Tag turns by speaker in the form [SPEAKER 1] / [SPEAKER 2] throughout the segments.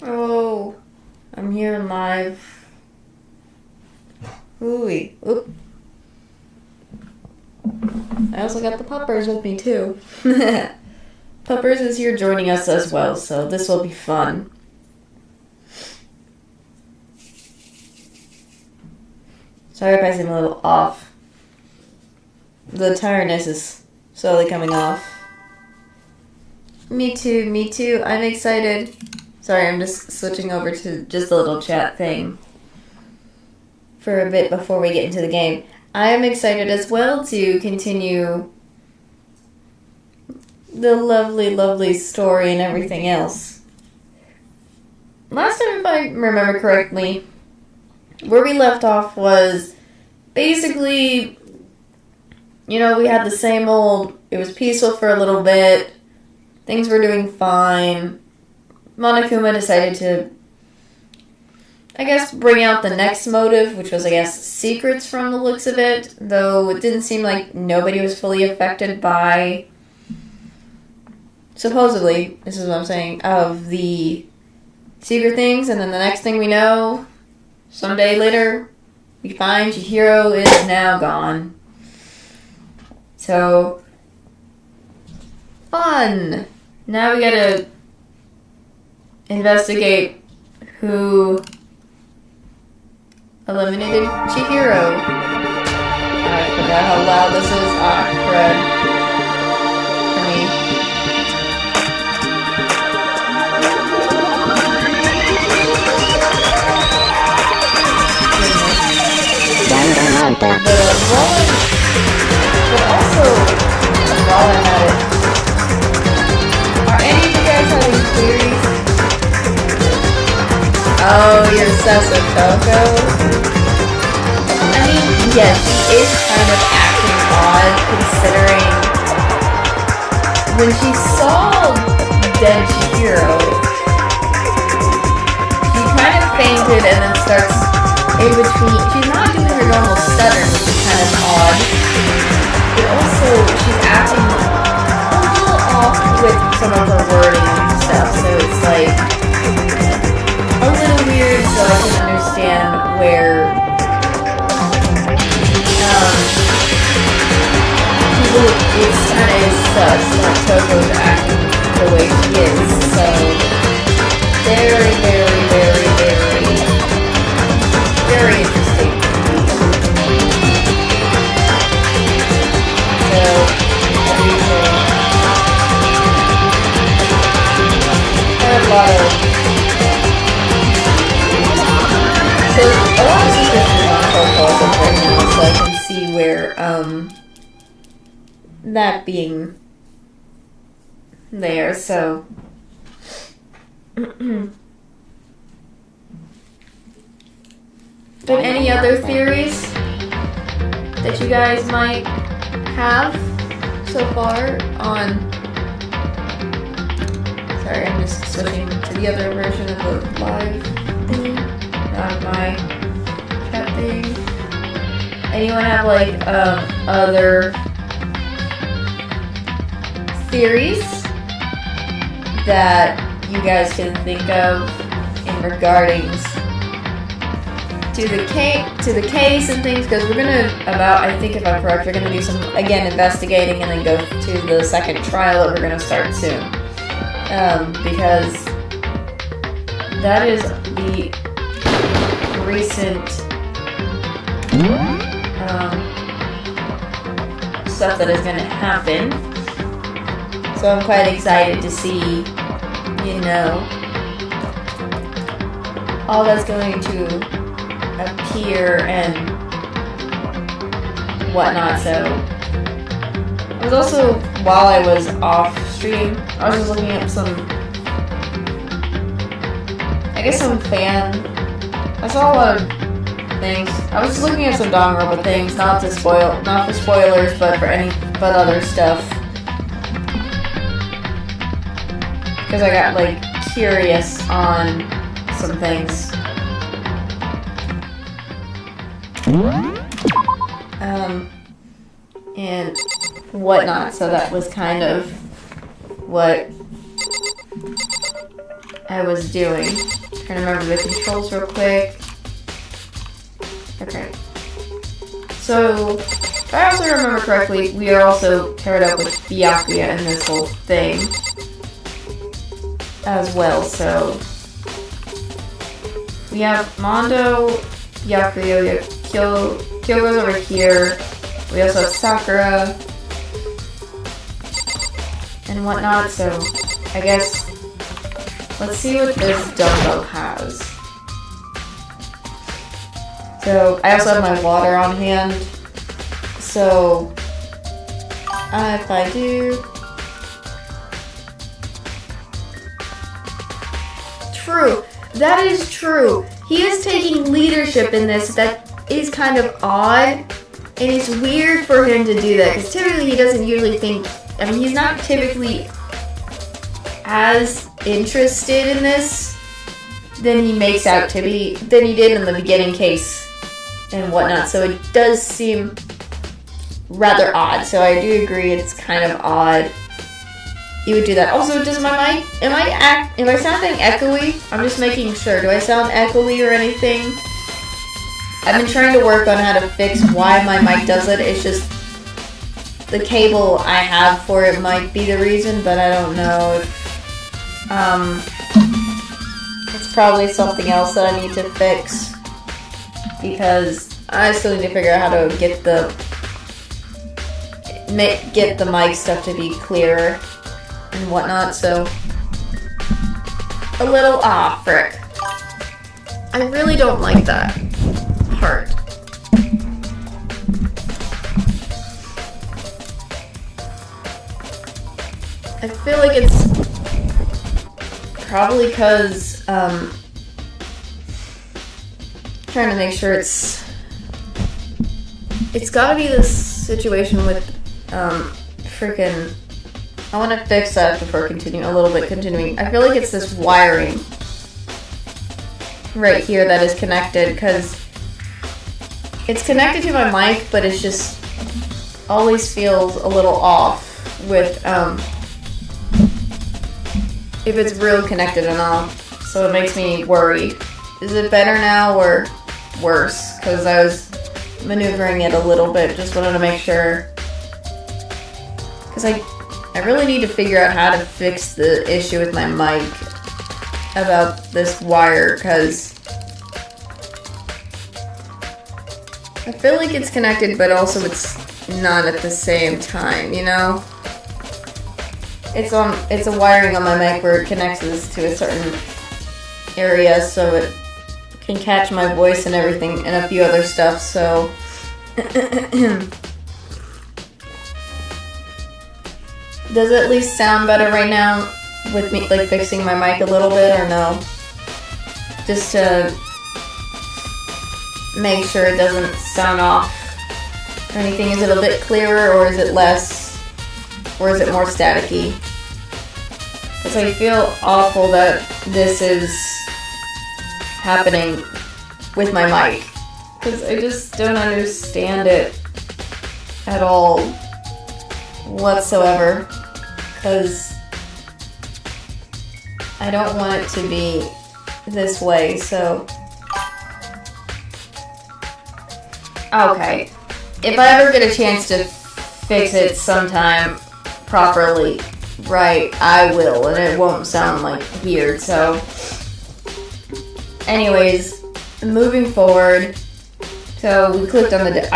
[SPEAKER 1] Oh, I'm here live. Ooh-wee. Oop. I also got the puppers with me too. Puppers is here joining us as well, so this will be fun. Sorry if I seem a little off. The tiredness is slowly coming off. Me too. I'm excited. Sorry, I'm just switching over to just a little chat thing for a bit before we get into the game. I am excited as well to continue the lovely, lovely story and everything else. Last time, if I remember correctly, where we left off was basically, we had the same old, it was peaceful for a little bit, things were doing fine. Monokuma decided to, bring out the next motive, which was, secrets from the looks of it, though it didn't seem like nobody was fully affected by, supposedly, this is what I'm saying, of the secret things, and then the next thing we know, some day later, we find Chihiro is now gone. So, fun! Now we gotta investigate who eliminated Chihiro. I forgot how loud this is. Crud. For me. But also, while I'm at it, are any of you guys having theories? Oh, you're obsessed with Coco? I mean, yes, she is kind of acting odd, considering when she saw dead Chihiro, she kind of fainted and then starts in between. She's not doing her normal stutter, which is kind of odd, but also she's acting a little off with some of her wording and stuff, so it's like a little weird, so I can understand where people, it's kind of sus that Toko's acting the way she is, so very, very, very, very, very interesting. So, what do you say? I have a lot of So, a lot of suspicions on proposals right now, so I can see where, that being there, so. But any other theories that you guys might have so far on. Sorry, I'm just switching to the other version of the live thing. Not my chat thing. Anyone have other theories that you guys can think of in regarding to the case and things? Because we're gonna I think if I'm correct, we're gonna do some investigating and then go to the second trial that we're gonna start soon. Because that is the recent stuff that is going to happen, so I'm quite excited to see, all that's going to appear and whatnot. So I was also, while I was off stream, I was just looking at some I saw a lot of things. I was just looking at some danganronpa things, not for spoilers, but other stuff. Because I got curious on some things. And whatnot. So that was kind of what I was doing. I'm trying to remember the controls real quick. Okay. So, if I also remember correctly, we are also paired up with Byakuya in this whole thing as well, so we have Mondo, Byakuya, Kyogo's over here, we also have Sakura, and whatnot, so I guess let's see what this Dumbo has. So, I also have my water on hand, so if I do... True, that is true. He is taking leadership in this. That is kind of odd, and it's weird for him to do that, because typically he doesn't usually think... I mean, he's not typically as interested in this than he makes out to be, than he did in the beginning case and whatnot, so it does seem rather odd. So I do agree it's kind of odd you would do that. Also, does my mic, am I sounding echoey? I'm just making sure. Do I sound echoey or anything? I've been trying to work on how to fix why my mic does it. It's just the cable I have for it might be the reason, but I don't know if it's probably something else that I need to fix, because I still need to figure out how to get the mic stuff to be clearer and whatnot, so a little frick. I really don't like that part. I feel like it's probably because trying to make sure it's gotta be this situation with freaking, I want to fix that before continuing. I feel like it's this wiring right here that is connected, because it's connected to my mic, but it's just always feels a little off with if it's real connected and all, so it makes me worried. Is it better now or worse? Because I was maneuvering it a little bit, just wanted to make sure, because I really need to figure out how to fix the issue with my mic about this wire, because I feel like it's connected, but also it's not at the same time, you know? It's a wiring on my mic where it connects this to a certain area, so it can catch my voice and everything, and a few other stuff, so... Does it at least sound better right now with me, like, fixing my mic a little bit, or no? Just to make sure it doesn't sound off or anything. Is it a bit clearer, or is it less, or is it more staticky? Because I feel awful that this is happening with my mic, because I just don't understand it at all whatsoever, because I don't want it to be this way, so... Okay. If I ever get a chance to fix it sometime properly, right, I will, and it won't sound, like, weird, so... Anyways, moving forward, so we clicked on the...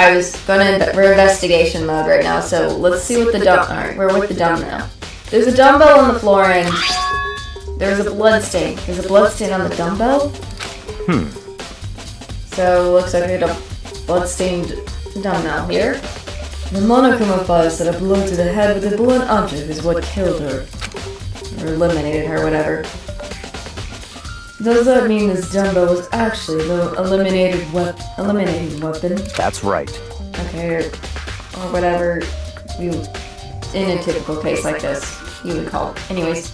[SPEAKER 1] we're investigation mode right now, so let's see what the dumb... Alright, we're with the dumb now. There's a dumbbell on the floor, and there's a blood stain. There's a blood stain on the dumbbell? So, looks like we had a blood-stained dumbbell here. The Monokuma files said a blow to the head with a blunt object is what killed her. Or eliminated her, whatever. Does that mean this dumbbell was actually the eliminating weapon?
[SPEAKER 2] That's right.
[SPEAKER 1] Okay, or whatever you, in a typical case like this, you would call it. Anyways.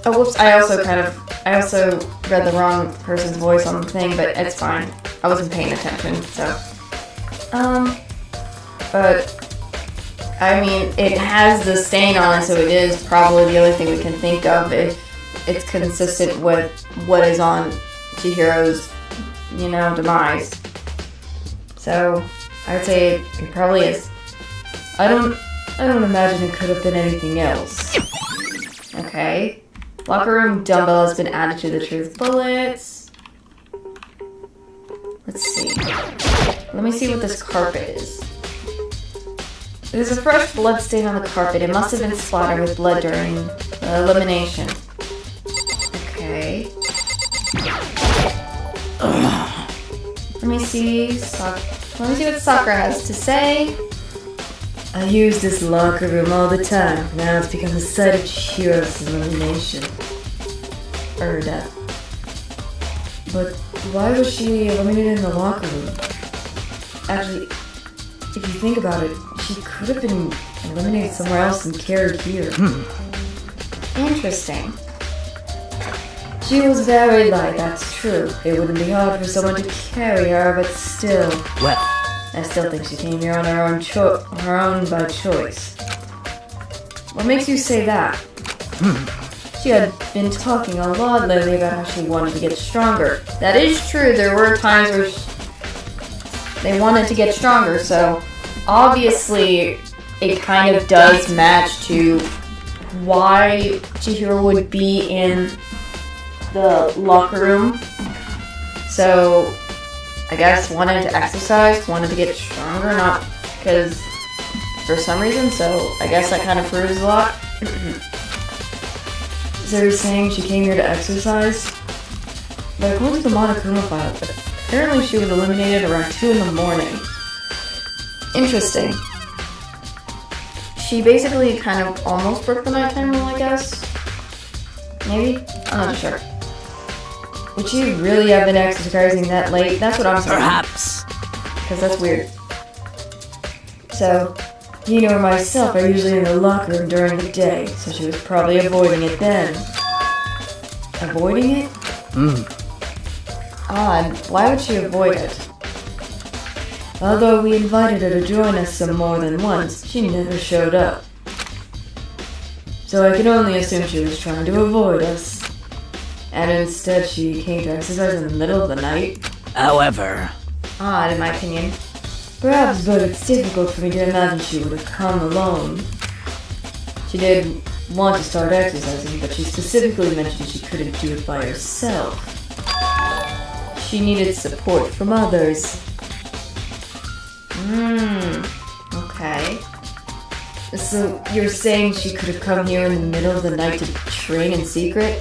[SPEAKER 1] Oh, whoops, I also read the wrong person's voice on the thing, but it's fine. I wasn't paying attention, so. But I mean, it has the stain on it, so it is probably the only thing we can think of if it's consistent with what is on Chihiro's, demise. So, I'd say it probably is. I don't imagine it could have been anything else. Okay. Locker room dumbbell has been added to the truth bullets. Let's see. Let me see what this carpet is. There's a fresh blood stain on the carpet. It must have been splattered with blood during elimination. Okay. Let me see what Sakura has to say. I use this locker room all the time. Now it's become the site of Chihiro's elimination. Or death. But why was she eliminated in the locker room? Actually, if you think about it, she could have been eliminated somewhere else and carried here. Interesting. She was very light, that's true. It wouldn't be hard for someone to carry her, but still.
[SPEAKER 2] Well,
[SPEAKER 1] I still think she came here on her own by choice. What makes you say that? She had been talking a lot lately about how she wanted to get stronger. That is true, there were times where they wanted to get stronger, so obviously it kind of does match to why Chihiro would be in the locker room. So I guess wanted to exercise, wanted to get stronger, not because for some reason, so I guess that kind of proves a lot. So you're saying she came here to exercise? But according to the Monokuma file, apparently she was eliminated around 2 in the morning. Interesting. She basically kind of almost broke the nighttime rule, I guess? Maybe? I'm not sure. Would she really have been exercising that late? That's what I'm saying.
[SPEAKER 2] Perhaps.
[SPEAKER 1] Because that's weird. So, or myself are usually in the locker room during the day, so she was probably avoiding it then. Avoiding it? Odd. Why would she avoid it? Although we invited her to join us some more than once, she never showed up. So I can only assume she was trying to avoid us. And instead she came to exercise in the middle of the night.
[SPEAKER 2] However,
[SPEAKER 1] odd in my opinion. Perhaps, but it's difficult for me to imagine she would have come alone. She did want to start exercising, but she specifically mentioned she couldn't do it by herself. She needed support from others. Okay. So you're saying she could have come here in the middle of the night to train in secret?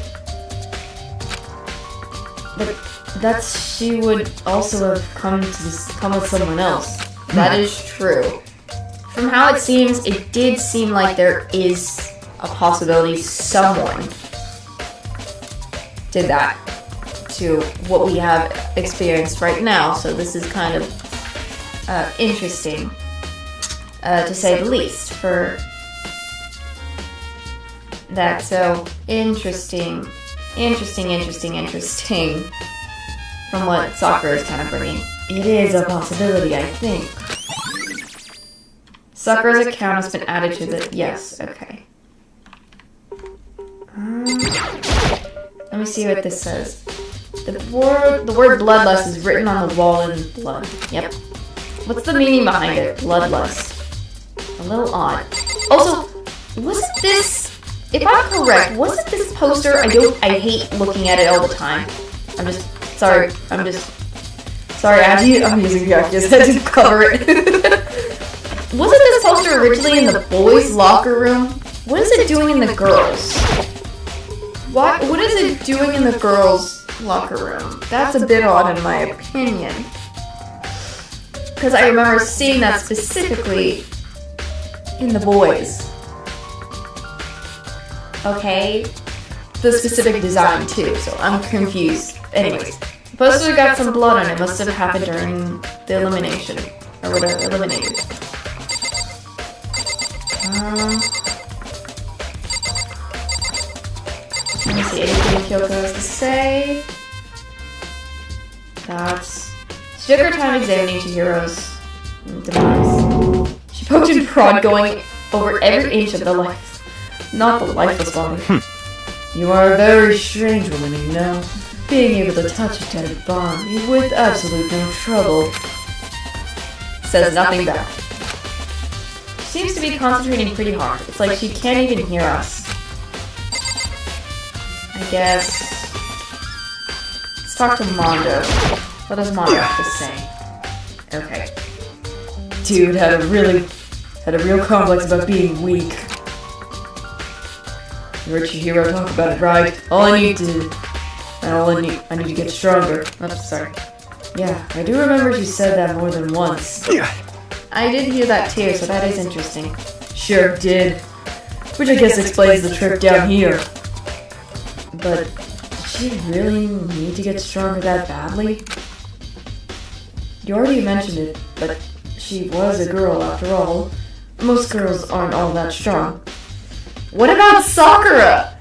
[SPEAKER 1] But she would also have come with someone else. That is true. From how it seems, it did seem like there is a possibility someone did that to what we have experienced right now. So this is kind of interesting, to say the least, for that. So interesting. From what Sakura is kind of bringing. It is a possibility, I think. Sakura's account has been added to the... Yes, okay. Let me see what this says. The word bloodlust is written on the wall in blood. Yep. What's the meaning behind it? Bloodlust. A little odd. Also, wasn't this... If I'm correct, wasn't this poster... I hate looking at it all the time. I'm sorry, I'm using the Oculus head to cover it. Wasn't this poster originally in the boys' locker room? What is it doing in the girls'? What is it doing in the girls' locker room? That's a bit odd in my opinion. Because I remember seeing that specifically in the boys'. Okay? The specific design too, so I'm confused. Anyways, the poster got some blood on it. Must have happened during the elimination. Or whatever, eliminated. Let me see, anything Kyoko has to say? That's... She took her time examining Chihiro's demise. She poked and prod, going over every inch of the life, not the lifeless body. You are a very strange woman, you know. Being able to touch a dead body with absolute no trouble. Says nothing back. She seems to be concentrating pretty hard. It's like she can't even hear us. I guess... Let's talk to Mondo. What does Mondo have to say? Okay. Dude had a real complex about being weak. You heard Chihiro talk about it, right? I need to get stronger. Oops, sorry. Yeah, I do remember she said that more than once. I did hear that too, so that is interesting. Sure did. Which I guess explains the trip down here. But did she really need to get stronger that badly? You already mentioned it, but she was a girl after all. Most girls aren't all that strong. What about Sakura?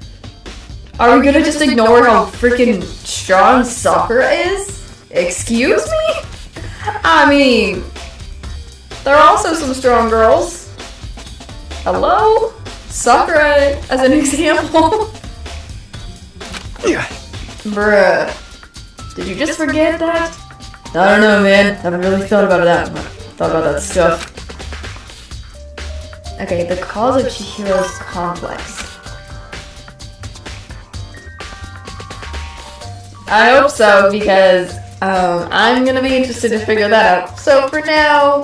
[SPEAKER 1] Are we gonna just ignore how freaking strong Sakura is? Excuse me? I mean, there are also some strong girls. Hello? Sakura as an example. Bruh. Did you just forget that? I don't know, man. Haven't really thought about that stuff. Okay, the cause of Chihiro's complex. I hope so, because I'm gonna be interested to figure that out. So for now...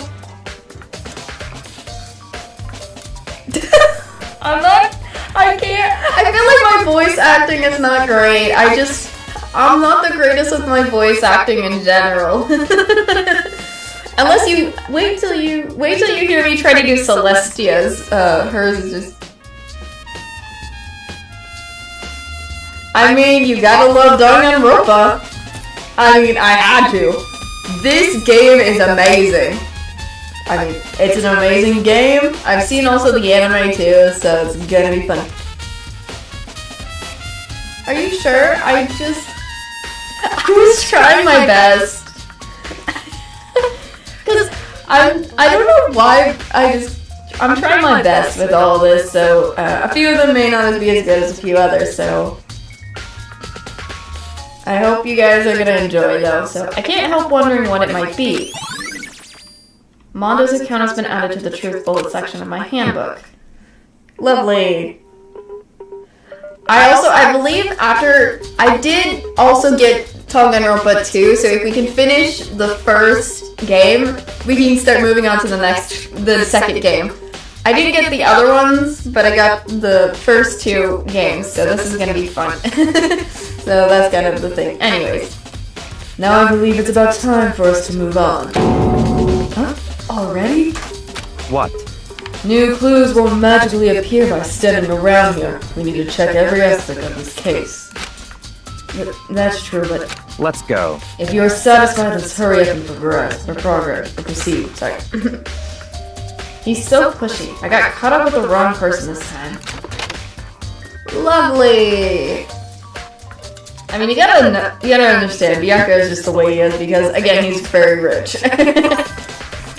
[SPEAKER 1] I feel like my voice acting is not great. I'm not the greatest with my voice acting in general. Unless you wait till you hear me try to do Celestia's. Hers is just. I mean, you gotta love danganronpa. I mean, I had to. This game is amazing. I mean, it's an amazing game. I've seen also the anime too, so it's gonna be fun. Are you sure? I was trying my best. Cause I don't know why, I'm trying my best with all this, so a few of them may not be as good as a few others, so I hope you guys are gonna enjoy though, so I can't help wondering what it might be. Mondo's account has been added to the truth bullet section of my handbook. Lovely. I believe after, I did also get Danganronpa 2, so if we can finish the first game, we can start moving on to the second game. I didn't get the other ones, but I got the first two games, so this is gonna be fun. So that's kind of the thing. Anyways. Now I believe it's about time for us to move on. Huh? Already?
[SPEAKER 2] What?
[SPEAKER 1] New clues won't magically appear by standing around here. We need to check every aspect of this case. That's true, but...
[SPEAKER 2] Let's go.
[SPEAKER 1] If you're satisfied, let's hurry up and proceed. Sorry. He's so pushy. I got caught up with the wrong person this time. Lovely! I mean, you gotta understand, Bianca is just the way he is because, again, he's very rich.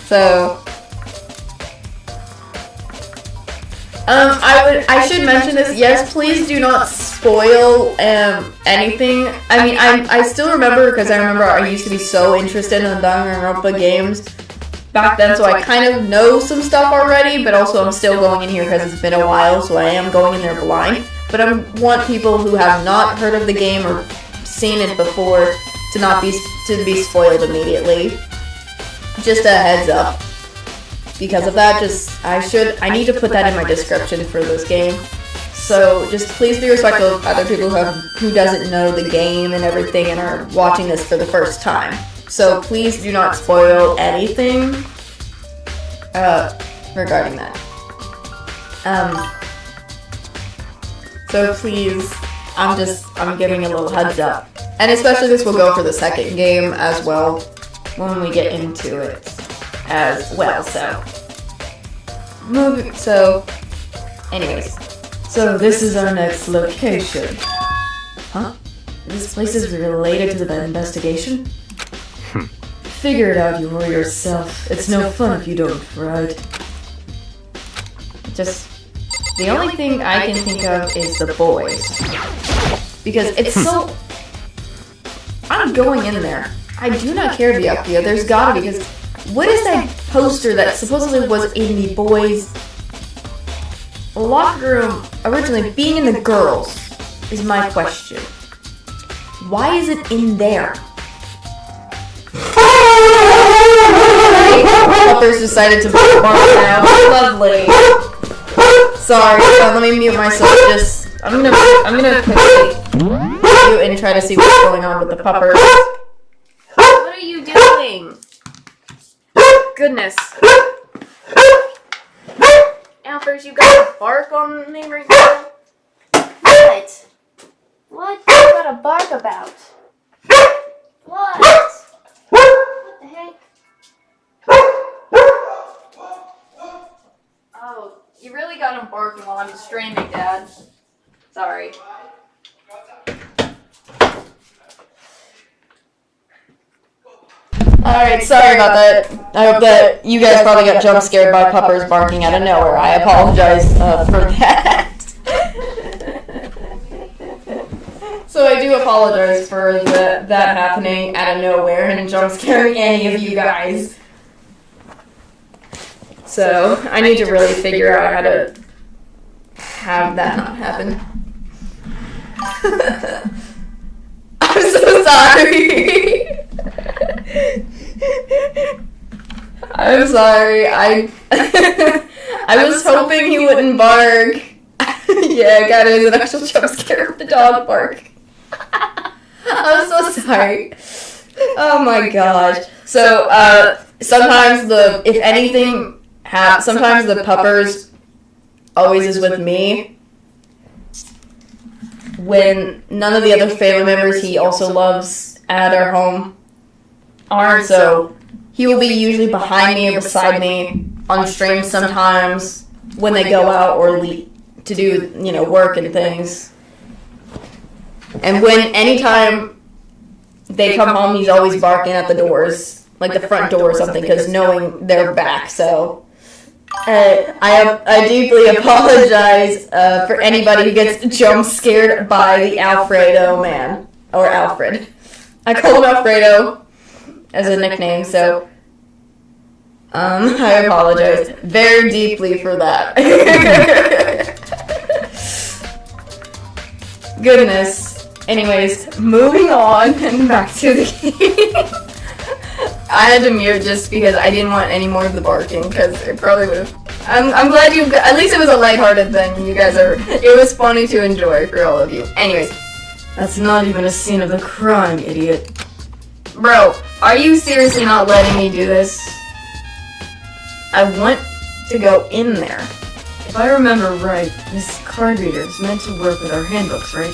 [SPEAKER 1] So... I should mention this. Yes, please do not spoil anything. I mean, I still remember because I used to be so interested in the danganronpa games back then, so I kind of know some stuff already. But also, I'm still going in here because it's been a while, so I am going in there blind. But I want people who have not heard of the game or seen it before to be spoiled immediately. Just a heads up. Because of that, I need to put that in my description for this game. So just please be respectful of other people who doesn't know the game and everything and are watching this for the first time. So please do not spoil anything regarding that. So please, I'm giving a little heads up. And especially this will go for the second game as well when we get into it as well, anyways. So this is our next location. Huh? This place is related to the investigation? Figure it out yourself. It's no fun if you don't, right? just the only thing I can think of is the boys. Because it's so... I'm going in there. I do not care to be up here. There's gotta be, because what is that poster that supposedly was in the boys' locker room originally being in the girls is my question. Why is it in there? Puppers decided to bark now. Lovely. Sorry, let me mute myself. I'm gonna quickly mute and try to see what's going on with the puppers. What are you doing? Goodness. Alfers, you got a bark on me right now? What? What you got a bark about? What? What the heck? Oh, you really got him barking while I'm streaming, Dad. Sorry. Alright, sorry about that. I hope that you guys probably got jump scared by puppers barking out of nowhere. I apologize for that. So I do apologize for that happening out of nowhere and jump scaring any of you guys. So I need to really figure out how to have that not happen. I'm so sorry. I'm sorry. I was hoping he wouldn't bark. Yeah, God, it was an actual jump scare of the dog bark. I'm so sorry. Oh my gosh. So, sometimes sometimes the puppers always is with me. When none of the other family members he also loves at our home aren't, so he will be usually behind me or beside me on stream sometimes when they go out or leave to do, work and things. And anytime they come home, he's always barking at the doors, like the front door or something, because knowing they're back. So I deeply apologize for anybody who gets jump scared by the Alfredo man, or Alfred. I call him Alfredo as a nickname, so I apologize very deeply for that. Goodness. Anyways, moving on and back to the game. I had to mute just because I didn't want any more of the barking, because it probably would have... I'm glad you... At least it was a lighthearted thing. You guys are... It was funny to enjoy for all of you. Anyways, that's not even a scene of the crime, idiot. Bro, are you seriously not letting me do this? I want to go in there. If I remember right, this card reader is meant to work with our handbooks, right?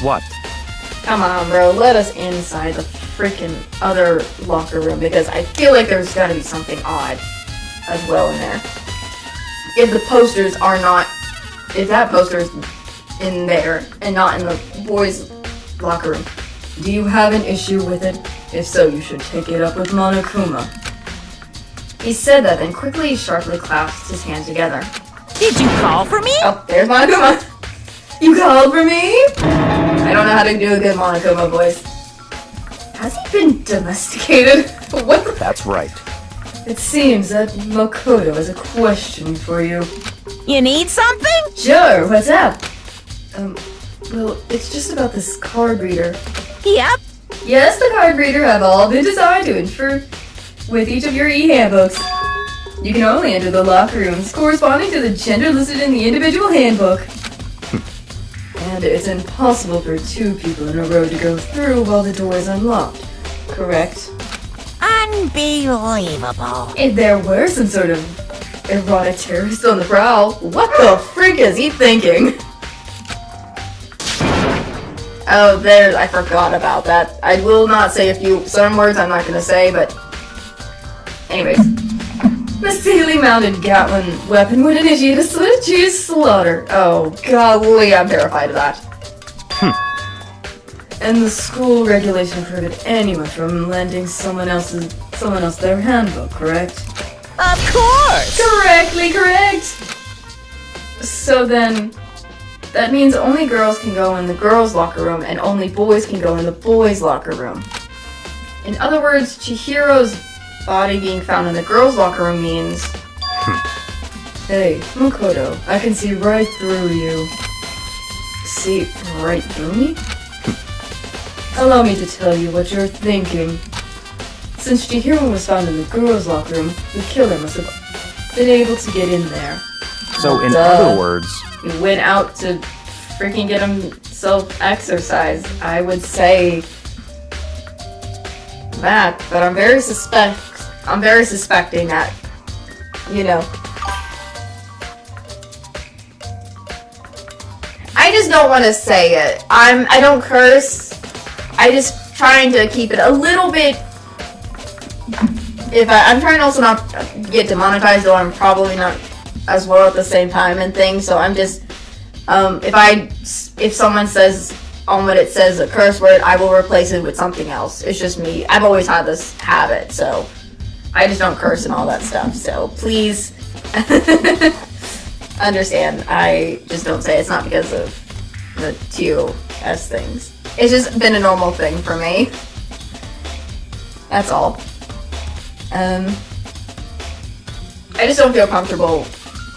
[SPEAKER 2] What?
[SPEAKER 1] Come on, bro. Let us inside the freaking other locker room, because I feel like there's gotta be something odd as well in there. If the posters are not... If that poster's in there and not in the boys' locker room, do you have an issue with it? If so, you should take it up with Monokuma. He said that, then quickly, sharply clasped his hands together.
[SPEAKER 3] Did you call for me?
[SPEAKER 1] Oh, there's Monokuma. You called for me? I don't know how to do a good Monokuma voice. Has he been domesticated? What the...
[SPEAKER 2] That's right.
[SPEAKER 1] It seems that Makoto has a question for you.
[SPEAKER 3] You need something?
[SPEAKER 1] Sure, what's up? Well, it's just about this card reader.
[SPEAKER 3] Yep.
[SPEAKER 1] Yes, the card reader have all been designed to ensure with each of your e-handbooks. You can only enter the locker rooms corresponding to the gender listed in the individual handbook. And it's impossible for two people in a row to go through while the door is unlocked. Correct?
[SPEAKER 3] Unbelievable.
[SPEAKER 1] If there were some sort of erotic terrorist on the prowl, what the freak is he thinking? Oh, I forgot about that. I will not say some words I'm not gonna say, but... Anyways. The steely mounted Gatling weapon would initiate a swift slaughter. Oh, golly, I'm terrified of that. And the school regulation prohibit anyone from lending someone else their handbook, correct?
[SPEAKER 3] Of course!
[SPEAKER 1] Correctly correct! So then, that means only girls can go in the girls' locker room and only boys can go in the boys' locker room. In other words, Chihiro's body being found in the girls' locker room means... Hey, Makoto, I can see right through you. See right through me? Allow me to tell you what you're thinking. Since Chihiro was found in the girls' locker room, the killer must have been able to get in there.
[SPEAKER 2] So in other words,
[SPEAKER 1] He went out to freaking get himself exercise. I would say that, but I'm very suspecting that, you know. I just don't want to say it. I don't curse. I just trying to keep it a little bit. I'm trying to also not get demonetized, though I'm probably not as well at the same time and things. So I'm just if someone says on what it says a curse word, I will replace it with something else. It's just me. I've always had this habit, so I just don't curse and all that stuff. So please understand. I just don't say it's not because of the TOS things. It's just been a normal thing for me. That's all. I just don't feel comfortable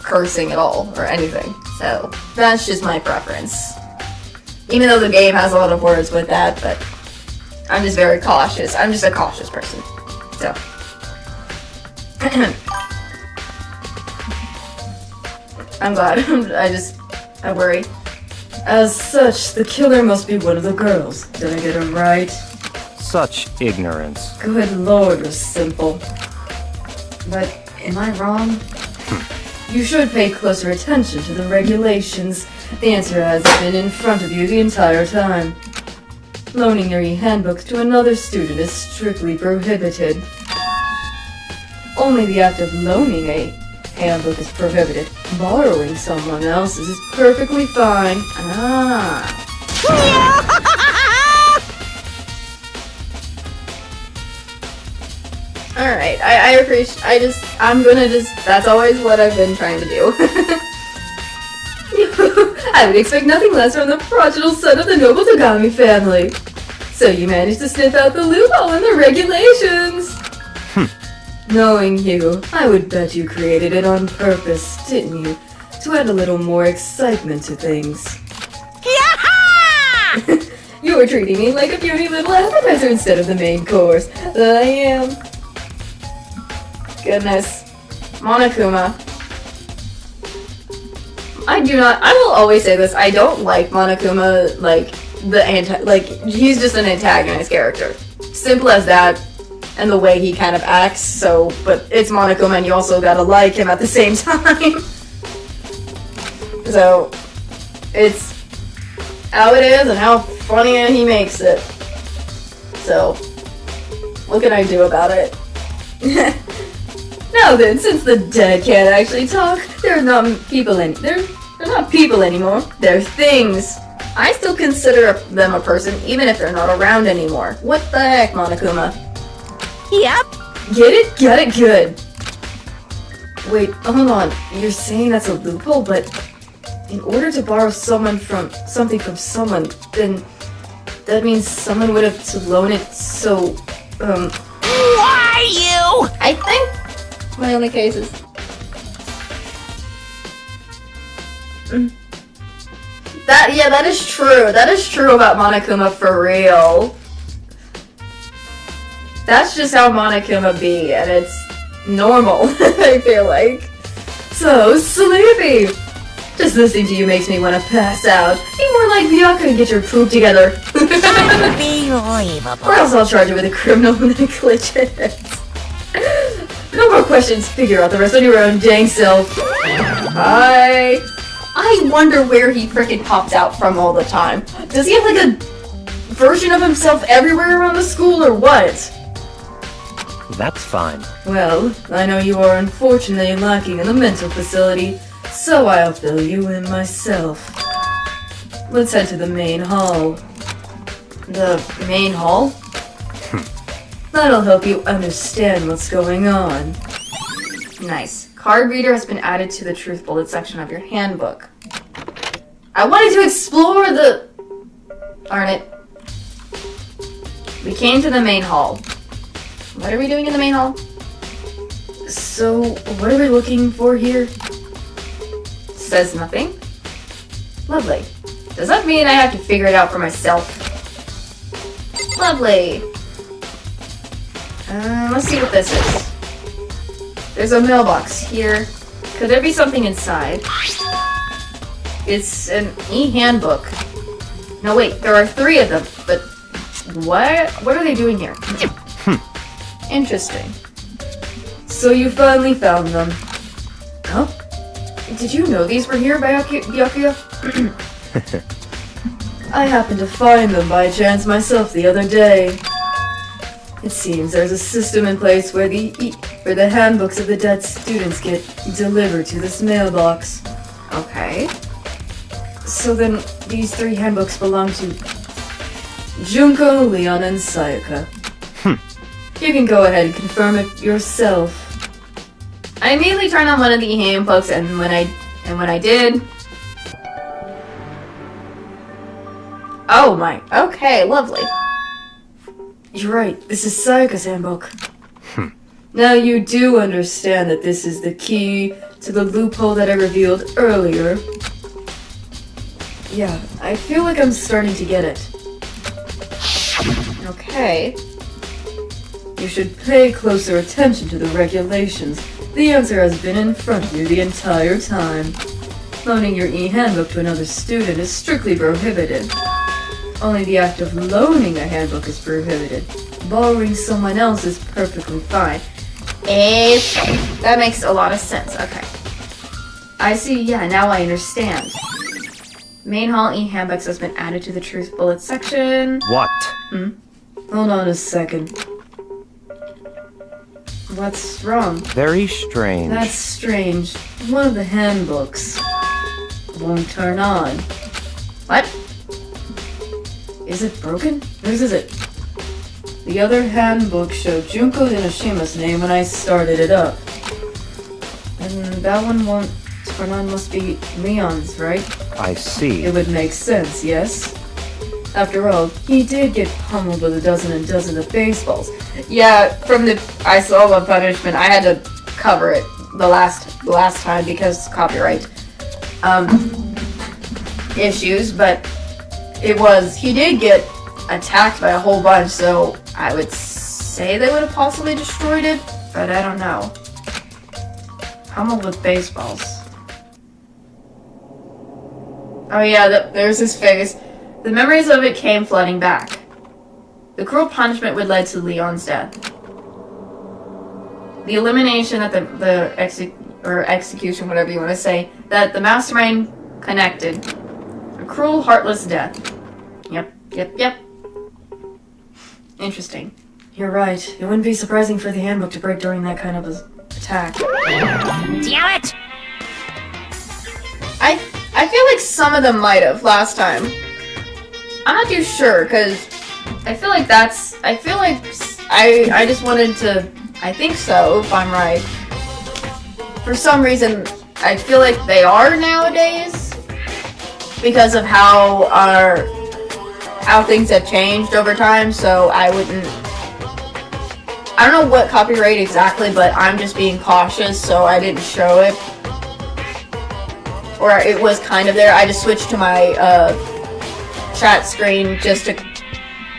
[SPEAKER 1] cursing at all or anything. So that's just my preference. Even though the game has a lot of words with that, but I'm just very cautious. I'm just a cautious person. So. I'm glad. I worry. As such, the killer must be one of the girls. Did I get it right?
[SPEAKER 2] such ignorance.
[SPEAKER 1] Good lord, it was simple. But am I wrong? You should pay closer attention to the regulations. The answer has been in front of you the entire time. Loaning your e-handbook to another student is strictly prohibited. Only the act of loaning a handbook is prohibited. Borrowing someone else's is perfectly fine. Alright, I appreciate, that's always what I've been trying to do. I would expect nothing less from the prodigal son of the noble Tagami family. So you managed to sniff out the loophole in the regulations. Knowing you, I would bet you created it on purpose, didn't you? To add a little more excitement to things. You were treating me like a puny little appetizer instead of the main course. I am. Goodness. Monokuma. I will always say this, I don't like Monokuma, he's just an antagonist character. Simple as that, and the way he kind of acts, but it's Monokuma and you also gotta like him at the same time. So, it's how it is and how funny he makes it. So, what can I do about it? Now then, since the dead can't actually talk, they're not people anymore. They're things. I still consider them a person, even if they're not around anymore. What the heck, Monokuma?
[SPEAKER 3] Yep.
[SPEAKER 1] Get it? Get it? Good. Wait, hold on. You're saying that's a loophole, but in order to borrow something from someone, then that means someone would have to loan it, so,
[SPEAKER 3] Why you?
[SPEAKER 1] I think my only case is... That is true. That is true about Monokuma for real. That's just how Monokuma be, and it's normal, I feel like. So sleepy! Just listening to you makes me want to pass out. Be more like Byakuya and get your poop together.
[SPEAKER 3] Unbelievable.
[SPEAKER 1] Or else I'll charge you with a criminal negligence. No more questions. Figure out the rest on your own dang self. Bye. I wonder where he frickin' pops out from all the time. Does he have like a version of himself everywhere around the school or what?
[SPEAKER 2] That's fine.
[SPEAKER 1] Well, I know you are unfortunately lacking in the mental facility, so I'll fill you in myself. Let's head to the main hall. The main hall? That'll help you understand what's going on. Nice. Card reader has been added to the truth bullet section of your handbook. I wanted to explore the... Darn it. We came to the main hall. What are we doing in the main hall? So, what are we looking for here? Says nothing. Lovely. Does that mean I have to figure it out for myself? Lovely. Let's see what this is. There's a mailbox here. Could there be something inside? It's an e-handbook. No, wait, there are 3 of them, but what are they doing here? Interesting. So you finally found them. Huh? Did you know these were here, Byakuya? I happened to find them by chance myself the other day. It seems there's a system in place where the handbooks of the dead students get delivered to this mailbox. Okay. So then, these 3 handbooks belong to Junko, Leon, and Sayaka. You can go ahead and confirm it yourself. I immediately turned on one of the handbooks, and when I did... Oh my, okay, lovely. You're right, this is Sayaka's handbook. Now you do understand that this is the key to the loophole that I revealed earlier. Yeah, I feel like I'm starting to get it. Okay. You should pay closer attention to the regulations. The answer has been in front of you the entire time. Loaning your e-handbook to another student is strictly prohibited. Only the act of loaning a handbook is prohibited. Borrowing someone else is perfectly fine. That makes a lot of sense. Okay. I see, yeah, now I understand. Main hall e-handbooks has been added to the truth bullet section.
[SPEAKER 2] What?
[SPEAKER 1] Hold on a second. What's wrong?
[SPEAKER 2] Very strange.
[SPEAKER 1] That's strange. One of the handbooks won't turn on. What? Is it broken? Whose is it? The other handbook showed Junko Inoshima's name when I started it up. And that one won't turn on, must be Leon's, right?
[SPEAKER 2] I see.
[SPEAKER 1] It would make sense, yes? After all, he did get pummeled with a dozen and dozen of baseballs. Yeah, I saw the punishment. I had to cover it the last time because copyright issues, but he did get attacked by a whole bunch, so I would say they would have possibly destroyed it, but I don't know. Pummeled with baseballs. Oh yeah, there's his face. The memories of it came flooding back. The cruel punishment would lead to Leon's death. The elimination at the execution, whatever you want to say, that the mastermind connected. A cruel, heartless death. Yep. Interesting. You're right. It wouldn't be surprising for the handbook to break during that kind of attack.
[SPEAKER 3] Damn it!
[SPEAKER 1] I feel like some of them might have last time. I'm not too sure, because I feel like I just wanted to, I think so, if I'm right. For some reason, I feel like they are nowadays, because of how things have changed over time, so I don't know what copyright exactly, but I'm just being cautious, so I didn't show it. Or it was kind of there. I just switched to my chat screen just to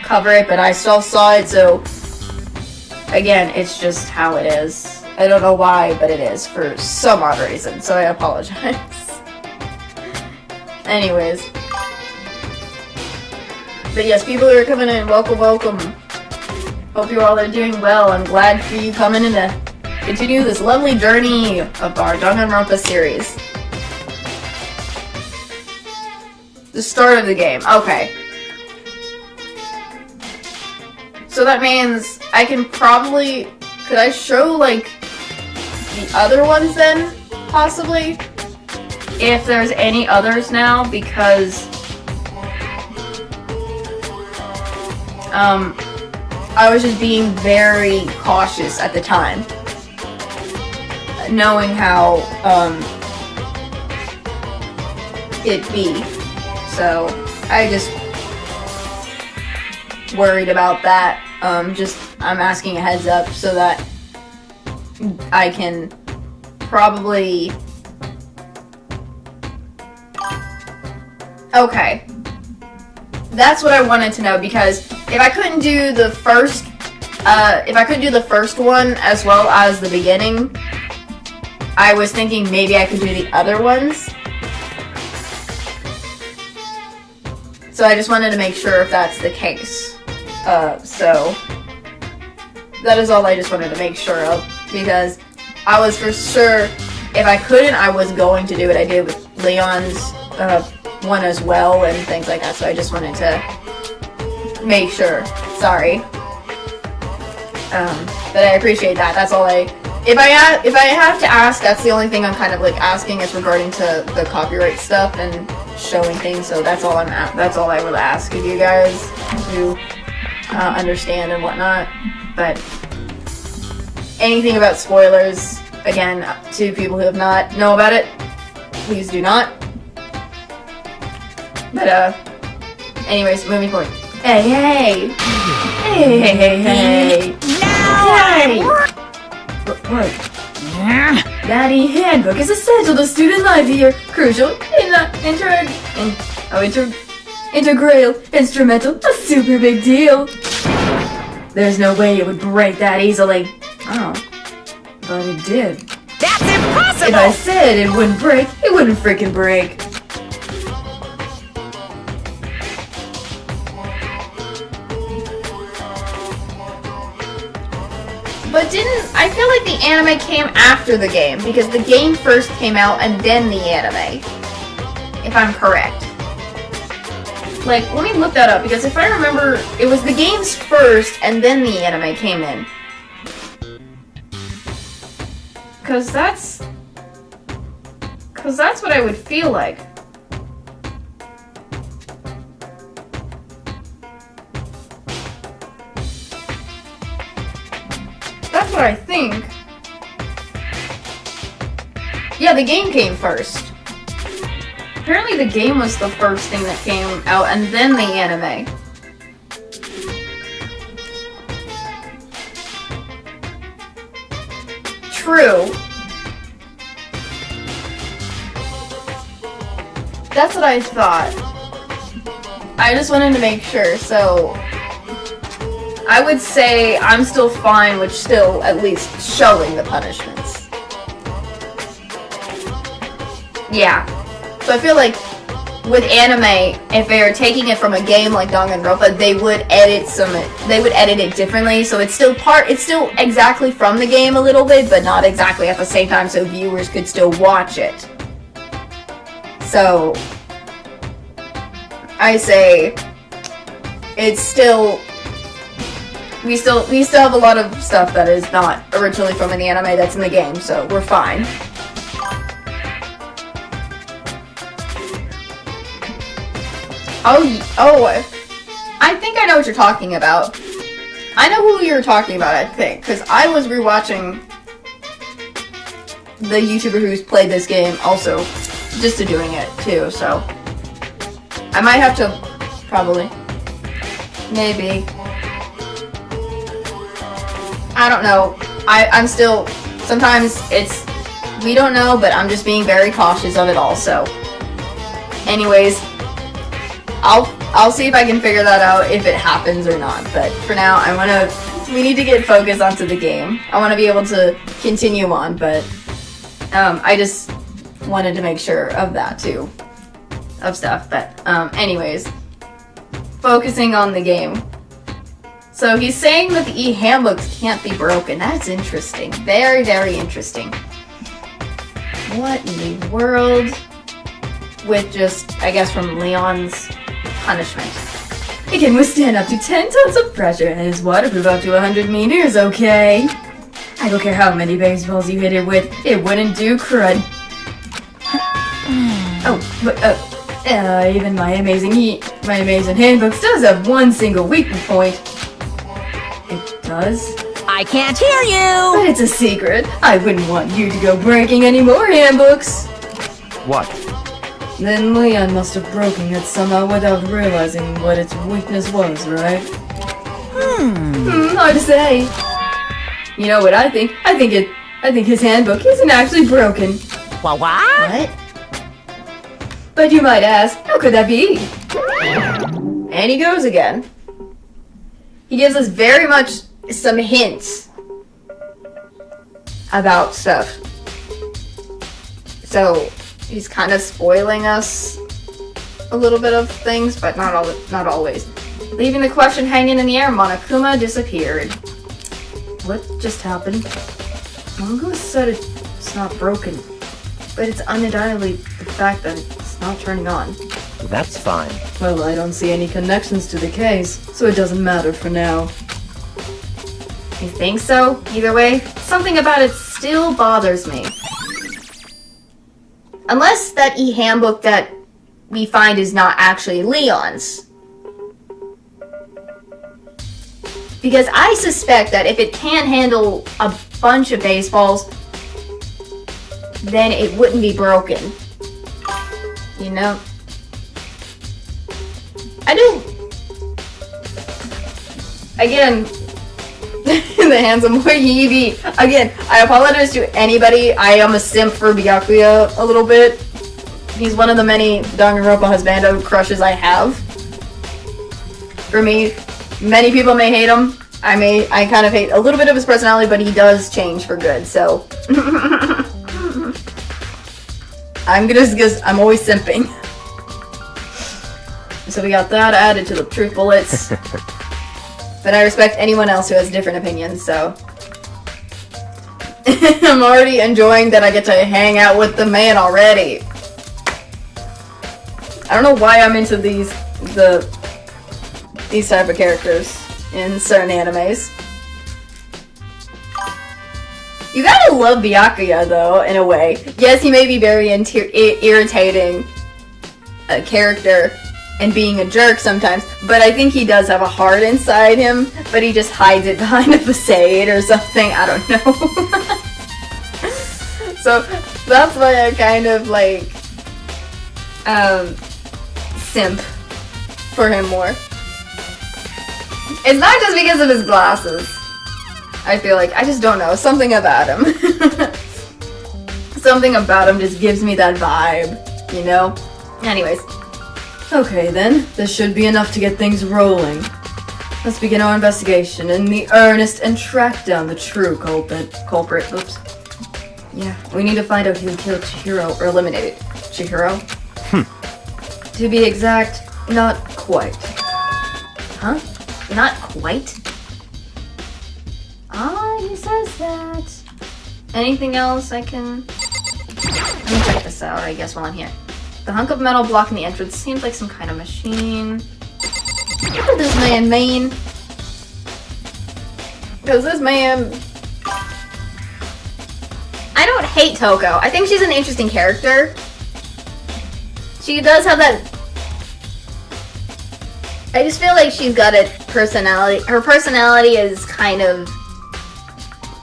[SPEAKER 1] cover it, but I still saw it, so again, it's just how it is. I don't know why, but it is for some odd reason, so I apologize. Anyways. But yes, people who are coming in, welcome. Hope you all are doing well. I'm glad for you coming in to continue this lovely journey of our Danganronpa series. The start of the game. Okay. So that means I can probably... Could I show, like, the other ones then? Possibly? If there's any others now, because... I was just being very cautious at the time. knowing how, it be. So, I just worried about that. I'm asking a heads up so that I can probably... Okay. That's what I wanted to know, because if I couldn't do the first one as well as the beginning, I was thinking maybe I could do the other ones. So I just wanted to make sure if that's the case. So that is all I just wanted to make sure of, because I was for sure, if I couldn't, I was going to do what I did with Leon's one as well and things like that. So I just wanted to make sure. Sorry. But I appreciate that. That's all if I have to ask, that's the only thing I'm kind of like asking is regarding to the copyright stuff and showing things. So that's all that's all I will ask of you guys to understand and whatnot. But anything about spoilers, again, to people who have not know about it, please do not. But anyways, moving forward. Hey! Daddy! What? Daddy, handbook is essential to student life here. Crucial, integral, instrumental, a super big deal. There's no way it would break that easily. Oh, but it did.
[SPEAKER 3] That's impossible!
[SPEAKER 1] If I said it wouldn't break, it wouldn't freaking break. But I feel like the anime came after the game, because the game first came out and then the anime, if I'm correct. Like, let me look that up, because if I remember, it was the games first and then the anime came in. Cause that's what I would feel like. That's what I think. Yeah, the game came first. Apparently the game was the first thing that came out, and then the anime. True. That's what I thought. I just wanted to make sure, so... I would say I'm still fine with still at least showing the punishments. Yeah. So I feel like with anime, if they are taking it from a game like Danganronpa, they would edit it differently, so it's still exactly from the game a little bit, but not exactly at the same time, so viewers could still watch it. So I say it's still we still have a lot of stuff that is not originally from the anime that's in the game, so we're fine. Oh, I think I know what you're talking about. I know who you're talking about, I think, because I was rewatching the YouTuber who's played this game also, just to doing it too, so I might have to, probably, maybe. I don't know. I'm still, sometimes it's, we don't know, but I'm just being very cautious of it all, so. Anyways, I'll see if I can figure that out if it happens or not, but for now, we need to get focused onto the game. I want to be able to continue on, but, I just wanted to make sure of that too, of stuff, but, anyways, focusing on the game. So he's saying that the e-handbooks can't be broken. That's interesting. Very, very interesting. What in the world? With just, I guess, from Leon's punishment. It can withstand up to 10 tons of pressure and is waterproof up to 100 meters, okay? I don't care how many baseballs you hit it with, it wouldn't do crud. Oh, but, even my amazing handbooks does have one single weak point. It does?
[SPEAKER 3] I can't hear you!
[SPEAKER 1] But it's a secret. I wouldn't want you to go breaking any more handbooks.
[SPEAKER 2] What?
[SPEAKER 1] Then Leon must have broken it somehow without realizing what its weakness was, right? Hard to say. You know what I think? I think his handbook isn't actually broken.
[SPEAKER 3] What?
[SPEAKER 1] What? But you might ask, how could that be? And he goes again. He gives us very much some hints about stuff. So he's kind of spoiling us a little bit of things, but not always. Leaving the question hanging in the air, Monokuma disappeared. What just happened? Mongo said it's not broken, but it's undeniably the fact that it's not turning on.
[SPEAKER 2] That's fine.
[SPEAKER 1] Well, I don't see any connections to the case, so it doesn't matter for now. You think so? Either way, something about it still bothers me. Unless that e-handbook that we find is not actually Leon's. Because I suspect that if it can't handle a bunch of baseballs, then it wouldn't be broken. You know? I do. Again, the handsome boy Yibi. Again, I apologize to anybody. I am a simp for Byakuya a little bit. He's one of the many danganronpa husbando crushes I have. For me, many people may hate him. I kind of hate a little bit of his personality, but he does change for good, so. I'm always simping. So we got that added to the truth bullets. But I respect anyone else who has different opinions, so. I'm already enjoying that I get to hang out with the man already. I don't know why I'm into these type of characters in certain animes. You gotta love Byakuya, though, in a way. Yes, he may be very irritating a character and being a jerk sometimes, but I think he does have a heart inside him, but he just hides it behind a facade or something. I don't know. So that's why I kind of like simp for him more. It's not just because of his glasses. I feel like, I just don't know, something about him. Something about him just gives me that vibe, you know? Anyways. Okay then, this should be enough to get things rolling. Let's begin our investigation in the earnest and track down the true culprit. Oops. Yeah, we need to find out who killed Chihiro or eliminated Chihiro. To be exact, not quite. Huh? Not quite? Ah, he says that. Anything else I can... Let me check this out, I guess, while I'm here. The hunk of metal blocking the entrance seems like some kind of machine. What does this man mean? Because this man... I don't hate Toko. I think she's an interesting character. She does have that... I just feel like she's got a personality. Her personality is kind of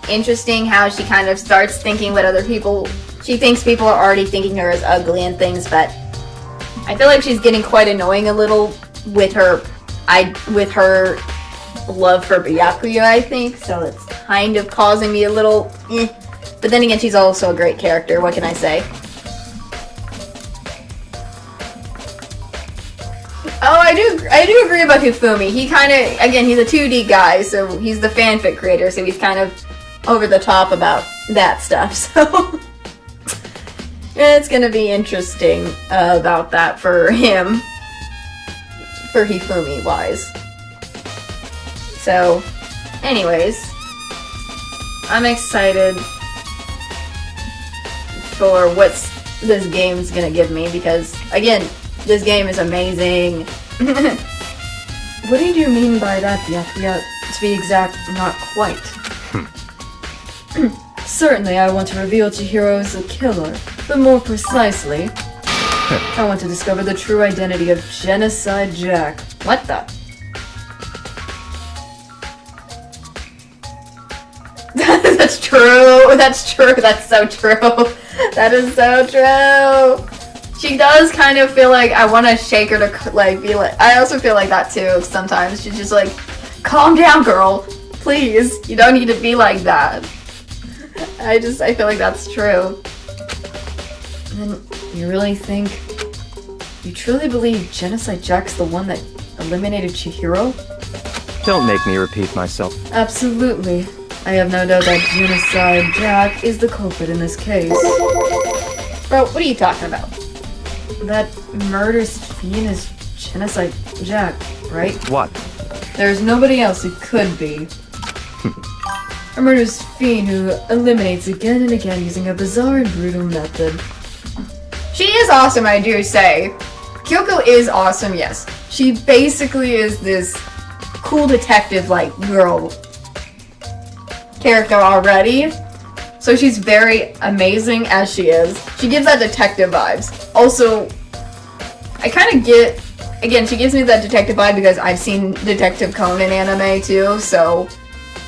[SPEAKER 1] interesting, how she kind of starts thinking what other people... She thinks people are already thinking her as ugly and things, but I feel like she's getting quite annoying a little with her love for Byakuya, I think, so it's kind of causing me a little But then again, she's also a great character, what can I say? Oh, I do agree about Hifumi. He kind of, again, he's a 2D guy, so he's the fanfic creator, so he's kind of over the top about that stuff, so it's gonna be interesting about that for him, for Hifumi wise. So, anyways, I'm excited for what this game's gonna give me, because again, this game is amazing. What did you mean by that, Byakuya? To be exact, not quite. Certainly, I want to reveal Chihiro as the killer, but more precisely, I want to discover the true identity of Genocide Jack. What the? That's true. That's true. That's so true. That is so true. She does kind of feel like I want to shake her to like be like. I also feel like that too. Sometimes she's just like, calm down, girl. Please, you don't need to be like that. I feel like that's true. And you really think, you truly believe Genocide Jack's the one that eliminated Chihiro?
[SPEAKER 2] Don't make me repeat myself.
[SPEAKER 1] Absolutely. I have no doubt that Genocide Jack is the culprit in this case. Bro, what are you talking about? That murderous fiend is Genocide Jack, right?
[SPEAKER 2] What?
[SPEAKER 1] There's nobody else it could be. A murderous fiend who eliminates again and again using a bizarre and brutal method. She is awesome, I do say. Kyoko is awesome, yes. She basically is this cool detective-like girl character already. So she's very amazing as she is. She gives that detective vibes. Also, I kind of get... Again, she gives me that detective vibe because I've seen Detective Conan anime too, so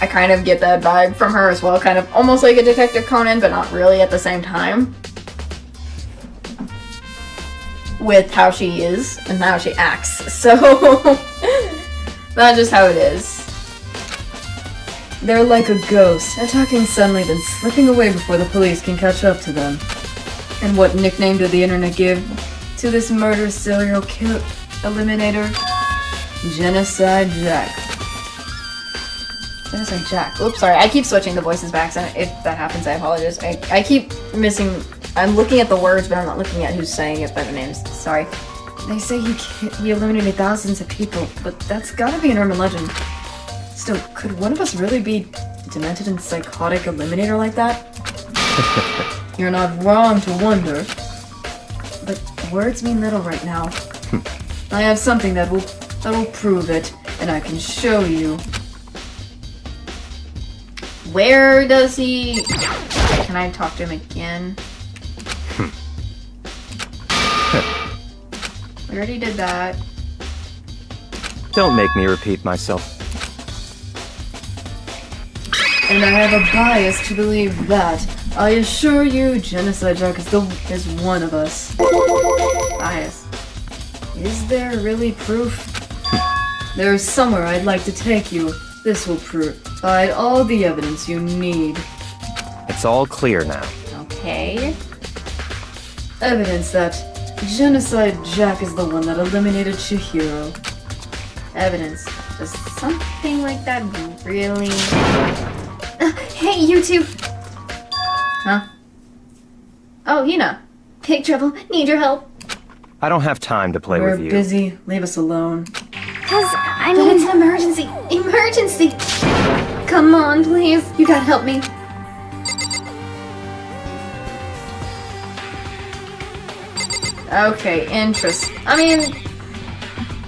[SPEAKER 1] I kind of get that vibe from her as well. Kind of almost like a Detective Conan, but not really at the same time. With how she is and how she acts. So, that's just how it is. They're like a ghost, attacking suddenly then slipping away before the police can catch up to them. And what nickname did the internet give to this murderous serial killer eliminator? Genocide Jack. Genocide Jack. Oops, sorry. I keep switching the voices back, so if that happens, I apologize. I keep missing... I'm looking at the words, but I'm not looking at who's saying it by the names. Sorry. They say he eliminated thousands of people, but that's gotta be an urban legend. Still, could one of us really be demented and psychotic eliminator like that? You're not wrong to wonder. But words mean little right now. I have something that will prove it, and I can show you. Where does he... Can I talk to him again? We already did that.
[SPEAKER 2] Don't make me repeat myself.
[SPEAKER 1] And I have a bias to believe that. I assure you, Genocide Jack is one of us. Bias. Is there really proof? There's somewhere I'd like to take you. This will provide all the evidence you need.
[SPEAKER 2] It's all clear now.
[SPEAKER 1] Okay. Evidence that Genocide Jack is the one that eliminated Chihiro. Evidence. Does something like that really... hey, you two! Huh? Oh, Hina. Big trouble. Need your help.
[SPEAKER 2] I don't have time to play with you.
[SPEAKER 1] We're busy. Leave us alone.
[SPEAKER 3] I
[SPEAKER 1] But
[SPEAKER 3] mean...
[SPEAKER 1] it's an emergency! Emergency! Come on, please. You gotta help me. Okay, interest. I mean...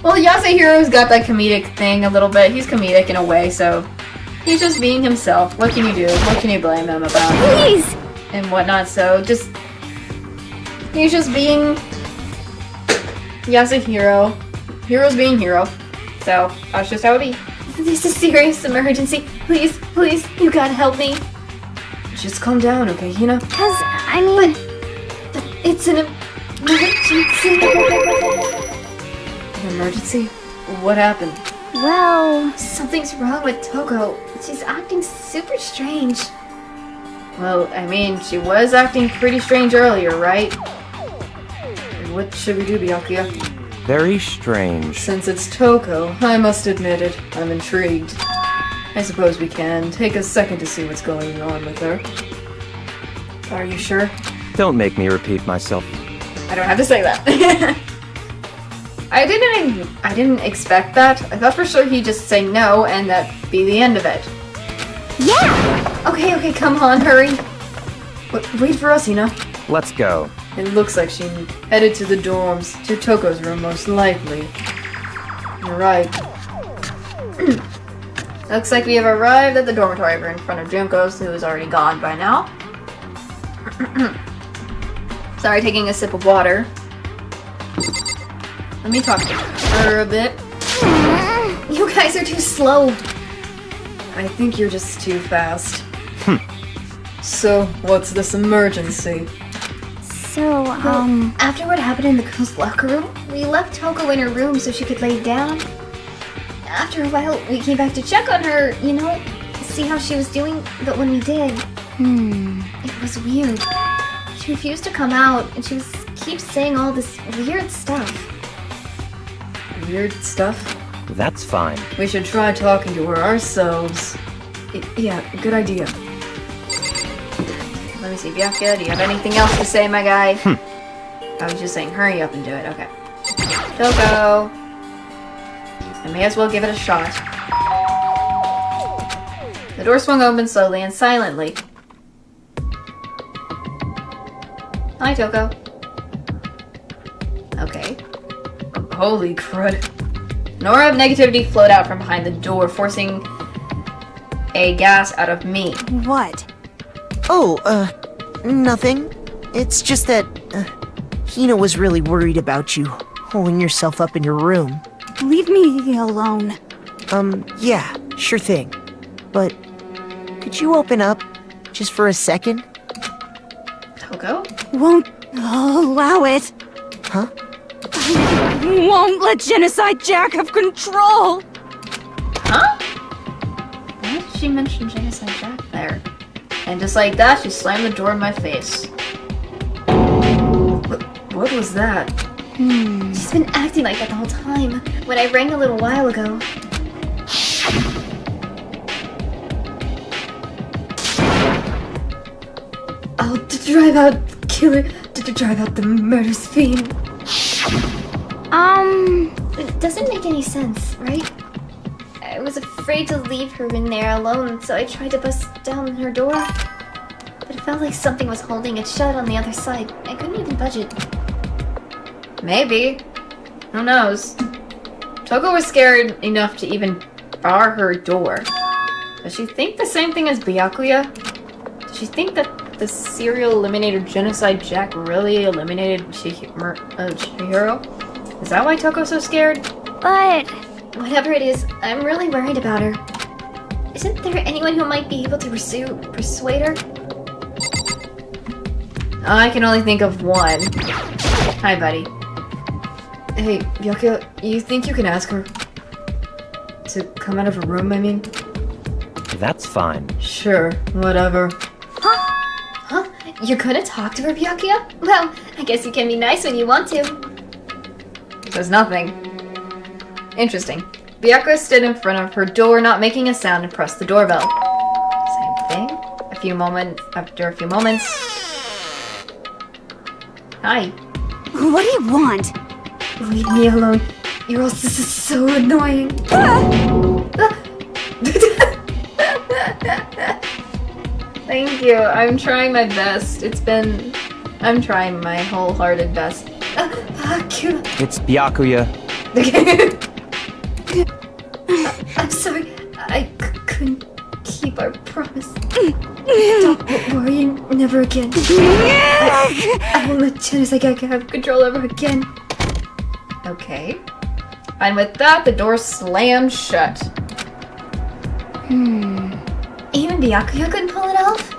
[SPEAKER 1] Well, Yasuhiro's got that comedic thing a little bit. He's comedic in a way, so... He's just being himself. What can you do? What can you blame him about?
[SPEAKER 3] Please!
[SPEAKER 1] And whatnot, so just... He's just being... Yasuhiro. Hero's being hero. So, that's just how it be. This is a serious emergency. Please, please, you gotta help me. Just calm down, okay, Hina?
[SPEAKER 3] Cause, I mean...
[SPEAKER 1] But it's an emergency. An emergency? What happened?
[SPEAKER 3] Well...
[SPEAKER 1] Something's wrong with Toko. She's acting super strange. Well, I mean, she was acting pretty strange earlier, right? What should we do, Byakuya?
[SPEAKER 2] Very strange.
[SPEAKER 1] Since it's Toko, I must admit it, I'm intrigued. I suppose we can take a second to see what's going on with her. Are you sure?
[SPEAKER 2] Don't make me repeat myself.
[SPEAKER 1] I don't have to say that. I didn't expect that. I thought for sure he'd just say no and that'd be the end of it.
[SPEAKER 3] Yeah!
[SPEAKER 1] Okay, come on, hurry. Wait for us, Hina.
[SPEAKER 2] Let's go.
[SPEAKER 1] It looks like she headed to the dorms, to Toko's room most likely. You're right. Looks like we have arrived at the dormitory. We're in front of Junko's, who is already gone by now. Sorry, taking a sip of water. Let me talk to her a bit. You guys are too slow. I think you're just too fast. So, what's this emergency?
[SPEAKER 3] So,
[SPEAKER 4] After what happened in the girls' locker room, we left Toko in her room so she could lay down. After a while, we came back to check on her, see how she was doing, but when we did, it was weird. She refused to come out, and she keeps saying all this weird stuff.
[SPEAKER 1] Weird stuff?
[SPEAKER 2] That's fine.
[SPEAKER 1] We should try talking to her ourselves. Yeah, good idea. Let me see, Byakuya, do you have anything else to say, my guy? I was just saying, hurry up and do it. Okay. Toko! I may as well give it a shot. The door swung open slowly and silently. Hi, Toko. Okay. Holy crud. An aura of negativity flowed out from behind the door, forcing a gas out of me.
[SPEAKER 5] What? Oh, nothing. It's just that, Hina was really worried about you, holding yourself up in your room.
[SPEAKER 3] leave me alone.
[SPEAKER 5] Yeah, sure thing. But, could you open up, just for a second?
[SPEAKER 1] Toko?
[SPEAKER 3] Won't allow it.
[SPEAKER 5] Huh?
[SPEAKER 3] I won't let Genocide Jack have control.
[SPEAKER 1] Huh? Why did she mention Genocide Jack there? And just like that, she slammed the door in my face. What was that?
[SPEAKER 4] She's been acting like that the whole time. When I rang a little while ago.
[SPEAKER 1] I'll drive out killer to drive out the murderous fiend.
[SPEAKER 4] It doesn't make any sense, right? I was afraid to leave her in there alone, so I tried to bust down her door. But it felt like something was holding it shut on the other side. I couldn't even budge it.
[SPEAKER 1] Maybe. Who knows? Toko was scared enough to even bar her door. Does she think the same thing as Byakuya? Does she think that the serial eliminator Genocide Jack really eliminated Chihiro? Is that why Toko's so scared?
[SPEAKER 3] But
[SPEAKER 4] Whatever it is, I'm really worried about her. Isn't there anyone who might be able to persuade her?
[SPEAKER 1] I can only think of one. Hi, buddy. Hey, Byakuya, you think you can ask her to come out of her room, I mean?
[SPEAKER 2] That's fine.
[SPEAKER 1] Sure, whatever.
[SPEAKER 4] Huh? You're gonna talk to her, Byakuya? Well, I guess you can be nice when you want to.
[SPEAKER 1] Says nothing. Interesting. Byakuya stood in front of her door, not making a sound, and pressed the doorbell. Same thing. After a few moments. Hi.
[SPEAKER 3] what do you want?
[SPEAKER 4] Leave me alone. You're all so annoying.
[SPEAKER 1] Thank you. I'm trying my best. I'm trying my wholehearted best.
[SPEAKER 2] It's Byakuya.
[SPEAKER 4] I'm sorry. I couldn't keep our promise. Don't worry, never again. I won't let Genocide Jack have control over her again.
[SPEAKER 1] Okay. And with that, the door slammed shut.
[SPEAKER 4] Even Byakuya couldn't pull it off?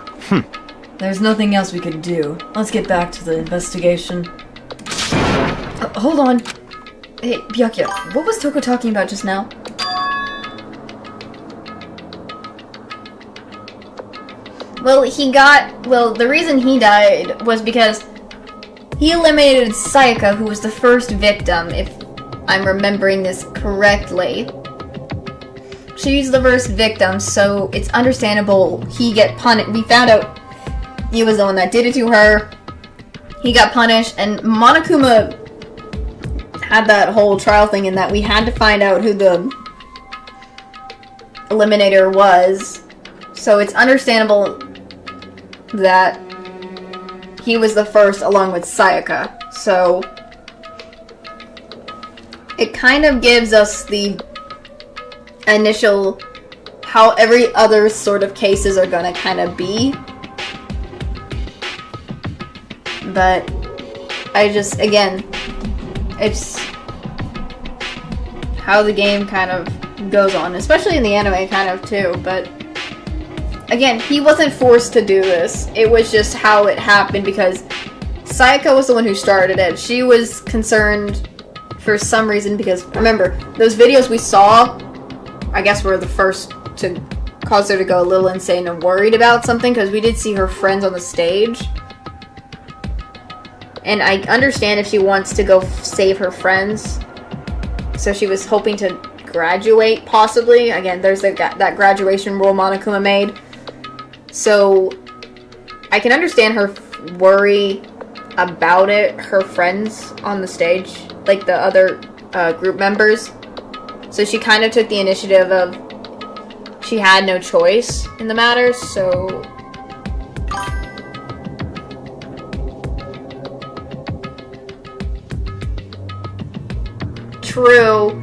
[SPEAKER 1] There's nothing else we could do. Let's get back to the investigation. Hold on. Hey, Byakuya, what was Toko talking about just now? Well, the reason he died was because he eliminated Sayaka, who was the first victim, if I'm remembering this correctly. She's the first victim, so it's understandable he get punished. We found out he was the one that did it to her. He got punished, and Monokuma had that whole trial thing in that we had to find out who the eliminator was. So it's understandable that he was the first along with Sayaka. So it kind of gives us the initial how every other sort of cases are gonna kind of be. But it's how the game kind of goes on, especially in the anime kind of too, but again, he wasn't forced to do this. It was just how it happened because Sayaka was the one who started it. She was concerned for some reason because, remember, those videos we saw, I guess, were the first to cause her to go a little insane and worried about something because we did see her friends on the stage. And I understand if she wants to go save her friends. So she was hoping to graduate, possibly. Again, there's that graduation rule Monokuma made. So I can understand her worry about it, her friends on the stage, like the other group members. So she kind of took the initiative of she had no choice in the matter, so... True.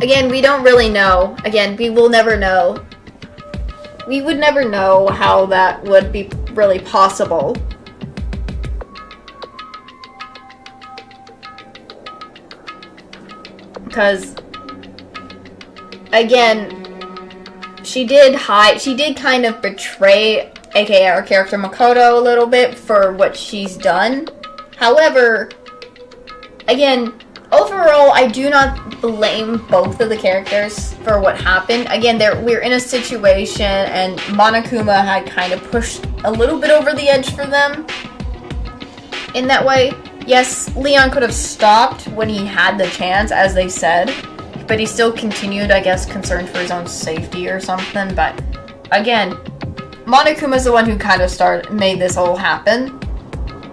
[SPEAKER 1] Again, we don't really know. Again, we will never know. We would never know how that would be really possible. Because, again, she did kind of betray, aka our character Makoto, a little bit for what she's done. However, again, overall, I do not blame both of the characters for what happened. Again, we're in a situation, and Monokuma had kind of pushed a little bit over the edge for them. In that way, yes, Leon could have stopped when he had the chance, as they said, but he still continued, I guess, concerned for his own safety or something. But again, Monokuma's the one who kind of made this all happen.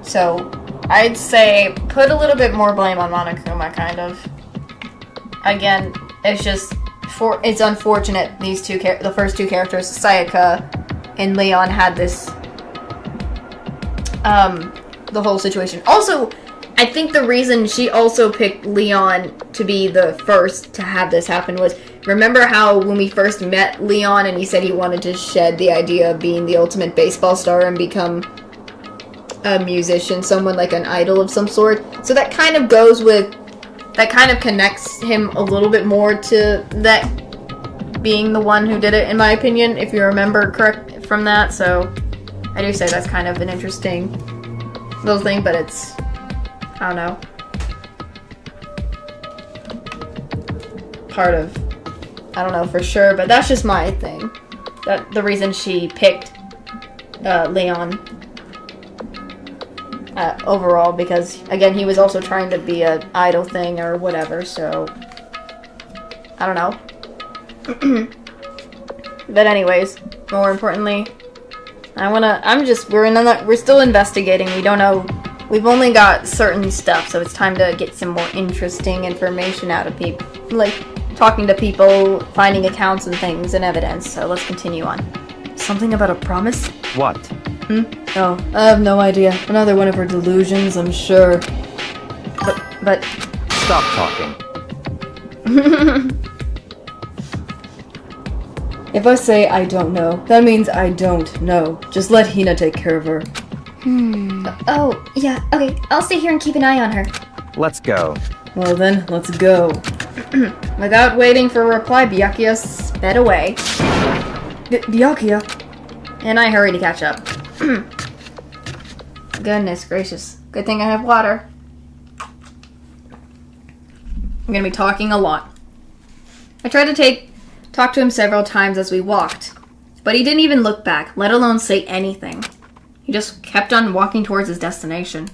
[SPEAKER 1] So I'd say put a little bit more blame on Monokuma, kind of. Again, it's just it's unfortunate the first two characters, Sayaka and Leon, had this the whole situation. Also, I think the reason she also picked Leon to be the first to have this happen was, remember how when we first met Leon and he said he wanted to shed the idea of being the ultimate baseball star and become a musician, someone like an idol of some sort? So that kind of connects him a little bit more to that being the one who did it, in my opinion, if you remember correct from that. So I do say that's kind of an interesting little thing, but it's, I don't know, part of, I don't know for sure, but that's just my thing. That the reason she picked Leon overall, because again, he was also trying to be an idol thing or whatever, so I don't know. But anyways, more importantly, we're still investigating. We don't know. We've only got certain stuff, so it's time to get some more interesting information out of people. Like, talking to people, finding accounts and things and evidence. So let's continue on. Something about a promise?
[SPEAKER 2] What?
[SPEAKER 1] Oh, I have no idea. Another one of her delusions, I'm sure. But...
[SPEAKER 2] Stop talking.
[SPEAKER 1] If I say I don't know, that means I don't know. Just let Hina take care of her.
[SPEAKER 4] Oh, yeah, okay. I'll stay here and keep an eye on her.
[SPEAKER 2] Let's go.
[SPEAKER 1] Well then, let's go. Without waiting for a reply, Byakuya sped away. Byakuya? And I hurried to catch up. Goodness gracious. Good thing I have water. I'm gonna be talking a lot. I tried to talk to him several times as we walked, but he didn't even look back, let alone say anything. He just kept on walking towards his destination.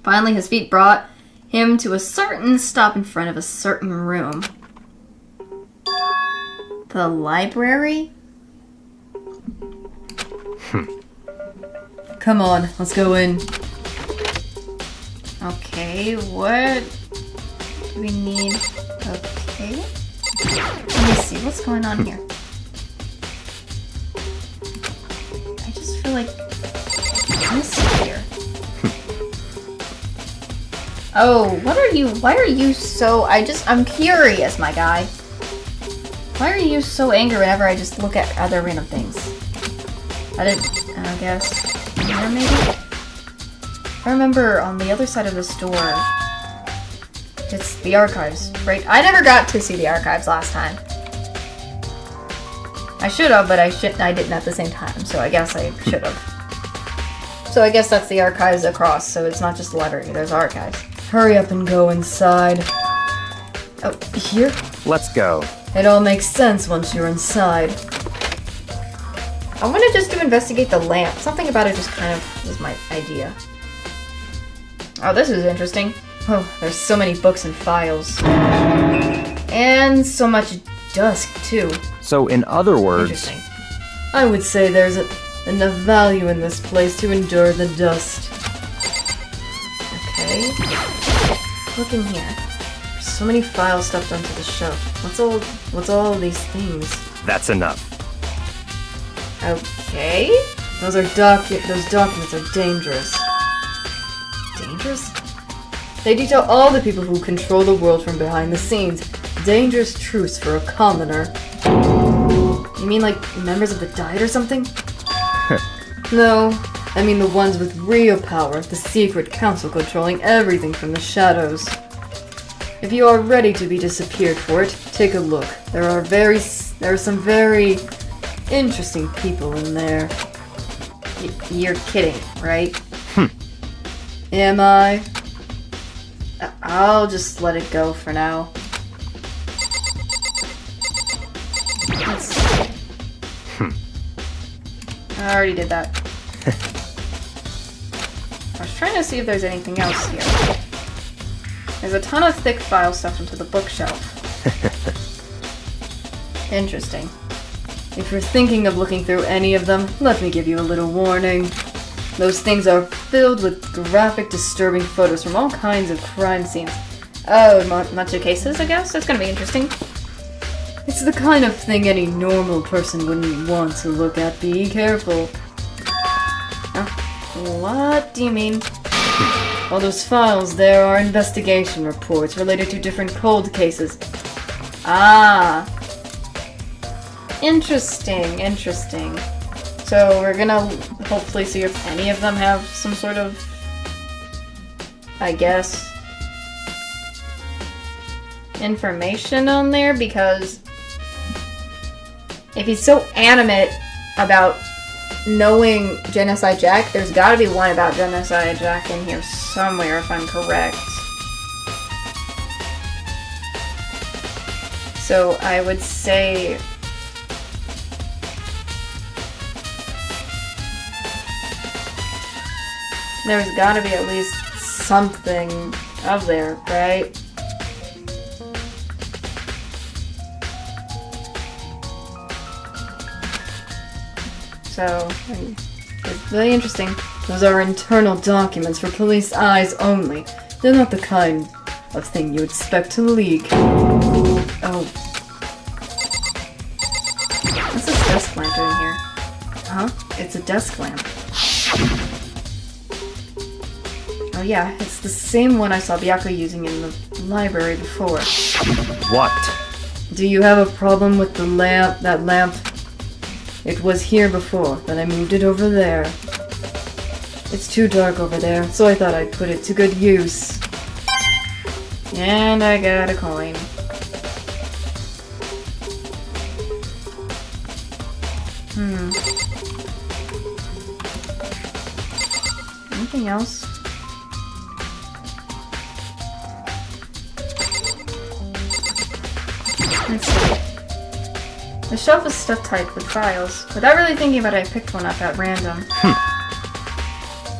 [SPEAKER 1] Finally, his feet brought him to a certain stop in front of a certain room. The library? Come on, let's go in. Okay, what do we need? Okay. Let me see, what's going on here? I just feel like this here. Oh, why are you so, I'm curious, my guy. Why are you so angry whenever I just look at other random things? I guess, here maybe? I remember on the other side of this door, it's the archives, right? I never got to see the archives last time. I should have, but I didn't at the same time, so I guess I should have. So I guess that's the archives across, so it's not just a library, there's archives. Hurry up and go inside. Oh, here?
[SPEAKER 2] Let's go.
[SPEAKER 1] It all makes sense once you're inside. I want to just to investigate the lamp. Something about it just kind of was my idea. Oh, this is interesting. Oh, there's so many books and files. And so much dust, too.
[SPEAKER 2] So, in other words,
[SPEAKER 1] Interesting. I would say there's enough value in this place to endure the dust. Okay. Look in here. There's so many files stuffed onto the shelf. What's all these things?
[SPEAKER 2] that's enough.
[SPEAKER 1] Okay. Those documents are dangerous. Dangerous? They detail all the people who control the world from behind the scenes. Dangerous truths for a commoner. You mean like members of the Diet or something? No, I mean the ones with real power, the secret council controlling everything from the shadows. If you are ready to be disappeared for it, take a look. There are some very interesting people in there. You're kidding, right? Am I? I'll just let it go for now. Let's see. I already did that. I was trying to see if there's anything else here. There's a ton of thick file stuffed into the bookshelf. Interesting. If you're thinking of looking through any of them, let me give you a little warning. Those things are filled with graphic, disturbing photos from all kinds of crime scenes. Oh, much of cases, I guess? That's gonna be interesting. It's the kind of thing any normal person wouldn't want to look at. Be careful. What do you mean? All those files there are investigation reports related to different cold cases. Ah. Interesting, interesting. So we're gonna hopefully see if any of them have some sort of, I guess, information on there, because if he's so animate about knowing Genocide Jack, there's gotta be one about Genocide Jack in here somewhere, if I'm correct. So I would say there's gotta be at least something up there, right? So, it's really interesting. Those are internal documents for police eyes only. They're not the kind of thing you expect to leak. Oh. What's this desk lamp doing here? Huh? It's a desk lamp. Oh yeah, it's the same one I saw Byako using in the library before.
[SPEAKER 2] What?
[SPEAKER 1] Do you have a problem with the lamp, that lamp? It was here before, then I moved it over there. It's too dark over there, so I thought I'd put it to good use. And I got a coin. Anything else? Let's see. The shelf is stuffed tight with files. Without really thinking about it, I picked one up at random.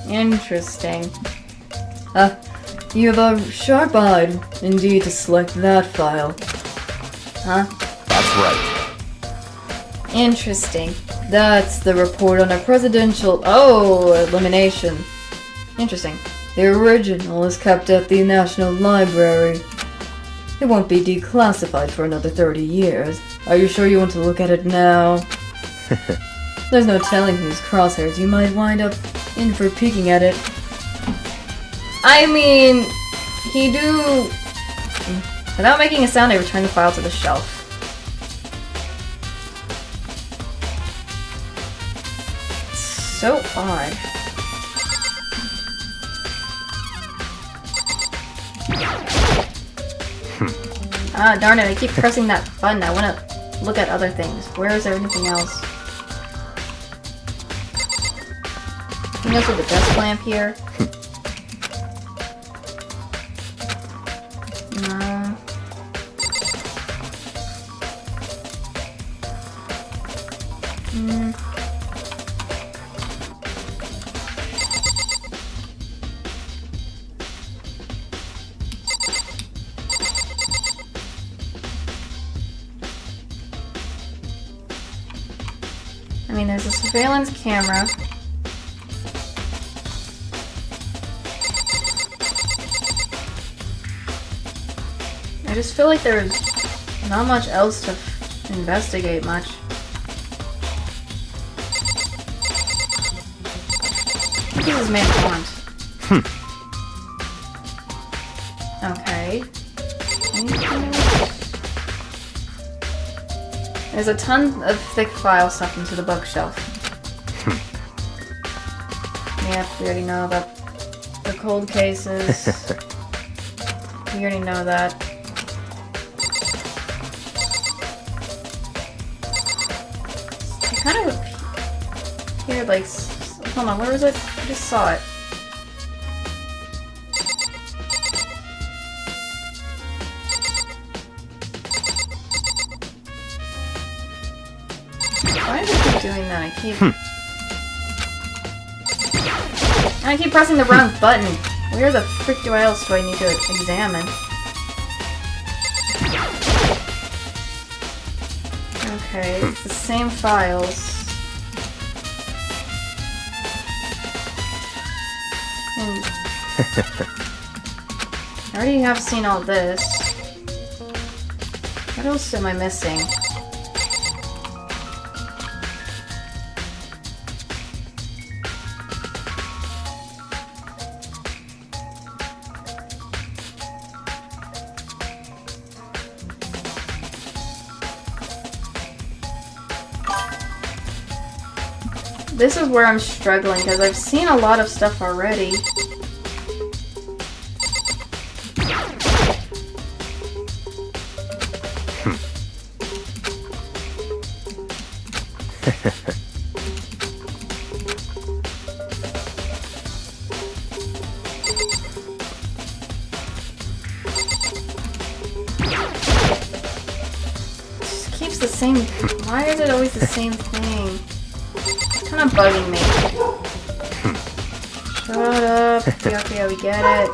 [SPEAKER 1] Interesting. You have a sharp eye, indeed, to select that file. Huh?
[SPEAKER 2] That's right.
[SPEAKER 1] Interesting. That's the report on a presidential... Oh, elimination. Interesting. The original is kept at the National Library. It won't be declassified for another 30 years. Are you sure you want to look at it now? There's no telling whose crosshairs you might wind up in for peeking at it. I mean, he do... Without making a sound, I return the file to the shelf. So odd. Ah, darn it, I keep pressing that button. I wanna look at other things. Where is there anything else? Anything else with a desk lamp here? No. I mean, there's a surveillance camera. I just feel like there's not much else to investigate much. What does this man want? Okay. Anything else? There's a ton of thick file stuff into the bookshelf. Yep, we already know about the cold cases. We already know that. I kind of appeared like... Hold on, where was it? I just saw it. Why do I keep doing that? I keep pressing the wrong button. Where the frick do I need to examine? Okay, it's the same files. And I already have seen all this. What else am I missing? This is where I'm struggling, because I've seen a lot of stuff already. It just keeps the same... Why is it always the same thing? Kind of bugging me. Shut up. Yeah, we get it.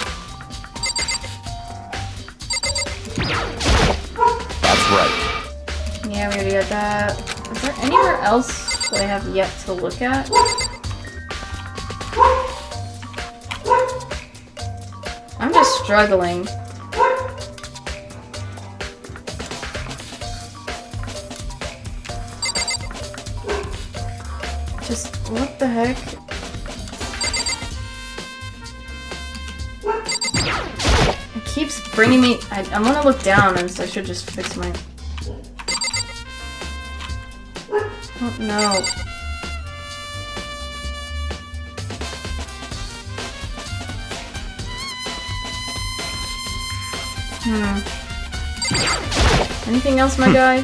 [SPEAKER 2] That's right.
[SPEAKER 1] Yeah, we already got that. Is there anywhere else that I have yet to look at? I'm just struggling. Just, what the heck? It keeps bringing me... I want to look down, and so I should just fix my... Oh, no. Anything else, my guy?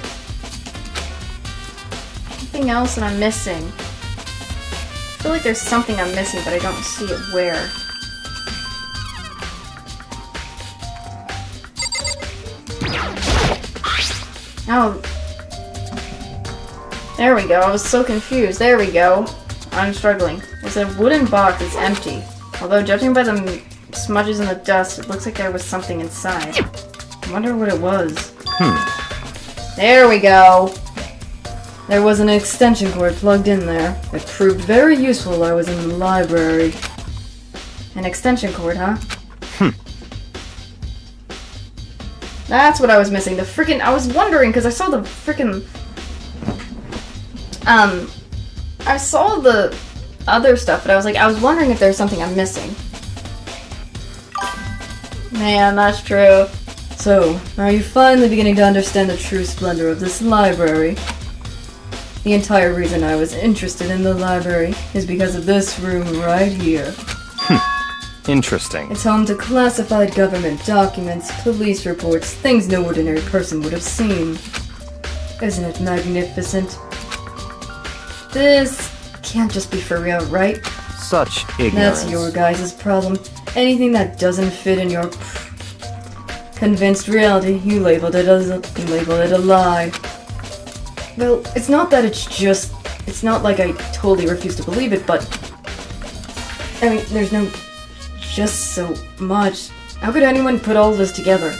[SPEAKER 1] Anything else that I'm missing? I feel like there's something I'm missing, but I don't see it where. Oh. There we go. I was so confused. There we go. I'm struggling. It's a wooden box. It's empty. Although, judging by the smudges in the dust, it looks like there was something inside. I wonder what it was. There we go. There was an extension cord plugged in there. It proved very useful while I was in the library. An extension cord, huh? That's what I was missing. The freaking... I was wondering, because I saw the freaking... I saw the other stuff, but I was wondering if there's something I'm missing. Man, that's true. So, are you finally beginning to understand the true splendor of this library? The entire reason I was interested in the library is because of this room right here.
[SPEAKER 2] Interesting.
[SPEAKER 1] It's home to classified government documents, police reports, things no ordinary person would have seen. Isn't it magnificent? This can't just be for real, right?
[SPEAKER 2] Such ignorance.
[SPEAKER 1] That's your guys' problem. Anything that doesn't fit in your convinced reality, you labeled it a lie. Well, it's not that it's not like I totally refuse to believe it, but I mean, there's no just so much. How could anyone put all this together?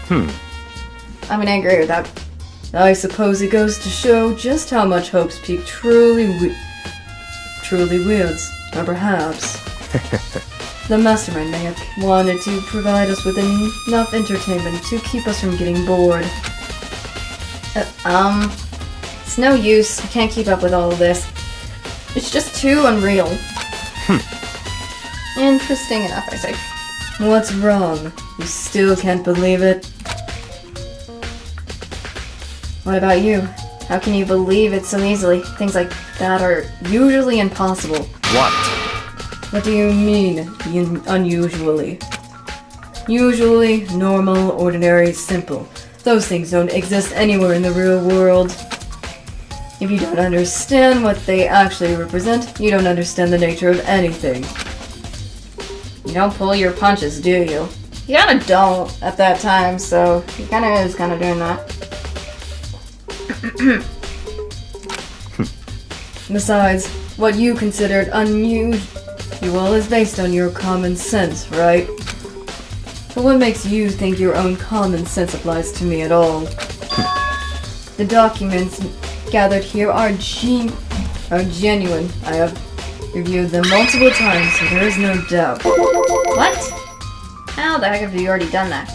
[SPEAKER 1] I mean, I agree with that. I suppose it goes to show just how much Hope's Peak truly wields. Or perhaps the mastermind may have wanted to provide us with enough entertainment to keep us from getting bored. It's no use. I can't keep up with all of this. It's just too unreal. Interesting enough, I say. What's wrong? You still can't believe it? What about you? How can you believe it so easily? Things like that are usually impossible.
[SPEAKER 2] What?
[SPEAKER 1] What do you mean, unusually? Usually, normal, ordinary, simple. Those things don't exist anywhere in the real world. If you don't understand what they actually represent, you don't understand the nature of anything. You don't pull your punches, do you? You kinda don't at that time, so he kinda is kinda doing that. Besides, what you considered unusual is based on your common sense, right? But what makes you think your own common sense applies to me at all? The documents gathered here are genuine. I have reviewed them multiple times, so there is no doubt. What? How the heck have you already done that?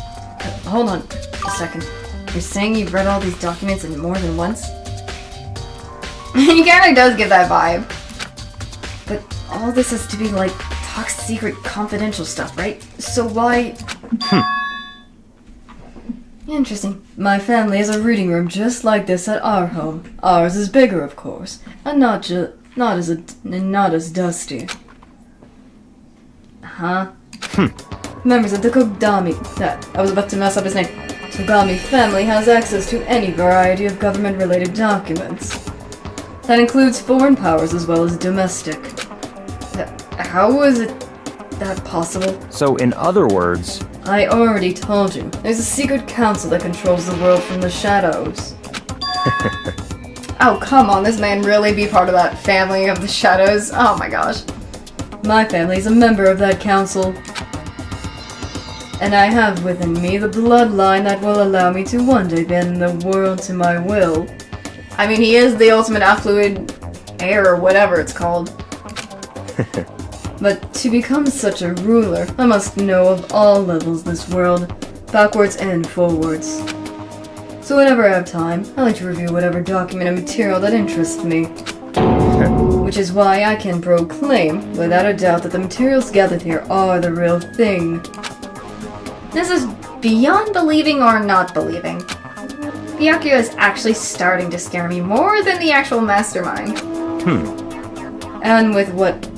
[SPEAKER 1] Hold on a second. You're saying you've read all these documents in more than once? He kinda does get that vibe. But all this has to be like top secret confidential stuff, right? So why... Interesting. My family has a reading room just like this at our home. Ours is bigger, of course, and not as dusty. Huh? Members of the I was about to mess up his name. Kogami family has access to any variety of government-related documents. That includes foreign powers as well as domestic. How is it that possible?
[SPEAKER 2] So, in other words...
[SPEAKER 1] I already told you. There's a secret council that controls the world from the shadows. Oh, come on, this man really be part of that family of the shadows? Oh my gosh. My family is a member of that council. And I have within me the bloodline that will allow me to one day bend the world to my will. I mean, he is the ultimate affluent heir, or whatever it's called. But to become such a ruler, I must know of all levels this world, backwards and forwards. So whenever I have time, I like to review whatever document and material that interests me. Which is why I can proclaim, without a doubt, that the materials gathered here are the real thing. This is beyond believing or not believing. Byakuya is actually starting to scare me more than the actual mastermind. And with what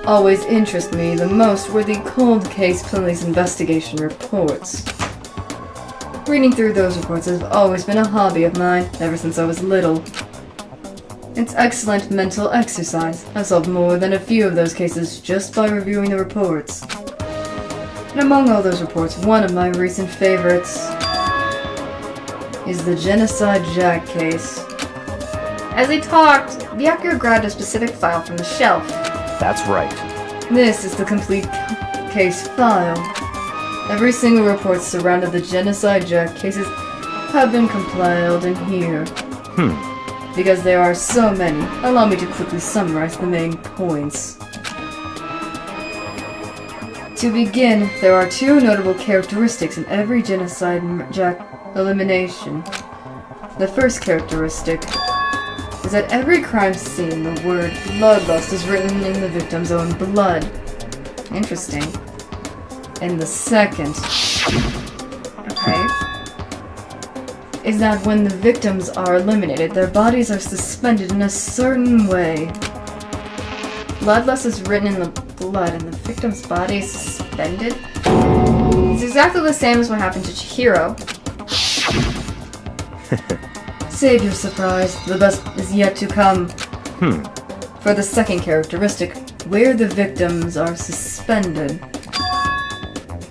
[SPEAKER 1] always interested me the most were the cold case police investigation reports. Reading through those reports has always been a hobby of mine, ever since I was little. It's excellent mental exercise. I've solved more than a few of those cases just by reviewing the reports. And among all those reports, one of my recent favorites is the Genocide Jack case. As he talked, Byakuya grabbed a specific file from the shelf.
[SPEAKER 2] That's right.
[SPEAKER 1] This is the complete case file. Every single report surrounding the Genocide Jack cases have been compiled in here. Because there are so many, allow me to quickly summarize the main points. To begin, there are two notable characteristics in every Genocide Jack elimination. The first characteristic is that every crime scene, the word bloodlust is written in the victim's own blood. Interesting. And the second, is that when the victims are eliminated, their bodies are suspended in a certain way. Bloodlust is written in the blood and the victim's body is suspended? It's exactly the same as what happened to Chihiro. Save your surprise. The best is yet to come.
[SPEAKER 2] Hmm.
[SPEAKER 1] For the second characteristic, where the victims are suspended.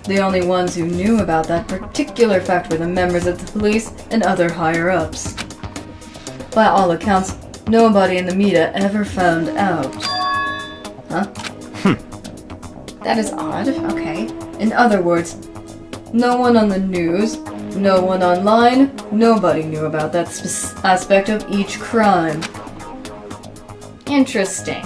[SPEAKER 1] The only ones who knew about that particular fact were the members of the police and other higher-ups. By all accounts, nobody in the media ever found out. Huh? That is odd. Okay. In other words, no one on the news, no one online, nobody knew about that aspect of each crime. Interesting.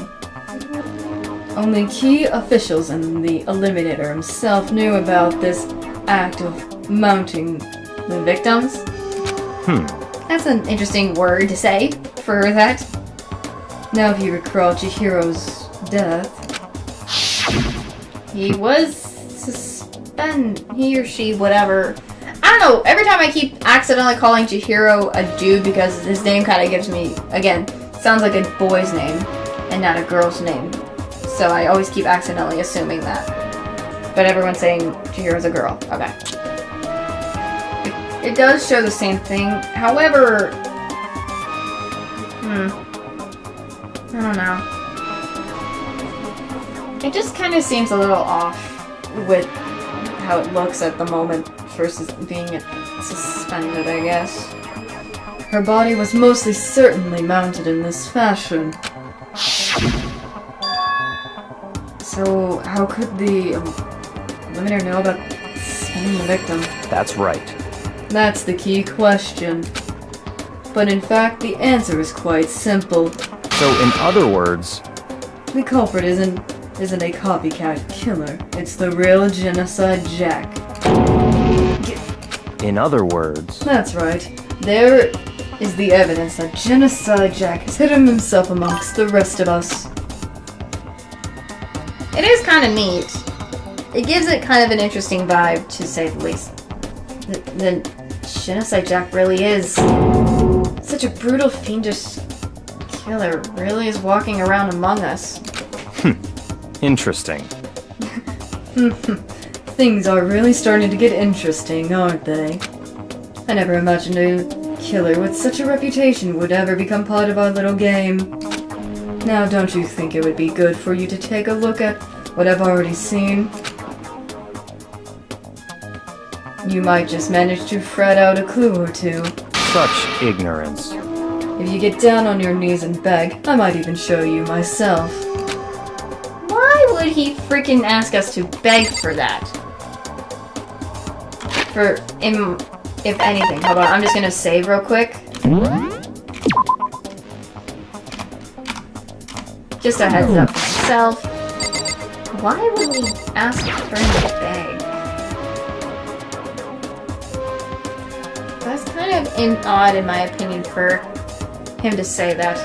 [SPEAKER 1] Only key officials and the Eliminator himself knew about this act of mounting the victims. That's an interesting word to say for that. Now if you recall Chihiro's death, he was he or she, whatever. I don't know, every time I keep accidentally calling Chihiro a dude because his name kind of gives me, again, sounds like a boy's name and not a girl's name. So I always keep accidentally assuming that. But everyone's saying Chihiro's a girl. Okay. It does show the same thing. However, I don't know. It just kind of seems a little off with how it looks at the moment versus being suspended, I guess. Her body was mostly certainly mounted in this fashion. So, how could the Eliminator know about suspending the victim?
[SPEAKER 2] That's right.
[SPEAKER 1] That's the key question. But in fact, the answer is quite simple.
[SPEAKER 2] So, in other words,
[SPEAKER 1] The culprit isn't a copycat killer. It's the real Genocide Jack.
[SPEAKER 2] in other words,
[SPEAKER 1] That's right. There is the evidence that Genocide Jack has hidden himself amongst the rest of us. It is kind of neat. It gives it kind of an interesting vibe, to say the least. The Genocide Jack really is such a brutal, fiendish killer. Really is walking around among us.
[SPEAKER 2] interesting.
[SPEAKER 1] Things are really starting to get interesting, aren't they? I never imagined a killer with such a reputation would ever become part of our little game. Now, don't you think it would be good for you to take a look at what I've already seen? You might just manage to fret out a clue or two.
[SPEAKER 2] Such ignorance.
[SPEAKER 1] If you get down on your knees and beg, I might even show you myself. Why would he freaking ask us to beg for that? If anything. Hold on, I'm just gonna save real quick. Just a heads up for myself. Why would we ask for him to beg? That's kind of odd, in my opinion, for him to say that.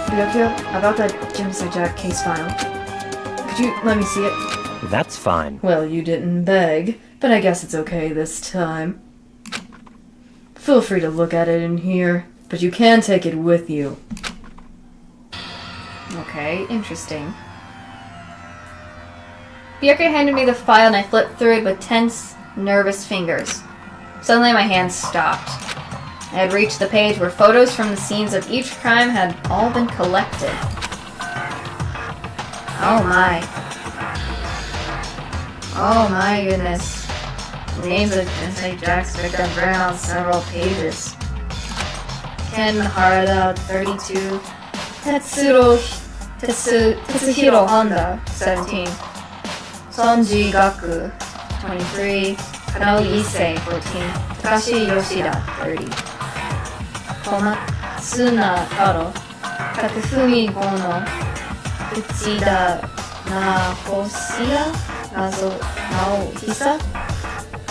[SPEAKER 1] Ryokyo, about that Genocide Jack case file. Could you let me see it?
[SPEAKER 2] That's fine.
[SPEAKER 1] Well, you didn't beg, but I guess it's okay this time. Feel free to look at it in here, but you can take it with you. Okay, interesting. Byakuya handed me the file and I flipped through it with tense, nervous fingers. Suddenly my hands stopped. I had reached the page where photos from the scenes of each crime had all been collected. Oh my. Oh my goodness. Names of Genocide Jack's victims ran on several pages. Ken Harada, 32. Tetsuhiro Honda, 17. Sonji Gaku, 23. Kanaui Issei, 14. Takashi Yoshida, 30. Komatsuna Taro. Takefumi Gono. Uchida Naohisa?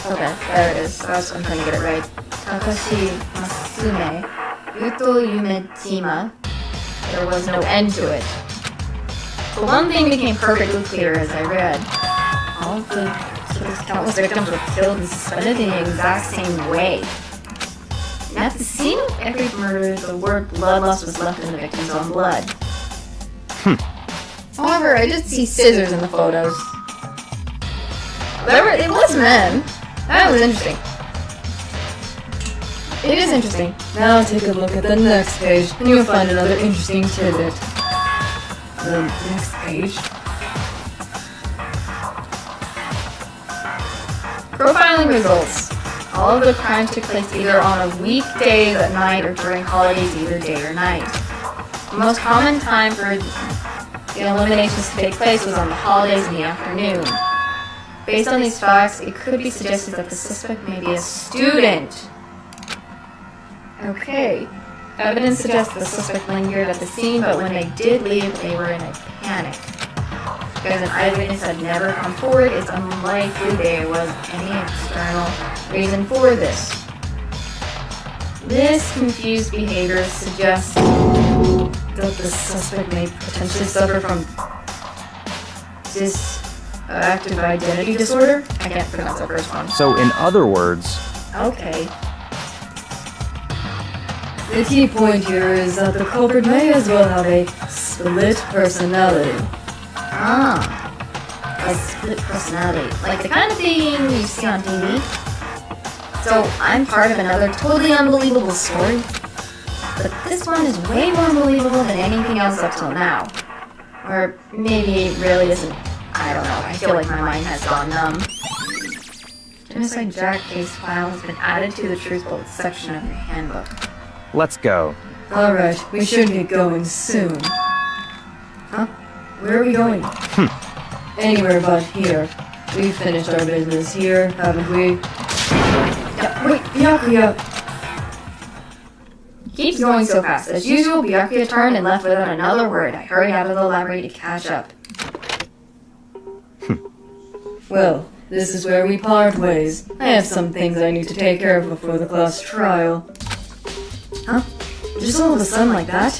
[SPEAKER 1] Okay, there it is. I'm trying to get it right. Takashi Masume. Uto Yumejima. There was no end to it. But one thing became perfectly clear as I read. All of the countless victims were killed and suspended in the exact same way. And at the scene of every murder, the word bloodlust was left in the victim's own blood. However, I did see scissors in the photos. It was men. That was interesting. It is interesting. Now take a look at the next page, and you'll find another interesting tidbit. The next page. Profiling results. All of the crimes took place either on a weekday at night or during holidays, either day or night. The most common time for the eliminations to take place was on the holidays in the afternoon. Based on these facts, it could be suggested that the suspect may be a student. Okay. Evidence suggests the suspect lingered at the scene, but when they did leave, they were in a panic. Because an eyewitness had never come forward, it's unlikely there was any external reason for this. This confused behavior suggests that the suspect may potentially suffer from active identity disorder? I can't pronounce that first one.
[SPEAKER 2] So, in other words,
[SPEAKER 1] Okay. The key point here is that the culprit may as well have a split personality. Ah. A split personality. Like the kind of thing you see on TV. So, I'm part of another totally unbelievable story. But this one is way more believable than anything else up till now. Or maybe it really isn't. I don't know. I feel like my mind has gone numb. Genocide Jack case file has been added to the Truth Bolt section of your handbook.
[SPEAKER 2] let's go.
[SPEAKER 1] Alright, we should get going soon. Huh? Where are we going? Anywhere but here. We've finished our business here, haven't we? Yeah, wait, Byakuya! Keeps going so fast. As usual, Byakuya turned and left without another word. I hurried out of the library to catch up. Well, this is where we part ways. I have some things I need to take care of before the class trial. Huh? Just all of a sudden like that?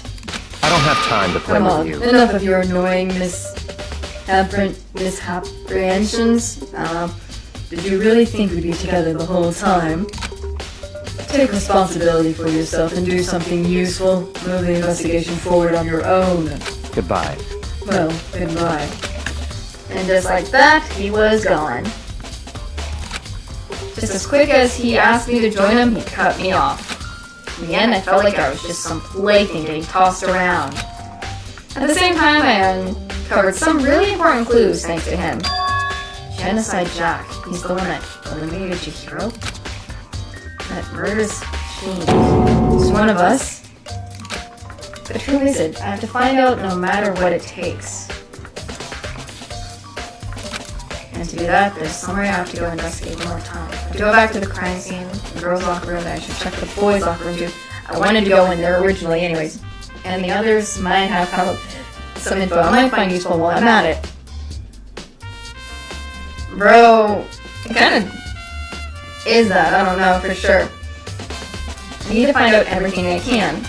[SPEAKER 2] I don't have time to play
[SPEAKER 1] Come
[SPEAKER 2] with
[SPEAKER 1] on,
[SPEAKER 2] you.
[SPEAKER 1] enough of your annoying misapprehensions. Did you really think we'd be together the whole time? Take responsibility for yourself and do something useful. Move the investigation forward on your own.
[SPEAKER 2] Goodbye.
[SPEAKER 1] Well, goodbye. And just like that, he was gone. Just as quick as he asked me to join him, he cut me off. In the end, I felt like I was just some plaything getting tossed around. At the same time, I uncovered some really important clues thanks to him. Genocide Jack. He's the one that eliminated Chihiro. That murderous fiend. He's one of us. But who is it? I have to find out no matter what it takes. And to do that, there's somewhere I have to go investigate one more time. I have to go back to the crime scene, the girls' locker room, and I should check the boys' locker room too. I wanted to go in there originally anyways. And the others might have some info I might find useful while I'm at it. Bro, it kind of is that, I don't know for sure. I need to find out everything I can.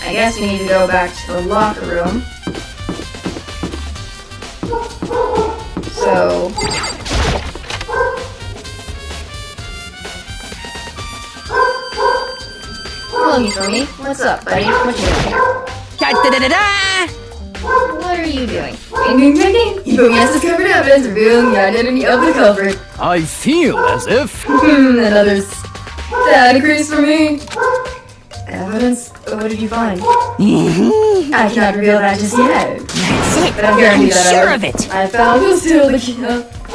[SPEAKER 1] I guess we need to go back to the locker room. So... Hello, Hitomi. What's up, buddy? What you doing here? What are you doing? Ding ding ding ding! Hitomi has discovered evidence revealing the identity of the culprit.
[SPEAKER 6] I feel as if...
[SPEAKER 1] Another sad increase for me. Evidence? What did you find? I cannot reveal that just yet.
[SPEAKER 3] That's it.
[SPEAKER 1] But I'm guaranteed that
[SPEAKER 3] sure of it.
[SPEAKER 1] I found who steal the key.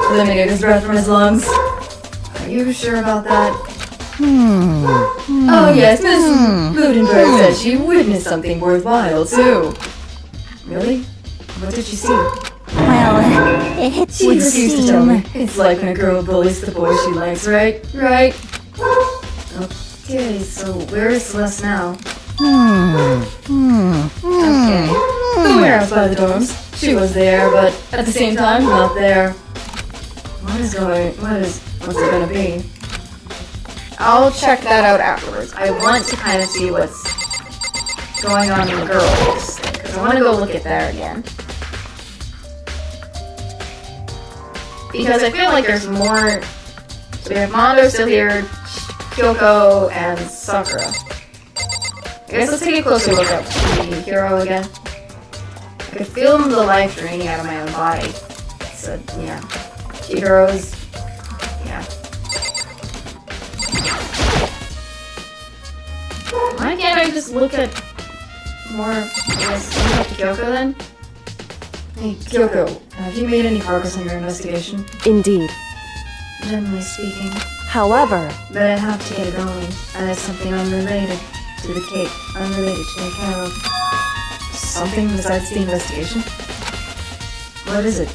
[SPEAKER 1] Eliminated his breath from his lungs. Are you sure about that? Oh yes, Miss Ludenberg said she witnessed something worthwhile too. Really? What did she see?
[SPEAKER 3] Well, it
[SPEAKER 1] She
[SPEAKER 3] would
[SPEAKER 1] refused to tell me.
[SPEAKER 3] seem...
[SPEAKER 1] It's like when a girl bullies the boy she likes, right? Right. Okay, so where is Celeste now? Okay. The warehouse by the dorms. She was there, but at the same time, not there. What's it gonna be? I'll check that out afterwards. I want to kind of see what's going on in the girls, because I want to go look at that again. Because I feel like there's more. So we have Mondo still here, Kyoko, and Sakura. I guess let's take a closer look at the hero again. I could feel the life draining out of my own body. So, yeah. Chihiro's... yeah. just look at more, I guess, look at Kyoko then? Hey, Kyoko, have you made any progress on your investigation?
[SPEAKER 7] Indeed.
[SPEAKER 1] Generally speaking.
[SPEAKER 7] However,
[SPEAKER 1] But I have to get it going. I have something unrelated to the cake. Unrelated to take care of. Something besides the investigation? What is it?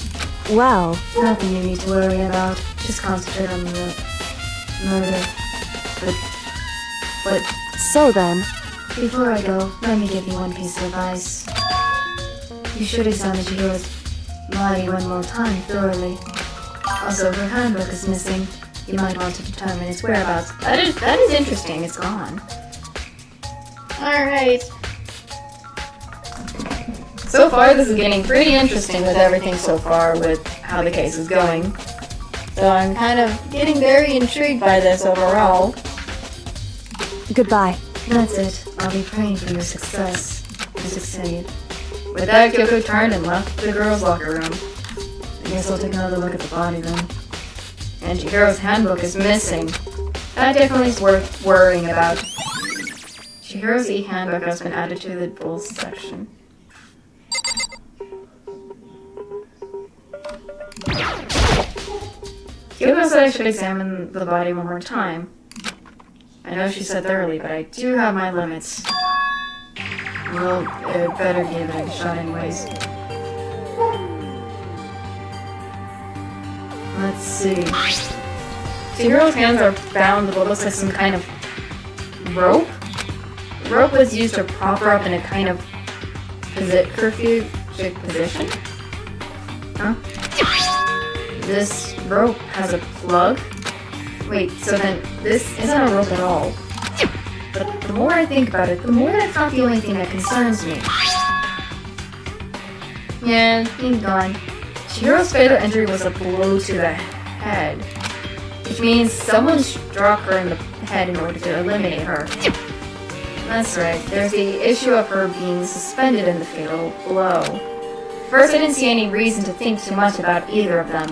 [SPEAKER 7] well,
[SPEAKER 1] Nothing you need to worry about. Just concentrate on the murder. But
[SPEAKER 7] so then,
[SPEAKER 1] before I go, let me give you one piece of advice. You should examine Chihiro's body one more time thoroughly. Also, her handbook is missing. You might want to determine its whereabouts. That is interesting. It's gone. Alright. So far, this is getting pretty interesting with everything so far with how the case is going. So I'm kind of getting very intrigued by this overall.
[SPEAKER 7] goodbye.
[SPEAKER 1] That's it. I'll be praying for your success. You succeed. With that, Kyoko turned and left the girls' locker room. I guess I'll take another look at the body then. And Chihiro's handbook is missing. That definitely is worth worrying about. Chihiro's e-handbook has been added to the bulls section. Kyoko said I should examine the body one more time. I know she said thoroughly, but I do have my limits. Well, better give it a shot anyways. Let's see. Chihiro's hands are bound with what looks like some kind of rope. The rope was used to prop her up in a kind of curfew position. Huh? This rope has a plug. Wait, so then this isn't a rope at all. But the more I think about it, the more that's not the only thing that concerns me. Yeah, he's gone. Chihiro's fatal injury was a blow to the head, which means someone struck her in the head in order to eliminate her. That's right, there's the issue of her being suspended in the fatal blow. First, I didn't see any reason to think too much about either of them.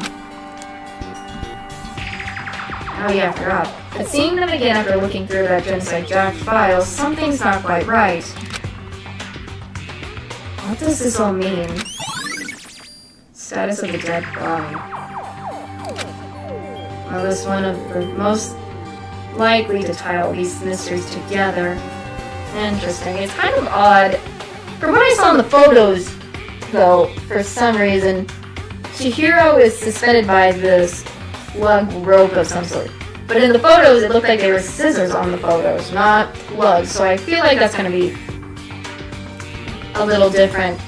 [SPEAKER 1] Oh yeah, I forgot. But seeing them again after looking through that Genocide Jack file, something's not quite right. What does this all mean? Status of the dead body. Well, this is one of the most likely to tie all these mysteries together. Interesting. It's kind of odd. From what I saw in the photos, though, for some reason, Chihiro is suspended by this lug rope of some sort. But in the photos, it looked like there were scissors on the photos, not lugs. So I feel like that's going to be a little different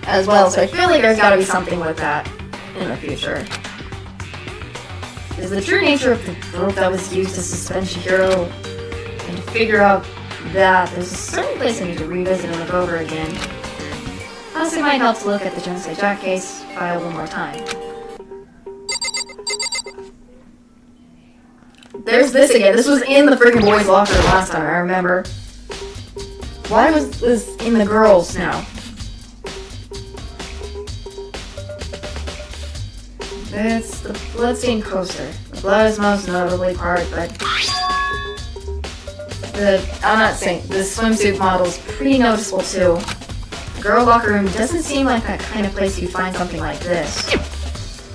[SPEAKER 1] as well. So I feel like there's got to be something with that in the future. Is the true nature of the rope that was used to suspend Chihiro, and to figure out that, there's a certain place I need to revisit and look over again. Plus, it might help to look at the Genocide Jack case file one more time. There's this again. This was in the freaking boys' locker last time, I remember. Why was this in the girls now? It's the bloodstained coaster. The blood is most notably part, but I'm not saying, the swimsuit model's pretty noticeable too. The girl locker room doesn't seem like that kind of place you'd find something like this.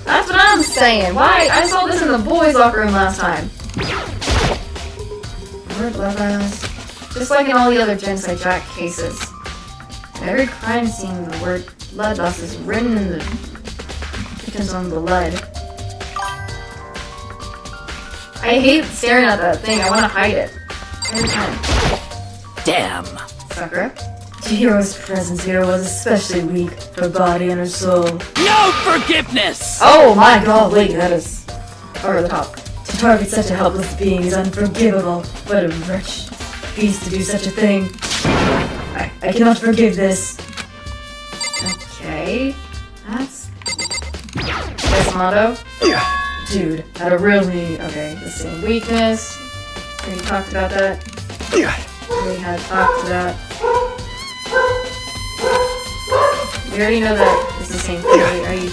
[SPEAKER 1] That's what I'm saying. Why? I saw this in the boys' locker room last time. Word blood vials. Just like in all the other Genocide Jack cases. In every crime scene, the word bloodlust is written in the victims on the lead. I hate staring at that thing. I want to hide it. Every time.
[SPEAKER 6] Damn.
[SPEAKER 1] Sucker. Chihiro's presence here was especially weak. Her body and her soul.
[SPEAKER 6] No forgiveness!
[SPEAKER 1] Oh my god, wait, that is over the top. To target such a helpless being is unforgivable. What a wretch beast to do such a thing. I cannot forgive this. Okay. That's motto. Dude, had a really... Okay, the same weakness. We talked about that. We had talked about... We already know that it's the same thing. Are you...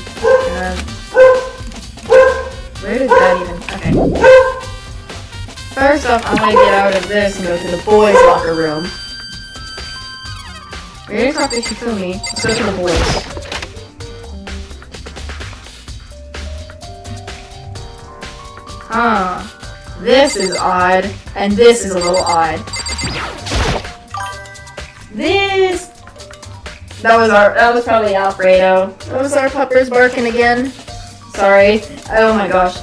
[SPEAKER 1] where did that even... Okay. First off, I'm gonna get out of this and go to the boys' locker room. We're gonna talk to Shifumi. Let's go to the boys. Huh. This is odd. And this is a little odd. This... That was probably Alfredo. That was our puppers barking again. Sorry. Oh my gosh.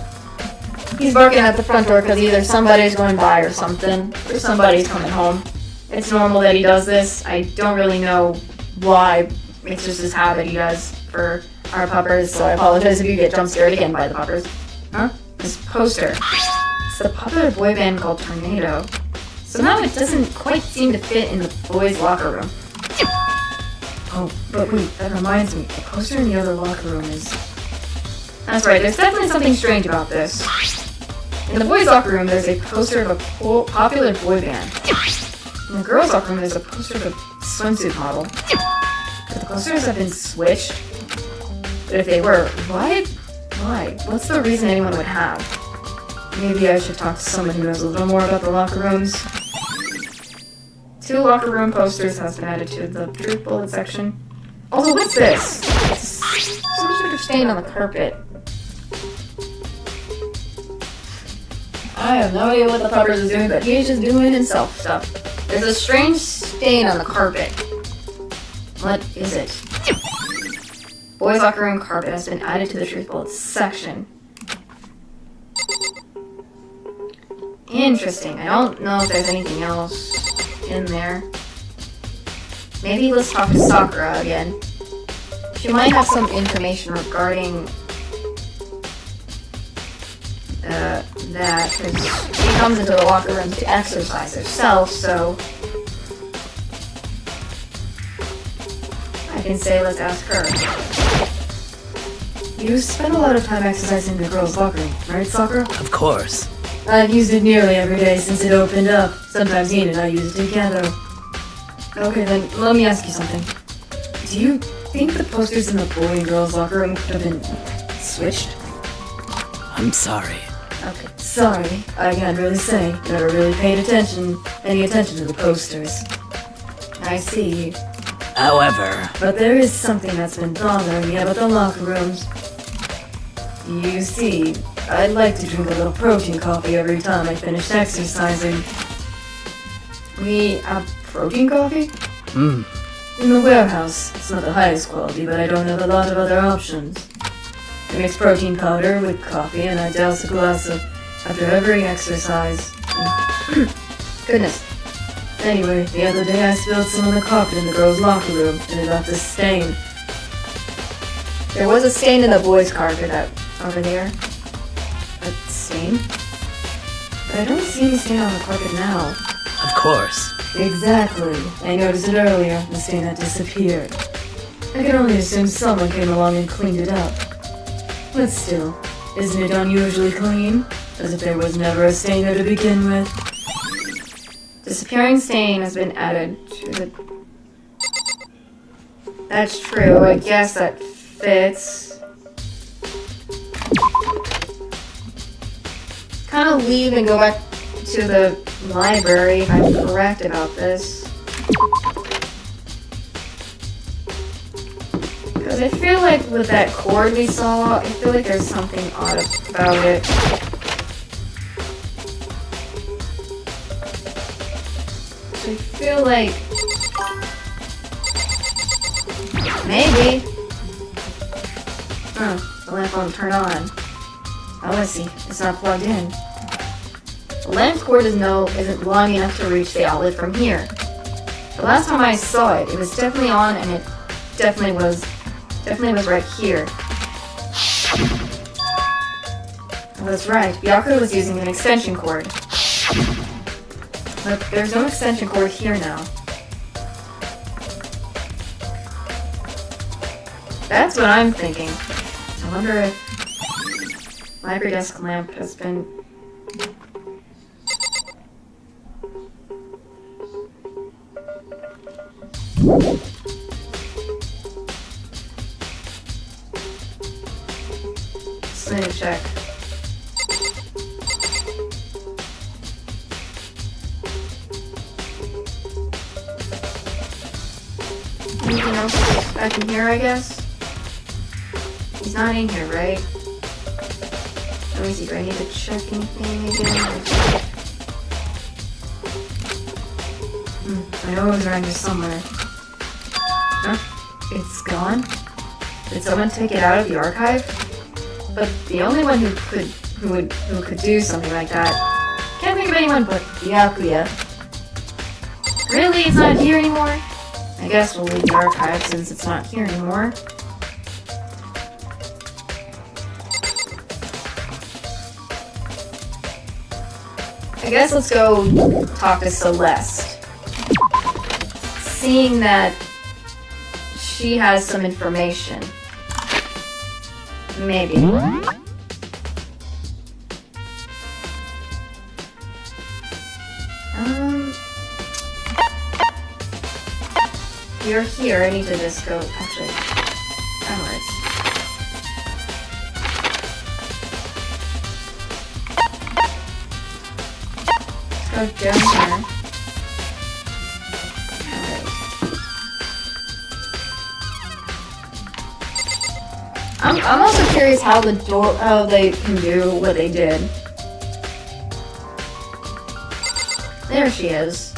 [SPEAKER 1] He's barking at the front door because either somebody's going by or something. Or somebody's coming home. It's normal that he does this. I don't really know why. It's just his habit he does for our puppers, so I apologize if you get jump scared again by the puppers. Huh? This poster. It's the popular boy band called Tornado. Somehow it doesn't quite seem to fit in the boys' locker room. Oh, but wait, that reminds me. The poster in the other locker room is... That's right, there's definitely something strange about this. In the boys' locker room, there's a poster of a popular boy band. In the girls' locker room, there's a poster of a swimsuit model. But the posters have been switched. But if they were, why? Why? What's the reason anyone would have? Maybe I should talk to someone who knows a little more about the locker rooms. 2 locker room posters has been added to the truth bullet section. Also, what's this? It's some sort of stain on the carpet. I have no idea what the puppers is doing, but he's just doing himself stuff. There's a strange stain on the carpet. What is it? Boys' locker room carpet has been added to the truth bullets section. Interesting. I don't know if there's anything else in there. Maybe let's talk to Sakura again. She might have some information regarding that, because she comes into the locker room to exercise herself, so I can say let's ask her. You spend a lot of time exercising in the girls' locker room, right, Sakura?
[SPEAKER 6] Of course.
[SPEAKER 1] I've used it nearly every day since it opened up. Sometimes Ian and I use it together. Okay, then let me ask you something. Do you think the posters in the boy and girls' locker room could have been switched?
[SPEAKER 6] I'm sorry.
[SPEAKER 1] Okay, sorry. I can't really say. Never really paid any attention to the posters. I see.
[SPEAKER 6] However,
[SPEAKER 1] But there is something that's been bothering me about the locker rooms. You see, I'd like to drink a little protein coffee every time I finish exercising. We have protein coffee?
[SPEAKER 6] Hmm.
[SPEAKER 1] In the warehouse. It's not the highest quality, but I don't have a lot of other options. I mix protein powder with coffee and I douse a glass of after every exercise. Goodness. Anyway, the other day I spilled some on the carpet in the girls' locker room and it left a stain. There was a stain in the boys' carpet over there. A stain? But I don't see any stain on the carpet now.
[SPEAKER 6] of course.
[SPEAKER 1] Exactly. I noticed it earlier. The stain had disappeared. I can only assume someone came along and cleaned it up. But still, isn't it unusually clean? As if there was never a stain there to begin with. Disappearing stain has been added to the... That's true. I guess that fits. Kind of leave and go back to the library if I'm correct about this. Because I feel like with that cord we saw, I feel like there's something odd about it. So I feel like... Maybe. Huh, the lamp won't turn on. Oh, I see. It's not plugged in. The lamp's cord isn't long enough to reach the outlet from here. The last time I saw it, it was definitely on, and it definitely was right here. Oh, that's right. Byakuya was using an extension cord. But there's no extension cord here now. That's what I'm thinking. I wonder if library desk lamp has been... Just need to check. anything else back in here, I guess? He's not in here, right? Let me see, do I need to check anything again? I know it was around here somewhere. Huh? It's gone? Did someone take it out of the archive? But the only one who could do something like that. Can't think of anyone but Byakuya. Really? It's not here anymore? I guess we'll leave the archive since it's not here anymore. I guess let's go talk to Celeste. Seeing that she has some information. Maybe. You're here, I need to just go, actually, downwards. Let's go down here. I'm also curious how they can do what they did. There she is.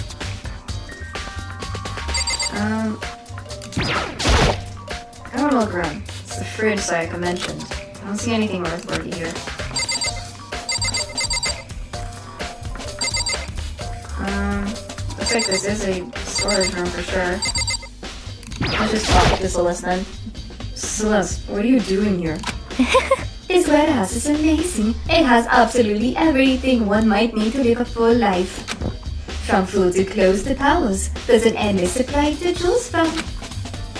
[SPEAKER 1] I don't look around. It's the fridge like I mentioned. I don't see anything worthy here. Looks like this is a storage room for sure. Let's just talk to Celeste then. Celeste, what are you doing here?
[SPEAKER 4] This warehouse is amazing. It has absolutely everything one might need to live a full life. From food to clothes to towels, there's an endless supply to choose from.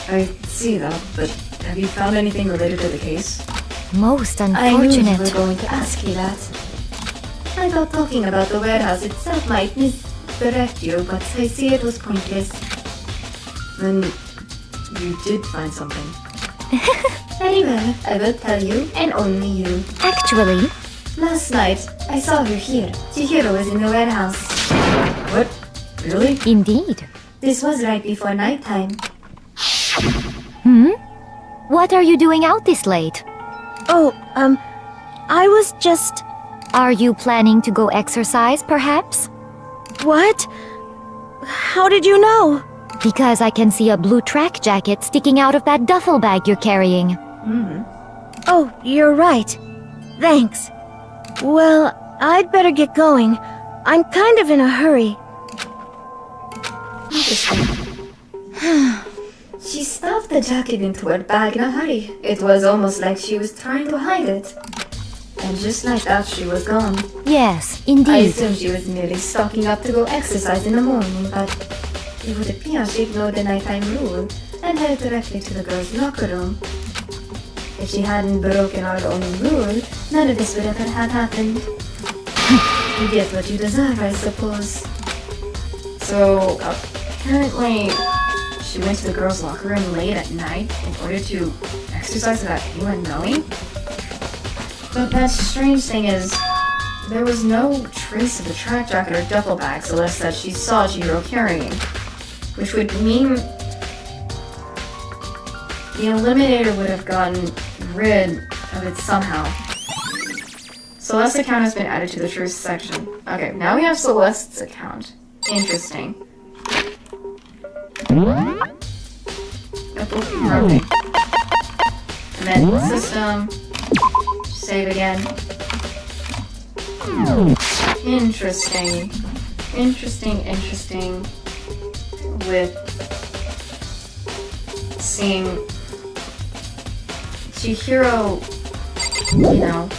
[SPEAKER 1] I see that, but have you found anything related to the case?
[SPEAKER 4] Most unfortunate. I knew you were going to ask me that. I thought talking about the warehouse itself might misdirect you, but I see it was pointless.
[SPEAKER 1] Then you did find something.
[SPEAKER 4] Very well, I will tell you, and only you. Actually, last night, I saw her here. Chihiro was in the warehouse.
[SPEAKER 1] What? Really?
[SPEAKER 4] Indeed. This was right before nighttime.
[SPEAKER 8] What are you doing out this late?
[SPEAKER 3] Oh, I was just...
[SPEAKER 8] Are you planning to go exercise, perhaps?
[SPEAKER 3] What? How did you know?
[SPEAKER 8] Because I can see a blue track jacket sticking out of that duffel bag you're carrying.
[SPEAKER 3] Oh, you're right. Thanks. Well, I'd better get going. I'm kind of in a hurry.
[SPEAKER 4] She stuffed the jacket into her bag in a hurry. It was almost like she was trying to hide it. And just like that, she was gone.
[SPEAKER 8] Yes,
[SPEAKER 4] I
[SPEAKER 8] indeed.
[SPEAKER 4] assumed she was merely stocking up to go exercise in the morning, but it would appear she ignored the nighttime rule and headed directly to the girls' locker room. If she hadn't broken our own rule, none of this would ever have happened. You get what you deserve, I suppose.
[SPEAKER 1] So, apparently, she went to the girls' locker room late at night in order to exercise without anyone knowing? But that strange thing is, there was no trace of the track jacket or duffel bag Celeste said she saw Chihiro carrying. Which would mean the Eliminator would have gotten rid of it somehow. Celeste's account has been added to the truth section. Okay, now we have Celeste's account. Interesting. Okay. And then system. Save again. Interesting. Interesting. With seeing Chihiro, you know.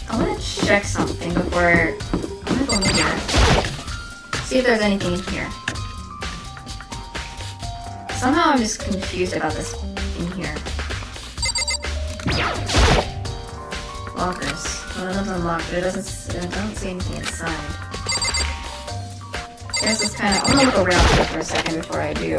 [SPEAKER 1] I want to check something before I want to go in here. See if there's anything in here. Somehow I'm just confused about this in here. Lockers. Well, it doesn't unlock, but I don't see anything inside. I guess it's kind of... I'm gonna look around here for a second before I do.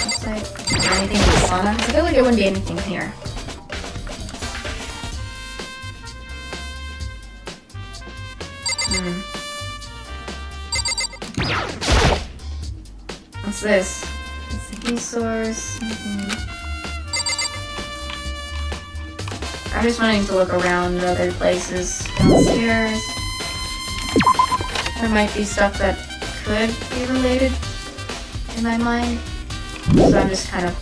[SPEAKER 1] Outside. Is there anything in the sauna? I feel like there wouldn't be anything here. What's this? It's a key source. I'm just wanting to look around other places. Downstairs. There might be stuff that could be related in my mind. So I'm just kind of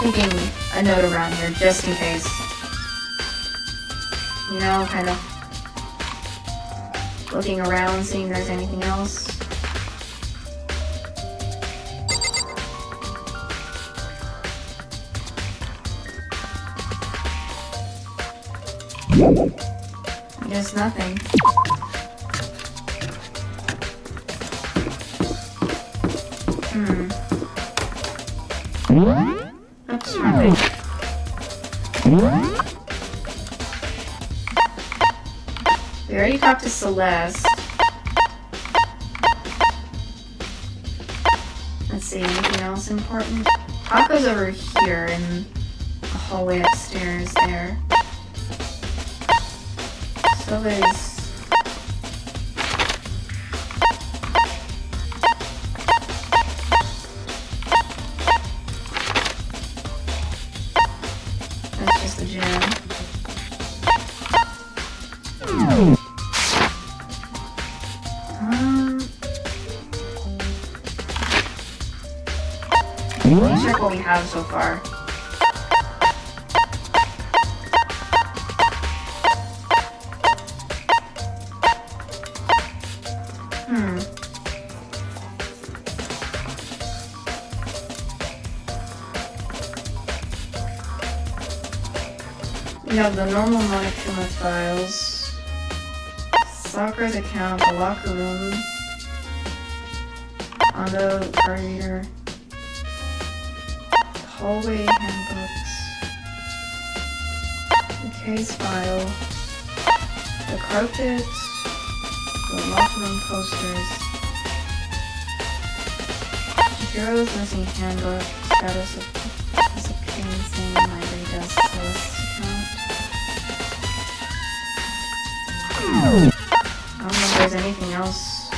[SPEAKER 1] taking a note around here just in case. You know, kind of looking around, seeing if there's anything else. I guess nothing. Oops, wrong thing. We already talked to Celeste. Let's see, anything else important? Taco's over here in the hallway upstairs there. So there's... That's just the gym. Let me check what we have so far. We have the normal Monokuma files, Sakura's account, the locker room, Ando, card reader, hallway handbooks, the case file, the carpet, the locker room posters, Shigeru's missing handbook, status of disappearance, library desk, Celeste's account. I don't know if there's anything else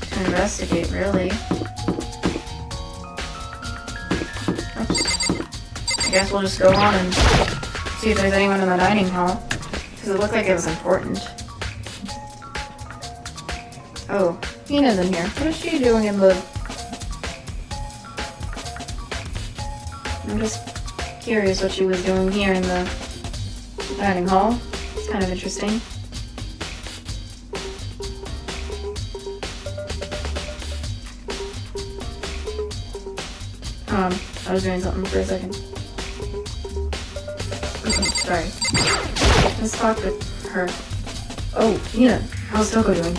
[SPEAKER 1] to investigate, really. Oops. I guess we'll just go on and see if there's anyone in the dining hall. Because it looked like it was important. Oh, Hina's in here. What is she doing in the... I'm just curious what she was doing here in the dining hall. It's kind of interesting. I was doing something for a second. Sorry. Let's talk with her. Oh, Nina, how's Toko doing?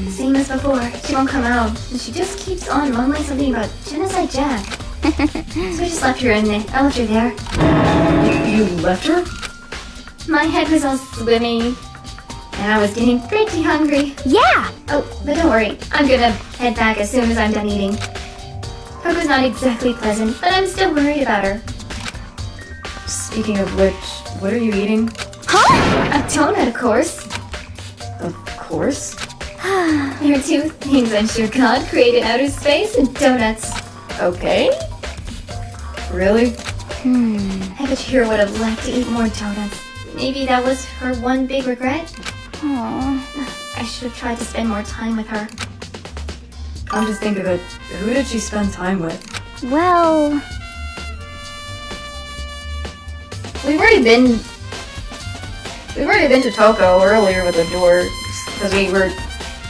[SPEAKER 4] Same as before. She won't come out. And she just keeps on mumbling something about Genocide Jack. So I just left her in there. I left her there.
[SPEAKER 1] You left her?
[SPEAKER 4] My head was all swimming. And I was getting pretty hungry.
[SPEAKER 8] Yeah!
[SPEAKER 4] Oh, but don't worry. I'm gonna head back as soon as I'm done eating. Toko's not exactly pleasant, but I'm still worried about her.
[SPEAKER 1] Speaking of which, what are you eating?
[SPEAKER 4] A donut, of course.
[SPEAKER 1] Of course.
[SPEAKER 4] There are two things I'm sure God created: outer space and donuts.
[SPEAKER 1] Okay. Really?
[SPEAKER 4] I bet Hiro would have liked to eat more donuts. Maybe that was her one big regret? Aww. I should have tried to spend more time with her.
[SPEAKER 1] I'm just thinking of it. Who did she spend time with?
[SPEAKER 8] Well,
[SPEAKER 1] We've already been to Toko earlier with the door because we were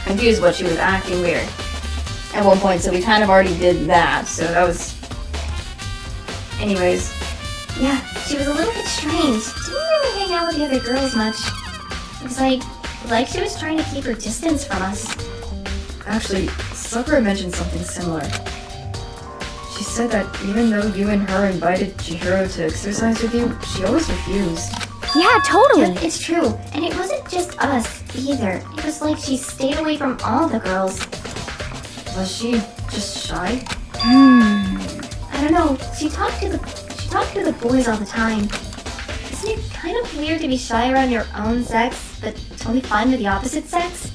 [SPEAKER 1] confused what she was acting weird at one point, so we kind of already did that. So that was, anyways.
[SPEAKER 4] Yeah, she was a little bit strange. Didn't really hang out with the other girls much. It was like she was trying to keep her distance from us.
[SPEAKER 1] Actually, Sakura mentioned something similar. She said that even though you and her invited Chihiro to exercise with you, she always refused.
[SPEAKER 8] yeah, totally.
[SPEAKER 4] Yeah, it's true. And it wasn't just us, either. It was like she stayed away from all the girls.
[SPEAKER 1] Was she just shy?
[SPEAKER 4] I don't know. She talked to the boys all the time. Isn't it kind of weird to be shy around your own sex, but totally fine with the opposite sex?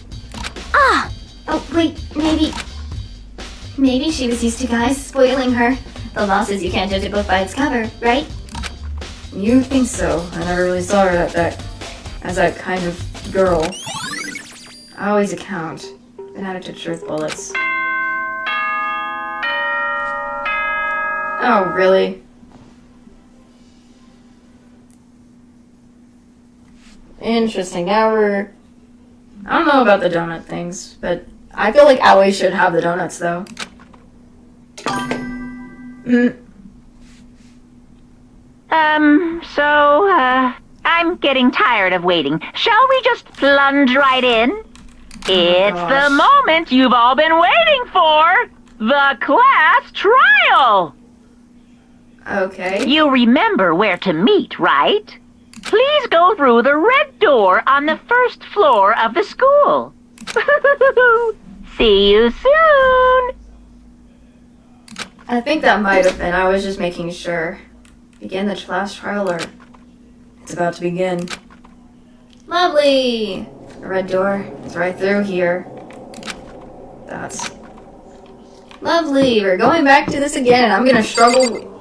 [SPEAKER 8] Ah!
[SPEAKER 4] Oh, Oh, wait, maybe she was used to guys spoiling her. The law says you can't judge a book by its cover, right?
[SPEAKER 1] You think so? I never really saw her as that kind of girl. I always account. Been added to truth bullets. Oh, really? Interesting. Now we're... I don't know about the donut things, but I feel like Aoi should have the donuts, though.
[SPEAKER 9] I'm getting tired of waiting. Shall we just plunge right in? It's the moment you've all been waiting for! The class trial!
[SPEAKER 1] Okay.
[SPEAKER 9] You remember where to meet, right? Please go through the red door on the first floor of the school. See you soon!
[SPEAKER 1] I think that might have been. I was just making sure. Begin the class trial, or it's about to begin. Lovely! The red door is right through here. That's lovely. We're going back to this again, and I'm gonna struggle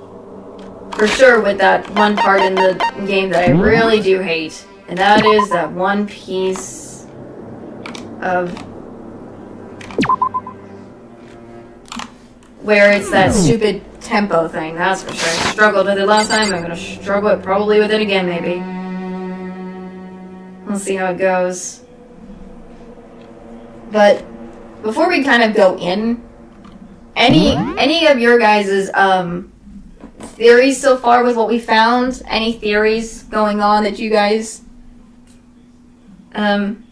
[SPEAKER 1] for sure with that one part in the game that I really do hate. And that is that one piece of where it's that stupid tempo thing, that's for sure. I struggled with it last time, I'm gonna struggle probably with it again, maybe. We'll see how it goes. But before we kind of go in, any of your guys' theories so far with what we found? Any theories going on that you guys can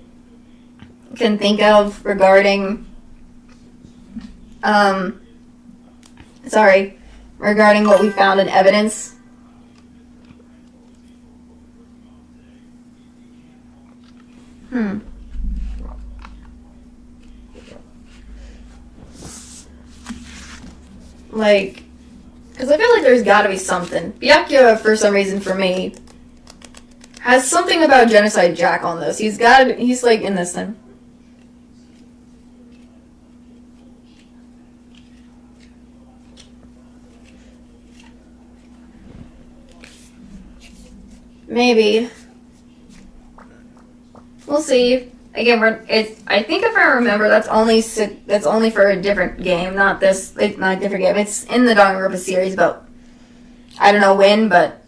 [SPEAKER 1] think of regarding regarding what we found in evidence? Like, because I feel like there's gotta be something. Byakuya, for some reason, for me, has something about Genocide Jack on this. He's like in this thing. Maybe. We'll see. Again, I think if I remember, that's only for a different game, not this. It's not a different game. It's in the Danganronpa series, but I don't know when. But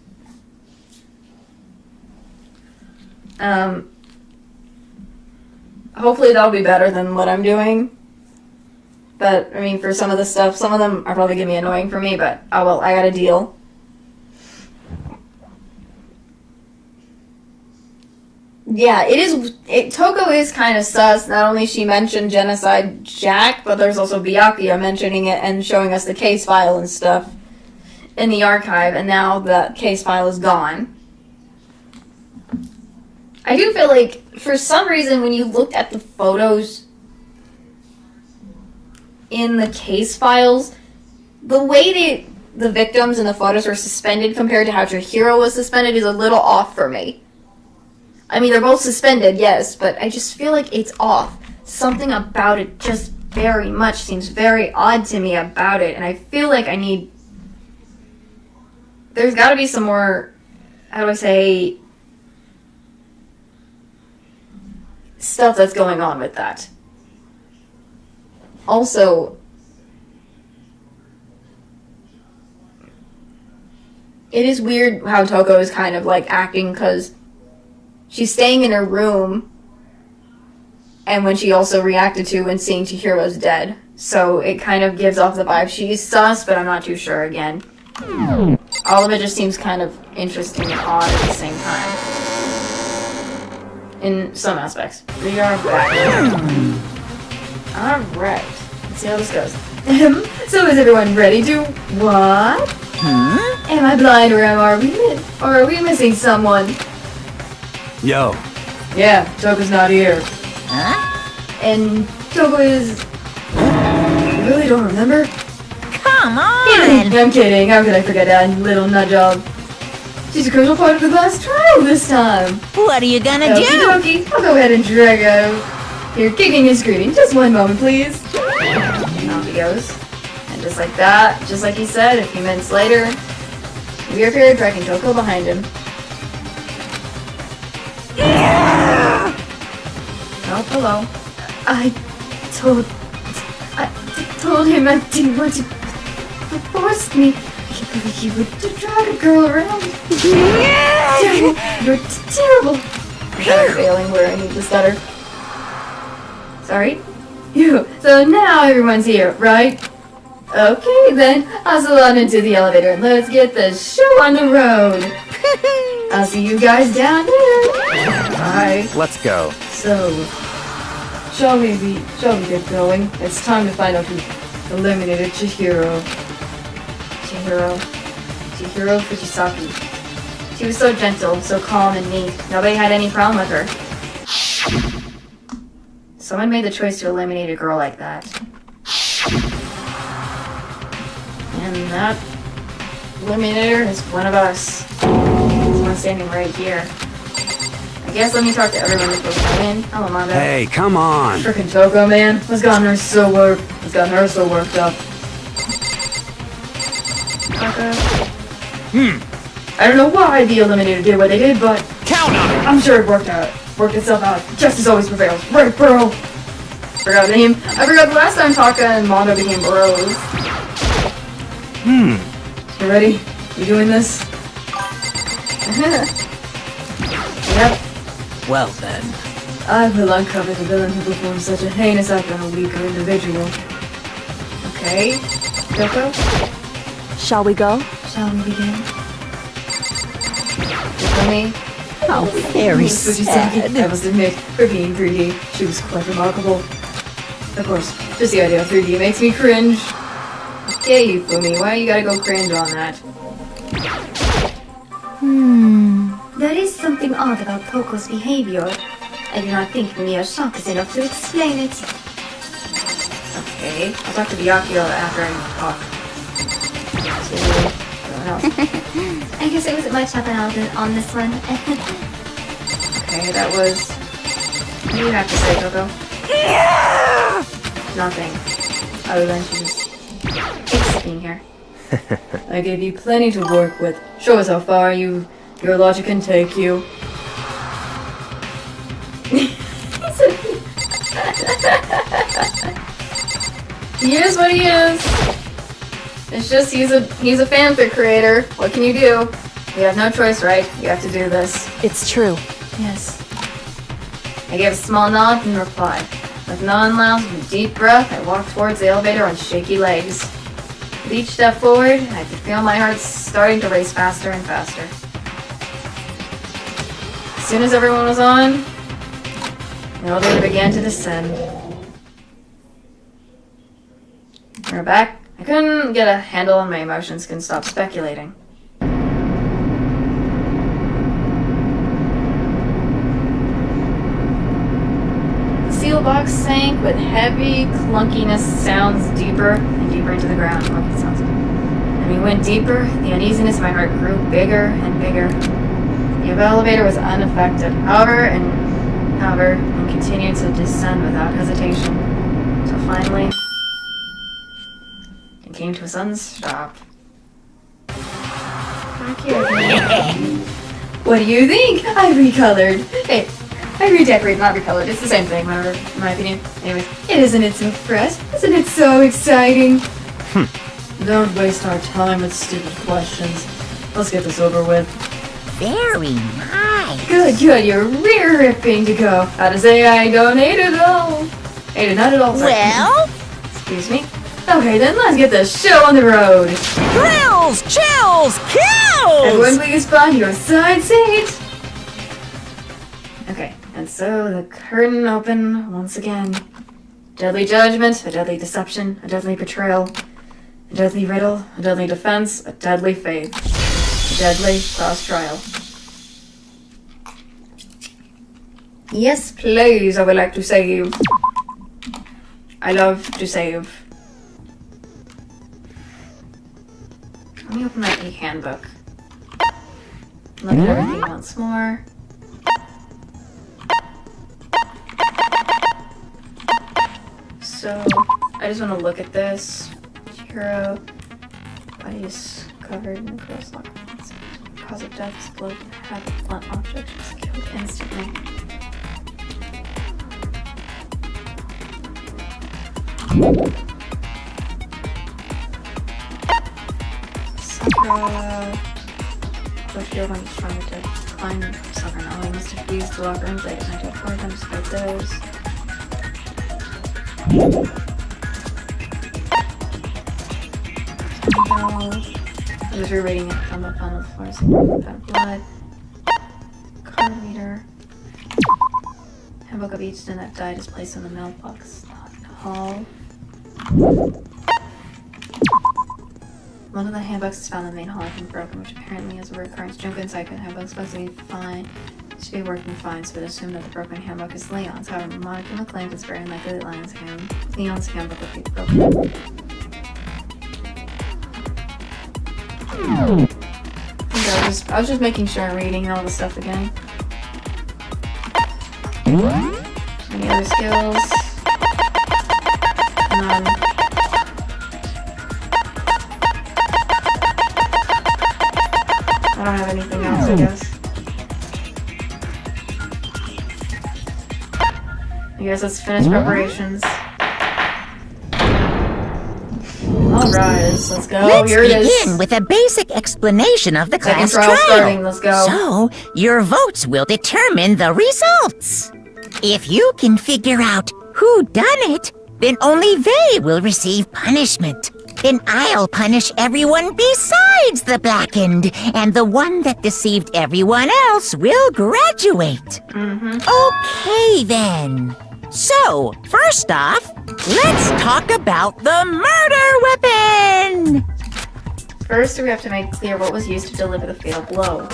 [SPEAKER 1] hopefully that'll be better than what I'm doing. But I mean, for some of the stuff, some of them are probably gonna be annoying for me. But oh well, I got a deal. Yeah, Toko is kind of sus. Not only she mentioned Genocide Jack, but there's also Byakuya mentioning it and showing us the case file and stuff in the archive, and now the case file is gone. I do feel like, for some reason, when you looked at the photos in the case files, the way the victims in the photos were suspended compared to how Chihiro was suspended is a little off for me. I mean, they're both suspended, yes, but I just feel like it's off. Something about it just very much seems very odd to me about it, and I feel like there's gotta be some more, how do I say, stuff that's going on with that. Also, it is weird how Toko is kind of like acting, because she's staying in her room, and when she also reacted to when seeing Chihiro's dead. So it kind of gives off the vibe she's sus, but I'm not too sure again. All of it just seems kind of interesting and odd at the same time. In some aspects. We are back. Alright. Let's see how this goes. So is everyone ready to what? Am I blind, or are we missing someone?
[SPEAKER 2] Yo.
[SPEAKER 1] Yeah, Toko's not here. And Toko is... You really don't remember?
[SPEAKER 9] Come on!
[SPEAKER 1] I'm kidding. How could I forget that little nut job? She's a crucial part of the class trial this time.
[SPEAKER 9] What are you gonna
[SPEAKER 1] Okie dokie. I'll go ahead and drag out You're kicking and screaming. Just one moment, please. And off he goes. And just like that, just like he said, a few minutes later, we appear dragging Toko behind him. Oh, hello. I told him I didn't want to force me. I can't believe you would drag a girl around. Terrible. You're terrible. I'm kind of failing where I need to stutter. Sorry? You. So now everyone's here, right? Okay, then. Hustle on into the elevator and let's get the show on the road. I'll see you guys down here. Bye.
[SPEAKER 2] Let's go.
[SPEAKER 1] So, shall we get going? It's time to find out who eliminated Chihiro Fujisaki. She was so gentle, so calm and neat. Nobody had any problem with her. Someone made the choice to eliminate a girl like that. And that eliminator is one of us. Someone standing right here. I guess let me talk to everyone before we come in. Hello, Mondo.
[SPEAKER 10] Hey, come on.
[SPEAKER 1] Frickin' Toko, man. What's gotten her so worked up? I don't know why the Eliminator did what they did, but
[SPEAKER 10] Count on it.
[SPEAKER 1] I'm sure it worked itself out. Justice always prevails, right, bro? Forgot the name. I forgot the last time Taka and Mondo became bros. You ready? You doing this? Yep.
[SPEAKER 6] Well then.
[SPEAKER 1] I will uncover the villain who performs such a heinous act on a weaker individual. Okay. Yoko?
[SPEAKER 7] Shall we go?
[SPEAKER 1] Shall we begin? You feel me?
[SPEAKER 5] How very
[SPEAKER 1] Fujisaki,
[SPEAKER 5] sad.
[SPEAKER 1] I must admit, for being 3D, she was quite remarkable. Of course, just the idea of 3D makes me cringe. Okay, Yufumi, why you gotta go cringe on that?
[SPEAKER 4] There is something odd about Toko's behavior. I do not think mere shock is enough to explain it.
[SPEAKER 1] Okay, I'll talk to Byakuya after I talk to everyone else.
[SPEAKER 4] I guess it wasn't much happening on this one.
[SPEAKER 1] Okay, that was... What do you have to say, Coco? Nothing. Other than she's being here. I gave you plenty to work with. Show us how far your logic can take you. He is what he is. It's just he's a fanfic creator. What can you do? You have no choice, right? You have to do this.
[SPEAKER 7] It's true.
[SPEAKER 1] Yes. I gave a small nod in reply. With no one last and a deep breath, I walked towards the elevator on shaky legs. With each step forward, I could feel my heart starting to race faster and faster. As soon as everyone was on, the elevator began to descend. We're back. I couldn't get a handle on my emotions, couldn't stop speculating. The seal box sank with heavy clunkiness sounds deeper and deeper into the ground. Clunky sounds. And we went deeper, the uneasiness in my heart grew bigger and bigger. The elevator was unaffected, however, and continued to descend without hesitation. So finally, it came to a sudden stop. Back here again. What do you think? I recolored. Hey, I redecorated, not recolored. It's the same thing, whatever, in my opinion. Anyways, isn't it so fresh? Isn't it so exciting? Don't waste our time with stupid questions. Let's get this over with.
[SPEAKER 5] Very nice.
[SPEAKER 1] Good, you're ripping to go. How to say I don't hate it all. Hate it not at all. Sorry.
[SPEAKER 5] Well,
[SPEAKER 1] Excuse me? Okay, then let's get the show on the road.
[SPEAKER 5] thrills, chills, kills!
[SPEAKER 1] Everyone please find your side seat. Okay, and so the curtain opened once again. Deadly judgment, a deadly deception, a deadly betrayal, a deadly riddle, a deadly defense, a deadly faith, a deadly cross trial. Yes, please, I would like to save. I love to save. Let me open my e-handbook. Look at everything once more. So, I just want to look at this. Chihiro, body is covered in gross lock. Cause of death is blood and have blunt object. She's killed instantly. Sakura. Bushfield, I'm just trying to climb from Sakura now. I must have used the locker rooms. I didn't have to them despite those. I was rereading it on the floor, so found blood. Card reader. Handbook of each student that died is placed in the mailbox. Hall. One of the handbooks is found in the main hall and broken, which apparently is a recurrence. Junko and Psycho handbooks supposed to be fine. Should be working fine, so it assumed that the broken handbook is Leon's. However, Monokuma claims it's very unlikely that Leon's handbook would be broken. I was just making sure I'm reading all the stuff again. Any other skills? None. I don't have anything else, I guess. I guess let's finish preparations. Alright, let's go.
[SPEAKER 11] Let's
[SPEAKER 1] Here it
[SPEAKER 11] begin
[SPEAKER 1] is.
[SPEAKER 11] with a basic explanation of the
[SPEAKER 1] Second
[SPEAKER 11] class
[SPEAKER 1] trial
[SPEAKER 11] trial.
[SPEAKER 1] starting, let's go.
[SPEAKER 11] So, your votes will determine the results. If you can figure out who done it, then only they will receive punishment. Then I'll punish everyone besides the blackened, and the one that deceived everyone else will graduate. Okay, then. So, first off, let's talk about the murder weapon!
[SPEAKER 1] First, we have to make clear what was used to deliver the fatal blow.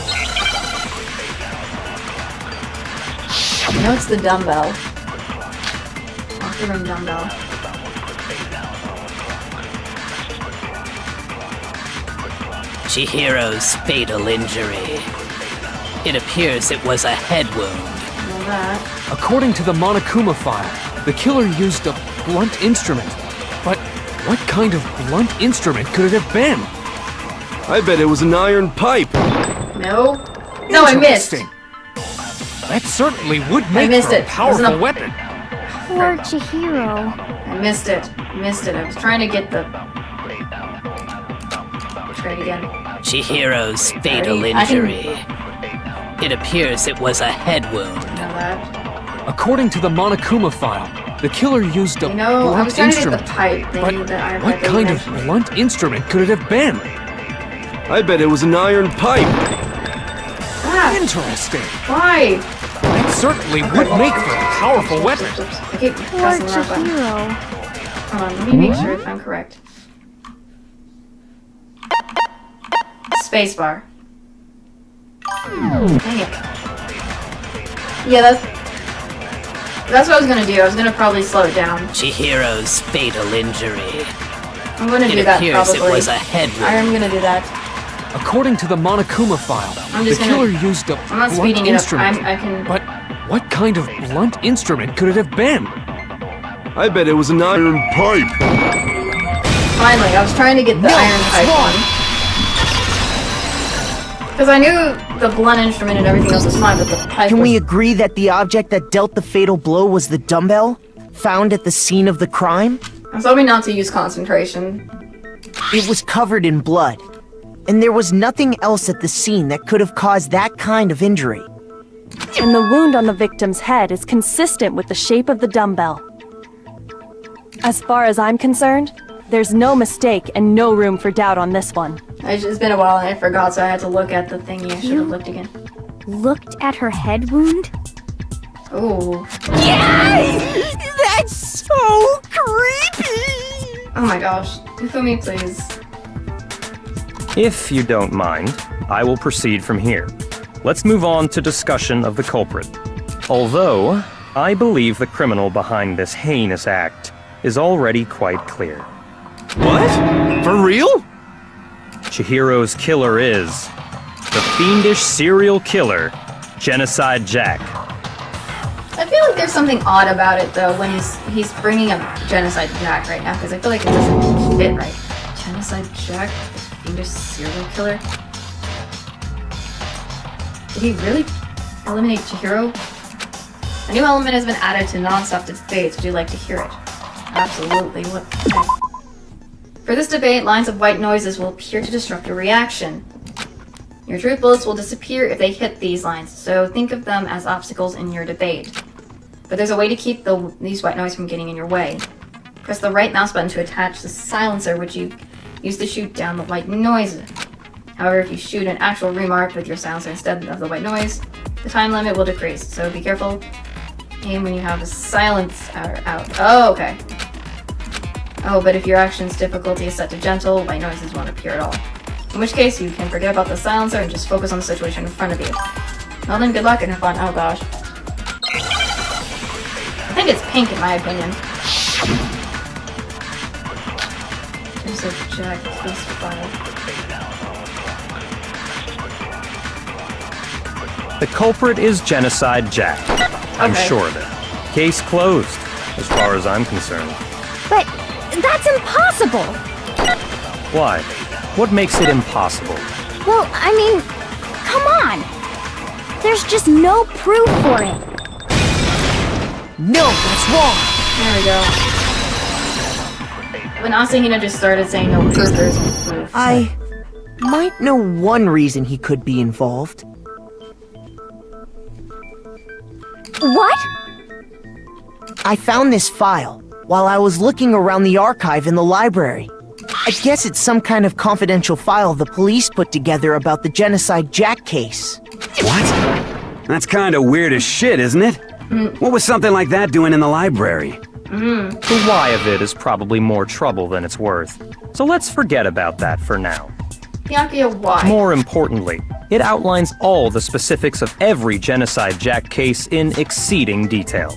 [SPEAKER 1] I know it's the dumbbell. Off the room dumbbell.
[SPEAKER 6] Chihiro's fatal injury. It appears it was a head wound.
[SPEAKER 1] Know that.
[SPEAKER 12] According to the Monokuma file, the killer used a blunt instrument. But what kind of blunt instrument could it have been?
[SPEAKER 10] I bet it was an iron pipe.
[SPEAKER 1] No. No, I missed.
[SPEAKER 12] Interesting. That certainly would make
[SPEAKER 1] missed
[SPEAKER 12] for a
[SPEAKER 1] it.
[SPEAKER 12] powerful
[SPEAKER 1] Wasn't a-
[SPEAKER 12] weapon.
[SPEAKER 3] Poor Chihiro.
[SPEAKER 1] I missed it. Missed it. I was trying to get the... Try it again.
[SPEAKER 6] Chihiro's fatal
[SPEAKER 1] I can-
[SPEAKER 6] injury. It appears it was a head wound.
[SPEAKER 1] Know that.
[SPEAKER 12] According to the Monokuma file, the killer used a
[SPEAKER 1] You know, I
[SPEAKER 12] blunt
[SPEAKER 1] was trying to get
[SPEAKER 12] instrument.
[SPEAKER 1] the pipe thing,
[SPEAKER 12] But
[SPEAKER 1] the iron
[SPEAKER 12] what
[SPEAKER 1] pipe that
[SPEAKER 12] kind
[SPEAKER 1] you
[SPEAKER 12] of
[SPEAKER 1] mentioned.
[SPEAKER 12] blunt instrument could it have been?
[SPEAKER 10] I bet it was an iron pipe.
[SPEAKER 1] Ah,
[SPEAKER 12] Interesting.
[SPEAKER 1] why?
[SPEAKER 12] That certainly would make for a powerful weapon.
[SPEAKER 1] Oops. I keep
[SPEAKER 3] Poor
[SPEAKER 1] pressing the wrong button.
[SPEAKER 3] Chihiro.
[SPEAKER 1] Hold on, let me make sure if I'm correct. Spacebar. Dang it. Yeah, that's what I was gonna do. I was gonna probably slow it down.
[SPEAKER 6] Chihiro's fatal injury.
[SPEAKER 1] I'm gonna
[SPEAKER 6] It
[SPEAKER 1] do that
[SPEAKER 6] appears
[SPEAKER 1] probably.
[SPEAKER 6] it was a head
[SPEAKER 1] I
[SPEAKER 6] wound.
[SPEAKER 1] am gonna do that.
[SPEAKER 12] According to the Monokuma file,
[SPEAKER 1] I'm
[SPEAKER 12] the
[SPEAKER 1] just gonna-
[SPEAKER 12] killer used a
[SPEAKER 1] I'm not
[SPEAKER 12] blunt
[SPEAKER 1] speeding it up.
[SPEAKER 12] instrument.
[SPEAKER 1] I can.
[SPEAKER 12] But what kind of blunt instrument could it have been?
[SPEAKER 10] I bet it was an iron pipe.
[SPEAKER 1] Finally, I was trying to get the iron pipe one. Because I knew the blunt instrument and everything else was fine, but the pipe
[SPEAKER 5] Can
[SPEAKER 1] was...
[SPEAKER 5] we agree that the object that dealt the fatal blow was the dumbbell found at the scene of the crime?
[SPEAKER 1] I was hoping not to use concentration.
[SPEAKER 5] It was covered in blood, and there was nothing else at the scene that could have caused that kind of injury.
[SPEAKER 7] And the wound on the victim's head is consistent with the shape of the dumbbell. As far as I'm concerned, there's no mistake and no room for doubt on this one.
[SPEAKER 1] It's been a while and I forgot, so I had to look at the thingy. I should have looked again.
[SPEAKER 3] Looked at her head wound?
[SPEAKER 1] Ooh.
[SPEAKER 11] Yes! That's so creepy!
[SPEAKER 1] Oh my gosh. Do me, please.
[SPEAKER 2] If you don't mind, I will proceed from here. Let's move on to discussion of the culprit. Although, I believe the criminal behind this heinous act is already quite clear.
[SPEAKER 10] What? For real?
[SPEAKER 2] Chihiro's killer is the fiendish serial killer, Genocide Jack.
[SPEAKER 1] I feel like there's something odd about it though when he's bringing up Genocide Jack right now because I feel like it doesn't fit right. Genocide Jack, fiendish serial killer. Did he really eliminate Chihiro? A new element has been added to non-stop debates. Would you like to hear it? Absolutely. What? For this debate, lines of white noises will appear to disrupt your reaction. Your truth bullets will disappear if they hit these lines, so think of them as obstacles in your debate. But there's a way to keep these white noise from getting in your way. Press the right mouse button to attach the silencer, which you use to shoot down the white noise. However, if you shoot an actual remark with your silencer instead of the white noise, the time limit will decrease, so be careful. Aim when you have the silencer out. Oh, okay. Oh, but if your action's difficulty is set to gentle, white noises won't appear at all. In which case, you can forget about the silencer and just focus on the situation in front of you. Well then, good luck and have fun. Oh gosh. I think it's pink in my opinion. There's a Jack, please file.
[SPEAKER 2] The culprit is Genocide Jack. I'm sure of it. Case closed, as far as I'm concerned.
[SPEAKER 3] But that's impossible!
[SPEAKER 2] Why? What makes it impossible?
[SPEAKER 3] Well, I mean, come on! There's just no proof for it.
[SPEAKER 5] No, that's wrong!
[SPEAKER 1] There we go. When Asahina just started saying no proof, there's no proof.
[SPEAKER 5] I might know one reason he could be involved.
[SPEAKER 3] What?
[SPEAKER 5] I found this file while I was looking around the archive in the library. I guess it's some kind of confidential file the police put together about the Genocide Jack case.
[SPEAKER 13] What? That's kind of weird as shit, isn't it? What was something like that doing in the library?
[SPEAKER 2] The why of it is probably more trouble than it's worth. So let's forget about that for now.
[SPEAKER 1] Byakuya, why?
[SPEAKER 2] More importantly, it outlines all the specifics of every Genocide Jack case in exceeding detail.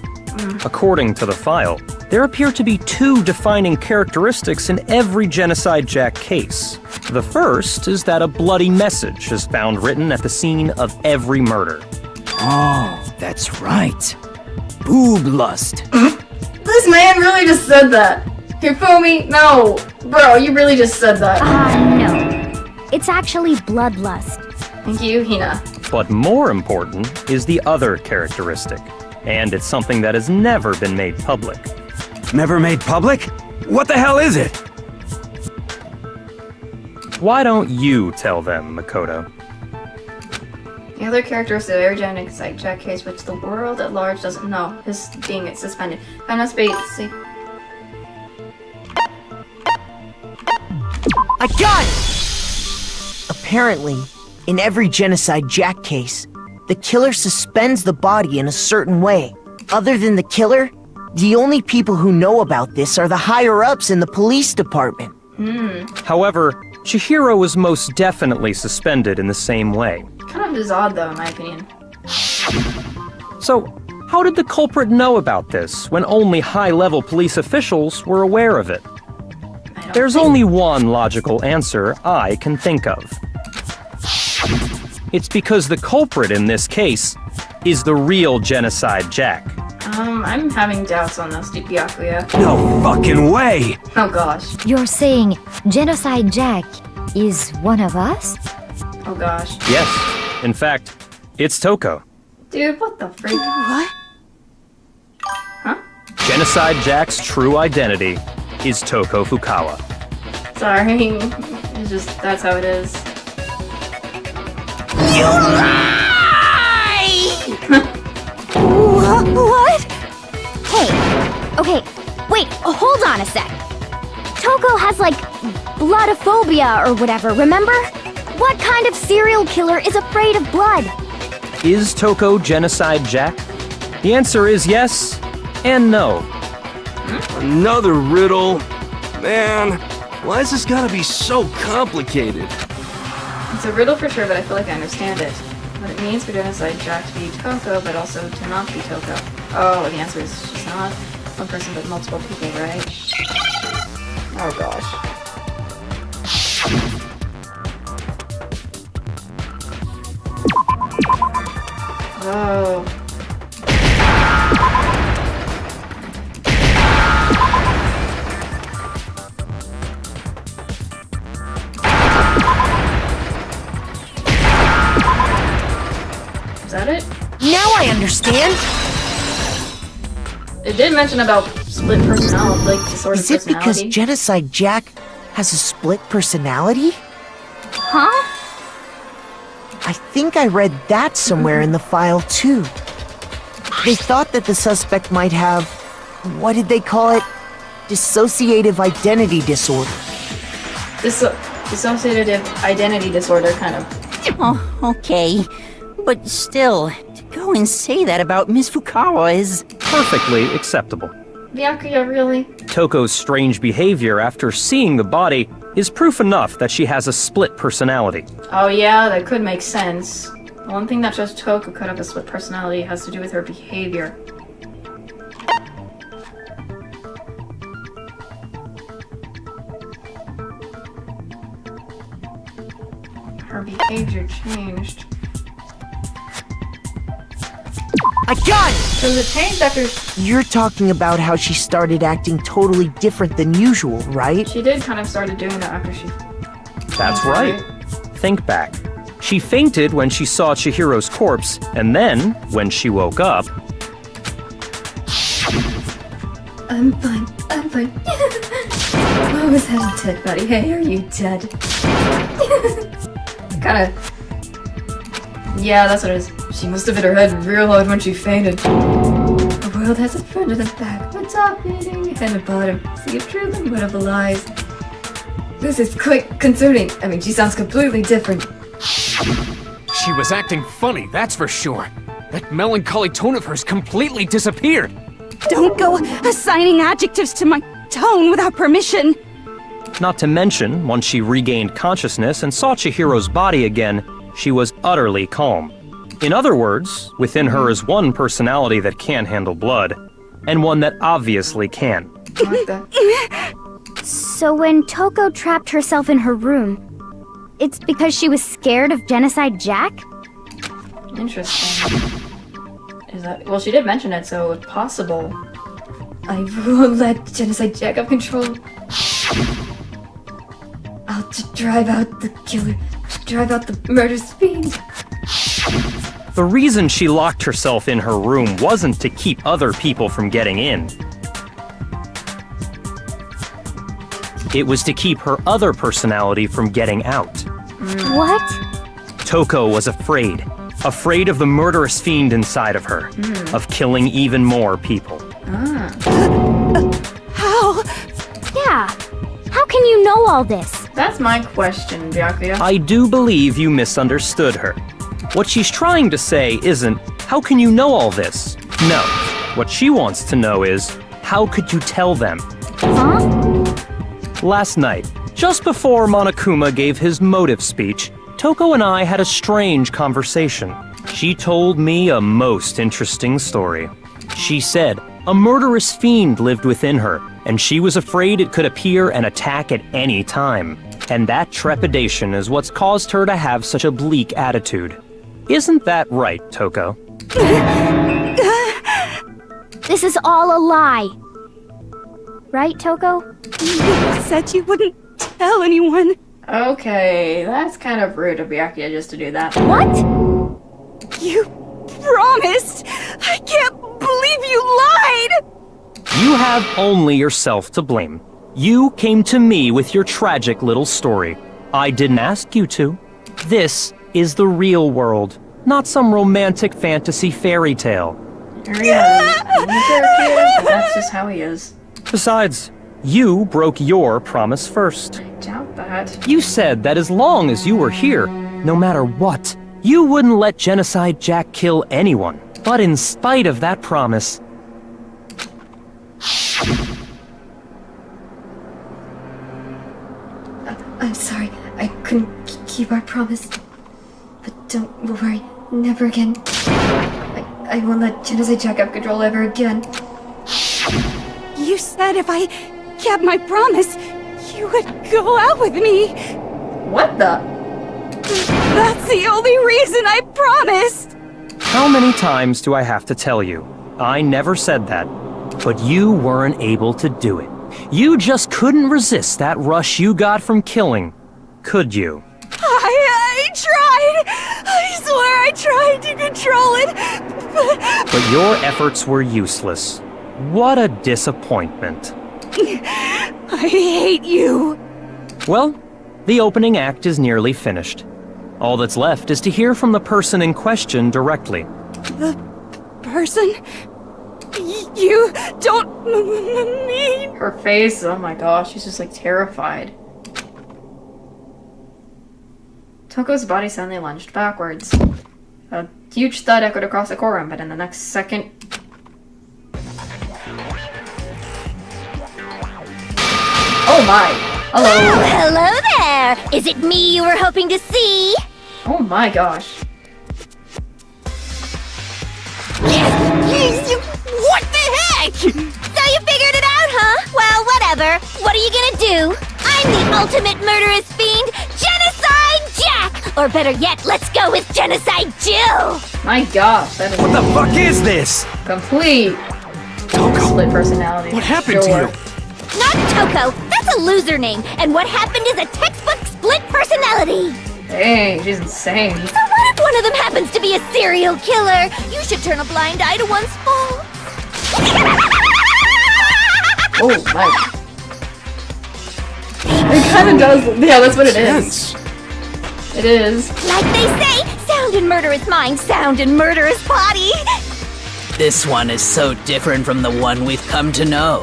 [SPEAKER 2] According to the file, there appear to be two defining characteristics in every Genocide Jack case. The first is that a bloody message is found written at the scene of every murder.
[SPEAKER 6] Oh, that's right. Boob lust.
[SPEAKER 1] This man really just said that. Hifumi, no. Bro, you really just said that.
[SPEAKER 3] No. It's actually bloodlust.
[SPEAKER 1] Thank you, Hina.
[SPEAKER 2] But more important is the other characteristic, and it's something that has never been made public.
[SPEAKER 13] Never made public? What the hell is it?
[SPEAKER 2] Why don't you tell them, Makoto?
[SPEAKER 1] The other characteristic of every Genocide Jack case, which the world at large doesn't know, is being suspended. I'm not see.
[SPEAKER 5] I got it! Apparently, in every Genocide Jack case, the killer suspends the body in a certain way. Other than the killer, the only people who know about this are the higher-ups in the police department.
[SPEAKER 2] However, Chihiro was most definitely suspended in the same way.
[SPEAKER 1] Kind of is odd though, in my opinion.
[SPEAKER 2] So, how did the culprit know about this when only high-level police officials were aware of it? There's only one logical answer I can think of. It's because the culprit in this case is the real Genocide Jack.
[SPEAKER 1] I'm having doubts on this, Byakuya.
[SPEAKER 13] No fucking way!
[SPEAKER 1] Oh gosh.
[SPEAKER 8] You're saying Genocide Jack is one of us?
[SPEAKER 1] Oh gosh.
[SPEAKER 2] Yes. In fact, it's Toko.
[SPEAKER 1] Dude, what the freak?
[SPEAKER 5] What?
[SPEAKER 1] Huh?
[SPEAKER 2] Genocide Jack's true identity is Toko Fukawa.
[SPEAKER 1] Sorry. It's just, that's how it is.
[SPEAKER 11] You lie!
[SPEAKER 3] What? Hey, okay, wait, hold on a sec. Toko has, like, bloodophobia or whatever, remember? What kind of serial killer is afraid of blood?
[SPEAKER 2] Is Toko Genocide Jack? The answer is yes and no.
[SPEAKER 10] Another riddle? Man, why is this gotta be so complicated?
[SPEAKER 1] It's a riddle for sure, but I feel like I understand it. What it means for Genocide Jack to be Toko, but also to not be Toko. Oh, the answer is she's not one person but multiple people, right? Oh gosh. Oh. It did mention about split personality, like disorder
[SPEAKER 5] Is it because
[SPEAKER 1] personality.
[SPEAKER 5] Genocide Jack has a split personality?
[SPEAKER 3] Huh?
[SPEAKER 5] I think I read that somewhere in the file, too. They thought that the suspect might have, what did they call it? Dissociative identity disorder.
[SPEAKER 1] Dissociative identity disorder, kind of.
[SPEAKER 11] Oh, okay. But still, to go and say that about Miss Fukawa is...
[SPEAKER 2] Perfectly acceptable.
[SPEAKER 1] Byakuya, really?
[SPEAKER 2] Toko's strange behavior after seeing the body is proof enough that she has a split personality.
[SPEAKER 1] Oh yeah, that could make sense. One thing that shows Toko could have a split personality has to do with her behavior. Her behavior changed.
[SPEAKER 5] I got it!
[SPEAKER 1] So it changed after...
[SPEAKER 5] You're talking about how she started acting totally different than usual, right?
[SPEAKER 1] She did kind of started doing that after she...
[SPEAKER 2] That's right. Think back. She fainted when she saw Chihiro's corpse, and then, when she woke up...
[SPEAKER 4] I'm fine. I'm fine. What was that dead body? Hey, are you dead?
[SPEAKER 1] Kinda... Yeah, that's what it is. She must have hit her head real hard when she fainted.
[SPEAKER 4] The world has a front and a back, a top meaning and a bottom. See a truth and whatever lies. This is quite concerning. I mean, she sounds completely different.
[SPEAKER 12] She was acting funny, that's for sure. That melancholy tone of hers completely disappeared.
[SPEAKER 14] Don't go assigning adjectives to my tone without permission.
[SPEAKER 2] Not to mention, once she regained consciousness and saw Chihiro's body again, she was utterly calm. In other words, within her is one personality that can handle blood, and one that obviously can.
[SPEAKER 3] So when Toko trapped herself in her room, it's because she was scared of Genocide Jack?
[SPEAKER 1] Interesting. Is that... Well, she did mention it, so it's possible.
[SPEAKER 4] I won't let Genocide Jack have control. I'll drive out the killer. Drive out the murderous fiend.
[SPEAKER 2] The reason she locked herself in her room wasn't to keep other people from getting in. It was to keep her other personality from getting out.
[SPEAKER 3] What?
[SPEAKER 2] Toko was afraid. Afraid of the murderous fiend inside of her. Of killing even more people.
[SPEAKER 14] How?
[SPEAKER 3] Yeah. How can you know all this?
[SPEAKER 1] That's my question, Byakuya.
[SPEAKER 2] I do believe you misunderstood her. What she's trying to say isn't, how can you know all this? No. What she wants to know is, how could you tell them?
[SPEAKER 3] Huh?
[SPEAKER 2] Last night, just before Monokuma gave his motive speech, Toko and I had a strange conversation. She told me a most interesting story. She said a murderous fiend lived within her, and she was afraid it could appear and attack at any time. And that trepidation is what's caused her to have such a bleak attitude. Isn't that right, Toko?
[SPEAKER 3] This is all a lie. Right, Toko?
[SPEAKER 14] You said you wouldn't tell anyone.
[SPEAKER 1] Okay, that's kind of rude of Byakuya just to do that.
[SPEAKER 3] What?
[SPEAKER 14] You promised! I can't believe you lied!
[SPEAKER 2] You have only yourself to blame. You came to me with your tragic little story. I didn't ask you to. This is the real world, not some romantic fantasy fairy tale.
[SPEAKER 1] That's just how he is.
[SPEAKER 2] Besides, you broke your promise first.
[SPEAKER 1] I doubt that.
[SPEAKER 2] You said that as long as you were here, no matter what, you wouldn't let Genocide Jack kill anyone. But in spite of that promise...
[SPEAKER 4] I'm sorry. I couldn't keep our promise. But don't worry. Never again. I won't let Genocide Jack have control ever again.
[SPEAKER 14] You said if I kept my promise, you would go out with me.
[SPEAKER 1] What the?
[SPEAKER 14] That's the only reason I promised.
[SPEAKER 2] How many times do I have to tell you? I never said that. But you weren't able to do it. You just couldn't resist that rush you got from killing. Could you?
[SPEAKER 14] I tried. I swear I tried to control it.
[SPEAKER 2] But your efforts were useless. What a disappointment.
[SPEAKER 14] I hate you.
[SPEAKER 2] Well, the opening act is nearly finished. All that's left is to hear from the person in question directly.
[SPEAKER 14] The person? You don't mean...
[SPEAKER 1] Her face, oh my gosh, she's just like terrified. Toko's body suddenly lunged backwards. A huge thud echoed across the courtroom, but in the next second... Oh my! Hello!
[SPEAKER 3] Oh, hello there! Is it me you were hoping to see?
[SPEAKER 1] Oh my gosh.
[SPEAKER 3] What the heck? So you figured it out, huh? Well, whatever. What are you gonna do? I'm the ultimate murderous fiend, Genocide Jack! Or better yet, let's go with Genocide Jill!
[SPEAKER 1] My gosh, that is...
[SPEAKER 13] What the fuck is this?
[SPEAKER 1] Complete... split personality.
[SPEAKER 12] What happened to you?
[SPEAKER 3] Not Toko! That's a loser name! And what happened is a textbook split personality!
[SPEAKER 1] Dang, she's insane.
[SPEAKER 3] So what if one of them happens to be a serial killer? You should turn a blind eye to one's faults.
[SPEAKER 1] Oh my... It kind of does... Yeah, that's what it is. It is.
[SPEAKER 3] Like they say, sound in murderous mind, sound in murderous body!
[SPEAKER 6] This one is so different from the one we've come to know.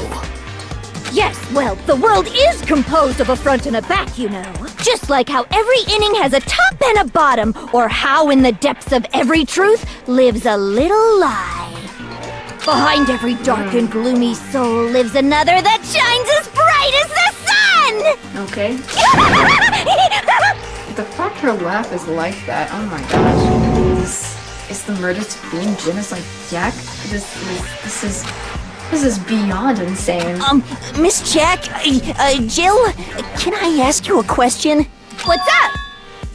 [SPEAKER 3] Yes, well, the world is composed of a front and a back, you know. Just like how every inning has a top and a bottom, or how in the depths of every truth lives a little lie. Behind every dark and gloomy soul lives another that shines as bright as the sun!
[SPEAKER 1] Okay. The fact her laugh is like that, oh my gosh. Is the murder to being Genocide Jack? This is beyond insane.
[SPEAKER 5] Miss Jack, Jill, can I ask you a question?
[SPEAKER 3] What's up?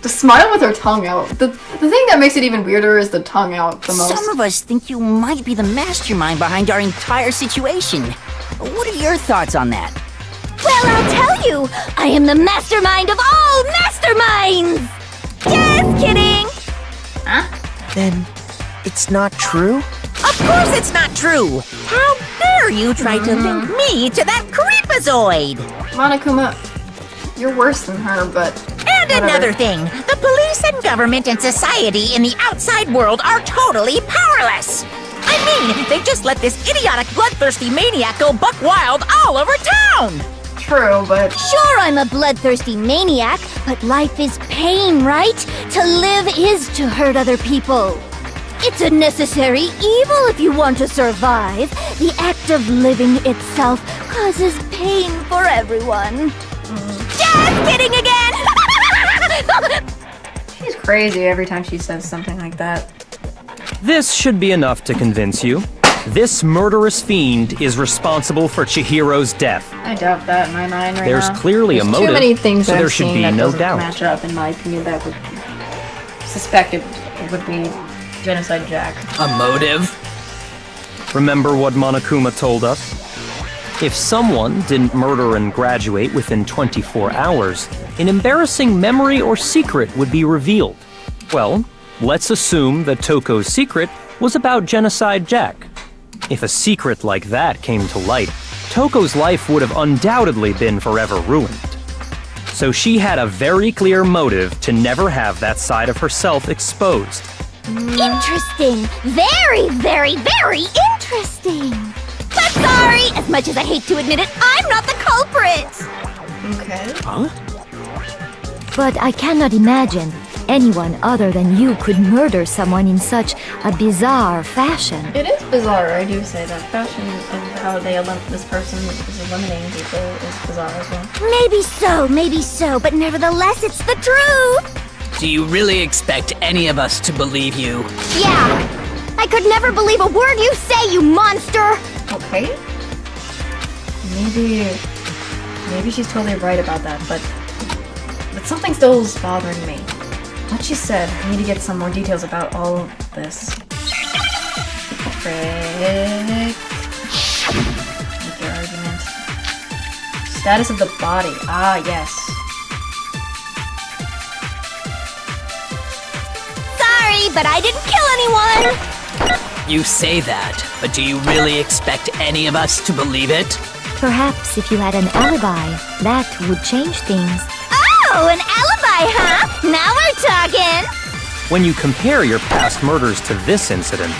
[SPEAKER 1] The smile with her tongue out. The thing that makes it even weirder is the tongue out the most.
[SPEAKER 11] Some of us think you might be the mastermind behind our entire situation. What are your thoughts on that?
[SPEAKER 3] Well, I'll tell you! I am the mastermind of all masterminds! Just kidding!
[SPEAKER 1] Huh?
[SPEAKER 5] Then it's not true?
[SPEAKER 11] Of course it's not true! How dare you try to link me to that creepazoid!
[SPEAKER 1] Monokuma, you're worse than her, but...
[SPEAKER 11] And
[SPEAKER 1] whatever.
[SPEAKER 11] another thing, the police and government and society in the outside world are totally powerless! I mean, they just let this idiotic, bloodthirsty maniac go buck wild all over town!
[SPEAKER 1] True, but...
[SPEAKER 3] Sure, I'm a bloodthirsty maniac, but life is pain, right? To live is to hurt other people. It's a necessary evil if you want to survive. The act of living itself causes pain for everyone. Just kidding again!
[SPEAKER 1] She's crazy every time she says something like that.
[SPEAKER 2] This should be enough to convince you. This murderous fiend is responsible for Chihiro's death.
[SPEAKER 1] I doubt that in my mind right
[SPEAKER 2] There's
[SPEAKER 1] now.
[SPEAKER 2] clearly
[SPEAKER 1] There's
[SPEAKER 2] a motive,
[SPEAKER 1] too many things
[SPEAKER 2] so
[SPEAKER 1] I've
[SPEAKER 2] there should
[SPEAKER 1] seen
[SPEAKER 2] be
[SPEAKER 1] that
[SPEAKER 2] no
[SPEAKER 1] doesn't
[SPEAKER 2] doubt.
[SPEAKER 1] match up, in my opinion, that would suspect it would be Genocide Jack.
[SPEAKER 6] A motive?
[SPEAKER 2] Remember what Monokuma told us? If someone didn't murder and graduate within 24 hours, an embarrassing memory or secret would be revealed. Well, let's assume that Toko's secret was about Genocide Jack. If a secret like that came to light, Toko's life would have undoubtedly been forever ruined. So she had a very clear motive to never have that side of herself exposed.
[SPEAKER 3] Interesting. Very, very, very interesting. But sorry, as much as I hate to admit it, I'm not the culprit.
[SPEAKER 1] Okay.
[SPEAKER 12] Huh?
[SPEAKER 8] But I cannot imagine anyone other than you could murder someone in such a bizarre fashion.
[SPEAKER 1] It is bizarre, I do say that. Fashion and how this person is eliminating people is bizarre as well.
[SPEAKER 3] Maybe so, but nevertheless, it's the truth.
[SPEAKER 6] Do you really expect any of us to believe you?
[SPEAKER 3] Yeah. I could never believe a word you say, you monster.
[SPEAKER 1] Okay. Maybe she's totally right about that, but something still is bothering me. What she said, I need to get some more details about all of this. Frick. Make your argument. Status of the body. Ah, yes.
[SPEAKER 3] Sorry, but I didn't kill anyone.
[SPEAKER 6] You say that, but do you really expect any of us to believe it?
[SPEAKER 8] Perhaps if you had an alibi, that would change things.
[SPEAKER 3] Oh, an alibi, huh? Now we're talking!
[SPEAKER 2] When you compare your past murders to this incident,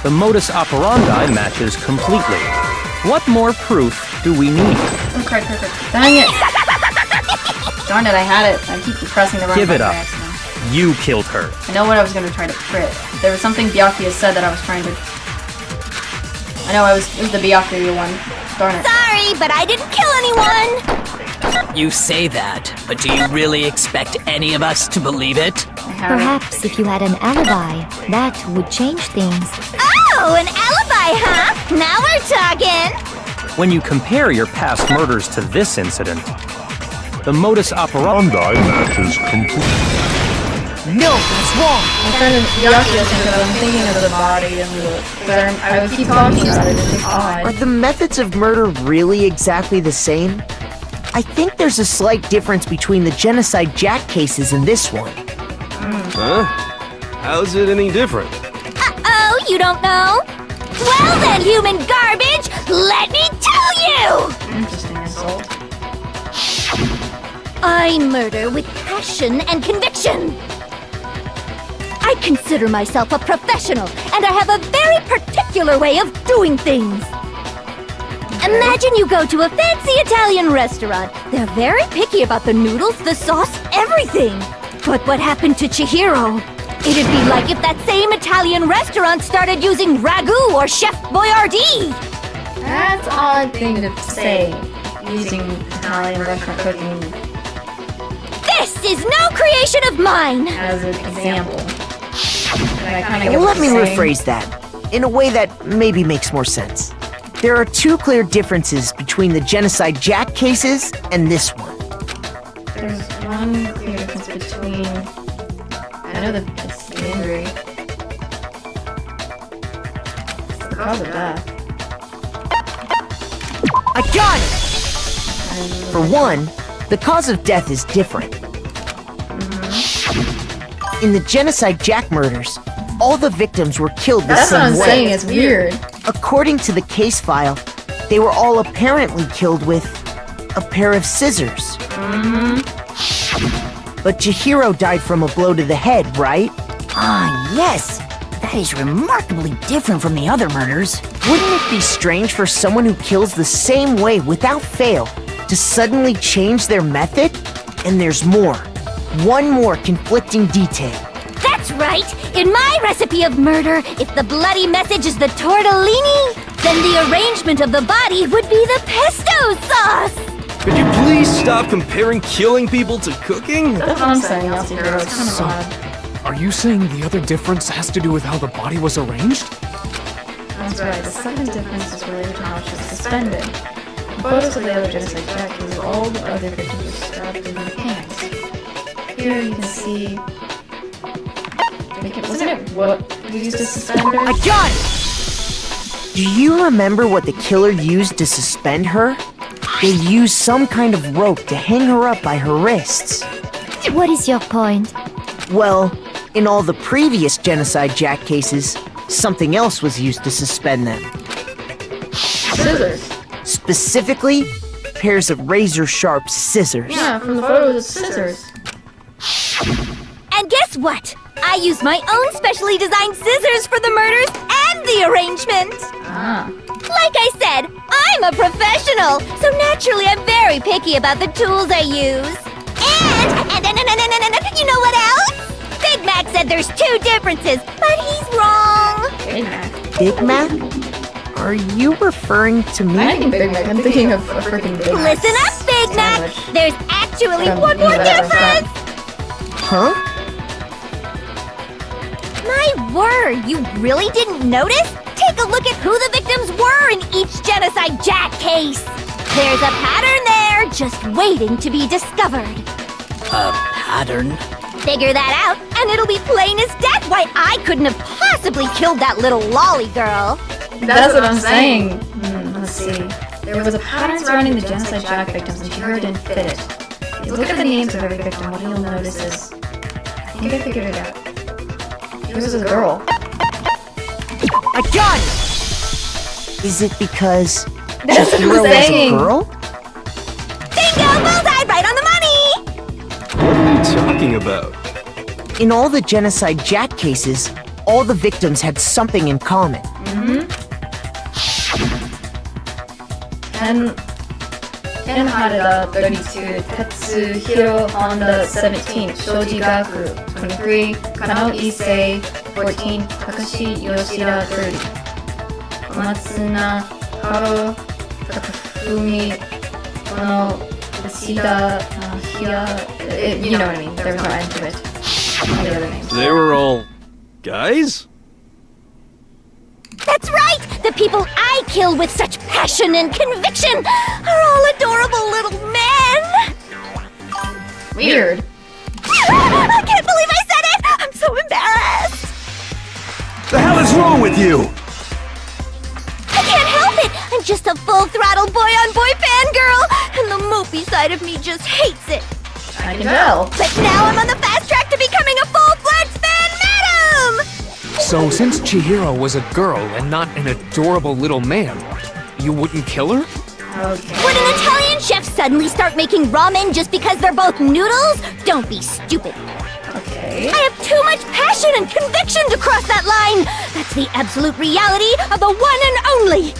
[SPEAKER 2] the modus operandi matches completely. What more proof do we need?
[SPEAKER 1] Oh, crap. Dang it! Darn it, I had it. I keep pressing the wrong
[SPEAKER 2] Give it
[SPEAKER 1] button
[SPEAKER 2] up.
[SPEAKER 1] by accident.
[SPEAKER 2] You killed her.
[SPEAKER 1] I know what I was going to try to crit. There was something Byakuya said that I was trying to... I know, it was the Byakuya one. Darn it.
[SPEAKER 3] Sorry, but I didn't kill anyone!
[SPEAKER 6] You say that, but do you really expect any of us to believe it?
[SPEAKER 8] Perhaps if you had an alibi, that would change things.
[SPEAKER 3] Oh, an alibi, huh? Now we're talking!
[SPEAKER 2] When you compare your past murders to this incident, the modus operandi matches completely.
[SPEAKER 5] No, that's wrong!
[SPEAKER 1] I'm trying to Byakuya thing because I'm thinking of the body and the... But I would keep talking about it, it's odd.
[SPEAKER 5] Are the methods of murder really exactly the same? I think there's a slight difference between the Genocide Jack cases and this one.
[SPEAKER 10] Huh? How's it any different?
[SPEAKER 3] Uh-oh, you don't know? Well then, human garbage, let me tell you!
[SPEAKER 1] Interesting insult.
[SPEAKER 3] I murder with passion and conviction. I consider myself a professional, and I have a very particular way of doing things. Imagine you go to a fancy Italian restaurant. They're very picky about the noodles, the sauce, everything. But what happened to Chihiro? It'd be like if that same Italian restaurant started using ragu or Chef Boyardee.
[SPEAKER 1] That's an odd thing to say, using Italian restaurant cooking
[SPEAKER 3] This is no creation of mine!
[SPEAKER 1] as an example. And I kinda get
[SPEAKER 5] Let
[SPEAKER 1] what
[SPEAKER 5] me
[SPEAKER 1] you're saying.
[SPEAKER 5] rephrase that, in a way that maybe makes more sense. There are two clear differences between the Genocide Jack cases and this one.
[SPEAKER 1] There's one clear difference between... I know that it's the injury. It's the cause of death.
[SPEAKER 5] I got it! For one, the cause of death is different. In the Genocide Jack murders, all the victims were killed the
[SPEAKER 1] That's
[SPEAKER 5] same
[SPEAKER 1] what I'm
[SPEAKER 5] way.
[SPEAKER 1] saying, it's weird.
[SPEAKER 5] According to the case file, they were all apparently killed with a pair of scissors. But Chihiro died from a blow to the head, right?
[SPEAKER 11] Ah, yes. That is remarkably different from the other murders.
[SPEAKER 5] Wouldn't it be strange for someone who kills the same way without fail to suddenly change their method? And there's more. One more conflicting detail.
[SPEAKER 3] That's right! In my recipe of murder, if the bloody message is the tortellini, then the arrangement of the body would be the pesto sauce!
[SPEAKER 10] Could you please stop comparing killing people to cooking?
[SPEAKER 1] That's what I'm saying, Yasuhiro. It's kind of odd.
[SPEAKER 12] Are you saying the other difference has to do with how the body was arranged?
[SPEAKER 1] That's right, the second difference is related to how she was suspended. In photos of the other Genocide Jack cases, all the other victims were stabbed in the hands. Here you can see... Wasn't it what we used to suspend her?
[SPEAKER 5] I got it! Do you remember what the killer used to suspend her? They used some kind of rope to hang her up by her wrists.
[SPEAKER 8] What is your point?
[SPEAKER 5] Well, in all the previous Genocide Jack cases, something else was used to suspend them.
[SPEAKER 1] Scissors.
[SPEAKER 5] Specifically, pairs of razor-sharp scissors.
[SPEAKER 1] Yeah, from the photos, it's scissors.
[SPEAKER 3] And guess what? I used my own specially designed scissors for the murders and the arrangement!
[SPEAKER 1] Ah.
[SPEAKER 3] Like I said, I'm a professional, so naturally I'm very picky about the tools I use. And you know what else? Big Mac said there's two differences, but he's wrong.
[SPEAKER 1] Big Mac.
[SPEAKER 5] Big Mac? Are you referring to me?
[SPEAKER 1] I think Big Mac. I'm thinking of a freaking Big Mac.
[SPEAKER 3] Listen up, Big Mac.
[SPEAKER 1] Sandwich.
[SPEAKER 3] There's actually
[SPEAKER 1] From
[SPEAKER 3] one more
[SPEAKER 1] whatever
[SPEAKER 3] difference.
[SPEAKER 5] Huh?
[SPEAKER 3] My word, you really didn't notice? Take a look at who the victims were in each Genocide Jack case. There's a pattern there, just waiting to be discovered.
[SPEAKER 6] A pattern?
[SPEAKER 3] Figure that out, and it'll be plain as death why I couldn't have possibly killed that little lolly girl.
[SPEAKER 1] That's what I'm saying. Let's see. There was a pattern surrounding the Genocide Jack victims, and Chihiro didn't fit it. If you look at the names of every victim, what you'll notice is... I think I figured it out. She was a girl.
[SPEAKER 5] My gun! Is it because
[SPEAKER 1] That's what I'm
[SPEAKER 5] Chihiro was a
[SPEAKER 1] saying.
[SPEAKER 5] girl?
[SPEAKER 3] Bingo! Bullseye! Right on the money!
[SPEAKER 10] What are you talking about?
[SPEAKER 5] In all the Genocide Jack cases, all the victims had something in common.
[SPEAKER 1] Ken Harada, 32, Tetsuhiro Honda, 17, Shoji Gaku, 23, Kanao Issei, 14, Takashi Yoshida, 30, Komatsuna Haro, Takafumi, Kono, Yoshida, you know what I mean, there was no end to it. All the other names.
[SPEAKER 10] They were all guys?
[SPEAKER 3] That's right! The people I kill with such passion and conviction are all adorable little men!
[SPEAKER 1] Weird.
[SPEAKER 3] I can't believe I said it! I'm so embarrassed!
[SPEAKER 13] The hell is wrong with you?
[SPEAKER 3] I can't help it! I'm just a full-throttle boy-on-boy fangirl, and the mopey side of me just hates it.
[SPEAKER 1] I can tell.
[SPEAKER 3] But now I'm on the fast track to becoming a full-fledged fan madam!
[SPEAKER 12] So, since Chihiro was a girl and not an adorable little man, you wouldn't kill her?
[SPEAKER 1] Okay.
[SPEAKER 3] Would an Italian chef suddenly start making ramen just because they're both noodles? Don't be stupid.
[SPEAKER 1] Okay.
[SPEAKER 3] I have too much passion and conviction to cross that line. That's the absolute reality of the one and only.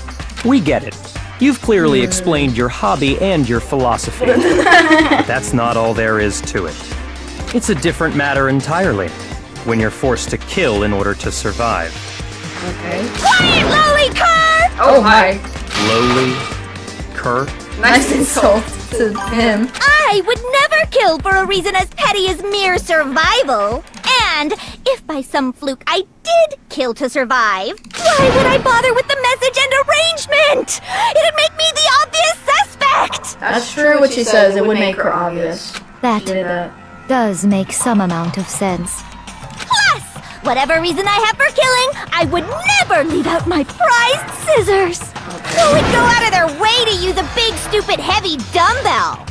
[SPEAKER 2] We get it. You've clearly explained your hobby and your philosophy. But that's not all there is to it. It's a different matter entirely, when you're forced to kill in order to survive.
[SPEAKER 1] Okay.
[SPEAKER 3] Quiet, lowly cur!
[SPEAKER 1] Oh my.
[SPEAKER 2] Lowly cur?
[SPEAKER 1] Nice insult to him.
[SPEAKER 3] I would never kill for a reason as petty as mere survival. And if by some fluke I did kill to survive, why would I bother with the message and arrangement? It'd make me the obvious suspect!
[SPEAKER 1] That's true what she says, it would make her obvious.
[SPEAKER 8] That
[SPEAKER 1] Did that.
[SPEAKER 8] does make some amount of sense.
[SPEAKER 3] Plus, whatever reason I have for killing, I would never leave out my prized scissors. Who would go out of their way to use a big, stupid, heavy dumbbell?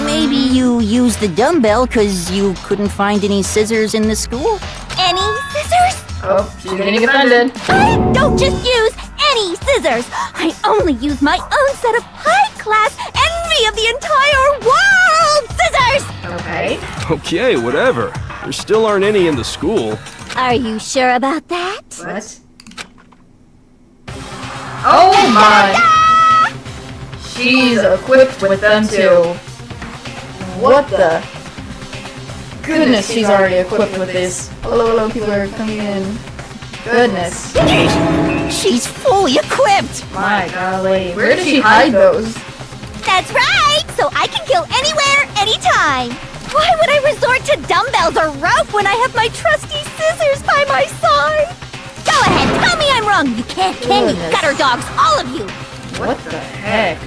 [SPEAKER 11] Maybe you used the dumbbell because you couldn't find any scissors in the school?
[SPEAKER 3] Any scissors?
[SPEAKER 1] Oh, she's getting offended.
[SPEAKER 3] I don't just use any scissors. I only use my own set of high-class envy of the entire world scissors!
[SPEAKER 1] Okay.
[SPEAKER 10] Okay, whatever. There still aren't any in the school.
[SPEAKER 3] Are you sure about that?
[SPEAKER 1] What? Oh my! She's equipped with them too. What the? Goodness, she's already equipped with this. Hello, people are coming in. Goodness.
[SPEAKER 11] She's fully equipped!
[SPEAKER 1] My golly. Where did she hide those?
[SPEAKER 3] That's right! So I can kill anywhere, anytime! Why would I resort to dumbbells or rope when I have my trusty scissors by my side? Go ahead, tell me I'm wrong! You can't, can you?
[SPEAKER 1] Goodness.
[SPEAKER 3] Gutter dogs, all of you!
[SPEAKER 1] What the heck?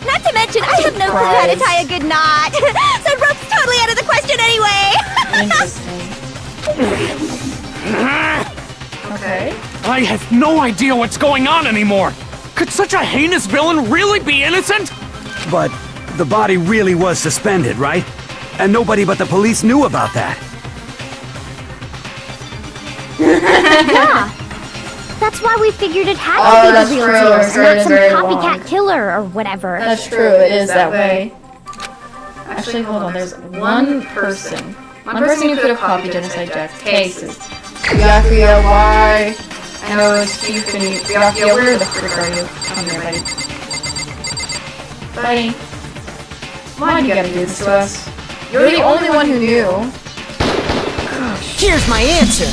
[SPEAKER 3] Not to mention, I have no clue how to tie a good knot. So rope's totally out of the question anyway.
[SPEAKER 1] Interesting. Okay.
[SPEAKER 12] I have no idea what's going on anymore! Could such a heinous villain really be innocent?
[SPEAKER 13] But the body really was suspended, right? And nobody but the police knew about that.
[SPEAKER 3] Yeah. That's why we figured it had
[SPEAKER 1] Oh,
[SPEAKER 3] to
[SPEAKER 1] that's
[SPEAKER 3] be the
[SPEAKER 1] true.
[SPEAKER 3] real
[SPEAKER 1] Her
[SPEAKER 3] deal,
[SPEAKER 1] skirt
[SPEAKER 3] not
[SPEAKER 1] is
[SPEAKER 3] some
[SPEAKER 1] very
[SPEAKER 3] copycat
[SPEAKER 1] long.
[SPEAKER 3] killer or whatever.
[SPEAKER 1] That's true, it is that way. Actually, hold on, there's one person. One person who could have copied Genocide Jack's cases. Byakuya, why? I know Steve and Byakuya, where the frick are you? Come here, buddy. Buddy. Why do you gotta do this to us? You're the only one who knew.
[SPEAKER 5] Here's my answer.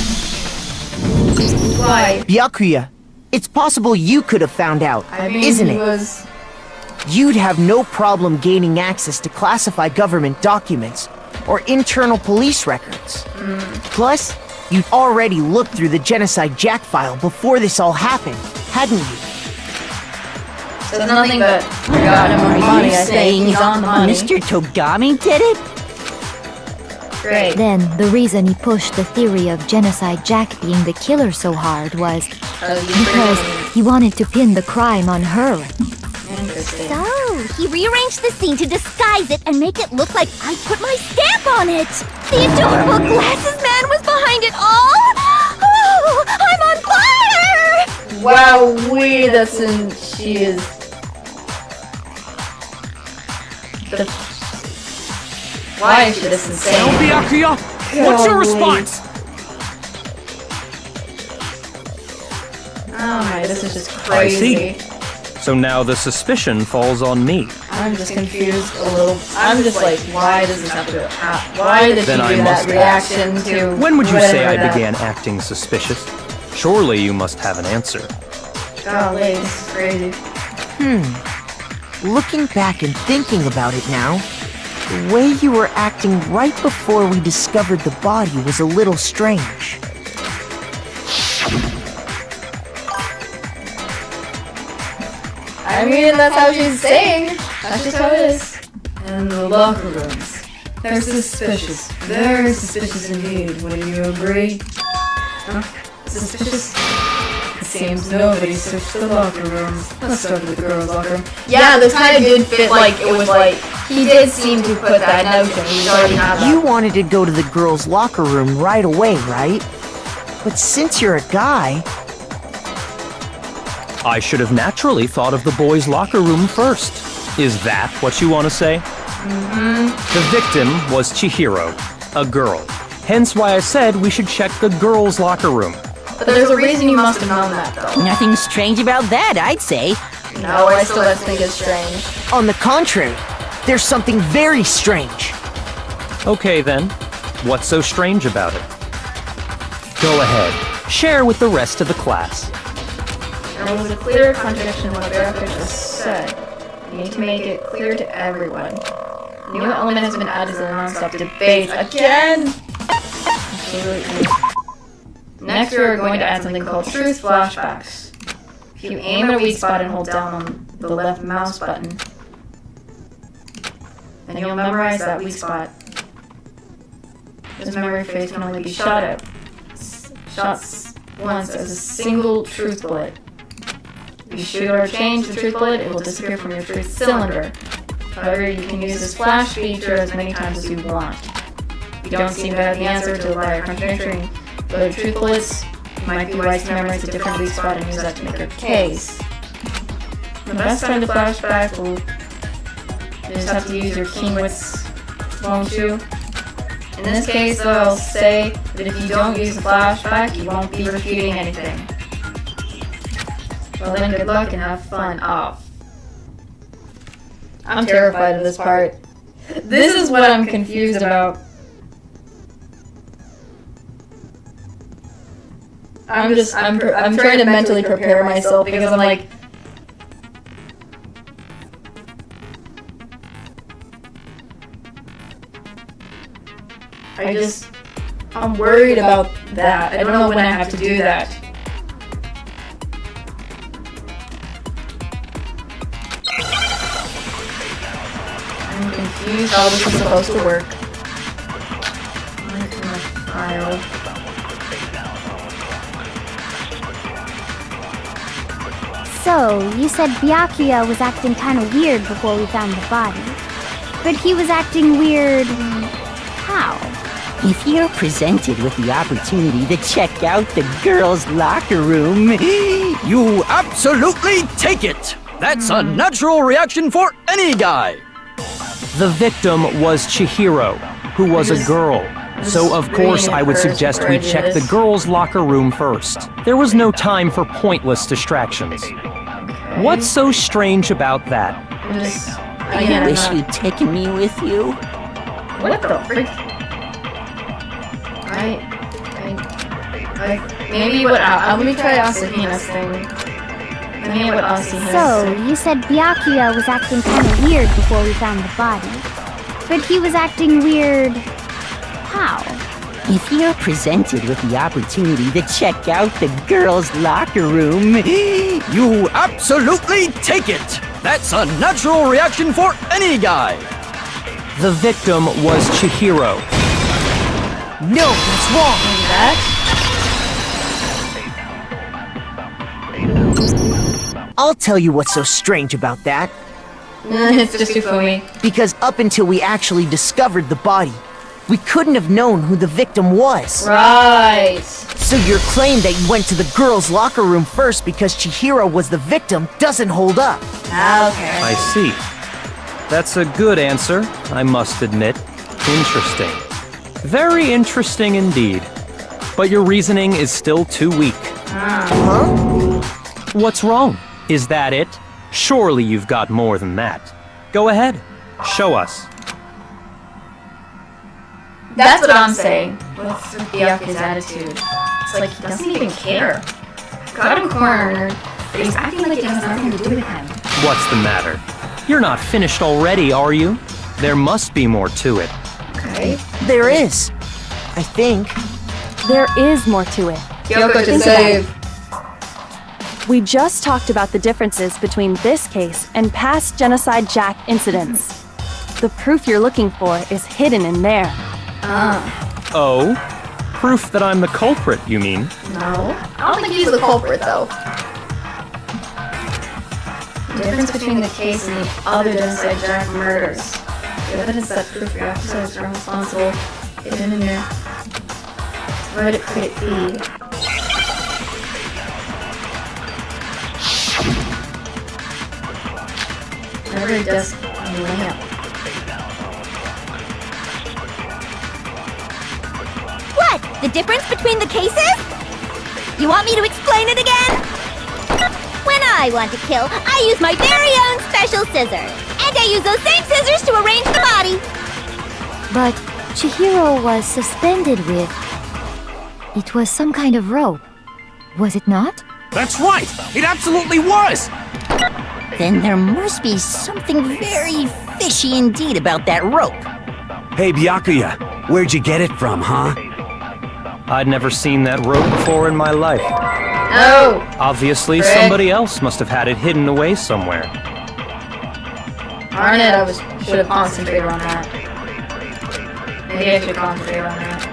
[SPEAKER 1] Why?
[SPEAKER 5] Byakuya, it's possible you could have found out,
[SPEAKER 1] I mean,
[SPEAKER 5] isn't
[SPEAKER 1] he
[SPEAKER 5] it?
[SPEAKER 1] was...
[SPEAKER 5] You'd have no problem gaining access to classified government documents or internal police records. Plus, you'd already looked through the Genocide Jack file before this all happened, hadn't you?
[SPEAKER 1] Says nothing but, we got him on money, I think. He's on the money.
[SPEAKER 11] Mr. Togami did it?
[SPEAKER 1] Great.
[SPEAKER 8] Then, the reason he pushed the theory of Genocide Jack being the killer so hard was because he wanted to pin the crime on her.
[SPEAKER 1] Interesting.
[SPEAKER 3] So, he rearranged the scene to disguise it and make it look like I put my stamp on it. The adorable glasses man was behind it all. Oh, I'm on fire!
[SPEAKER 1] wow, weird. That's in. She is. Why is she this insane?
[SPEAKER 12] Byakuya, what's your response?
[SPEAKER 1] Oh my, this is just
[SPEAKER 2] I
[SPEAKER 1] crazy.
[SPEAKER 2] see. So now the suspicion falls on me.
[SPEAKER 1] I'm just confused a little. I'm just like, why does this have to happen? Why did she
[SPEAKER 2] Then I
[SPEAKER 1] do
[SPEAKER 2] must
[SPEAKER 1] that reaction to?
[SPEAKER 2] When would you say I
[SPEAKER 1] whatever that-
[SPEAKER 2] began acting suspicious? Surely you must have an answer.
[SPEAKER 1] Golly, this is crazy.
[SPEAKER 5] Looking back and thinking about it now, the way you were acting right before we discovered the body was a little strange.
[SPEAKER 1] I mean, that's how she's saying. That's just how it is. And the locker rooms. They're suspicious. Very suspicious indeed. Wouldn't you agree? Huh? Suspicious? It seems nobody searched the locker rooms. Let's start with the girls' locker room. Yeah, this kind of did fit, like, it was like, he did seem to put that notion. He already had that.
[SPEAKER 5] You wanted to go to the girls' locker room right away, right? But since you're a guy,
[SPEAKER 2] I should have naturally thought of the boys' locker room first. Is that what you want to say? The victim was Chihiro, a girl. Hence why I said we should check the girls' locker room.
[SPEAKER 1] But there's a reason you must have known that, though.
[SPEAKER 11] Nothing strange about that, I'd say.
[SPEAKER 1] No, I still don't think it's strange.
[SPEAKER 5] on the contrary, there's something very strange.
[SPEAKER 2] Okay then, what's so strange about it? Go ahead, share with the rest of the class.
[SPEAKER 1] There was a clear contradiction in what Verifish just said. You need to make it clear to everyone. A new element has been added to the non-stop debate again! Absolutely. Next, we are going to add something called truth flashbacks. If you aim at a weak spot and hold down on the left mouse button, then you'll memorize that weak spot. This memory phase can only be shot at once as a single truth bullet. If you shoot or change the truth bullet, it will disappear from your truth cylinder. However, you can use this flash feature as many times as you want. If you don't seem to have the answer to the liar contradictory, go to truth bullets. You might be wise to memorize a different weak spot and use that to make your case. The best time to flashback will you just have to use your keen wits, won't you? In this case, though, I'll say that if you don't use the flashback, you won't be refuting anything. Well then, good luck and have fun. Oh. I'm terrified of this part. This is what I'm confused about. I'm trying to mentally prepare myself because I'm like, I'm worried about that. I don't know when I have to do that. I'm confused how this is supposed to work. Where's my file?
[SPEAKER 3] So, you said Byakuya was acting kinda weird before we found the body. But he was acting weird... how?
[SPEAKER 11] If you're presented with the opportunity to check out the girls' locker room,
[SPEAKER 15] you absolutely take it! That's a natural reaction for any guy!
[SPEAKER 2] The victim was Chihiro, who was a girl. So of course I would suggest we check the girls' locker room first. There was no time for pointless distractions. What's so strange about that?
[SPEAKER 11] I wish you'd taken me with you.
[SPEAKER 1] What the freak? Maybe what, let me try Asahina's thing. Maybe what Asahina's
[SPEAKER 3] So, you said Byakuya was acting kinda weird before we found the body. But he was acting weird... how?
[SPEAKER 11] If you're presented with the opportunity to check out the girls' locker room,
[SPEAKER 15] you absolutely take it! That's a natural reaction for any guy!
[SPEAKER 2] The victim was Chihiro.
[SPEAKER 5] No, that's wrong! I'll tell you what's so strange about that.
[SPEAKER 1] It's just too funny.
[SPEAKER 5] Because up until we actually discovered the body, We couldn't have known who the victim was.
[SPEAKER 1] Right.
[SPEAKER 5] So your claim that you went to the girls' locker room first because Chihiro was the victim doesn't hold up.
[SPEAKER 1] Okay.
[SPEAKER 2] I see. That's a good answer, I must admit. Interesting. Very interesting indeed. But your reasoning is still too weak.
[SPEAKER 5] Huh?
[SPEAKER 2] What's wrong? Is that it? Surely you've got more than that. Go ahead. Show us.
[SPEAKER 1] That's what I'm saying. What's with Byakuya's attitude? It's like he doesn't even care. Got him cornered, but he's acting like it has nothing to do with him.
[SPEAKER 2] What's the matter? You're not finished already, are you? There must be more to it.
[SPEAKER 1] Okay.
[SPEAKER 5] There is. I think.
[SPEAKER 7] There is more to it.
[SPEAKER 1] Kyoko to
[SPEAKER 7] Think
[SPEAKER 1] save.
[SPEAKER 7] We just talked about the differences between this case and past Genocide Jack incidents. The proof you're looking for is hidden in there.
[SPEAKER 2] Oh? Proof that I'm the culprit, you mean?
[SPEAKER 1] No. I don't think he's the culprit, though. The difference between the case and the other Genocide Jack murders. The evidence that proof Byakuya is responsible hidden in there. Reddit critic feed. Never desk on the lamp.
[SPEAKER 3] What? The difference between the cases? You want me to explain it again? When I want to kill, I use my very own special scissors. And I use those same scissors to arrange the body.
[SPEAKER 8] But Chihiro was suspended with... It was some kind of rope. Was it not?
[SPEAKER 15] That's right! It absolutely was!
[SPEAKER 11] Then there must be something very fishy indeed about that rope.
[SPEAKER 13] Hey, Byakuya, where'd you get it from, huh?
[SPEAKER 2] I'd never seen that rope before in my life.
[SPEAKER 1] No!
[SPEAKER 2] Obviously,
[SPEAKER 1] Frick.
[SPEAKER 2] somebody else must have had it hidden away somewhere.
[SPEAKER 1] Darn it, should have concentrated on that. Maybe I should concentrate on that.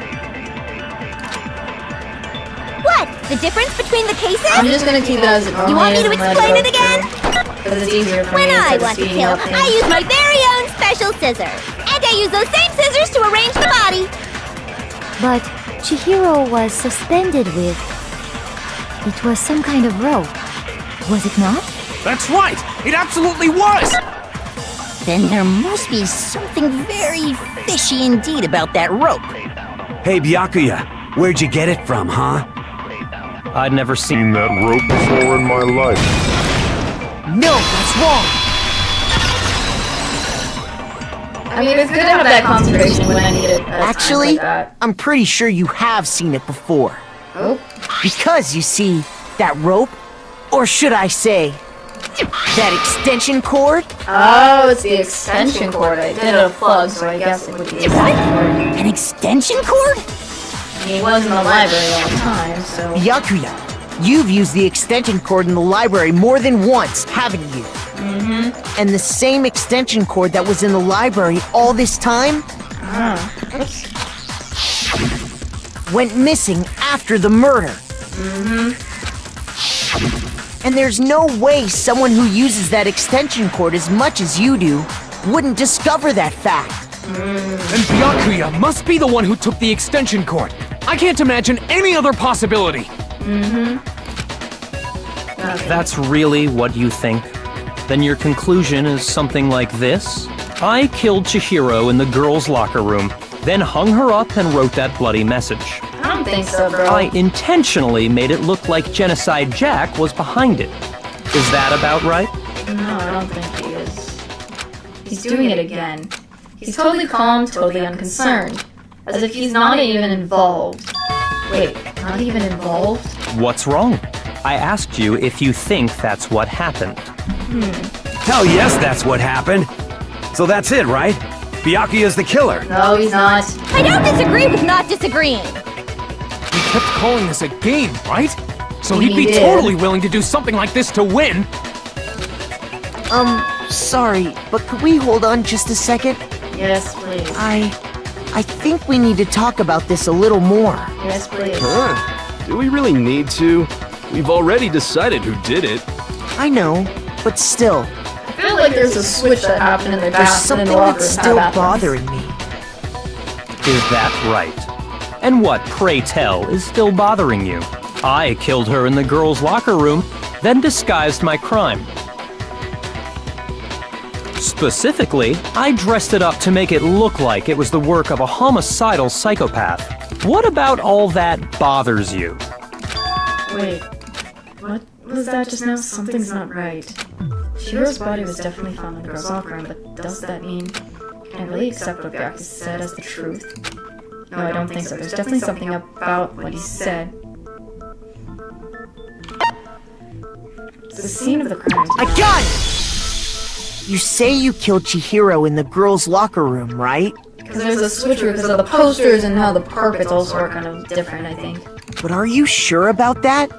[SPEAKER 3] What? The difference between the cases?
[SPEAKER 1] I'm just gonna keep it as it normally
[SPEAKER 3] You want me to
[SPEAKER 1] is and let
[SPEAKER 3] explain
[SPEAKER 1] go
[SPEAKER 3] it again?
[SPEAKER 1] Because it's easier for
[SPEAKER 3] When
[SPEAKER 1] me
[SPEAKER 3] I
[SPEAKER 1] instead of
[SPEAKER 3] want to
[SPEAKER 1] speeding
[SPEAKER 3] kill,
[SPEAKER 1] up things.
[SPEAKER 3] I use my very own special scissors. And I use those same scissors to arrange the body.
[SPEAKER 8] But Chihiro was suspended with... It was some kind of rope. Was it not?
[SPEAKER 15] That's right! It absolutely was!
[SPEAKER 11] Then there must be something very fishy indeed about that rope.
[SPEAKER 13] Hey, Byakuya, where'd you get it from, huh?
[SPEAKER 2] I'd never seen that rope before in my life.
[SPEAKER 5] No, that's wrong.
[SPEAKER 1] I mean, it's good to have that concentration when I need it.
[SPEAKER 5] Actually, I'm pretty sure you have seen it before.
[SPEAKER 1] Oh?
[SPEAKER 5] Because, you see, that rope, or should I say, that extension cord?
[SPEAKER 1] Oh, it's the extension cord. I did a plug, so I guess it would be the extension cord.
[SPEAKER 11] An extension cord?
[SPEAKER 1] He was in the library all the time, so...
[SPEAKER 5] Byakuya, you've used the extension cord in the library more than once, haven't you?
[SPEAKER 1] Mm-hmm.
[SPEAKER 5] And the same extension cord that was in the library all this time?
[SPEAKER 1] Oops.
[SPEAKER 5] Went missing after the murder.
[SPEAKER 1] Mm-hmm.
[SPEAKER 5] And there's no way someone who uses that extension cord as much as you do wouldn't discover that fact.
[SPEAKER 12] And Byakuya must be the one who took the extension cord. I can't imagine any other possibility.
[SPEAKER 1] Mm-hmm.
[SPEAKER 2] That's really what you think? Then your conclusion is something like this? I killed Chihiro in the girls' locker room, then hung her up and wrote that bloody message.
[SPEAKER 1] I don't think so, bro.
[SPEAKER 2] I intentionally made it look like Genocide Jack was behind it. Is that about right?
[SPEAKER 1] No, I don't think he is. He's doing it again. He's totally calm, totally unconcerned. As if he's not even involved. Wait, not even involved?
[SPEAKER 2] What's wrong? I asked you if you think that's what happened.
[SPEAKER 13] Hell yes, that's what happened. So that's it, right? Byakuya's the killer.
[SPEAKER 1] No, he's not.
[SPEAKER 3] I don't disagree with not disagreeing.
[SPEAKER 12] He kept calling this a game, right? So
[SPEAKER 1] He
[SPEAKER 12] he'd be
[SPEAKER 1] did.
[SPEAKER 12] totally willing to do something like this to win.
[SPEAKER 5] Sorry, but could we hold on just a second?
[SPEAKER 1] Yes, please.
[SPEAKER 5] I think we need to talk about this a little more.
[SPEAKER 1] Yes, please.
[SPEAKER 10] Huh? Do we really need to? We've already decided who did it.
[SPEAKER 5] I know, but still,
[SPEAKER 1] I feel like there's a switch that happened in the
[SPEAKER 5] there's
[SPEAKER 1] bathroom in
[SPEAKER 5] something
[SPEAKER 1] the locker
[SPEAKER 5] that's
[SPEAKER 1] room.
[SPEAKER 5] still bothering me.
[SPEAKER 2] Is that right? And what, pray tell, is still bothering you? I killed her in the girls' locker room, then disguised my crime. Specifically, I dressed it up to make it look like it was the work of a homicidal psychopath. What about all that bothers you?
[SPEAKER 1] Wait, what was that just now? Something's not right. Shiro's body was definitely found in the girls' locker room, but does that mean... Can I really accept what Byakuya said as the truth? No, I don't think so. There's definitely something about what he said. It's the scene of the crime.
[SPEAKER 5] I got it! You say you killed Chihiro in the girls' locker room, right?
[SPEAKER 1] Because there's a switcheroo because of the posters and how the carpets also are kind of different, I think.
[SPEAKER 5] But are you sure about that?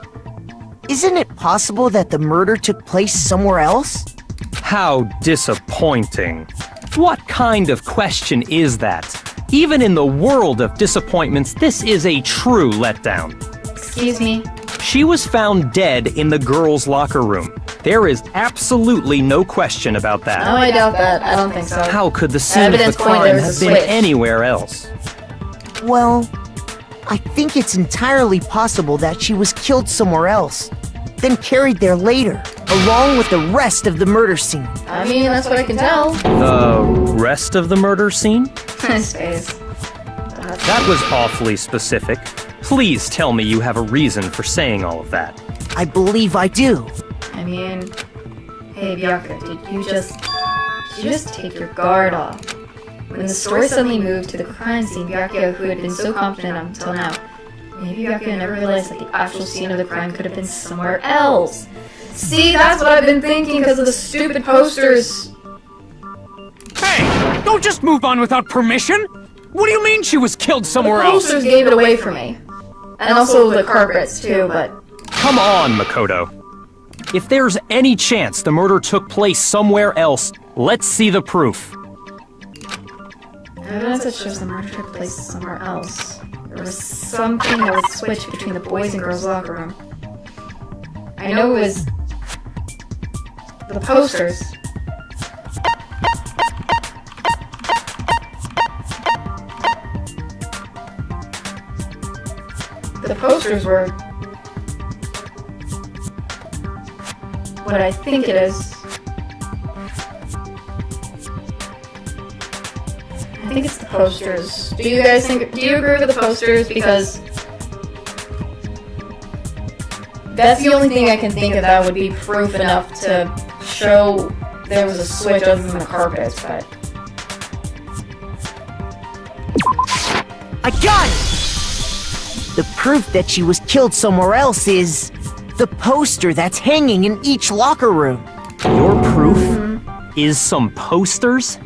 [SPEAKER 5] Isn't it possible that the murder took place somewhere else?
[SPEAKER 2] How disappointing. What kind of question is that? Even in the world of disappointments, this is a true letdown.
[SPEAKER 1] Excuse me?
[SPEAKER 2] She was found dead in the girls' locker room. There is absolutely no question about that.
[SPEAKER 1] No, I doubt that. I don't think so.
[SPEAKER 2] How could the scene of the crime have been anywhere else?
[SPEAKER 5] Well, I think it's entirely possible that she was killed somewhere else, then carried there later, along with the rest of the murder scene.
[SPEAKER 1] I mean, that's what I can tell.
[SPEAKER 2] The rest of the murder scene?
[SPEAKER 1] Space.
[SPEAKER 2] That was awfully specific. Please tell me you have a reason for saying all of that.
[SPEAKER 5] I believe I do.
[SPEAKER 1] I mean, hey Byakuya, did you just take your guard off? When the story suddenly moved to the crime scene, Byakuya, who had been so confident until now, maybe Byakuya never realized that the actual scene of the crime could have been somewhere else. See, that's what I've been thinking because of the stupid posters.
[SPEAKER 12] Hey, don't just move on without permission. What do you mean she was killed somewhere else?
[SPEAKER 1] The posters gave it away for me. And also the carpets too, but...
[SPEAKER 2] Come on, Makoto. If there's any chance the murder took place somewhere else, let's see the proof.
[SPEAKER 1] Evidence that shows the murder took place somewhere else. There was something that would switch between the boys' and girls' locker room. I know it was... the posters. The posters were... what I think it is. I think it's the posters. Do you guys think... do you agree with the posters? Because... that's the only thing I can think of that would be proof enough to show there was a switch other than the carpets, but...
[SPEAKER 5] I got it! The proof that she was killed somewhere else is... the poster that's hanging in each locker room.
[SPEAKER 2] Your proof is some posters?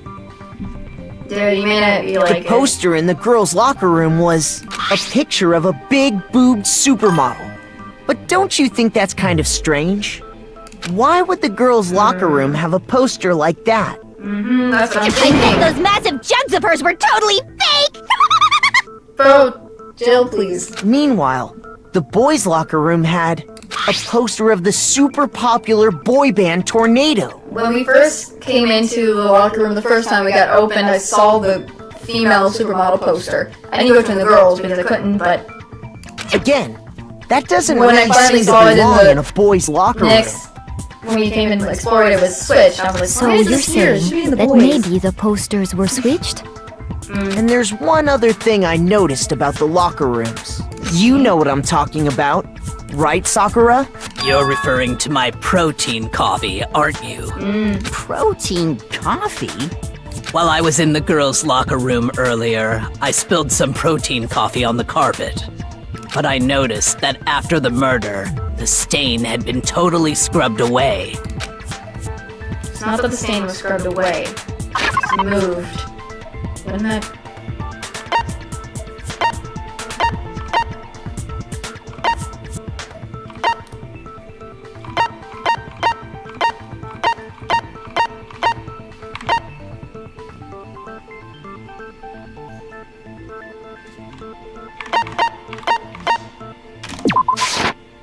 [SPEAKER 1] Dude, you may not be like
[SPEAKER 5] the poster in the girls' locker room was a picture of a big-boobed supermodel. But don't you think that's kind of strange? Why would the girls' locker room have a poster like that?
[SPEAKER 1] That's what I'm
[SPEAKER 3] I
[SPEAKER 1] thinking.
[SPEAKER 3] think those massive jugs of hers were totally fake!
[SPEAKER 1] Bro, Jill, please.
[SPEAKER 5] Meanwhile, the boys' locker room had a poster of the super popular boy band Tornado.
[SPEAKER 1] When we first came into the locker room the first time we got opened, I saw the female supermodel poster. I didn't go to the girls because I couldn't, but...
[SPEAKER 5] Again, that doesn't
[SPEAKER 1] when
[SPEAKER 5] really
[SPEAKER 1] I finally
[SPEAKER 5] seem to
[SPEAKER 1] saw it
[SPEAKER 5] belong in a boys' locker room.
[SPEAKER 1] next, when we came in to explore it, it was switched. I was like,
[SPEAKER 8] So
[SPEAKER 1] why is
[SPEAKER 8] you're
[SPEAKER 1] this here? It should be
[SPEAKER 8] saying
[SPEAKER 1] in the
[SPEAKER 8] that
[SPEAKER 1] boys.
[SPEAKER 8] maybe the posters were switched?
[SPEAKER 5] And there's one other thing I noticed about the locker rooms. You know what I'm talking about, right, Sakura?
[SPEAKER 6] You're referring to my protein coffee, aren't you?
[SPEAKER 11] Protein coffee?
[SPEAKER 6] While I was in the girls' locker room earlier, I spilled some protein coffee on the carpet. But I noticed that after the murder, the stain had been totally scrubbed away.
[SPEAKER 1] It's not that the stain was scrubbed away. It's moved. Wouldn't that...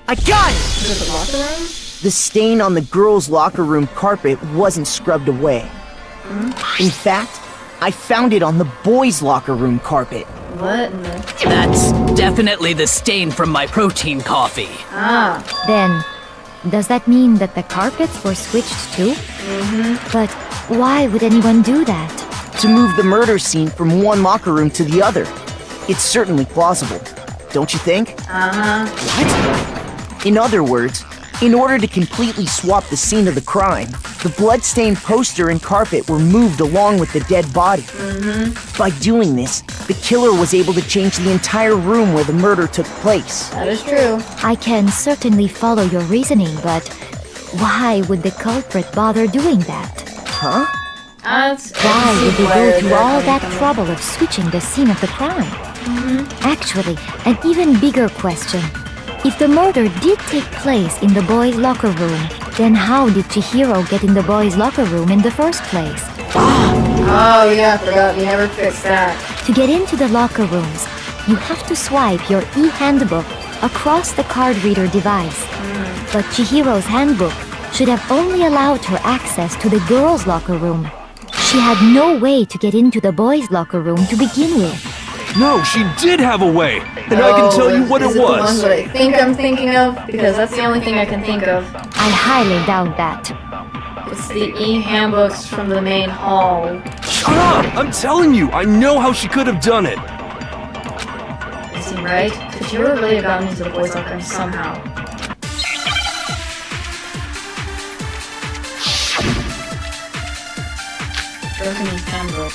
[SPEAKER 5] I got it!
[SPEAKER 1] Is it the locker room?
[SPEAKER 5] The stain on the girls' locker room carpet wasn't scrubbed away. In fact, I found it on the boys' locker room carpet.
[SPEAKER 1] What in the...
[SPEAKER 6] That's definitely the stain from my protein coffee.
[SPEAKER 1] Ah.
[SPEAKER 8] Then, does that mean that the carpets were switched too? But why would anyone do that?
[SPEAKER 5] To move the murder scene from one locker room to the other. It's certainly plausible, don't you think? What? In other words, in order to completely swap the scene of the crime, the blood-stained poster and carpet were moved along with the dead body. By doing this, the killer was able to change the entire room where the murder took place.
[SPEAKER 1] That is true.
[SPEAKER 8] I can certainly follow your reasoning, but why would the culprit bother doing that?
[SPEAKER 5] Huh?
[SPEAKER 8] Why would they go through all that trouble of switching the scene of the crime? Actually, an even bigger question. If the murder did take place in the boys' locker room, then how did Chihiro get in the boys' locker room in the first place?
[SPEAKER 1] Oh yeah, I forgot. We never fixed that.
[SPEAKER 8] To get into the locker rooms, you have to swipe your e-handbook across the card reader device. But Chihiro's handbook should have only allowed her access to the girls' locker room. She had no way to get into the boys' locker room to begin with.
[SPEAKER 10] No, she did have a way, and I can tell you what it
[SPEAKER 1] The one
[SPEAKER 10] was.
[SPEAKER 1] that I think I'm thinking of, because that's the only thing I can think of.
[SPEAKER 8] I highly doubt that.
[SPEAKER 1] It's the e-handbooks from the main hall.
[SPEAKER 10] Shut up! I'm telling you, I know how she could have done it.
[SPEAKER 1] Is he right? Could you have really gotten into the boys' locker room somehow? Broken handbook.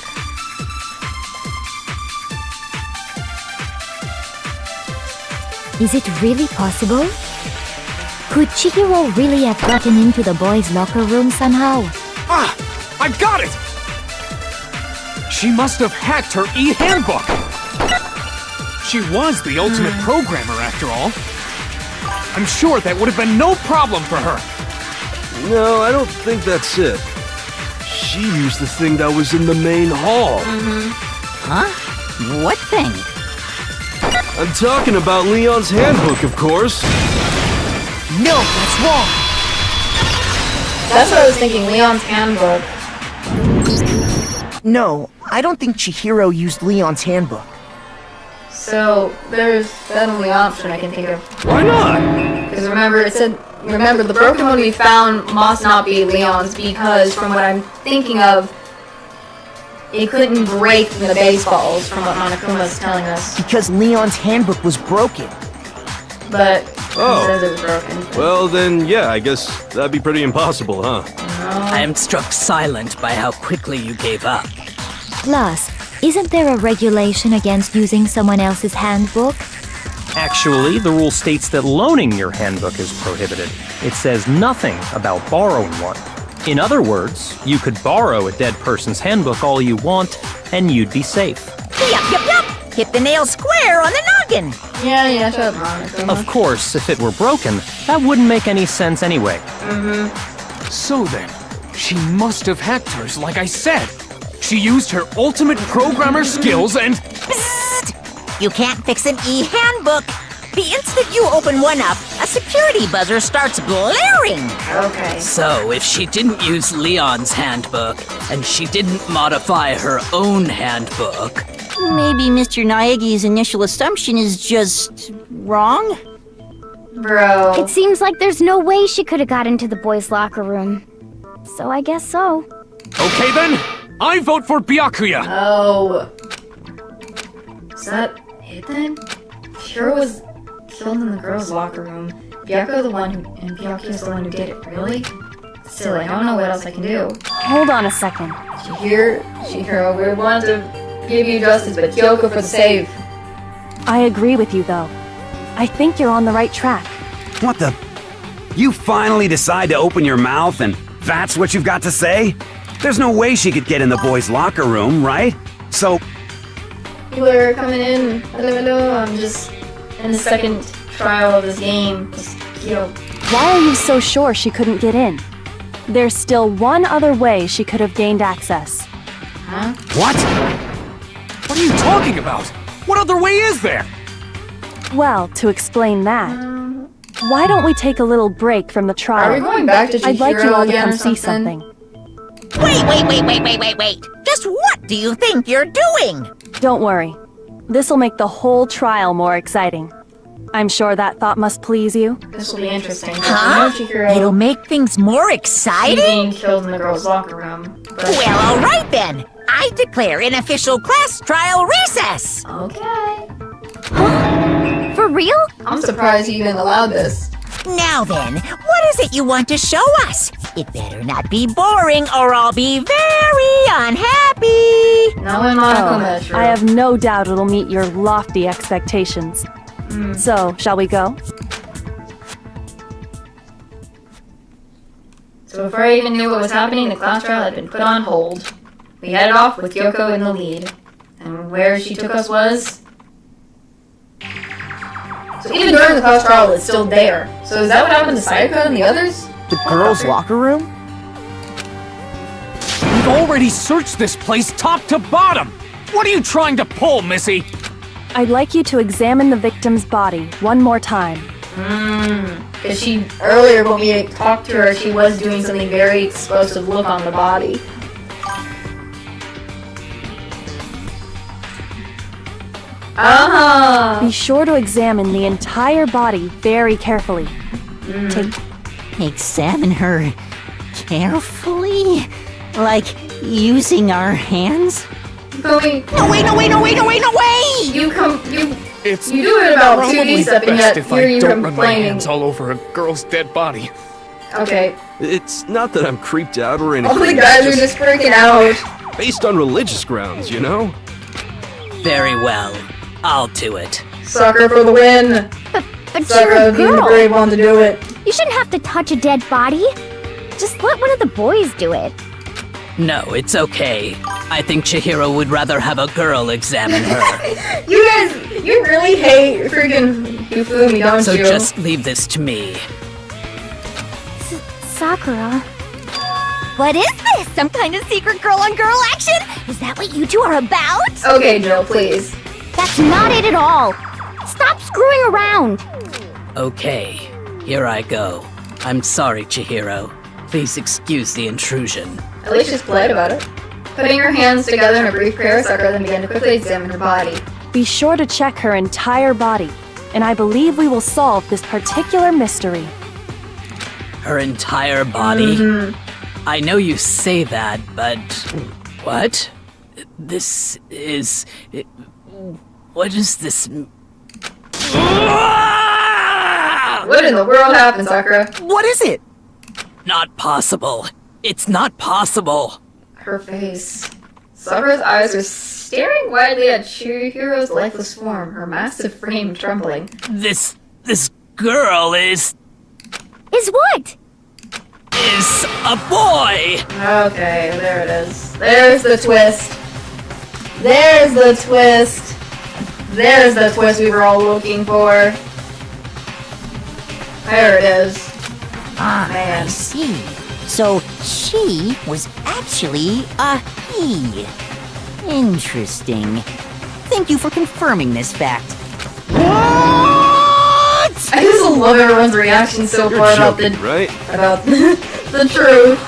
[SPEAKER 8] Is it really possible? Could Chihiro really have gotten into the boys' locker room somehow?
[SPEAKER 12] Ah! I got it! She must have hacked her e-handbook! She was the ultimate programmer, after all. I'm sure that would have been no problem for her.
[SPEAKER 10] No, I don't think that's it. She used the thing that was in the main hall.
[SPEAKER 11] Huh? What thing?
[SPEAKER 10] I'm talking about Leon's handbook, of course.
[SPEAKER 5] No, that's wrong!
[SPEAKER 1] That's what I was thinking, Leon's handbook.
[SPEAKER 5] No, I don't think Chihiro used Leon's handbook.
[SPEAKER 1] So, there's that only option I can think of.
[SPEAKER 10] Why not?
[SPEAKER 1] Because remember, the broken one we found must not be Leon's, because from what I'm thinking of, it couldn't break the baseballs, from what Monokuma's telling us.
[SPEAKER 5] Because Leon's handbook was broken.
[SPEAKER 1] But he says it was broken.
[SPEAKER 10] Well, then, yeah, I guess that'd be pretty impossible, huh?
[SPEAKER 6] I am struck silent by how quickly you gave up.
[SPEAKER 8] Plus, isn't there a regulation against using someone else's handbook?
[SPEAKER 2] Actually, the rule states that loaning your handbook is prohibited. It says nothing about borrowing one. In other words, you could borrow a dead person's handbook all you want, and you'd be safe.
[SPEAKER 11] Yup. Hit the nail square on the noggin.
[SPEAKER 1] Yeah, shut up, Monokuma.
[SPEAKER 2] Of course, if it were broken, that wouldn't make any sense anyway.
[SPEAKER 12] So then, she must have hacked hers, like I said. She used her ultimate programmer skills and...
[SPEAKER 11] Psst! You can't fix an e-handbook. The instant you open one up, a security buzzer starts blaring.
[SPEAKER 1] Okay.
[SPEAKER 6] So, if she didn't use Leon's handbook, and she didn't modify her own handbook...
[SPEAKER 16] Maybe Mr. Naegi's initial assumption is just wrong?
[SPEAKER 1] Bro.
[SPEAKER 3] It seems like there's no way she could have got into the boys' locker room. So I guess so.
[SPEAKER 12] Okay then, I vote for Byakuya.
[SPEAKER 1] Oh. Is that it then? Hiro was killed in the girls' locker room. Byakuya's the one who did it, really? Still, I don't know what else I can do.
[SPEAKER 7] Hold on a second.
[SPEAKER 1] Chihiro, we want to give you justice, but Kyoko for the save.
[SPEAKER 7] I agree with you, though. I think you're on the right track.
[SPEAKER 13] What the? You finally decide to open your mouth and that's what you've got to say? There's no way she could get in the boys' locker room, right? So...
[SPEAKER 1] People are coming in. Hello. I'm just in the second trial of this game.
[SPEAKER 7] Why are you so sure she couldn't get in? There's still one other way she could have gained access.
[SPEAKER 1] Huh?
[SPEAKER 13] What?
[SPEAKER 12] What are you talking about? What other way is there?
[SPEAKER 7] Well, to explain that, why don't we take a little break from the trial?
[SPEAKER 1] Are we going back to Chihiro
[SPEAKER 7] I'd like you all to
[SPEAKER 1] again
[SPEAKER 7] come
[SPEAKER 1] or
[SPEAKER 7] see
[SPEAKER 1] something?
[SPEAKER 7] something.
[SPEAKER 11] Wait. Just what do you think you're doing?
[SPEAKER 7] Don't worry. This'll make the whole trial more exciting. I'm sure that thought must please you.
[SPEAKER 1] This will be interesting.
[SPEAKER 11] Huh? It'll make things more exciting?
[SPEAKER 1] Being killed in the girls' locker room.
[SPEAKER 11] Well, all right then. I declare an official class trial recess.
[SPEAKER 1] Okay.
[SPEAKER 3] For real?
[SPEAKER 1] I'm surprised you even allowed this.
[SPEAKER 11] Now then, what is it you want to show us? It better not be boring or I'll be very unhappy.
[SPEAKER 1] No, in my
[SPEAKER 7] I have no doubt it'll meet your lofty expectations. So, shall we go?
[SPEAKER 1] So before I even knew what was happening, the class trial had been put on hold. We headed off with Kyoko in the lead. And where she took us was... So even during the class trial, it's still there. So is that what happened to Sayaka and the others?
[SPEAKER 5] The girls' locker room?
[SPEAKER 12] We've already searched this place top to bottom! What are you trying to pull, Missy?
[SPEAKER 7] I'd like you to examine the victim's body one more time.
[SPEAKER 1] Because earlier when we talked to her, she was doing something very explosive look on the body.
[SPEAKER 7] Be sure to examine the entire body very carefully.
[SPEAKER 16] Examine her carefully? Like using our hands?
[SPEAKER 11] No way!
[SPEAKER 1] You
[SPEAKER 12] It's
[SPEAKER 1] do it about 2D
[SPEAKER 12] probably
[SPEAKER 1] stuff and
[SPEAKER 12] best
[SPEAKER 1] yet
[SPEAKER 12] if
[SPEAKER 1] here
[SPEAKER 12] I
[SPEAKER 1] you're
[SPEAKER 12] don't run my
[SPEAKER 1] complaining.
[SPEAKER 12] hands all over a girl's dead body.
[SPEAKER 1] Okay.
[SPEAKER 10] It's not that I'm creeped out or anything.
[SPEAKER 1] All the guys are just freaking out.
[SPEAKER 10] Based on religious grounds, you know?
[SPEAKER 6] Very well. I'll do it.
[SPEAKER 1] Sucker for the win.
[SPEAKER 3] But
[SPEAKER 1] Sucker
[SPEAKER 3] you're a
[SPEAKER 1] being the
[SPEAKER 3] girl.
[SPEAKER 1] brave one to do it.
[SPEAKER 3] You shouldn't have to touch a dead body. Just let one of the boys do it.
[SPEAKER 6] No, it's okay. I think Chihiro would rather have a girl examine her.
[SPEAKER 1] You guys, you really hate freaking Yufumi, don't
[SPEAKER 6] So
[SPEAKER 1] you?
[SPEAKER 6] just leave this to me.
[SPEAKER 3] Sakura. What is this? Some kind of secret girl-on-girl action? Is that what you two are about?
[SPEAKER 1] Okay, Jill, please.
[SPEAKER 3] That's not it at all. Stop screwing around.
[SPEAKER 6] Okay, here I go. I'm sorry, Chihiro. Please excuse the intrusion.
[SPEAKER 1] At least she's polite about it. Putting her hands together in a brief prayer, Sakura then began to quickly examine her body.
[SPEAKER 7] Be sure to check her entire body, and I believe we will solve this particular mystery.
[SPEAKER 6] Her entire body? I know you say that, but... What? This is... What is this...
[SPEAKER 1] What in the world happened, Sakura?
[SPEAKER 5] What is it?
[SPEAKER 6] Not possible. It's not possible.
[SPEAKER 1] Her face. Sakura's eyes are staring widely at Chihiro's lifeless form, her massive frame trembling.
[SPEAKER 6] This girl is
[SPEAKER 3] what?
[SPEAKER 6] Is a boy!
[SPEAKER 1] Okay, there it is. There's the twist. There's the twist. There's the twist we were all looking for. There it is.
[SPEAKER 11] Ah,
[SPEAKER 1] Man.
[SPEAKER 11] I see. So she was actually a he. Interesting. Thank you for confirming this fact.
[SPEAKER 1] I just love everyone's reaction so
[SPEAKER 10] You're
[SPEAKER 1] far about
[SPEAKER 10] joking, right?
[SPEAKER 1] the truth.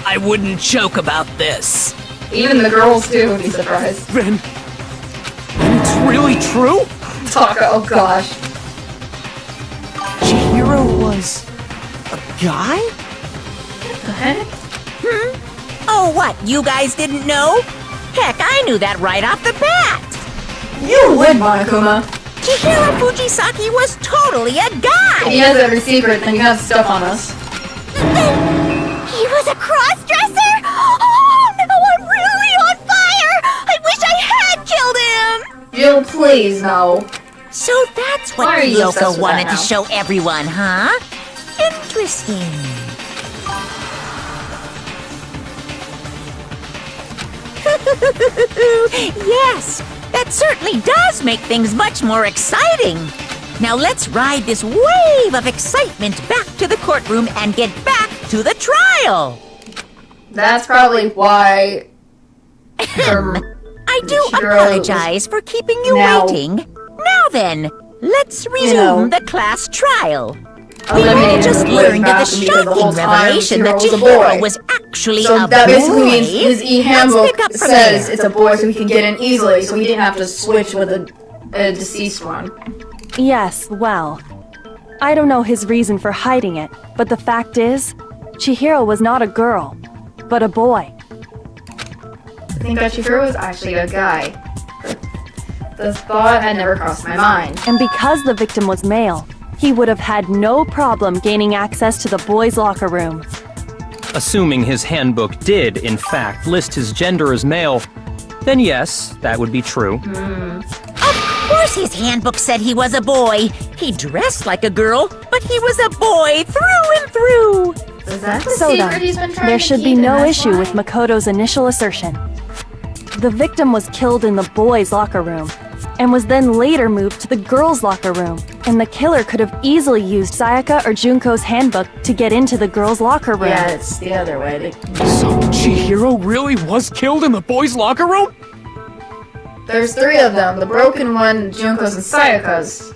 [SPEAKER 6] I wouldn't joke about this.
[SPEAKER 1] Even the girls too would be surprised.
[SPEAKER 12] Then it's really true?
[SPEAKER 1] Taka, oh gosh.
[SPEAKER 5] Chihiro was a guy?
[SPEAKER 1] The heck?
[SPEAKER 11] Oh, what? You guys didn't know? Heck, I knew that right off the bat.
[SPEAKER 1] You would, Monokuma.
[SPEAKER 11] Chihiro Fujisaki was totally a guy.
[SPEAKER 1] If he has every secret, then you have stuff on us.
[SPEAKER 3] He was a cross-dresser? Oh, now I'm really on fire! I wish I had killed him!
[SPEAKER 1] Jill, please, no.
[SPEAKER 11] So that's
[SPEAKER 1] Why
[SPEAKER 11] what
[SPEAKER 1] are you obsessed
[SPEAKER 11] Ryoko
[SPEAKER 1] with
[SPEAKER 11] wanted
[SPEAKER 1] that
[SPEAKER 11] to
[SPEAKER 1] now?
[SPEAKER 11] show everyone, huh? Interesting. Yes, that certainly does make things much more exciting. Now let's ride this wave of excitement back to the courtroom and get back to the trial.
[SPEAKER 1] That's probably why.
[SPEAKER 11] I do
[SPEAKER 1] Chihiro
[SPEAKER 11] apologize for keeping you
[SPEAKER 1] Now-
[SPEAKER 11] waiting. Now then, let's resume the class trial.
[SPEAKER 1] eliminated
[SPEAKER 11] just
[SPEAKER 1] the boys
[SPEAKER 11] learned the
[SPEAKER 1] bathroom because the whole
[SPEAKER 11] shocking
[SPEAKER 1] time
[SPEAKER 11] revelation that
[SPEAKER 1] Chihiro
[SPEAKER 11] Chihiro was actually
[SPEAKER 1] So
[SPEAKER 11] a
[SPEAKER 1] that
[SPEAKER 11] boy.
[SPEAKER 1] basically means his e-handbook
[SPEAKER 11] Let's pick up from
[SPEAKER 1] says
[SPEAKER 11] there.
[SPEAKER 1] it's a boy, so he can get in easily, so he didn't have to switch with a deceased one.
[SPEAKER 7] Yes, well, I don't know his reason for hiding it, but the fact is, Chihiro was not a girl, but a boy.
[SPEAKER 1] I think that Chihiro was actually a guy. The thought had never crossed my mind.
[SPEAKER 7] And because the victim was male, he would have had no problem gaining access to the boys' locker room.
[SPEAKER 2] Assuming his handbook did, in fact, list his gender as male, then yes, that would be true.
[SPEAKER 11] Of course his handbook said he was a boy. He dressed like a girl, but he was a boy through and through.
[SPEAKER 1] Is that the
[SPEAKER 7] So
[SPEAKER 1] secret he's been
[SPEAKER 7] then,
[SPEAKER 1] trying
[SPEAKER 7] there
[SPEAKER 1] to
[SPEAKER 7] should be
[SPEAKER 1] keep, and
[SPEAKER 7] no
[SPEAKER 1] that's
[SPEAKER 7] issue
[SPEAKER 1] why?
[SPEAKER 7] with Makoto's initial assertion. The victim was killed in the boys' locker room, and was then later moved to the girls' locker room, and the killer could have easily used Sayaka or Junko's handbook to get into the girls' locker room.
[SPEAKER 1] Yeah, it's the other way.
[SPEAKER 12] So Chihiro really was killed in the boys' locker room?
[SPEAKER 1] There's 3 of them, the broken one, Junko's, and Sayaka's.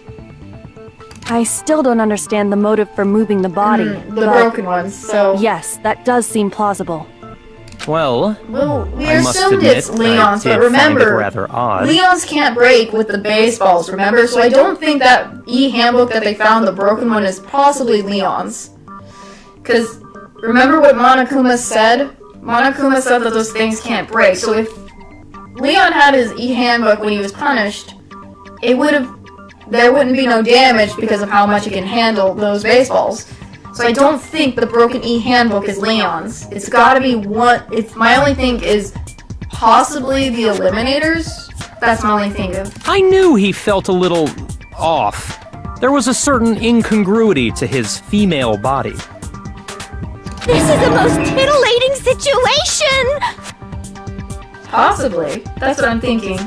[SPEAKER 7] I still don't understand the motive for moving the body.
[SPEAKER 1] The
[SPEAKER 7] but
[SPEAKER 1] broken ones, so...
[SPEAKER 7] yes, that does seem plausible.
[SPEAKER 2] Well,
[SPEAKER 1] we
[SPEAKER 2] I must
[SPEAKER 1] assumed
[SPEAKER 2] admit,
[SPEAKER 1] it's Leon's,
[SPEAKER 2] I
[SPEAKER 1] but
[SPEAKER 2] did find it
[SPEAKER 1] remember,
[SPEAKER 2] rather odd.
[SPEAKER 1] Leon's can't break with the baseballs, remember? So I don't think that e-handbook that they found, the broken one, is possibly Leon's. Because, remember what Monokuma said? Monokuma said that those things can't break, so if Leon had his e-handbook when he was punished, it would have... there wouldn't be no damage because of how much it can handle those baseballs. So I don't think the broken e-handbook is Leon's. It's gotta be one... my only thing is possibly the Eliminators. That's my only thing of...
[SPEAKER 2] I knew he felt a little off. There was a certain incongruity to his female body.
[SPEAKER 3] This is the most titillating situation!
[SPEAKER 1] Possibly. That's what I'm thinking.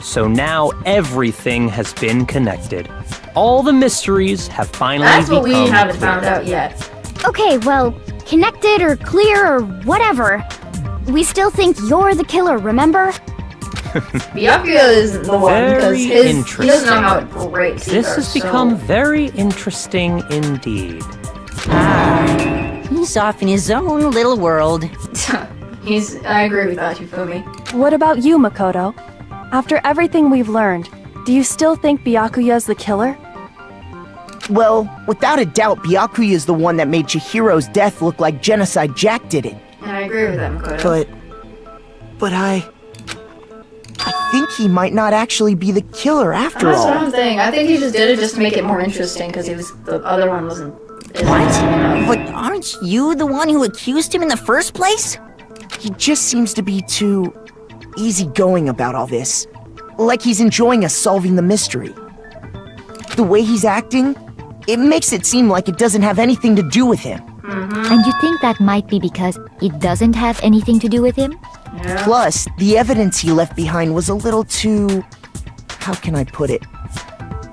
[SPEAKER 2] So now everything has been connected. All the mysteries have finally
[SPEAKER 1] That's what
[SPEAKER 2] become
[SPEAKER 1] we haven't
[SPEAKER 2] clear.
[SPEAKER 1] found out yet.
[SPEAKER 3] Okay, well, connected or clear or whatever. We still think you're the killer, remember?
[SPEAKER 1] Byakuya isn't the one because
[SPEAKER 2] Very
[SPEAKER 1] he doesn't
[SPEAKER 2] interesting.
[SPEAKER 1] know how it breaks
[SPEAKER 2] This
[SPEAKER 1] either,
[SPEAKER 2] has
[SPEAKER 1] so-
[SPEAKER 2] become very interesting indeed.
[SPEAKER 16] He's off in his own little world.
[SPEAKER 1] I agree with that, Yufumi.
[SPEAKER 7] What about you, Makoto? After everything we've learned, do you still think Byakuya's the killer?
[SPEAKER 5] Well, without a doubt, Byakuya is the one that made Chihiro's death look like Genocide Jack did it.
[SPEAKER 1] And I agree with that, Makoto.
[SPEAKER 5] But I think he might not actually be the killer after
[SPEAKER 1] That's
[SPEAKER 5] all.
[SPEAKER 1] what I'm saying. I think he just did it just to make it more interesting because the other one wasn't...
[SPEAKER 16] But aren't you the one who accused him in the first place?
[SPEAKER 5] He just seems to be too easygoing about all this. Like he's enjoying us solving the mystery. The way he's acting, it makes it seem like it doesn't have anything to do with him.
[SPEAKER 8] And you think that might be because it doesn't have anything to do with him?
[SPEAKER 1] Yeah.
[SPEAKER 5] Plus, the evidence he left behind was a little too... how can I put it?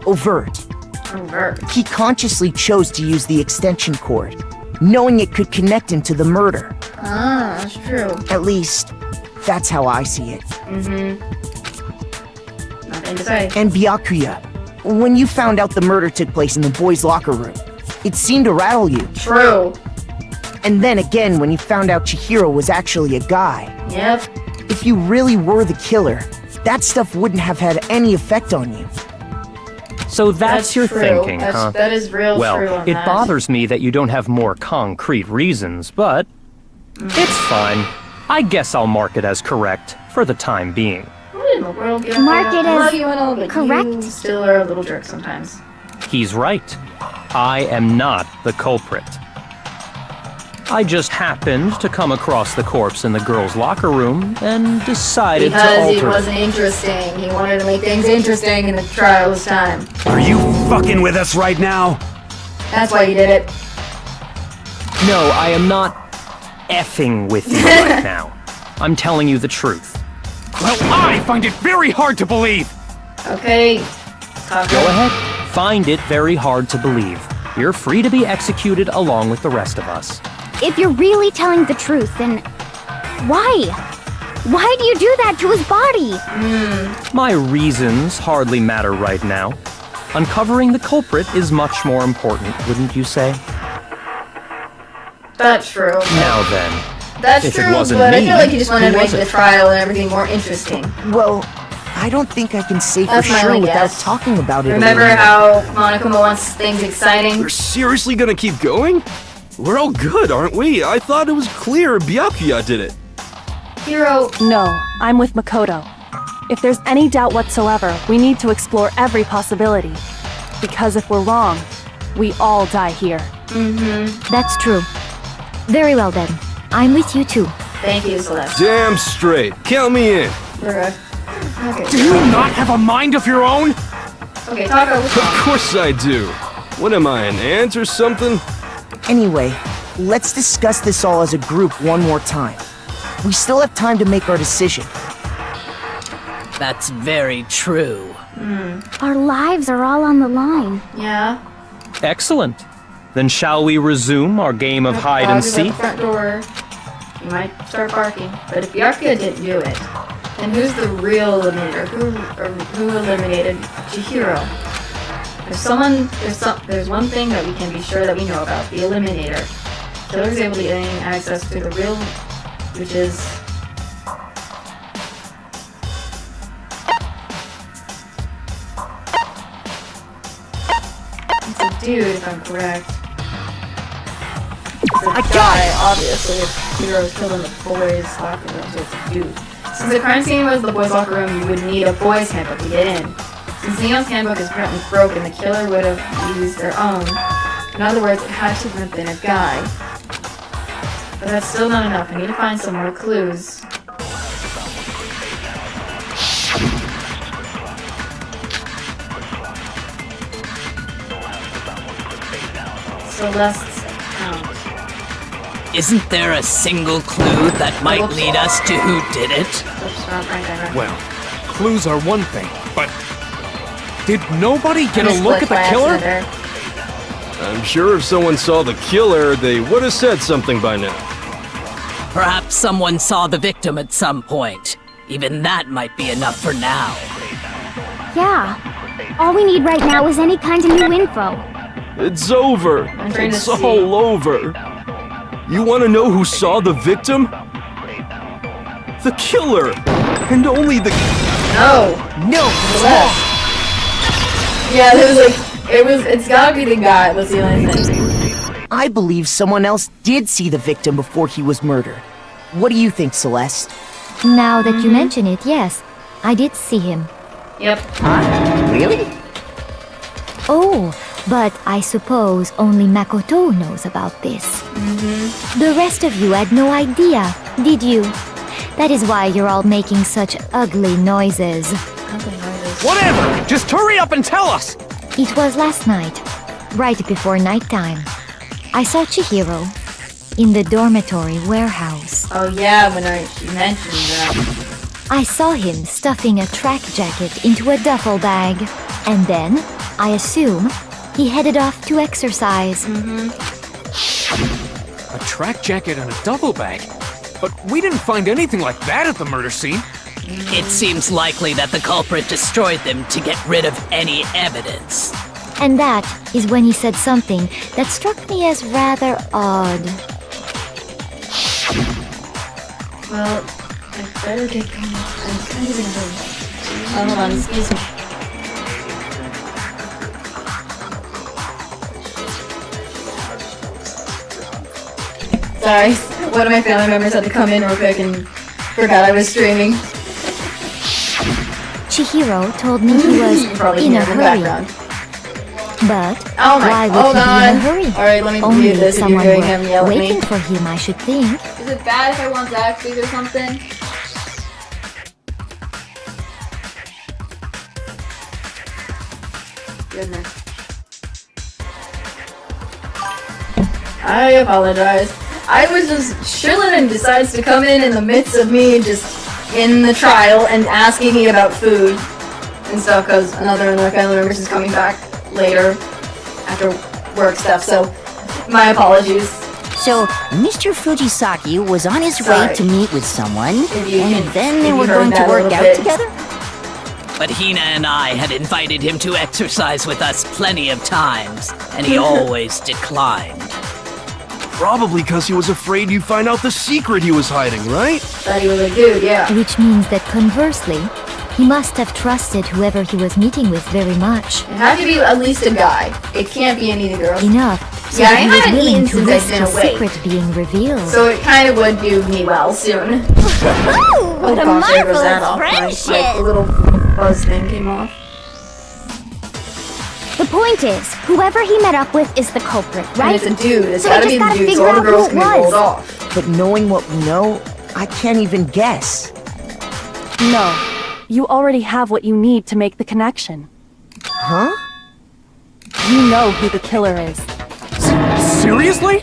[SPEAKER 5] Overt. He consciously chose to use the extension cord, knowing it could connect him to the murder.
[SPEAKER 1] Ah, that's true.
[SPEAKER 5] At least, that's how I see it.
[SPEAKER 1] Nothing to say.
[SPEAKER 5] And Byakuya, when you found out the murder took place in the boys' locker room, it seemed to rattle you.
[SPEAKER 1] True.
[SPEAKER 5] And then again, when you found out Chihiro was actually a guy.
[SPEAKER 1] Yep.
[SPEAKER 5] If you really were the killer, that stuff wouldn't have had any effect on you.
[SPEAKER 2] So that's your
[SPEAKER 1] true.
[SPEAKER 2] thinking,
[SPEAKER 1] That's-
[SPEAKER 2] huh?
[SPEAKER 1] that is real
[SPEAKER 2] well,
[SPEAKER 1] true on
[SPEAKER 2] it
[SPEAKER 1] that.
[SPEAKER 2] bothers me that you don't have more concrete reasons, but it's fine. I guess I'll mark it as correct for the time being.
[SPEAKER 1] What in the world? Gil?
[SPEAKER 3] Mark it
[SPEAKER 1] I love
[SPEAKER 3] as
[SPEAKER 1] you and all, but
[SPEAKER 3] correct?
[SPEAKER 1] you still are a little jerk sometimes.
[SPEAKER 2] He's right. I am not the culprit. I just happened to come across the corpse in the girls' locker room and decided to
[SPEAKER 1] Because
[SPEAKER 2] alter
[SPEAKER 1] he wasn't interesting. He wanted to make things interesting in the trial this time.
[SPEAKER 13] Are you fucking with us right now?
[SPEAKER 1] That's why you did it.
[SPEAKER 2] No, I am not effing with you right now. I'm telling you the truth.
[SPEAKER 12] Well, I find it very hard to believe.
[SPEAKER 1] Okay.
[SPEAKER 2] Go ahead. Find it very hard to believe. You're free to be executed along with the rest of us.
[SPEAKER 3] If you're really telling the truth, then why? Why do you do that to his body?
[SPEAKER 2] My reasons hardly matter right now. Uncovering the culprit is much more important, wouldn't you say?
[SPEAKER 1] That's true.
[SPEAKER 2] Now then,
[SPEAKER 1] That's
[SPEAKER 2] if it
[SPEAKER 1] true,
[SPEAKER 2] wasn't
[SPEAKER 1] but I
[SPEAKER 2] me,
[SPEAKER 1] feel like you just wanted
[SPEAKER 2] who
[SPEAKER 1] to make
[SPEAKER 2] was
[SPEAKER 1] the
[SPEAKER 2] it?
[SPEAKER 1] trial and everything more interesting.
[SPEAKER 5] Well, I don't think I can say for
[SPEAKER 1] That's my
[SPEAKER 5] sure
[SPEAKER 1] only
[SPEAKER 5] without
[SPEAKER 1] guess.
[SPEAKER 5] talking about it. a
[SPEAKER 1] Remember
[SPEAKER 5] little more.
[SPEAKER 1] how Monokuma wants things exciting?
[SPEAKER 10] We're seriously gonna keep going? We're all good, aren't we? I thought it was clear Byakuya did it.
[SPEAKER 1] Hiro,
[SPEAKER 7] No, I'm with Makoto. If there's any doubt whatsoever, we need to explore every possibility. Because if we're wrong, we all die here.
[SPEAKER 8] That's true. Very well then. I'm with you too.
[SPEAKER 1] thank you, Celeste.
[SPEAKER 10] Damn straight. Count me in.
[SPEAKER 1] Okay.
[SPEAKER 12] Do you not have a mind of your own?
[SPEAKER 1] Okay, Taco, what's
[SPEAKER 10] Of
[SPEAKER 1] wrong?
[SPEAKER 10] course I do. What am I, an ant or something?
[SPEAKER 5] Anyway, let's discuss this all as a group one more time. We still have time to make our decision.
[SPEAKER 6] That's very true.
[SPEAKER 3] Our lives are all on the line.
[SPEAKER 1] Yeah.
[SPEAKER 2] Excellent. Then shall we resume our game of hide and
[SPEAKER 1] Dog is at
[SPEAKER 2] seek?
[SPEAKER 1] the front door. You might start barking. But if Byakuya didn't do it, then who's the real eliminator? Who eliminated Chihiro? There's one thing that we can be sure that we know about, the eliminator. Killer's able to gain access to the real, which is... It's a dude, if I'm correct. It's a guy, obviously, if Hiro's killed in the boys' locker room, so it's a dude. Since the crime scene was the boys' locker room, you would need a boys' handbook to get in. Since Neon's handbook is apparently broken, the killer would have used their own. In other words, it had to have been a guy. But that's still not enough. I need to find some more clues. Celeste's account.
[SPEAKER 6] Isn't there a single clue that might lead us to who did it?
[SPEAKER 1] Oops, right.
[SPEAKER 12] Well, clues are one thing, but did nobody get
[SPEAKER 1] I
[SPEAKER 12] a look at
[SPEAKER 1] misclicked
[SPEAKER 12] the
[SPEAKER 1] by
[SPEAKER 12] killer?
[SPEAKER 1] accident there.
[SPEAKER 10] I'm sure if someone saw the killer, they would have said something by now.
[SPEAKER 6] Perhaps someone saw the victim at some point. Even that might be enough for now.
[SPEAKER 3] Yeah. All we need right now is any kind of new info.
[SPEAKER 10] It's over.
[SPEAKER 1] trying to
[SPEAKER 10] It's
[SPEAKER 1] see.
[SPEAKER 10] all over. You want to know who saw the victim? The killer. And only the...
[SPEAKER 1] No!
[SPEAKER 5] No,
[SPEAKER 1] Celeste. Yeah, it's gotta be the guy, that's the only thing.
[SPEAKER 5] I believe someone else did see the victim before he was murdered. What do you think, Celeste?
[SPEAKER 8] Now that you mention it, yes, I did see him.
[SPEAKER 1] Yep.
[SPEAKER 5] Really?
[SPEAKER 8] Oh, but I suppose only Makoto knows about this. The rest of you had no idea, did you? That is why you're all making such ugly noises.
[SPEAKER 12] Whatever! Just hurry up and tell us!
[SPEAKER 8] It was last night, right before nighttime. I saw Chihiro in the dormitory warehouse.
[SPEAKER 1] Oh yeah, when you mentioned that.
[SPEAKER 8] I saw him stuffing a track jacket into a duffel bag. And then, I assume, he headed off to exercise.
[SPEAKER 12] A track jacket and a duffel bag? But we didn't find anything like that at the murder scene.
[SPEAKER 6] It seems likely that the culprit destroyed them to get rid of any evidence.
[SPEAKER 8] And that is when he said something that struck me as rather odd.
[SPEAKER 1] Well, I better get going. I'm kind of in a hurry. Oh, hold on, excuse me. Sorry, one of my family members had to come in real quick and forgot I was streaming.
[SPEAKER 8] Chihiro told me he was
[SPEAKER 1] You probably
[SPEAKER 8] in
[SPEAKER 1] hear
[SPEAKER 8] a
[SPEAKER 1] it in the
[SPEAKER 8] hurry.
[SPEAKER 1] background.
[SPEAKER 8] But
[SPEAKER 1] Oh my,
[SPEAKER 8] why would
[SPEAKER 1] hold
[SPEAKER 8] he be
[SPEAKER 1] on.
[SPEAKER 8] in a hurry?
[SPEAKER 1] Alright, let me
[SPEAKER 8] Only
[SPEAKER 1] mute
[SPEAKER 8] if
[SPEAKER 1] this if you're
[SPEAKER 8] someone
[SPEAKER 1] hearing
[SPEAKER 8] were
[SPEAKER 1] him yell at me.
[SPEAKER 8] waiting for him, I should think.
[SPEAKER 1] Is it bad if I want Zaxby's or something? Goodness. I apologize. I was just chilling and decides to come in the midst of me just in the trial and asking me about food and stuff because another one of my family members is coming back later after work stuff, so my apologies.
[SPEAKER 16] So, Mr. Fujisaki was on his way
[SPEAKER 1] Sorry.
[SPEAKER 16] to meet with someone,
[SPEAKER 1] If you
[SPEAKER 16] and
[SPEAKER 1] can-
[SPEAKER 16] then
[SPEAKER 1] if
[SPEAKER 16] they
[SPEAKER 1] you
[SPEAKER 16] were
[SPEAKER 1] heard
[SPEAKER 16] going to
[SPEAKER 1] that a
[SPEAKER 16] work
[SPEAKER 1] little
[SPEAKER 16] out
[SPEAKER 1] bit.
[SPEAKER 16] together?
[SPEAKER 6] But Hina and I had invited him to exercise with us plenty of times, and he always declined.
[SPEAKER 10] Probably because he was afraid you'd find out the secret he was hiding, right?
[SPEAKER 1] Thought he was a dude, yeah.
[SPEAKER 8] Which means that conversely, he must have trusted whoever he was meeting with very much.
[SPEAKER 1] It had to be at least a guy. It can't be any of the girls.
[SPEAKER 8] Enough, so
[SPEAKER 1] Yeah,
[SPEAKER 8] that
[SPEAKER 1] I
[SPEAKER 8] he was
[SPEAKER 1] haven't
[SPEAKER 8] willing
[SPEAKER 1] eaten
[SPEAKER 8] to
[SPEAKER 1] since
[SPEAKER 8] risk
[SPEAKER 1] I've been
[SPEAKER 8] the
[SPEAKER 1] awake.
[SPEAKER 8] secret being revealed.
[SPEAKER 1] So it kind of would do me well soon.
[SPEAKER 3] Oh, what a
[SPEAKER 1] gosh, there goes that
[SPEAKER 3] marvelous
[SPEAKER 1] off.
[SPEAKER 3] friendship!
[SPEAKER 1] My little buzz thing came off.
[SPEAKER 3] The point is, whoever he met up with is the culprit, right?
[SPEAKER 1] And it's a dude. It's
[SPEAKER 3] So
[SPEAKER 1] gotta
[SPEAKER 3] we
[SPEAKER 1] be
[SPEAKER 3] just
[SPEAKER 1] the
[SPEAKER 3] gotta
[SPEAKER 1] dude, so
[SPEAKER 3] figure
[SPEAKER 1] all the
[SPEAKER 3] out
[SPEAKER 1] girls
[SPEAKER 3] who
[SPEAKER 1] can
[SPEAKER 3] it
[SPEAKER 1] be rolled
[SPEAKER 3] was.
[SPEAKER 1] off.
[SPEAKER 5] But knowing what we know, I can't even guess.
[SPEAKER 7] No, you already have what you need to make the connection.
[SPEAKER 5] Huh?
[SPEAKER 7] You know who the killer is.
[SPEAKER 12] Seriously?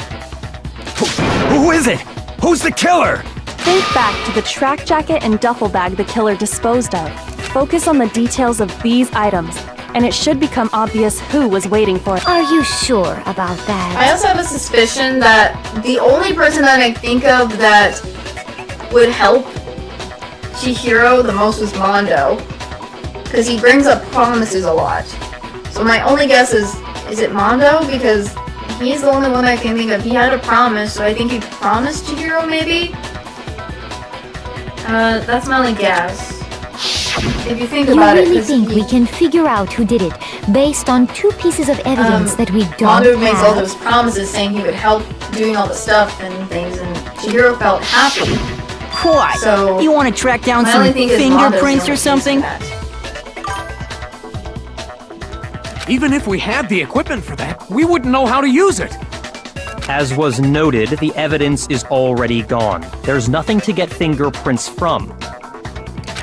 [SPEAKER 13] Who is it? Who's the killer?
[SPEAKER 7] Think back to the track jacket and duffel bag the killer disposed of. Focus on the details of these items, and it should become obvious who was waiting for it.
[SPEAKER 8] Are you sure about that?
[SPEAKER 1] I also have a suspicion that the only person that I think of that would help Chihiro the most was Mondo. Because he brings up promises a lot. So my only guess is it Mondo? Because he's the only one I can think of. He had a promise, so I think he promised Chihiro maybe? That's my only guess. If you think
[SPEAKER 8] You
[SPEAKER 1] about
[SPEAKER 8] really
[SPEAKER 1] it,
[SPEAKER 8] think we can figure out who did it based on two pieces of evidence that we don't
[SPEAKER 1] Mondo makes all
[SPEAKER 8] have?
[SPEAKER 1] those promises saying he would help doing all the stuff and things, and Chihiro felt happy.
[SPEAKER 16] What?
[SPEAKER 1] So,
[SPEAKER 16] you want to track down
[SPEAKER 1] my
[SPEAKER 16] some
[SPEAKER 1] only thing is Mondo's
[SPEAKER 16] fingerprints
[SPEAKER 1] the
[SPEAKER 16] or
[SPEAKER 1] only
[SPEAKER 16] something?
[SPEAKER 1] piece of
[SPEAKER 12] Even if we had the equipment for that, we wouldn't know how to use it.
[SPEAKER 2] As was noted, the evidence is already gone. There's nothing to get fingerprints from.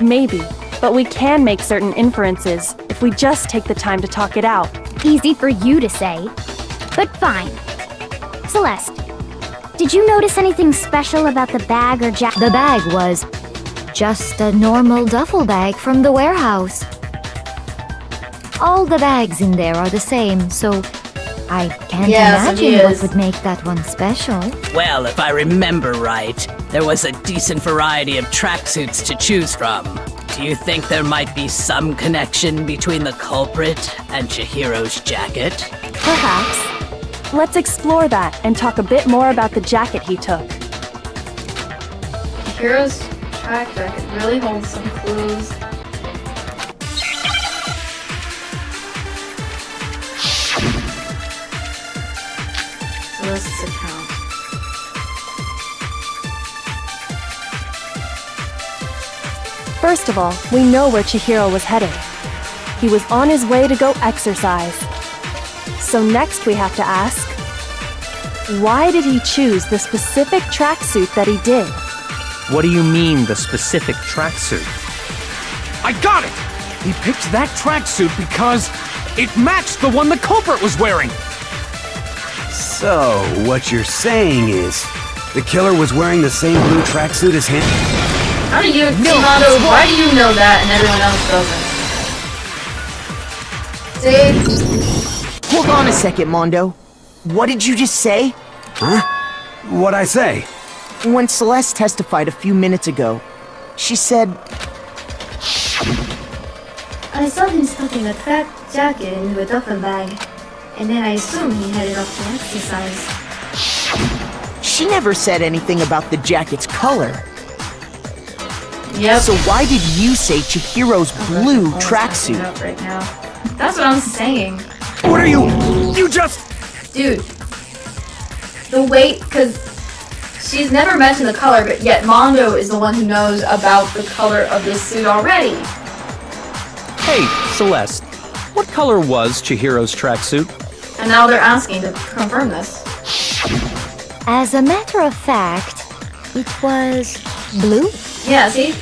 [SPEAKER 7] Maybe, but we can make certain inferences if we just take the time to talk it out.
[SPEAKER 3] Easy for you to say. But fine. Celeste, did you notice anything special about the bag or jacket?
[SPEAKER 8] The bag was just a normal duffel bag from the warehouse. All the bags in there are the same, so I can't imagine what would make that one special.
[SPEAKER 6] Well, if I remember right, there was a decent variety of tracksuits to choose from. Do you think there might be some connection between the culprit and Chihiro's jacket?
[SPEAKER 7] Perhaps. Let's explore that and talk a bit more about the jacket he took.
[SPEAKER 1] Chihiro's track jacket really holds some clues. Celeste's account.
[SPEAKER 7] First of all, we know where Chihiro was headed. He was on his way to go exercise. So next we have to ask, why did he choose the specific tracksuit that he did?
[SPEAKER 2] What do you mean, the specific tracksuit?
[SPEAKER 12] I got it! He picked that tracksuit because it matched the one the culprit was wearing.
[SPEAKER 13] So, what you're saying is, the killer was wearing the same blue tracksuit as him?
[SPEAKER 1] How do you, Mondo, why do you know that and everyone else doesn't? See?
[SPEAKER 5] Hold on a second, Mondo. What did you just say?
[SPEAKER 13] Huh? What'd I say?
[SPEAKER 5] When Celeste testified a few minutes ago, she said,
[SPEAKER 4] I saw him stuffing a track jacket into a duffel bag, and then I assumed he headed off to exercise.
[SPEAKER 5] she never said anything about the jacket's color.
[SPEAKER 1] Yep.
[SPEAKER 5] So why did you say Chihiro's blue tracksuit?
[SPEAKER 1] Right now. That's what I'm saying.
[SPEAKER 13] What are you? You just...
[SPEAKER 1] Dude. The weight, because she's never mentioned the color, but yet Mondo is the one who knows about the color of this suit already.
[SPEAKER 2] Hey, Celeste, what color was Chihiro's tracksuit?
[SPEAKER 1] And now they're asking to confirm this.
[SPEAKER 8] As a matter of fact, it was blue.
[SPEAKER 1] Yeah, see?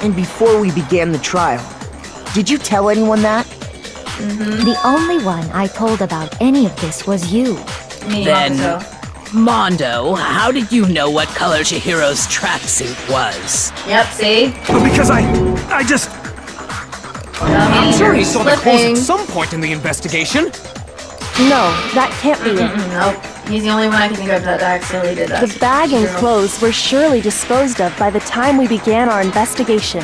[SPEAKER 5] And before we began the trial, did you tell anyone that?
[SPEAKER 8] The only one I told about any of this was you.
[SPEAKER 6] Then, Mondo, how did you know what color Chihiro's tracksuit was?
[SPEAKER 1] Yep, see?
[SPEAKER 10] Because I just...
[SPEAKER 12] I'm sure he saw the clothes
[SPEAKER 1] Slipping.
[SPEAKER 12] at some point in the investigation.
[SPEAKER 7] No, that can't be it.
[SPEAKER 1] Nope. He's the only one I can think of that accidentally did that.
[SPEAKER 7] The bag and clothes were surely disposed of by the time we began our investigation.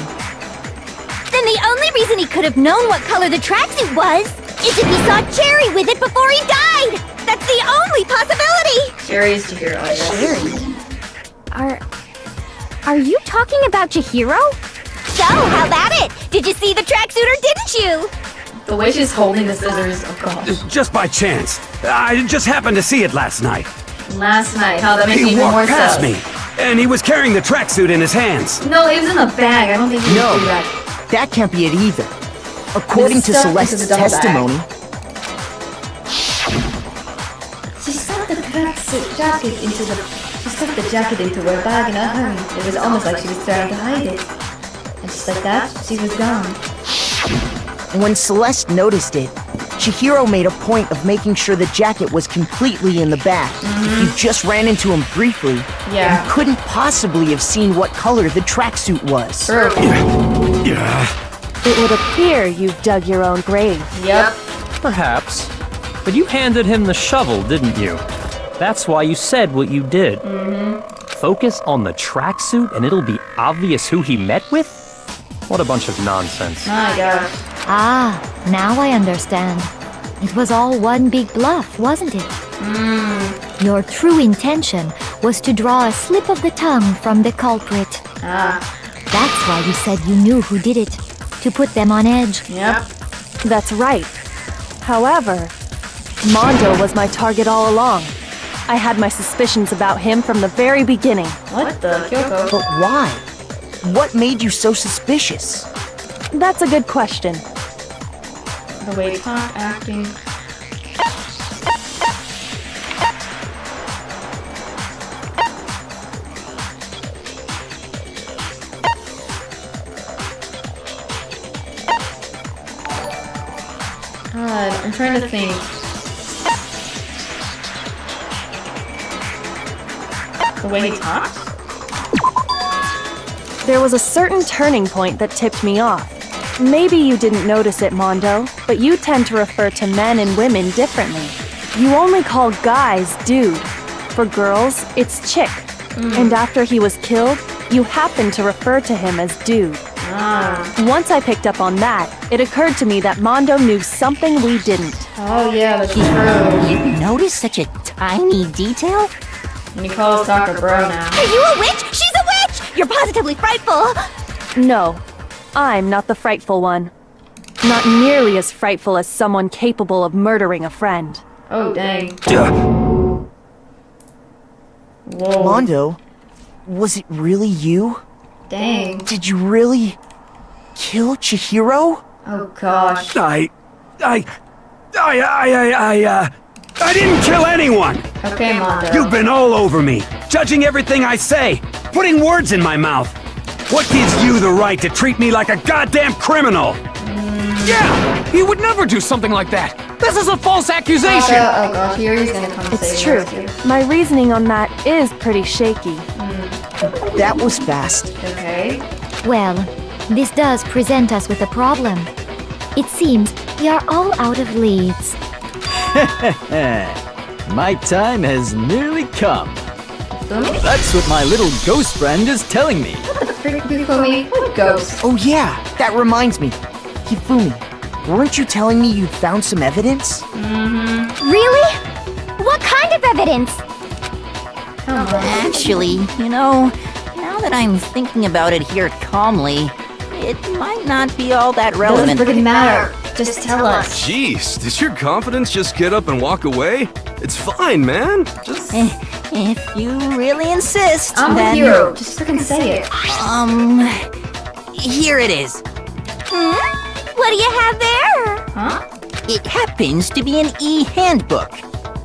[SPEAKER 3] reason he could have known what color the tracksuit was is if he saw Cherry with it before he died! That's the only possibility!
[SPEAKER 1] Cherry's Chihiro, I guess.
[SPEAKER 3] Are you talking about Chihiro? So, how about it? Did you see the tracksuit or didn't you?
[SPEAKER 1] The way she's holding the scissors, oh gosh.
[SPEAKER 13] Just by chance. I just happened to see it last night.
[SPEAKER 1] Last night, how that makes
[SPEAKER 13] He
[SPEAKER 1] even more
[SPEAKER 13] walked past
[SPEAKER 1] sense.
[SPEAKER 13] me, and he was carrying the tracksuit in his hands.
[SPEAKER 1] No, it was in a bag. I don't think he
[SPEAKER 5] No,
[SPEAKER 1] would do that.
[SPEAKER 5] that can't be it either. According to
[SPEAKER 1] It's stuffed into
[SPEAKER 5] Celeste's
[SPEAKER 1] the double bag.
[SPEAKER 5] testimony,
[SPEAKER 1] She stuffed the tracksuit jacket into the. She stuffed the jacket into her bag in a hurry. It was almost like she was trying to hide it. And just like that, she was gone.
[SPEAKER 5] when Celeste noticed it, Chihiro made a point of making sure the jacket was completely in the bag. If you just ran into him briefly,
[SPEAKER 1] Yeah.
[SPEAKER 5] you couldn't possibly have seen what color the tracksuit was.
[SPEAKER 1] True.
[SPEAKER 7] It would appear you've dug your own grave.
[SPEAKER 1] Yep.
[SPEAKER 2] Perhaps. But you handed him the shovel, didn't you? That's why you said what you did. Focus on the tracksuit and it'll be obvious who he met with? What a bunch of nonsense.
[SPEAKER 1] My gosh.
[SPEAKER 8] Ah, now I understand. It was all one big bluff, wasn't it? Your true intention was to draw a slip of the tongue from the culprit.
[SPEAKER 1] Ah.
[SPEAKER 8] That's why you said you knew who did it. To put them on edge.
[SPEAKER 1] Yep.
[SPEAKER 7] That's right. However, Mondo was my target all along. I had my suspicions about him from the very beginning.
[SPEAKER 1] What the Kyoko?
[SPEAKER 5] But why? What made you so suspicious?
[SPEAKER 7] That's a good question.
[SPEAKER 1] The way talk, acting. God, I'm trying to think. The way he talks?
[SPEAKER 7] There was a certain turning point that tipped me off. Maybe you didn't notice it, Mondo, but you tend to refer to men and women differently. You only call guys dude. For girls, it's chick. And after he was killed, you happened to refer to him as dude. Once I picked up on that, it occurred to me that Mondo knew something we didn't.
[SPEAKER 1] Oh yeah, that's true.
[SPEAKER 11] You notice such a tiny detail?
[SPEAKER 1] And he calls Soccer bro now.
[SPEAKER 3] Are you a witch? She's a witch! You're positively frightful!
[SPEAKER 7] No, I'm not the frightful one. Not nearly as frightful as someone capable of murdering a friend.
[SPEAKER 1] Oh dang. Whoa.
[SPEAKER 5] Mondo, was it really you?
[SPEAKER 1] Dang.
[SPEAKER 5] Did you really kill Chihiro?
[SPEAKER 1] Oh gosh.
[SPEAKER 13] I didn't kill anyone!
[SPEAKER 1] Okay, Mondo.
[SPEAKER 13] You've been all over me, judging everything I say, putting words in my mouth. What gives you the right to treat me like a goddamn criminal?
[SPEAKER 12] Yeah! He would never do something like that! This is a false accusation!
[SPEAKER 1] Oh gosh, Yuri's gonna come
[SPEAKER 7] It's
[SPEAKER 1] save
[SPEAKER 7] true.
[SPEAKER 1] us here.
[SPEAKER 7] My reasoning on that is pretty shaky.
[SPEAKER 5] That was fast.
[SPEAKER 1] Okay.
[SPEAKER 8] Well, this does present us with a problem. It seems we are all out of leads.
[SPEAKER 15] My time has nearly come.
[SPEAKER 1] Fumi?
[SPEAKER 15] That's what my little ghost friend is telling me.
[SPEAKER 1] What the frick, Fumi? What ghost?
[SPEAKER 5] Oh yeah, that reminds me. Hifumi, weren't you telling me you'd found some evidence?
[SPEAKER 3] Really? What kind of evidence?
[SPEAKER 16] Actually, now that I'm thinking about it here calmly, it might not be all that
[SPEAKER 1] Doesn't
[SPEAKER 16] relevant.
[SPEAKER 1] freaking matter. Just tell us.
[SPEAKER 10] Jeez, does your confidence just get up and walk away? It's fine, man. Just
[SPEAKER 16] If you really insist,
[SPEAKER 1] I'm
[SPEAKER 16] then...
[SPEAKER 1] with you. Just freaking say it.
[SPEAKER 16] Here it is.
[SPEAKER 3] What do you have there?
[SPEAKER 1] Huh?
[SPEAKER 16] It happens to be an e-handbook.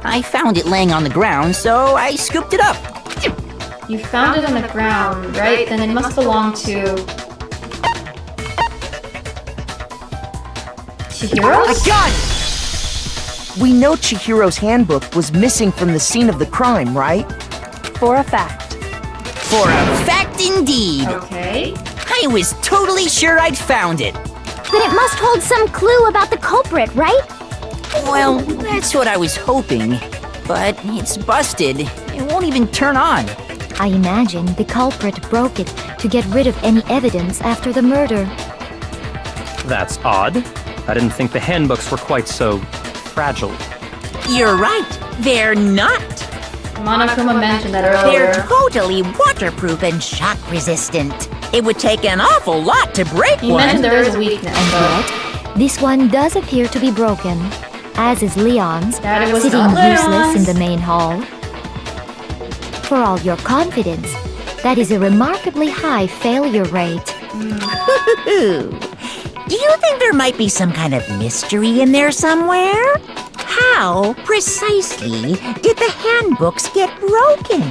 [SPEAKER 16] I found it laying on the ground, so I scooped it up.
[SPEAKER 1] You found it on the ground, right? Then it must belong to Chihiro's?
[SPEAKER 5] I got it! We know Chihiro's handbook was missing from the scene of the crime, right?
[SPEAKER 7] For a fact.
[SPEAKER 16] For a fact indeed.
[SPEAKER 1] Okay.
[SPEAKER 16] I was totally sure I'd found it.
[SPEAKER 3] Then it must hold some clue about the culprit, right?
[SPEAKER 16] Well, that's what I was hoping. But it's busted. It won't even turn on.
[SPEAKER 8] I imagine the culprit broke it to get rid of any evidence after the murder.
[SPEAKER 2] That's odd. I didn't think the handbooks were quite so fragile.
[SPEAKER 11] You're right. They're not.
[SPEAKER 1] Monokuma mentioned that earlier.
[SPEAKER 11] They're totally waterproof and shock resistant. It would take an awful lot to break
[SPEAKER 1] He
[SPEAKER 11] one.
[SPEAKER 1] mentioned there is a weakness.
[SPEAKER 8] And yet, this one does appear to be broken, as is Leon's,
[SPEAKER 1] That it was
[SPEAKER 8] sitting
[SPEAKER 1] not
[SPEAKER 8] useless
[SPEAKER 1] Leon's.
[SPEAKER 8] in the main hall. For all your confidence, that is a remarkably high failure rate.
[SPEAKER 11] Do you think there might be some kind of mystery in there somewhere? How precisely did the handbooks get broken?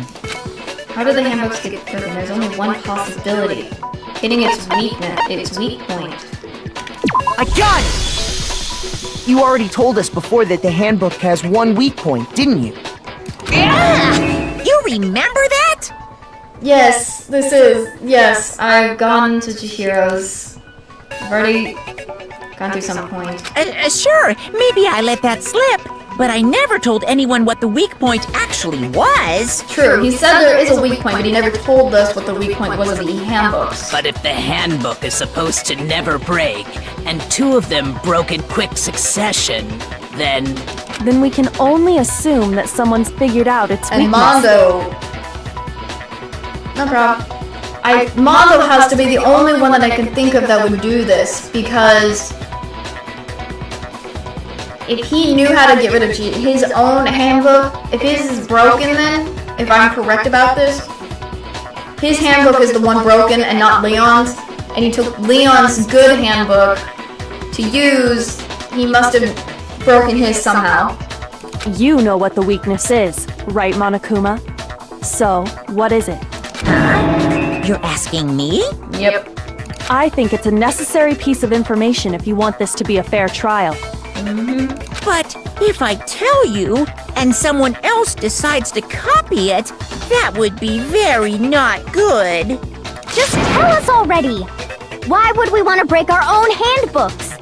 [SPEAKER 1] How did the handbooks get broken? There's only one possibility. Hitting its weakness, its weak point.
[SPEAKER 5] I got it! You already told us before that the handbook has one weak point, didn't you?
[SPEAKER 11] Yeah! You remember that?
[SPEAKER 1] Yes, yes, I've gone to Chihiro's. I've already gone through some point.
[SPEAKER 11] Sure, maybe I let that slip, but I never told anyone what the weak point actually was.
[SPEAKER 1] True, he said there is a weak point, but he never told us what the weak point was of the handbooks.
[SPEAKER 6] But if the handbook is supposed to never break, and two of them broke in quick succession, then
[SPEAKER 7] we can only assume that someone's figured out its
[SPEAKER 1] And
[SPEAKER 7] weakness.
[SPEAKER 1] Mondo... No problem. Mondo has to be the only one that I can think of that would do this, because... if he knew how to get rid of his own handbook, if his is broken then, if I'm correct about this, his handbook is the one broken and not Leon's, and he took Leon's good handbook to use, he must have broken his somehow.
[SPEAKER 7] You know what the weakness is, right, Monokuma? So, what is it?
[SPEAKER 11] You're asking me?
[SPEAKER 1] Yep.
[SPEAKER 7] I think it's a necessary piece of information if you want this to be a fair trial.
[SPEAKER 11] But if I tell you, and someone else decides to copy it, that would be very not good.
[SPEAKER 3] Just tell us already! Why would we want to break our own handbooks?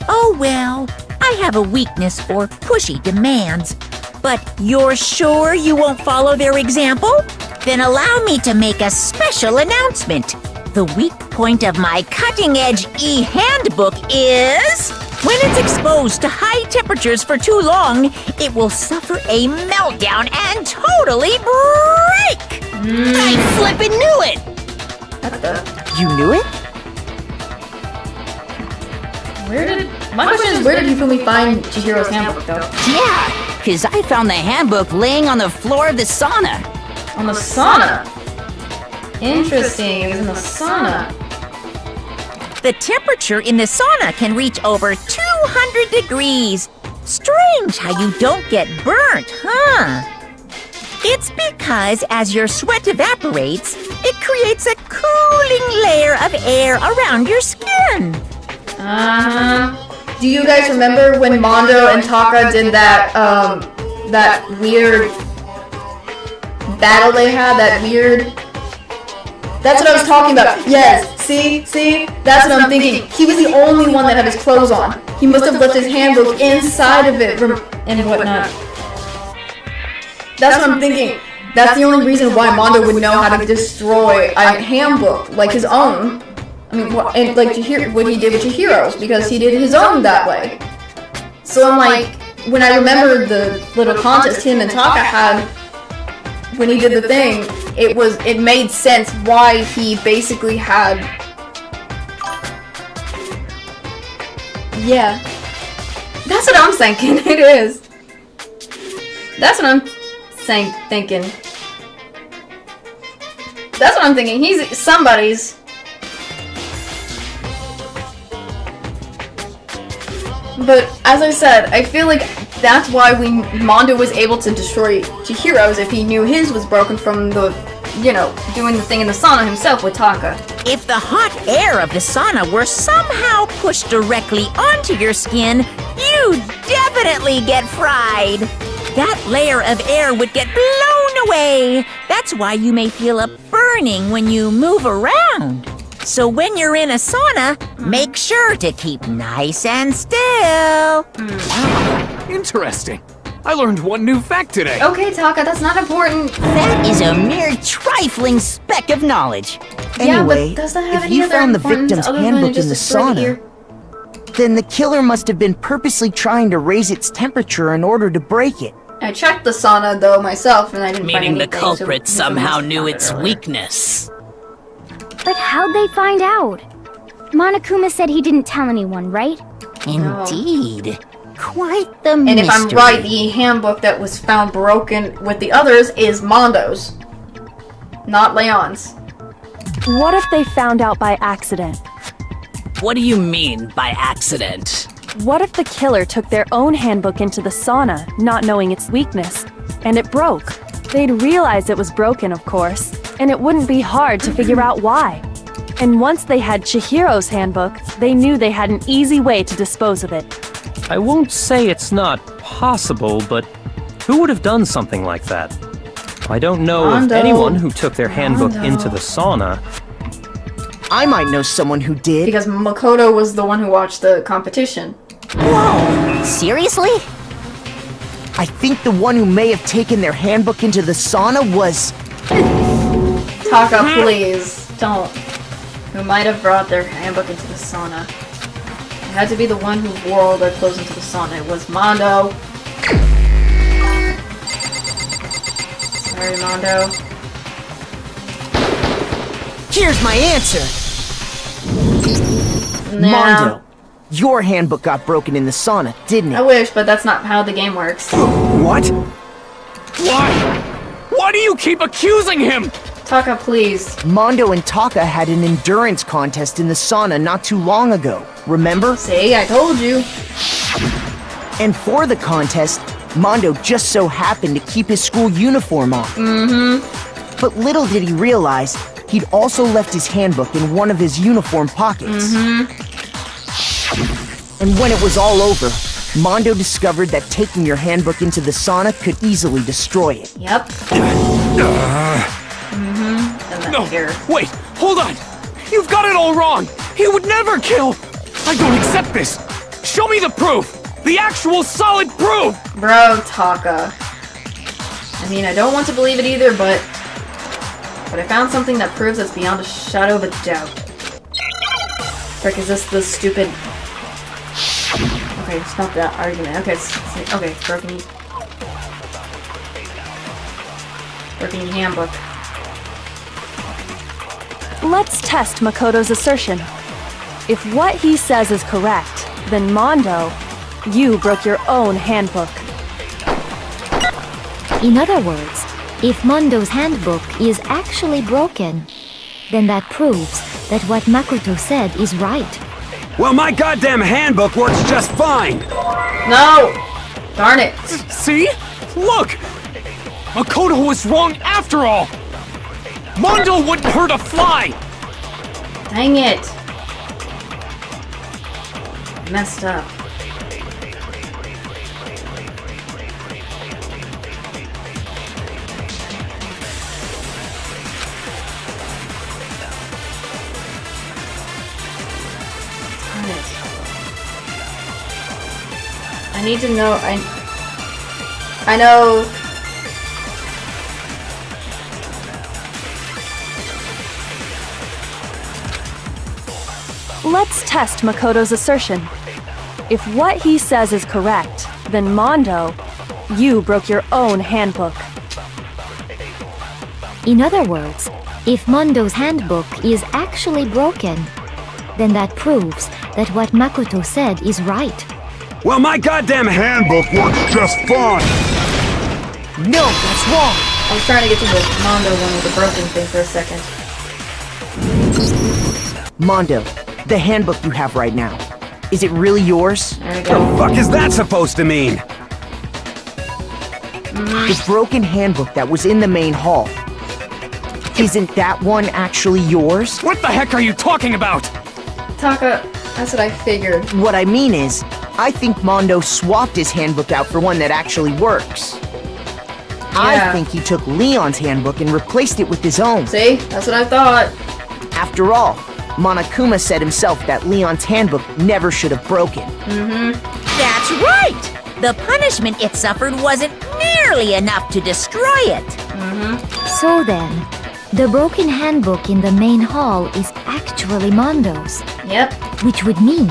[SPEAKER 11] Oh well, I have a weakness for pushy demands. But you're sure you won't follow their example? Then allow me to make a special announcement. The weak point of my cutting-edge e-handbook is... when it's exposed to high temperatures for too long, it will suffer a meltdown and totally break!
[SPEAKER 6] I flippin' knew it!
[SPEAKER 5] You knew it?
[SPEAKER 1] My question is, where did Hifumi find Chihiro's handbook, though?
[SPEAKER 16] Yeah, because I found the handbook laying on the floor of the sauna.
[SPEAKER 1] On the sauna? Interesting, it was in the sauna.
[SPEAKER 11] The temperature in the sauna can reach over 200 degrees. Strange how you don't get burnt, huh? It's because as your sweat evaporates, it creates a cooling layer of air around your skin.
[SPEAKER 1] Do you guys remember when Mondo and Taka did that, that weird battle they had? That weird... That's what I was talking about. Yes, see? That's what I'm thinking. He was the only one that had his clothes on. He must have left his handbook inside of it and whatnot. That's what I'm thinking. That's the only reason why Mondo would know how to destroy a handbook, like his own. I mean, and like what he did with Chihiro's, because he did his own that way. So I'm like, when I remember the little contest him and Taka had, when he did the thing, it made sense why he basically had... Yeah. That's what I'm thinking, it is. That's what I'm thinking. That's what I'm thinking, he's somebody's... But, as I said, I feel like that's why Mondo was able to destroy Chihiro's if he knew his was broken from the, doing the thing in the sauna himself with Taka.
[SPEAKER 11] If the hot air of the sauna were somehow pushed directly onto your skin, you'd definitely get fried. That layer of air would get blown away. That's why you may feel a burning when you move around. So when you're in a sauna, make sure to keep nice and still.
[SPEAKER 12] Wow, interesting. I learned one new fact today.
[SPEAKER 1] Okay, Taka, that's not important.
[SPEAKER 16] That is a mere trifling speck of knowledge.
[SPEAKER 5] Anyway,
[SPEAKER 1] but does that have
[SPEAKER 5] if
[SPEAKER 1] any
[SPEAKER 5] you
[SPEAKER 1] other
[SPEAKER 5] found the
[SPEAKER 1] importance
[SPEAKER 5] victim's
[SPEAKER 1] other than
[SPEAKER 5] handbook
[SPEAKER 1] just
[SPEAKER 5] in the
[SPEAKER 1] destroy the ear?
[SPEAKER 5] sauna, then the killer must have been purposely trying to raise its temperature in order to break it.
[SPEAKER 1] I checked the sauna though myself, and I didn't find
[SPEAKER 6] Meaning
[SPEAKER 1] anything.
[SPEAKER 6] the culprit
[SPEAKER 1] so
[SPEAKER 6] somehow
[SPEAKER 1] must have
[SPEAKER 6] knew
[SPEAKER 1] found it
[SPEAKER 6] its
[SPEAKER 1] earlier.
[SPEAKER 6] weakness.
[SPEAKER 3] But how'd they find out? Monokuma said he didn't tell anyone, right?
[SPEAKER 11] Indeed. Quite the
[SPEAKER 1] And
[SPEAKER 11] mystery.
[SPEAKER 1] if I'm right, the handbook that was found broken with the others is Mondo's, not Leon's.
[SPEAKER 7] What if they found out by accident?
[SPEAKER 6] What do you mean by accident?
[SPEAKER 7] What if the killer took their own handbook into the sauna, not knowing its weakness, and it broke? They'd realize it was broken, of course, and it wouldn't be hard to figure out why. And once they had Chihiro's handbook, they knew they had an easy way to dispose of it.
[SPEAKER 2] I won't say it's not possible, but who would have done something like that? I don't know
[SPEAKER 1] Mondo.
[SPEAKER 2] of anyone who took their handbook
[SPEAKER 1] Mondo.
[SPEAKER 2] into the sauna.
[SPEAKER 5] I might know someone who did.
[SPEAKER 1] Because Makoto was the one who watched the competition.
[SPEAKER 11] Whoa! Seriously?
[SPEAKER 5] I think the one who may have taken their handbook into the sauna was...
[SPEAKER 1] Taka, please, don't. Who might have brought their handbook into the sauna. It had to be the one who wore all their clothes into the sauna. It was Mondo. Sorry, Mondo.
[SPEAKER 5] Here's my answer!
[SPEAKER 1] Nah.
[SPEAKER 5] Mondo, your handbook got broken in the sauna, didn't
[SPEAKER 1] I
[SPEAKER 5] it?
[SPEAKER 1] wish, but that's not how the game works.
[SPEAKER 13] What?
[SPEAKER 12] Why? Why do you keep accusing him?
[SPEAKER 1] Taka, please.
[SPEAKER 5] Mondo and Taka had an endurance contest in the sauna not too long ago, remember?
[SPEAKER 1] See, I told you.
[SPEAKER 5] And for the contest, Mondo just so happened to keep his school uniform on.
[SPEAKER 1] Mm-hmm.
[SPEAKER 5] But little did he realize, he'd also left his handbook in one of his uniform pockets.
[SPEAKER 1] Mm-hmm.
[SPEAKER 5] And when it was all over, Mondo discovered that taking your handbook into the sauna could easily destroy it.
[SPEAKER 1] Yep.
[SPEAKER 12] No, wait, hold on. You've got it all wrong. He would never kill. I don't accept this. Show me the proof. The actual solid proof.
[SPEAKER 1] Bro, Taka. I mean, I don't want to believe it either, but I found something that proves it's beyond a shadow of a doubt. Frick, is this the stupid... Okay, it's not that argument. Okay, okay, broken handbook.
[SPEAKER 7] Let's test Makoto's assertion. If what he says is correct, then Mondo, you broke your own handbook.
[SPEAKER 8] In other words, if Mondo's handbook is actually broken, then that proves that what Makoto said is right.
[SPEAKER 13] Well, my goddamn handbook works just fine!
[SPEAKER 1] No! Darn it.
[SPEAKER 12] See? Look! Makoto was wrong after all! Mondo wouldn't hurt a fly!
[SPEAKER 1] Dang it. Messed up. Darn it. I need to know. I know.
[SPEAKER 7] Let's test Makoto's assertion. If what he says is correct, then Mondo, you broke your own handbook.
[SPEAKER 8] In other words, if Mondo's handbook is actually broken, then that proves that what Makoto said is right.
[SPEAKER 13] Well, my goddamn handbook works just fine!
[SPEAKER 5] No, that's wrong!
[SPEAKER 1] I was trying to get to the Mondo one with the broken thing for a second.
[SPEAKER 5] Mondo, the handbook you have right now, is it really yours?
[SPEAKER 1] There we go.
[SPEAKER 13] The fuck is that supposed to mean?
[SPEAKER 5] The broken handbook that was in the main hall. Isn't that one actually yours?
[SPEAKER 12] What the heck are you talking about?
[SPEAKER 1] Taka, that's what I figured.
[SPEAKER 5] What I mean is, I think Mondo swapped his handbook out for one that actually works. I think he took Leon's handbook and replaced it with his own.
[SPEAKER 1] See? That's what I thought.
[SPEAKER 5] After all, Monokuma said himself that Leon's handbook never should have broken.
[SPEAKER 11] That's right! The punishment it suffered wasn't nearly enough to destroy it.
[SPEAKER 8] So then, The broken handbook in the main hall is actually Mondo's.
[SPEAKER 1] Yep.
[SPEAKER 8] Which would mean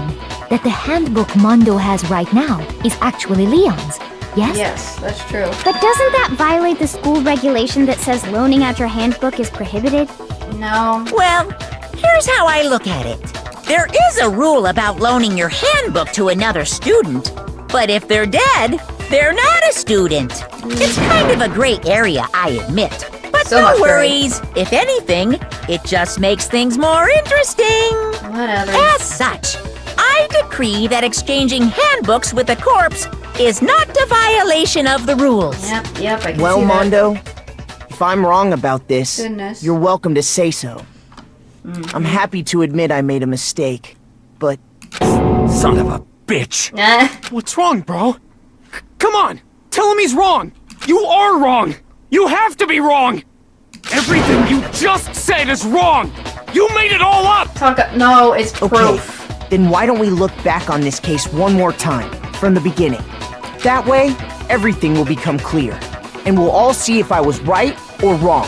[SPEAKER 8] that the handbook Mondo has right now is actually Leon's. Yes?
[SPEAKER 1] Yes, that's true.
[SPEAKER 3] But doesn't that violate the school regulation that says loaning out your handbook is prohibited?
[SPEAKER 1] No.
[SPEAKER 11] Well, here's how I look at it. There is a rule about loaning your handbook to another student, but if they're dead, they're not a student. It's kind of a gray area, I admit. But
[SPEAKER 1] So
[SPEAKER 11] no
[SPEAKER 1] much gray.
[SPEAKER 11] worries. If anything, it just makes things more interesting.
[SPEAKER 1] Whatever.
[SPEAKER 11] As such, I decree that exchanging handbooks with a corpse is not a violation of the rules.
[SPEAKER 1] Yep, I can
[SPEAKER 5] Well,
[SPEAKER 1] see that.
[SPEAKER 5] Mondo, if I'm wrong about this,
[SPEAKER 1] Goodness.
[SPEAKER 5] you're welcome to say so. I'm happy to admit I made a mistake, but...
[SPEAKER 12] Son of a bitch!
[SPEAKER 1] Nah.
[SPEAKER 12] What's wrong, bro? Come on! Tell him he's wrong! You are wrong! You have to be wrong! Everything you just said is wrong! You made it all up!
[SPEAKER 1] No, it's proof.
[SPEAKER 5] Okay, then why don't we look back on this case one more time, from the beginning? That way, everything will become clear, and we'll all see if I was right or wrong.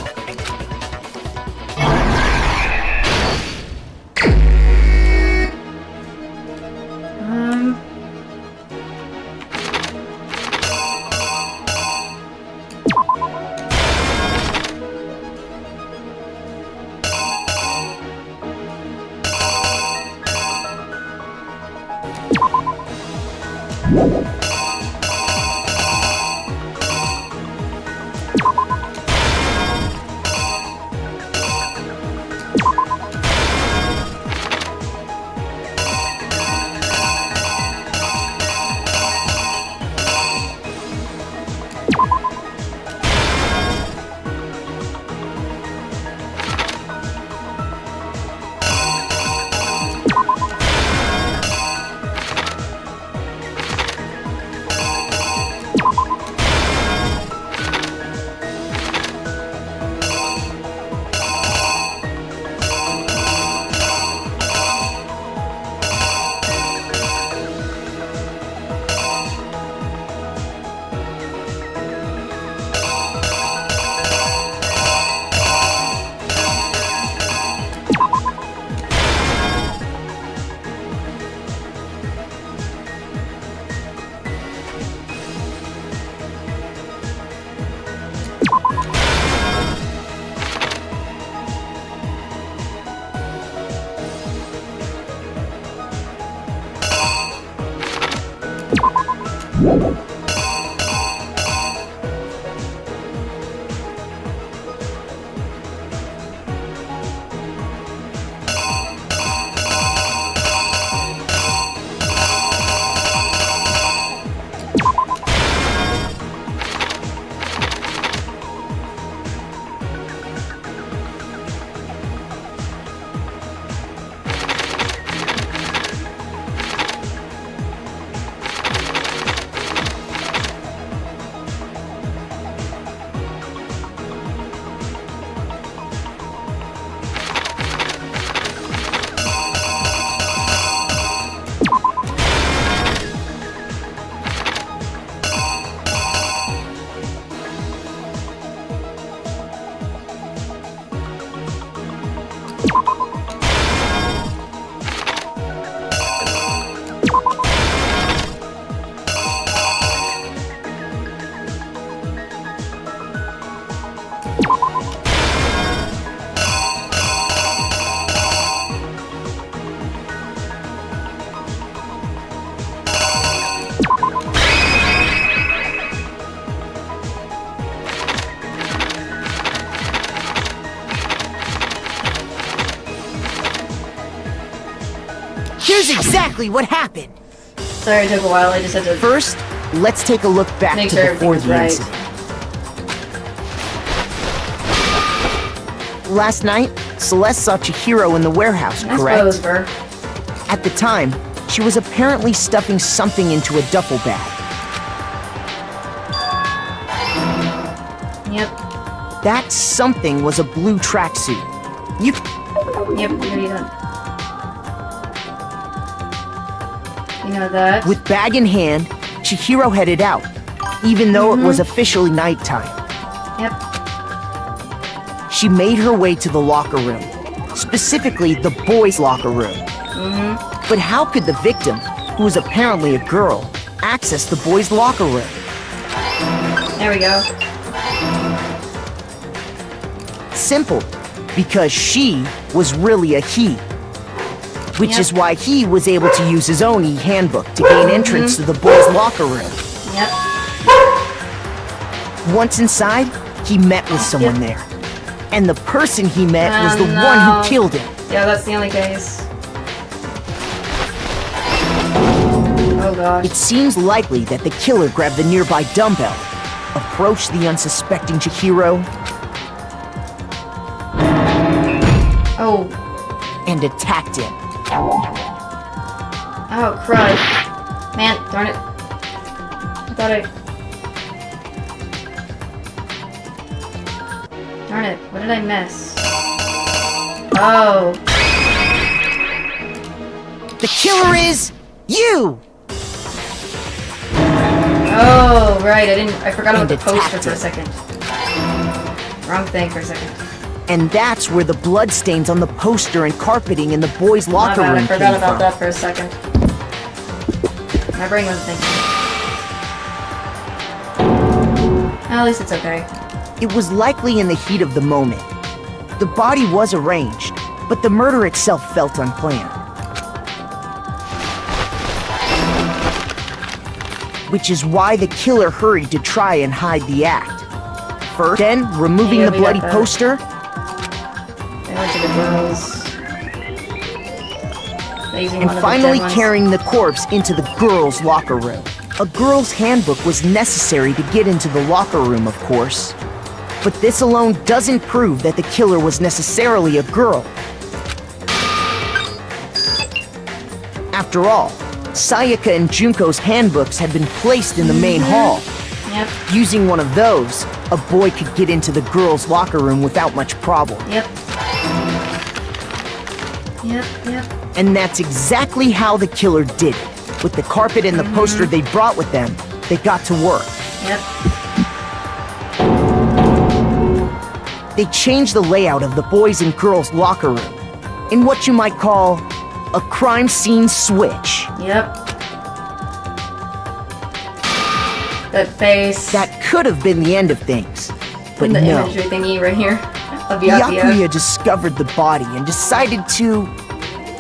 [SPEAKER 5] Here's exactly what happened.
[SPEAKER 1] Sorry it took a while, I just had to...
[SPEAKER 5] First, let's take a look back
[SPEAKER 1] Make
[SPEAKER 5] to
[SPEAKER 1] sure
[SPEAKER 5] before
[SPEAKER 1] everything's
[SPEAKER 5] the
[SPEAKER 1] right.
[SPEAKER 5] incident. Last night, Celeste saw Chihiro in the warehouse,
[SPEAKER 1] I
[SPEAKER 5] correct?
[SPEAKER 1] suppose, Ver.
[SPEAKER 5] At the time, she was apparently stuffing something into a duffel bag.
[SPEAKER 1] Yep.
[SPEAKER 5] That something was a blue tracksuit. You...
[SPEAKER 1] Yep, we already done. You know that.
[SPEAKER 5] With bag in hand, Chihiro headed out, even though it was officially nighttime.
[SPEAKER 1] Yep.
[SPEAKER 5] she made her way to the locker room, specifically the boys' locker room. But how could the victim, who was apparently a girl, access the boys' locker room?
[SPEAKER 1] There we go.
[SPEAKER 5] Simple, because she was really a he. Which is why he was able to use his own e-handbook to gain entrance to the boys' locker room.
[SPEAKER 1] Yep.
[SPEAKER 5] Once inside, he met with someone there. And the person he met was the one who killed him.
[SPEAKER 1] Yeah, that's the only case. Oh gosh.
[SPEAKER 5] It seems likely that the killer grabbed the nearby dumbbell, approached the unsuspecting Chihiro, and attacked him.
[SPEAKER 1] Oh, crud. Man, darn it. I thought I... Darn it, what did I miss? Oh.
[SPEAKER 5] The killer is... you!
[SPEAKER 1] Oh, right, I forgot about the poster for a second. Wrong thing for a second.
[SPEAKER 5] And that's where the bloodstains on the poster and carpeting in the boys' locker room came from.
[SPEAKER 1] I forgot about that for a second. My brain wasn't thinking. At least it's okay.
[SPEAKER 5] It was likely in the heat of the moment. The body was arranged, but the murder itself felt unplanned. Which is why the killer hurried to try and hide the act. First, then removing the bloody poster,
[SPEAKER 1] they went to the girls.
[SPEAKER 5] and finally carrying the corpse into the girls' locker room. A girl's handbook was necessary to get into the locker room, of course. But this alone doesn't prove that the killer was necessarily a girl. After all, Sayaka and Junko's handbooks had been placed in the main hall.
[SPEAKER 1] Yep.
[SPEAKER 5] Using one of those, a boy could get into the girls' locker room without much problem.
[SPEAKER 1] Yep.
[SPEAKER 5] And that's exactly how the killer did it. With the carpet and the poster they brought with them, they got to work.
[SPEAKER 1] Yep.
[SPEAKER 5] They changed the layout of the boys' and girls' locker room in what you might call a crime scene switch.
[SPEAKER 1] Yep. That face.
[SPEAKER 5] That could have been the end of things, but
[SPEAKER 1] the
[SPEAKER 5] no.
[SPEAKER 1] imagery thingy right here of Byakuya.
[SPEAKER 5] Byakuya discovered the body and decided to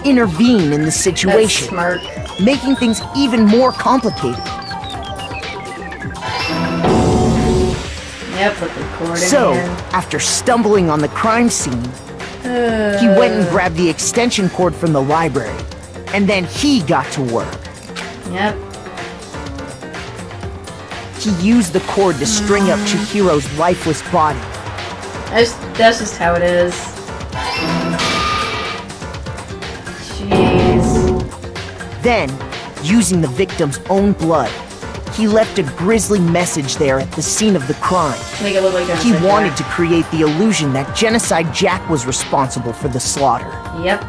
[SPEAKER 5] intervene in the situation,
[SPEAKER 1] smart.
[SPEAKER 5] Making things even more complicated.
[SPEAKER 1] Yep, put the cord in
[SPEAKER 5] So,
[SPEAKER 1] here.
[SPEAKER 5] after stumbling on the crime scene, he went and grabbed the extension cord from the library, and then he got to work.
[SPEAKER 1] Yep.
[SPEAKER 5] He used the cord to string up Chihiro's lifeless body.
[SPEAKER 1] That's just how it is. Jeez.
[SPEAKER 5] Then, using the victim's own blood, he left a grisly message there at the scene of the crime.
[SPEAKER 1] Make it look like
[SPEAKER 5] He wanted to create the illusion that Genocide Jack was responsible for the slaughter.
[SPEAKER 1] Yep.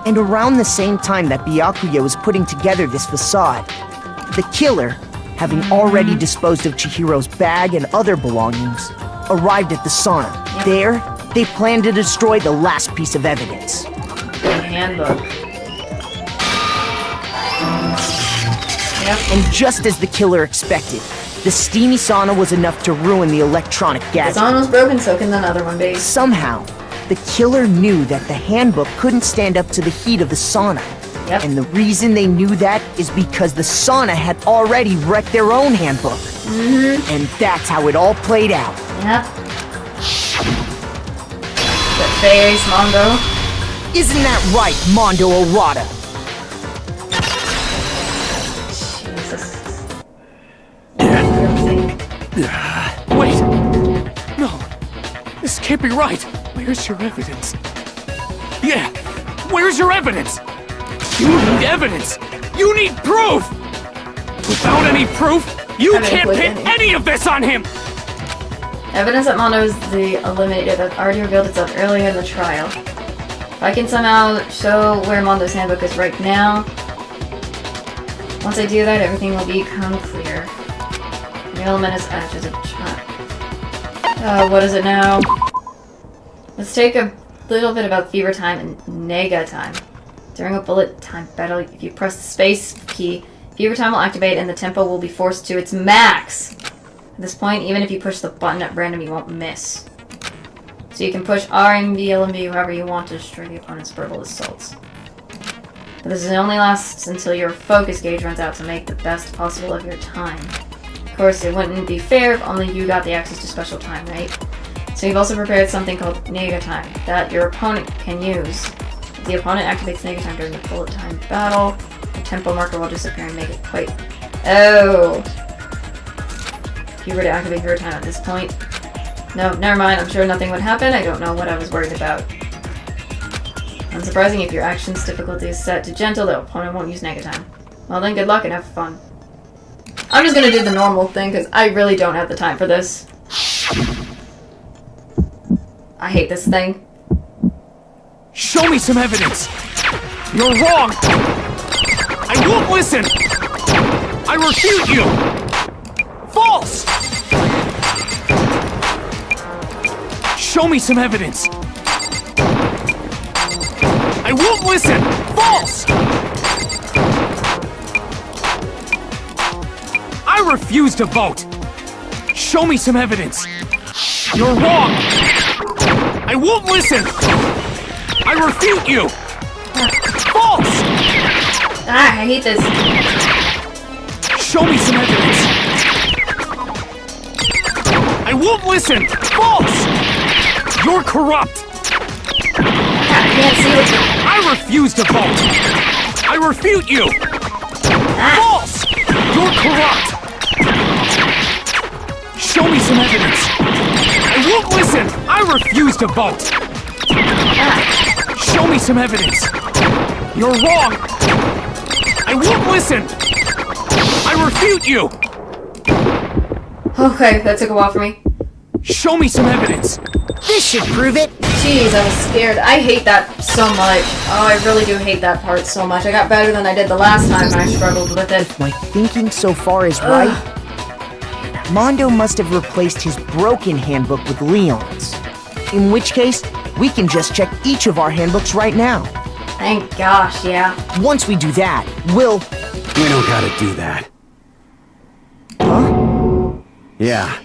[SPEAKER 5] And around the same time that Byakuya was putting together this facade, the killer, having already disposed of Chihiro's bag and other belongings, arrived at the sauna.
[SPEAKER 1] Yep.
[SPEAKER 5] There, they planned to destroy the last piece of evidence.
[SPEAKER 1] The handbook. Yep.
[SPEAKER 5] And just as the killer expected, the steamy sauna was enough to ruin the electronic gadget.
[SPEAKER 1] The sauna was broken, so can another one be.
[SPEAKER 5] Somehow, the killer knew that the handbook couldn't stand up to the heat of the sauna.
[SPEAKER 1] Yep.
[SPEAKER 5] And the reason they knew that is because the sauna had already wrecked their own handbook. And that's how it all played out.
[SPEAKER 1] Yep. That face, Mondo.
[SPEAKER 5] Isn't that right, Mondo Orada?
[SPEAKER 12] Wait! No! This can't be right! Where's your evidence? Yeah! Where's your evidence? You need evidence! You need proof! Without any proof, you can't pin any of this on him!
[SPEAKER 1] Evidence that Mondo is the eliminator that already revealed itself earlier in the trial. If I can somehow show where Mondo's handbook is right now, once I do that, everything will become clear. Real menace actors of what is it now? Let's take a little bit about fever time and nega time. During a bullet time battle, if you press the space key, fever time will activate and the tempo will be forced to its max. At this point, even if you push the button at random, you won't miss. So you can push R, M, B, L, and B however you want to destroy the opponent's verbal assaults. But this only lasts until your focus gauge runs out to make the best possible of your time. Of course, it wouldn't be fair if only you got the access to special time, right? So you've also prepared something called nega time that your opponent can use. If the opponent activates nega time during the bullet time battle, the tempo marker will disappear and make it quite... Oh! If you were to activate hero time at this point... No, never mind, I'm sure nothing would happen. I don't know what I was worried about. Unsurprising, if your action's difficulty is set to gentle, the opponent won't use nega time. Well then, good luck and have fun. I'm just gonna do the normal thing, because I really don't have the time for this. I hate this thing.
[SPEAKER 12] Show me some evidence! You're wrong! I won't listen! I refute you! False! Show me some evidence! I won't listen! False! I refuse to vote! Show me some evidence! You're wrong! I won't listen! I refute you! False!
[SPEAKER 1] Ah, I hate this.
[SPEAKER 12] Show me some evidence! I won't listen! False! You're corrupt!
[SPEAKER 1] I can't see what
[SPEAKER 12] I refuse to vote! I refute you! False! You're corrupt! Show me some evidence! I won't listen! I refuse to vote! Show me some evidence! You're wrong! I won't listen! I refute you!
[SPEAKER 1] Okay, that took a while for me.
[SPEAKER 12] Show me some evidence!
[SPEAKER 5] This should prove it!
[SPEAKER 1] Jeez, I was scared. I hate that so much. Oh, I really do hate that part so much. I got better than I did the last time when I struggled with it.
[SPEAKER 5] If my thinking so far is right, Mondo must have replaced his broken handbook with Leon's. In which case, we can just check each of our handbooks right now.
[SPEAKER 1] Thank gosh, yeah.
[SPEAKER 5] Once we do that, we'll...
[SPEAKER 13] We don't gotta do that.
[SPEAKER 5] Huh?
[SPEAKER 13] Yeah.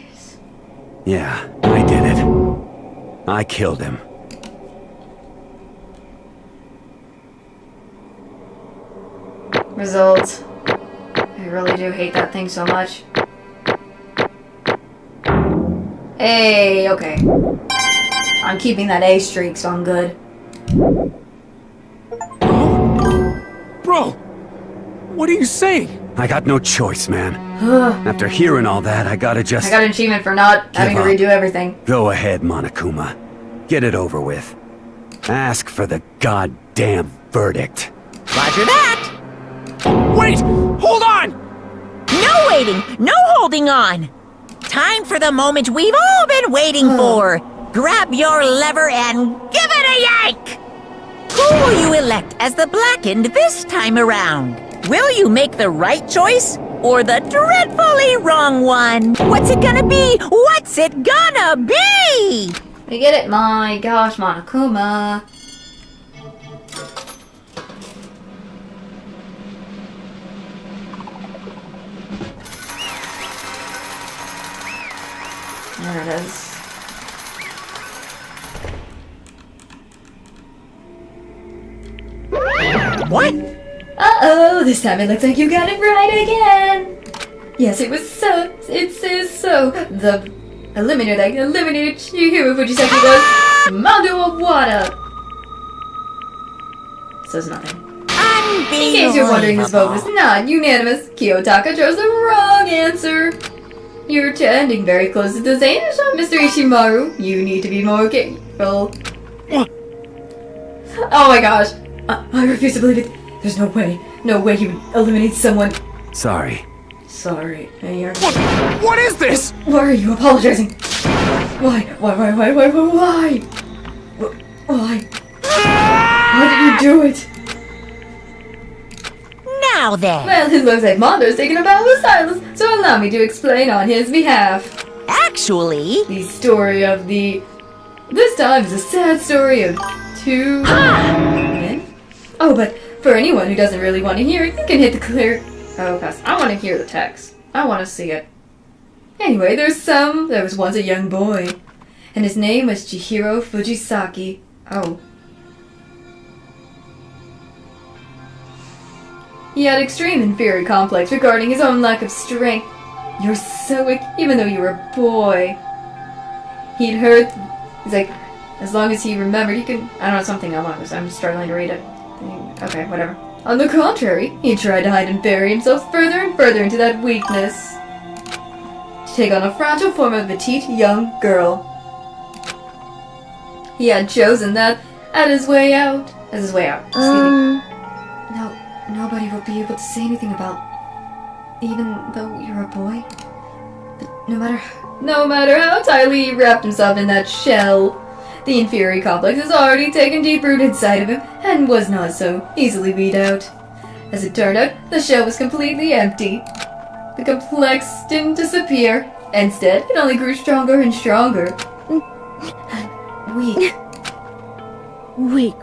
[SPEAKER 13] Yeah, I did it. I killed him.
[SPEAKER 1] Result. I really do hate that thing so much. Hey, okay. I'm keeping that A streak, so I'm good.
[SPEAKER 12] Bro! What are you saying?
[SPEAKER 13] I got no choice, man. After hearing all that, I gotta just...
[SPEAKER 1] I got an achievement for not having to redo everything.
[SPEAKER 13] Go ahead, Monokuma. Get it over with. Ask for the goddamn verdict.
[SPEAKER 11] Roger that!
[SPEAKER 12] Wait! Hold on!
[SPEAKER 11] No waiting! No holding on! Time for the moment we've all been waiting for! Grab your lever and give it a yank! Who will you elect as the Blackened this time around? Will you make the right choice or the dreadfully wrong one? What's it gonna be? What's it gonna be?
[SPEAKER 1] We get it, my gosh, Monokuma. There it is.
[SPEAKER 11] What?
[SPEAKER 1] Uh-oh, this time it looks like you got it right again. Yes, it was so. It says so. The eliminator that eliminated Chihiro Fujisaki was Mondo Awada. Says nothing. In case you're wondering, this vote was not unanimous. Kiyotaka chose the wrong answer. You're tending very close to the same shot, Mr. Ishimaru. You need to be more careful. Oh my gosh. I refuse to believe it. There's no way. No way he would eliminate someone.
[SPEAKER 13] Sorry.
[SPEAKER 1] Sorry.
[SPEAKER 12] What is this?
[SPEAKER 1] Why are you apologizing? Why? Why? Why did you do it?
[SPEAKER 11] Now then.
[SPEAKER 1] Well, it looks like Mondo's taking a bow of silence, so allow me to explain on his behalf.
[SPEAKER 11] Actually...
[SPEAKER 1] The story of the... This time is a sad story of two men. Oh, but for anyone who doesn't really want to hear it, you can hit the clear... Oh, pass. I want to hear the text. I want to see it. Anyway, there was once a young boy, and his name was Chihiro Fujisaki. Oh. He had extreme inferiority complex regarding his own lack of strength. You're so weak, even though you were a boy. He'd heard... He's like, as long as he remembered, he could... I don't know, something I'm struggling to read it. Okay, whatever. On the contrary, he tried to hide and bury himself further and further into that weakness. To take on a fragile form of a petite young girl. He had chosen that as his way out. Excuse me. No, nobody will be able to say anything about... Even though you're a boy? But no matter how tightly he wrapped himself in that shell, the inferiority complex has already taken deep root inside of him and was not so easily weed out. As it turned out, the shell was completely empty. The complex didn't disappear. Instead, it only grew stronger and stronger. Weak. Weak.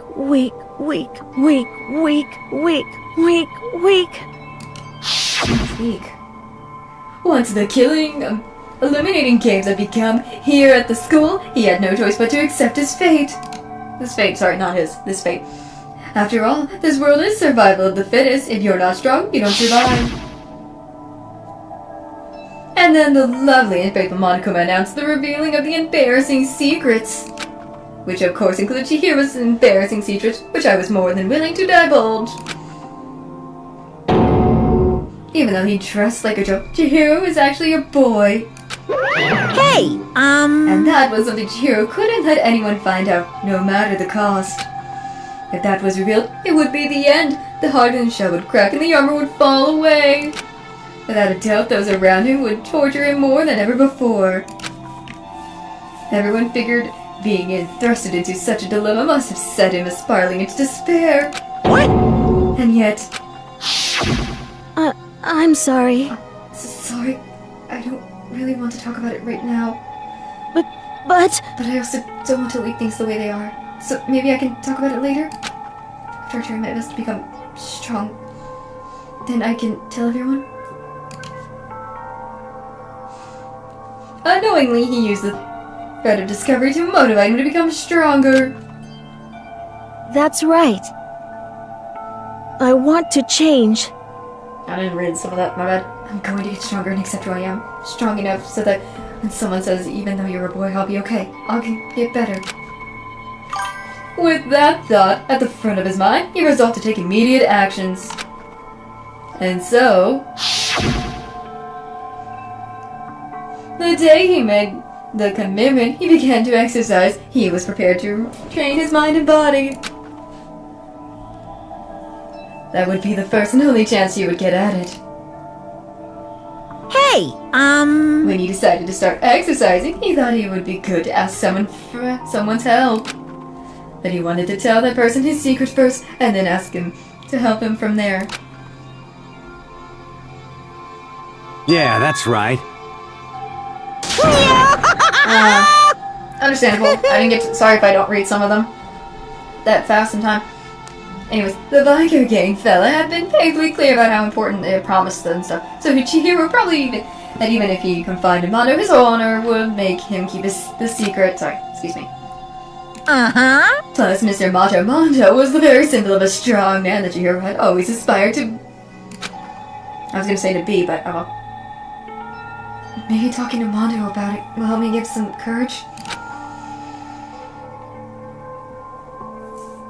[SPEAKER 1] Once the killing, eliminating games had become here at the school, he had no choice but to accept his fate. This fate. After all, this world is survival of the fittest. If you're not strong, you don't survive. And then the lovely and faithful Monokuma announced the revealing of the embarrassing secrets. Which of course include Chihiro's embarrassing secrets, which I was more than willing to divulge. Even though he dressed like a joke, Chihiro is actually a boy.
[SPEAKER 11] Hey,
[SPEAKER 1] And that was something Chihiro couldn't let anyone find out, no matter the cost. If that was revealed, it would be the end. The hardened shell would crack and the armor would fall away. Without a doubt, those around him would torture him more than ever before. Everyone figured being thrusted into such a dilemma must have set him spiraling into despair.
[SPEAKER 11] What?
[SPEAKER 1] And yet...
[SPEAKER 7] I'm sorry.
[SPEAKER 1] Sorry, I don't really want to talk about it right now.
[SPEAKER 7] But
[SPEAKER 1] I also don't want to leave things the way they are. So maybe I can talk about it later? After I try my best to become strong, then I can tell everyone? Unknowingly, he used the thread of discovery to motivate him to become stronger.
[SPEAKER 7] That's right. I want to change.
[SPEAKER 1] I didn't read some of that, my bad. I'm going to get stronger and accept who I am. Strong enough so that when someone says, even though you're a boy, I'll be okay. I'll get better. With that thought at the front of his mind, he resolved to take immediate actions. And so... the day he made the commitment, he began to exercise. He was prepared to train his mind and body. That would be the first and only chance you would get at it.
[SPEAKER 11] Hey,
[SPEAKER 1] When he decided to start exercising, he thought it would be good to ask someone for someone's help. But he wanted to tell that person his secret first, and then ask him to help him from there.
[SPEAKER 13] Yeah, that's right.
[SPEAKER 1] Understandable. I didn't get to, sorry if I don't read some of them that fast in time. Anyways, the biker gang fella had been painfully clear about how important they had promised and stuff, so Chihiro probably that even if he confided in Mondo, his honor would make him keep the secret. Plus, Mr. Mondo was the very symbol of a strong man that Chihiro had always aspired to... I was gonna say to be, but oh well. Maybe talking to Mondo about it will help me give some courage.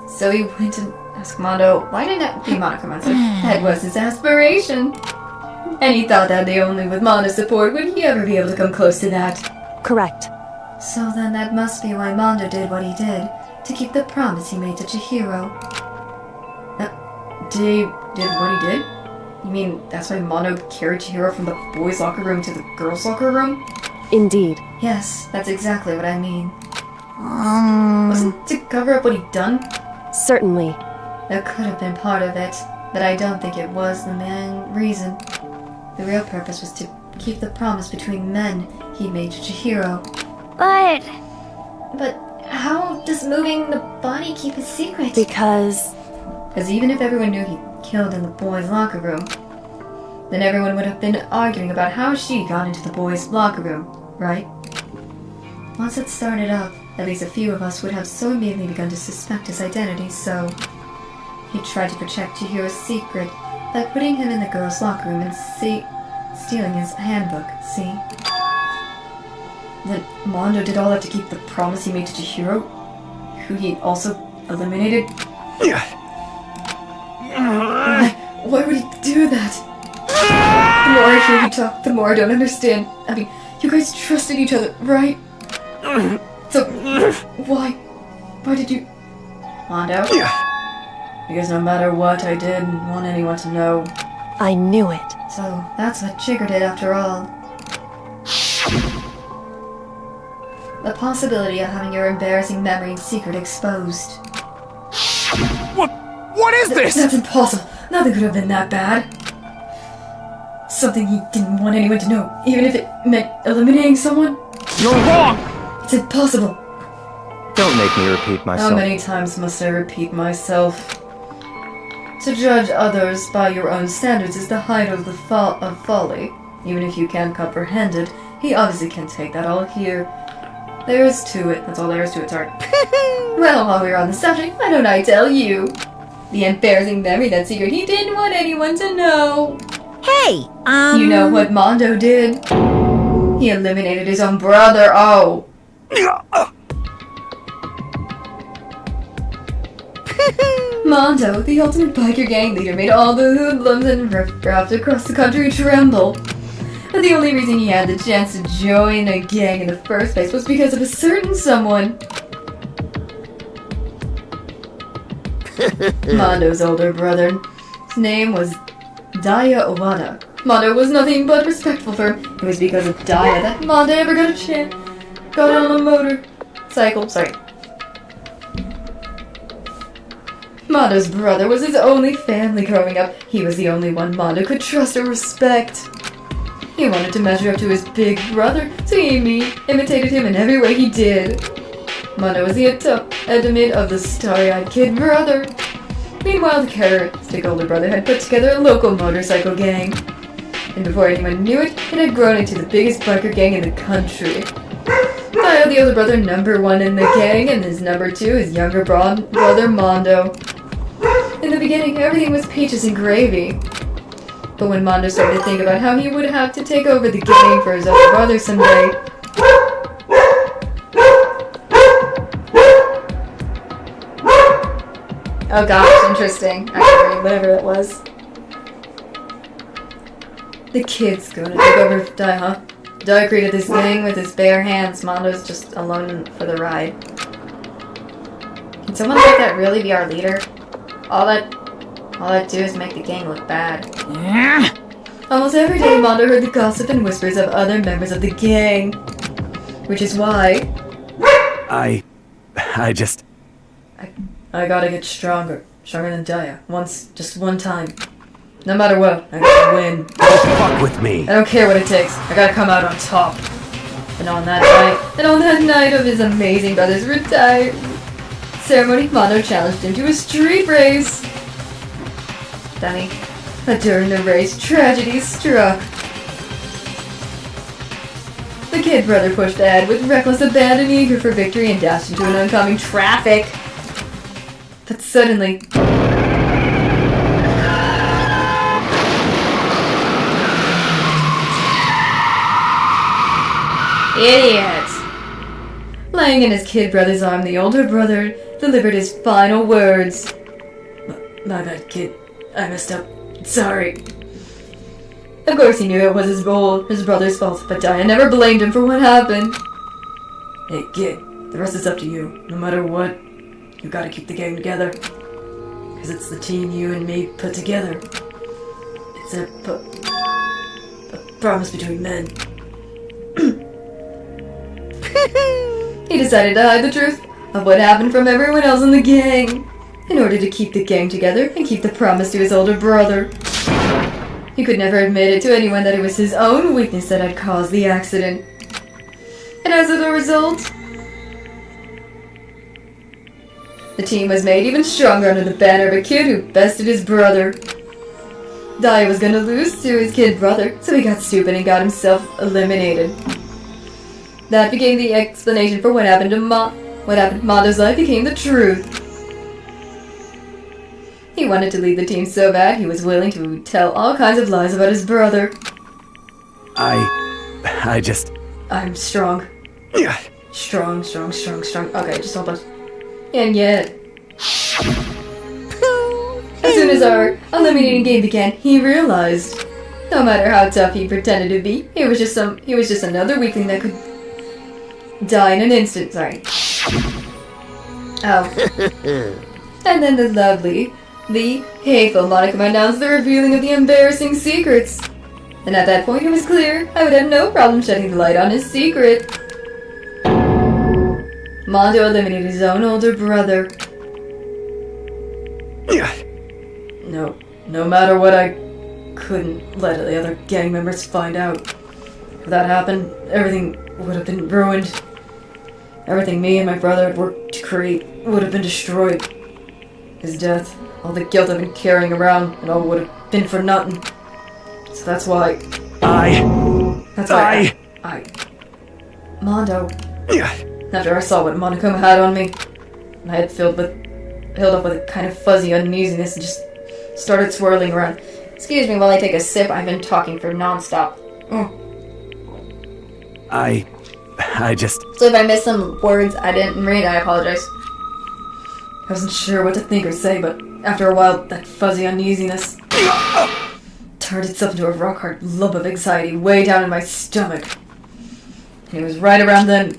[SPEAKER 1] So he went and asked Mondo, why didn't that be Monokuma answered? That was his aspiration. And he thought that only with Mondo's support would he ever be able to come close to that.
[SPEAKER 7] Correct.
[SPEAKER 1] So then that must be why Mondo did what he did, to keep the promise he made to Chihiro. Did what he did? You mean that's why Mondo carried Chihiro from the boys' locker room to the girls' locker room?
[SPEAKER 7] Indeed.
[SPEAKER 1] Yes, that's exactly what I mean. Wasn't it to cover up what he'd done?
[SPEAKER 7] Certainly.
[SPEAKER 1] That could have been part of it. but I don't think it was the main reason. The real purpose was to keep the promise between men he made to Chihiro.
[SPEAKER 4] But how does moving the body keep a secret?
[SPEAKER 1] Because even if everyone knew he killed in the boys' locker room, then everyone would have been arguing about how she got into the boys' locker room, right? Once it started up, at least a few of us would have so immediately begun to suspect his identity, so he tried to protect Chihiro's secret by putting him in the girls' locker room and stealing his handbook, see? Then Mondo did all that to keep the promise he made to Chihiro, who he also eliminated? Why would he do that? The more I hear you talk, the more I don't understand. I mean, you guys trusted each other, right? So, why did you... Mondo? Because no matter what I didn't want anyone to know.
[SPEAKER 7] I knew it.
[SPEAKER 1] So, that's what triggered it after all. The possibility of having your embarrassing memory and secret exposed.
[SPEAKER 12] What is this?
[SPEAKER 1] That's impossible. Nothing could have been that bad. Something he didn't want anyone to know, even if it meant eliminating someone?
[SPEAKER 12] You're wrong!
[SPEAKER 1] It's impossible.
[SPEAKER 2] Don't make me repeat myself.
[SPEAKER 1] How many times must I repeat myself? To judge others by your own standards is the height of folly. Even if you can't comprehend it, he obviously can take that all here. There is to it. That's all there is to it, sorry. Well, while we're on the subject, why don't I tell you? The embarrassing memory, that secret he didn't want anyone to know.
[SPEAKER 11] Hey,
[SPEAKER 1] You know what Mondo did? He eliminated his own brother, oh. Mondo, the ultimate biker gang leader, made all the hoodlums and riffraff across the country tremble. But the only reason he had the chance to join a gang in the first place was because of a certain someone. Mondo's older brother. His name was Daya Owada. Mondo was nothing but respectful for him. It was because of Daya that Mondo ever got on a motorcycle. Sorry. Mondo's brother was his only family growing up. He was the only one Mondo could trust or respect. He wanted to measure up to his big brother, so he imitated him in every way he did. Mondo was the epitome of the starry-eyed kid brother. Meanwhile, the charismatic older brother had put together a local motorcycle gang. And before anyone knew it, it had grown into the biggest biker gang in the country. Daya, the older brother, #1 in the gang, and his #2, his younger brother, Mondo. In the beginning, everything was peaches and gravy. But when Mondo started to think about how he would have to take over the gang for his older brother someday... Oh gosh, interesting. Actually, whatever it was. The kid's gonna take over Dai, huh? Dai created this gang with his bare hands. Mondo's just alone for the ride. Can someone like that really be our leader? All that do is make the gang look bad. Almost every day, Mondo heard the gossip and whispers of other members of the gang. Which is why...
[SPEAKER 13] I
[SPEAKER 1] gotta get stronger. Stronger than Daya. Just one time. No matter what, I gotta win.
[SPEAKER 13] Don't fuck with me.
[SPEAKER 1] I don't care what it takes. I gotta come out on top. And on that night of his amazing brother's retirement ceremony, Mondo challenged him to a street race. Danny, but during the race, tragedy struck. The kid brother pushed ahead with reckless abandon, eager for victory, and dashed into an oncoming traffic. But suddenly... Idiot! Lying in his kid brother's arm, the older brother delivered his final words. My bad, kid. I messed up. Sorry. Of course he knew it was his brother's fault, but Daya never blamed him for what happened. Hey, kid. The rest is up to you. No matter what, you gotta keep the gang together. Because it's the team you and me put together. It's a promise between men. He decided to hide the truth of what happened from everyone else in the gang. in order to keep the gang together and keep the promise to his older brother. He could never admit it to anyone that it was his own weakness that had caused the accident. And as a result, the team was made even stronger under the banner of a kid who bested his brother. Daya was gonna lose to his kid brother, so he got stupid and got himself eliminated. That became the explanation for what happened to Mondo's life became the truth. He wanted to lead the team so bad he was willing to tell all kinds of lies about his brother.
[SPEAKER 13] I'm
[SPEAKER 1] strong.
[SPEAKER 13] Yeah.
[SPEAKER 1] Strong. Okay, just hold on. And yet, as soon as our eliminating game began, he realized, no matter how tough he pretended to be, he was just another weakling that could die in an instant. Sorry. Oh. And then the hateful Monokuma announced the revealing of the embarrassing secrets. And at that point it was clear I would have no problem shedding the light on his secret. Mondo eliminated his own older brother. No matter what, I couldn't let the other gang members find out. If that happened, everything would have been ruined. Everything me and my brother had worked to create would have been destroyed. His death, all the guilt I've been carrying around, it all would have been for nothing. So that's why Mondo. After I saw what Monokuma had on me, my head filled up with a kind of fuzzy uneasiness and just started swirling around. Excuse me while I take a sip, I've been talking for non-stop. So if I missed some words I didn't read, I apologize. I wasn't sure what to think or say, but after a while, that fuzzy uneasiness turned itself into a rock-hard lump of anxiety way down in my stomach. And it was right around then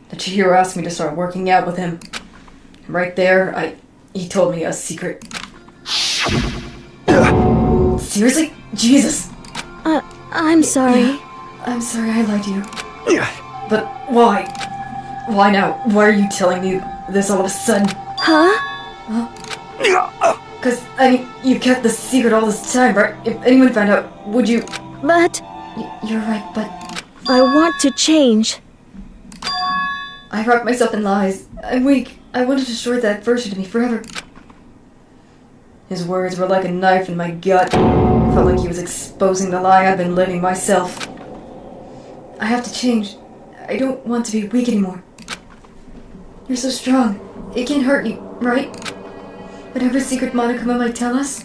[SPEAKER 1] that Chihiro asked me to start working out with him. And right there, he told me a secret. Seriously? Jesus!
[SPEAKER 7] I'm sorry.
[SPEAKER 1] Yeah, I'm sorry I lied to you. But why? Why now? Why are you telling me this all of a sudden?
[SPEAKER 7] Huh?
[SPEAKER 1] Because, you kept the secret all this time, right? If anyone found out, would you...
[SPEAKER 7] But...
[SPEAKER 1] You're right, but...
[SPEAKER 7] I want to change.
[SPEAKER 1] I wrapped myself in lies. I'm weak. I want to destroy that version of me forever. His words were like a knife in my gut. I felt like he was exposing the lie I've been living myself. I have to change. I don't want to be weak anymore. You're so strong. It can't hurt you, right? Whatever secret Monokuma might tell us?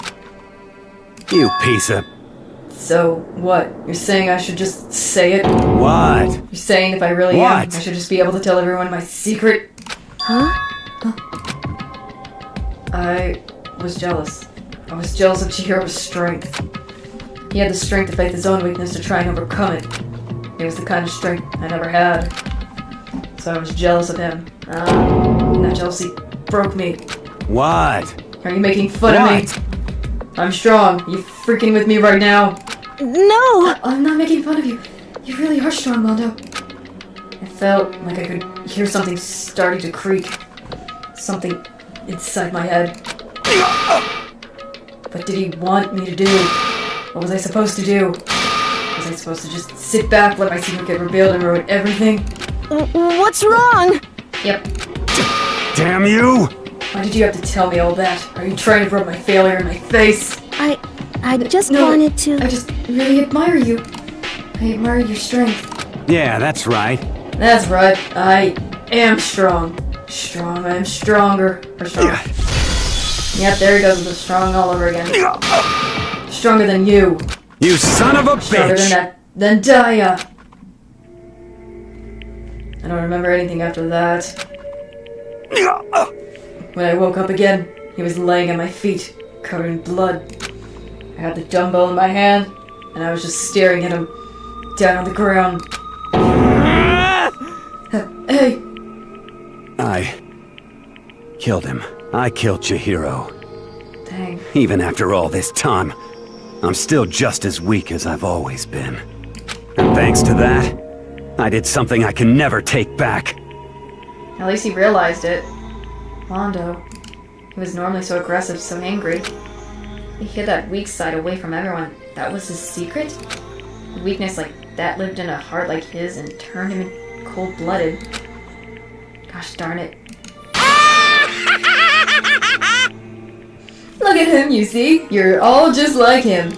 [SPEAKER 13] You piece of...
[SPEAKER 1] So, what? You're saying I should just say it?
[SPEAKER 13] What?
[SPEAKER 1] You're saying if I really am, I should just be able to tell everyone my secret?
[SPEAKER 7] Huh?
[SPEAKER 1] I was jealous. I was jealous of Chihiro's strength. He had the strength to face his own weakness to try and overcome it. It was the kind of strength I never had. So I was jealous of him. And that jealousy broke me.
[SPEAKER 13] What?
[SPEAKER 1] Are you making fun of me? I'm strong. You freaking with me right now?
[SPEAKER 7] No!
[SPEAKER 1] I'm not making fun of you. You really are strong, Mondo. I felt like I could hear something starting to creak. Something inside my head. What did he want me to do? What was I supposed to do? Was I supposed to just sit back, let my secret get revealed and ruin everything?
[SPEAKER 7] What's wrong?
[SPEAKER 1] Yep.
[SPEAKER 13] Damn you!
[SPEAKER 1] Why did you have to tell me all that? Are you trying to rub my failure in my face?
[SPEAKER 7] I just wanted to...
[SPEAKER 1] I just really admire you. I admire your strength.
[SPEAKER 13] Yeah, that's right.
[SPEAKER 1] That's right. I am strong. Strong. I'm stronger. Or strong. Yep, there he goes with the strong all over again. Stronger than you.
[SPEAKER 13] You son of a
[SPEAKER 1] Stronger
[SPEAKER 13] bitch!
[SPEAKER 1] than Daya. I don't remember anything after that. When I woke up again, he was laying at my feet, covered in blood. I had the dumbbell in my hand, and I was just staring at him, down on the ground. Hey!
[SPEAKER 13] I killed him. I killed Chihiro.
[SPEAKER 1] Dang.
[SPEAKER 13] Even after all this time, I'm still just as weak as I've always been. And thanks to that, I did something I can never take back.
[SPEAKER 1] At least he realized it. Mondo. He was normally so aggressive, so angry. He hid that weak side away from everyone. That was his secret? A weakness like that lived in a heart like his and turned him cold-blooded. Gosh darn it. Look at him, you see? You're all just like him.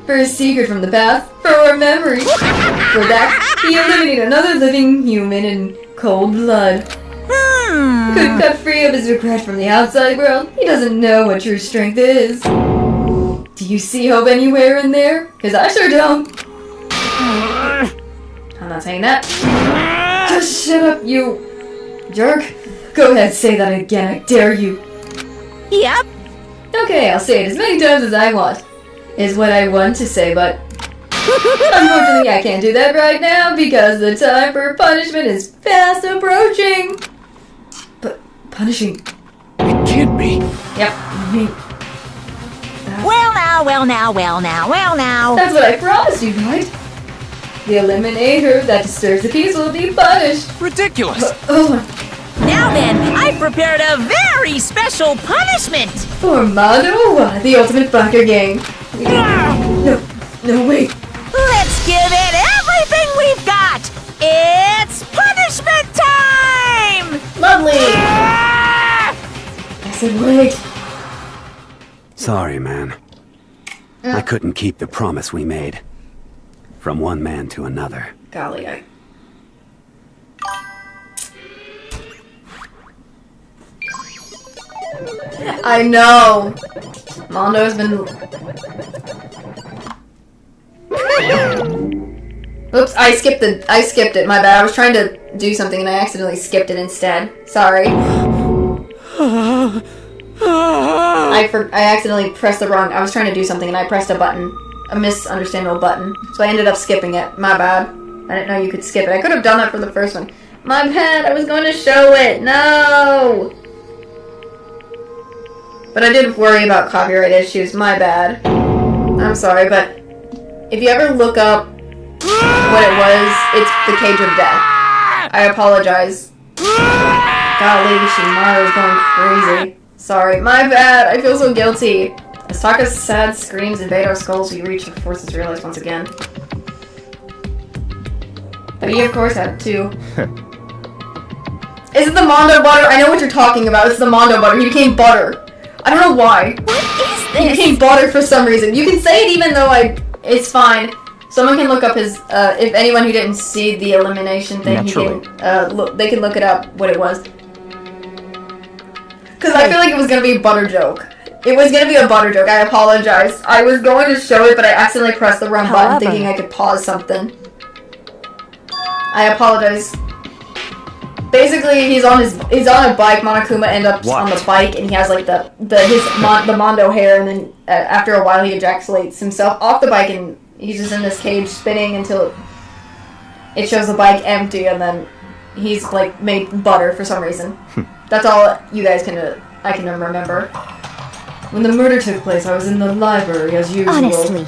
[SPEAKER 1] For a secret from the past, for a memory. For that, he eliminated another living human in cold blood. Couldn't cut free of his regret from the outside world. He doesn't know what true strength is. Do you see hope anywhere in there? Because I sure don't. I'm not saying that. Just shut up, you jerk. Go ahead, say that again, I dare you.
[SPEAKER 11] Yep.
[SPEAKER 1] Okay, I'll say it as many times as I want. Is what I want to say, but unfortunately I can't do that right now because the time for punishment is fast approaching. But punishing?
[SPEAKER 12] It can't be.
[SPEAKER 1] Yep.
[SPEAKER 11] Well now.
[SPEAKER 1] That's what I promised you, right? The eliminator that disturbs the peace will be punished.
[SPEAKER 12] Ridiculous.
[SPEAKER 11] Now then, I've prepared a very special punishment.
[SPEAKER 1] For Mondo, the ultimate biker gang. No, wait.
[SPEAKER 11] Let's give it everything we've got. It's punishment time.
[SPEAKER 1] Lovely. I said wait.
[SPEAKER 13] Sorry, man. I couldn't keep the promise we made. From one man to another.
[SPEAKER 1] Golly, I know. Mondo's been... Oops, I skipped it, my bad. I was trying to do something and I accidentally skipped it instead. Sorry. I accidentally pressed I was trying to do something and I pressed a button. A misunderstandable button. So I ended up skipping it. My bad. I didn't know you could skip it. I could have done that for the first one. My bad, I was going to show it. No! But I did worry about copyright issues. My bad. I'm sorry, but if you ever look up what it was, it's the Cage of Death. I apologize. Golly, Shimara is going crazy. Sorry, my bad. I feel so guilty. As Taka's sad screams invade our skulls, we reach the forces realize once again. But he, of course, had to. Is it the Mondo butter? I know what you're talking about. It's the Mondo butter. He became butter. I don't know why.
[SPEAKER 3] What is
[SPEAKER 1] He
[SPEAKER 3] this?
[SPEAKER 1] became butter for some reason. You can say it even though it's fine. Someone can look up his, if anyone who didn't see the elimination thing, they can look it up, what it was. Because I feel like it was going to be a butter joke. It was going to be a butter joke. I apologize. I was going to show it, but I accidentally pressed the wrong button thinking I could pause something. I apologize. Basically, he's on a bike. Monokuma ends up on the bike, and he has like the Mondo hair, and then after a while, he ejaculates himself off the bike, and he's just in this cage spinning until it shows the bike empty, and then he's like made butter for some reason. That's all you guys I can remember. When the murder took place, I was in the library as usual.
[SPEAKER 8] Honestly.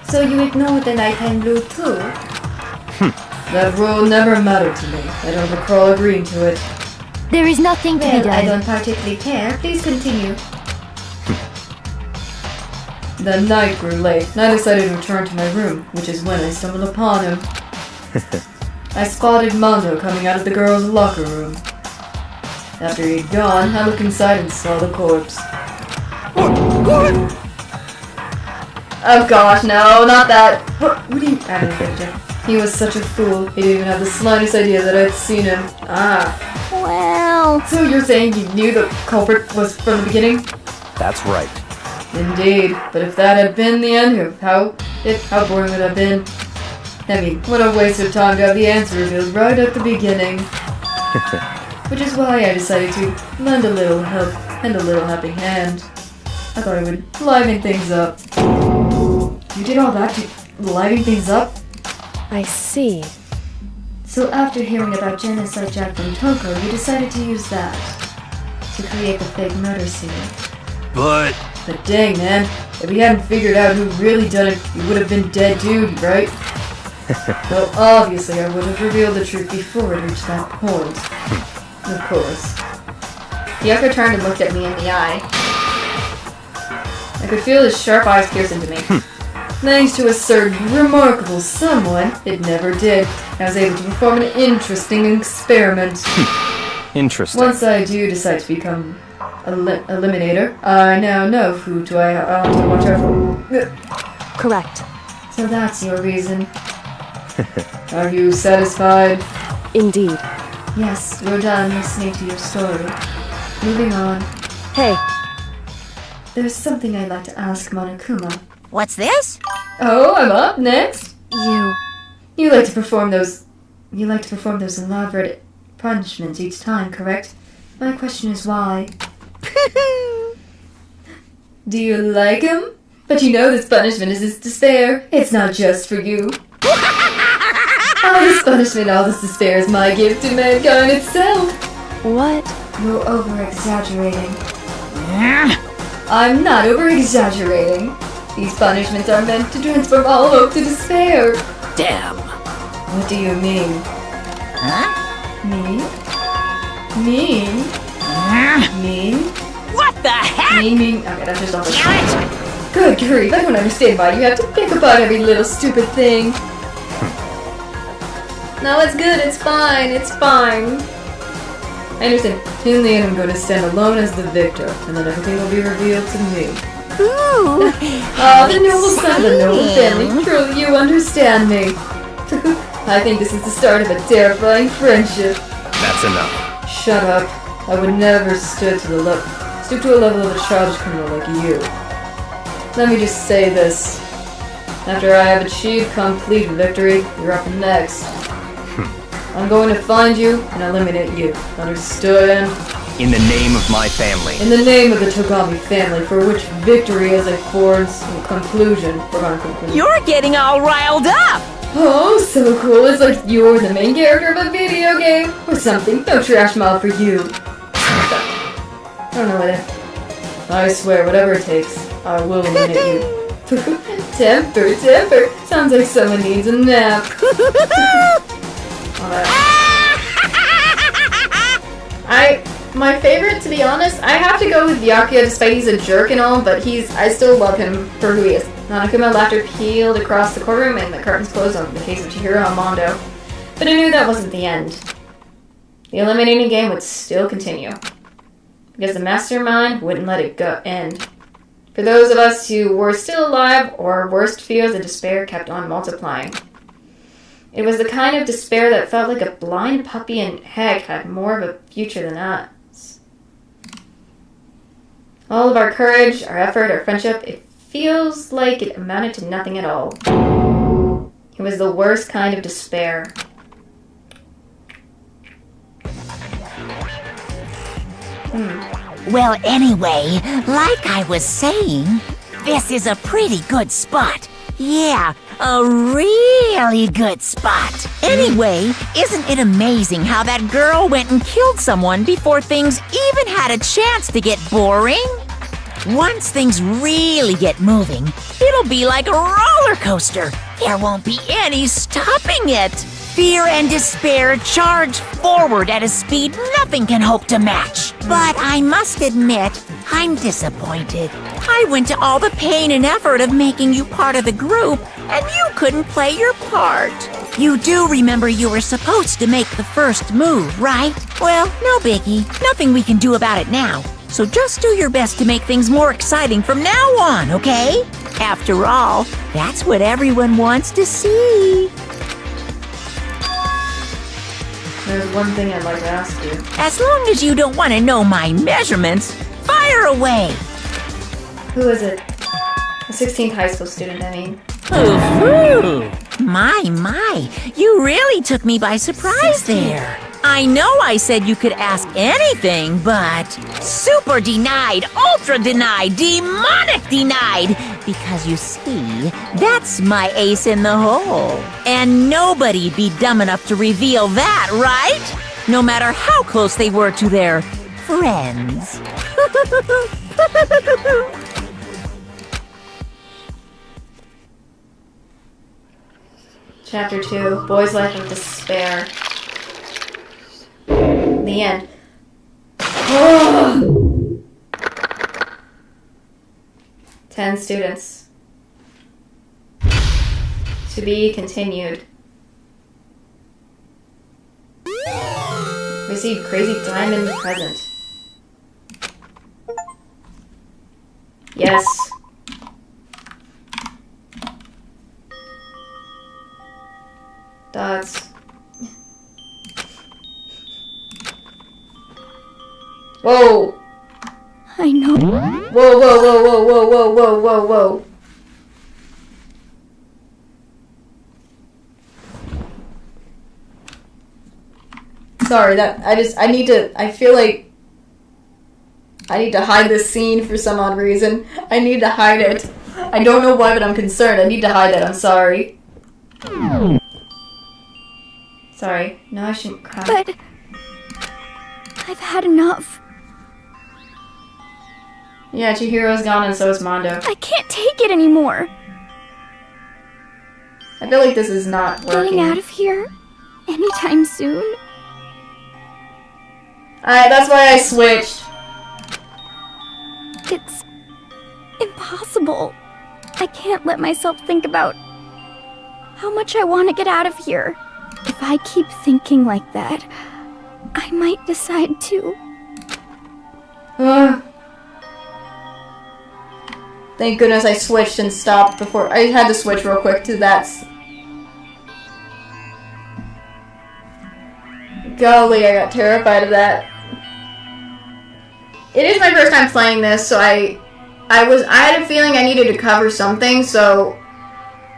[SPEAKER 1] So you ignored the nighttime blue too? That rule never mattered to me. I don't recall agreeing to it.
[SPEAKER 8] There is nothing to be done.
[SPEAKER 1] I don't particularly care. Please continue. The night grew late, and I decided to return to my room, which is when I stumbled upon him. I spotted Mondo coming out of the girls' locker room. After he'd gone, I looked inside and saw the corpse. Oh gosh, no, not that. What do you... I didn't get it. He was such a fool. He didn't even have the slightest idea that I'd seen him.
[SPEAKER 3] Well...
[SPEAKER 1] So you're saying you knew the culprit was from the beginning?
[SPEAKER 2] That's right.
[SPEAKER 1] Indeed, but if that had been the end, how boring would it have been? I mean, what a waste of time to have the answer revealed right at the beginning. Which is why I decided to lend a little help and a little helping hand. I thought it would liven things up. You did all that to liven things up?
[SPEAKER 7] I see.
[SPEAKER 1] So after hearing about genocide Jack from Toko, you decided to use that to create the fake murder scene.
[SPEAKER 10] But
[SPEAKER 1] dang, man, if we hadn't figured out who really done it, you would have been dead too, right? Well, obviously I would have revealed the truth before it reached that point. Of course. Yoko turned and looked at me in the eye. I could feel his sharp eyes pierce into me. Thanks to a certain remarkable someone, it never did. I was able to perform an interesting experiment.
[SPEAKER 2] Interesting.
[SPEAKER 1] Once I do decide to become eliminator, I now know who do I have to watch out for.
[SPEAKER 7] Correct.
[SPEAKER 1] So that's your reason. Are you satisfied?
[SPEAKER 7] Indeed.
[SPEAKER 1] Yes, we're done listening to your story. Moving on.
[SPEAKER 7] Hey.
[SPEAKER 1] There's something I'd like to ask Monokuma.
[SPEAKER 11] What's this?
[SPEAKER 1] Oh, I'm up next.
[SPEAKER 7] You
[SPEAKER 1] like to perform those elaborate punishments each time, correct? My question is why. Do you like them? But you know this punishment is his despair. It's not just for you. All this punishment, all this despair is my gift to mankind itself.
[SPEAKER 7] What?
[SPEAKER 1] You're over-exaggerating. I'm not over-exaggerating. These punishments are meant to transform all hope to despair.
[SPEAKER 6] Damn.
[SPEAKER 1] What do you mean?
[SPEAKER 11] Huh?
[SPEAKER 1] Mean? Mean? Mean?
[SPEAKER 11] What the heck?
[SPEAKER 1] Mean? Okay, that's just all the Good grief, I don't understand why you have to pick apart every little stupid thing. No, it's good, it's fine, it's fine. I understand. In the end, I'm going to stand alone as the victor, and then everything will be revealed to me.
[SPEAKER 11] Ooh.
[SPEAKER 1] The noble son of a noble family. Truly, you understand me. I think this is the start of a terrifying friendship.
[SPEAKER 2] That's enough.
[SPEAKER 1] Shut up. I would never stoop to a level of a childish criminal like you. Let me just say this. After I have achieved complete victory, you're up next. I'm going to find you and eliminate you. Understood?
[SPEAKER 2] In the name of my family.
[SPEAKER 1] In the name of the Togami family, for which victory is a foregone conclusion.
[SPEAKER 11] You're getting all riled up!
[SPEAKER 1] Oh, so cool. It's like you're the main character of a video game or something. No trash mob for you. I don't know what I swear, whatever it takes, I will eliminate you. Temper. Sounds like someone needs a nap. My favorite, to be honest, I have to go with Byakuya, despite he's a jerk and all, but I still love him for who he is. Monokuma laughter peeled across the courtroom and the curtains closed on the case of Chihiro and Mondo. But I knew that wasn't the end. The eliminating game would still continue. Because the mastermind wouldn't let it end. For those of us who were still alive, our worst fears and despair kept on multiplying. It was the kind of despair that felt like a blind puppy and heck had more of a future than us. All of our courage, our effort, our friendship, it feels like it amounted to nothing at all. It was the worst kind of despair.
[SPEAKER 11] Well, anyway, like I was saying, this is a pretty good spot. Yeah, a really good spot. Anyway, isn't it amazing how that girl went and killed someone before things even had a chance to get boring? Once things really get moving, it'll be like a roller coaster. There won't be any stopping it. Fear and despair charge forward at a speed nothing can hope to match. But I must admit, I'm disappointed. I went to all the pain and effort of making you part of the group, and you couldn't play your part. You do remember you were supposed to make the first move, right? Well, no biggie. Nothing we can do about it now. So just do your best to make things more exciting from now on, okay? After all, that's what everyone wants to see.
[SPEAKER 1] There's one thing I'd like to ask you.
[SPEAKER 11] As long as you don't want to know my measurements, fire away!
[SPEAKER 1] Who is it? A 16th high school student, I mean.
[SPEAKER 11] Ooh. My, you really took me by surprise there. I know I said you could ask anything, but super denied, ultra denied, demonic denied. Because you see, that's my ace in the hole. And nobody'd be dumb enough to reveal that, right? No matter how close they were to their friends.
[SPEAKER 1] Chapter 2, Boy's Life of Despair. The end. 10 students. To be continued. Received crazy diamond present. Yes. Dots. Whoa!
[SPEAKER 3] I know.
[SPEAKER 1] Whoa, whoa, whoa, whoa, whoa, whoa, whoa, whoa, whoa. Sorry, I feel like I need to hide this scene for some odd reason. I need to hide it. I don't know why, but I'm concerned. I need to hide it. I'm sorry. Sorry. No, I shouldn't cry.
[SPEAKER 3] But I've had enough.
[SPEAKER 1] Yeah, Chihiro's gone and so is Mondo.
[SPEAKER 3] I can't take it anymore.
[SPEAKER 1] I feel like this is not working.
[SPEAKER 3] Getting out of here anytime soon.
[SPEAKER 1] That's why I switched.
[SPEAKER 3] It's impossible. I can't let myself think about how much I want to get out of here. If I keep thinking like that, I might decide to.
[SPEAKER 1] Thank goodness I switched and stopped before. I had to switch real quick to that. Golly, I got terrified of that. It is my first time playing this, so I had a feeling I needed to cover something, so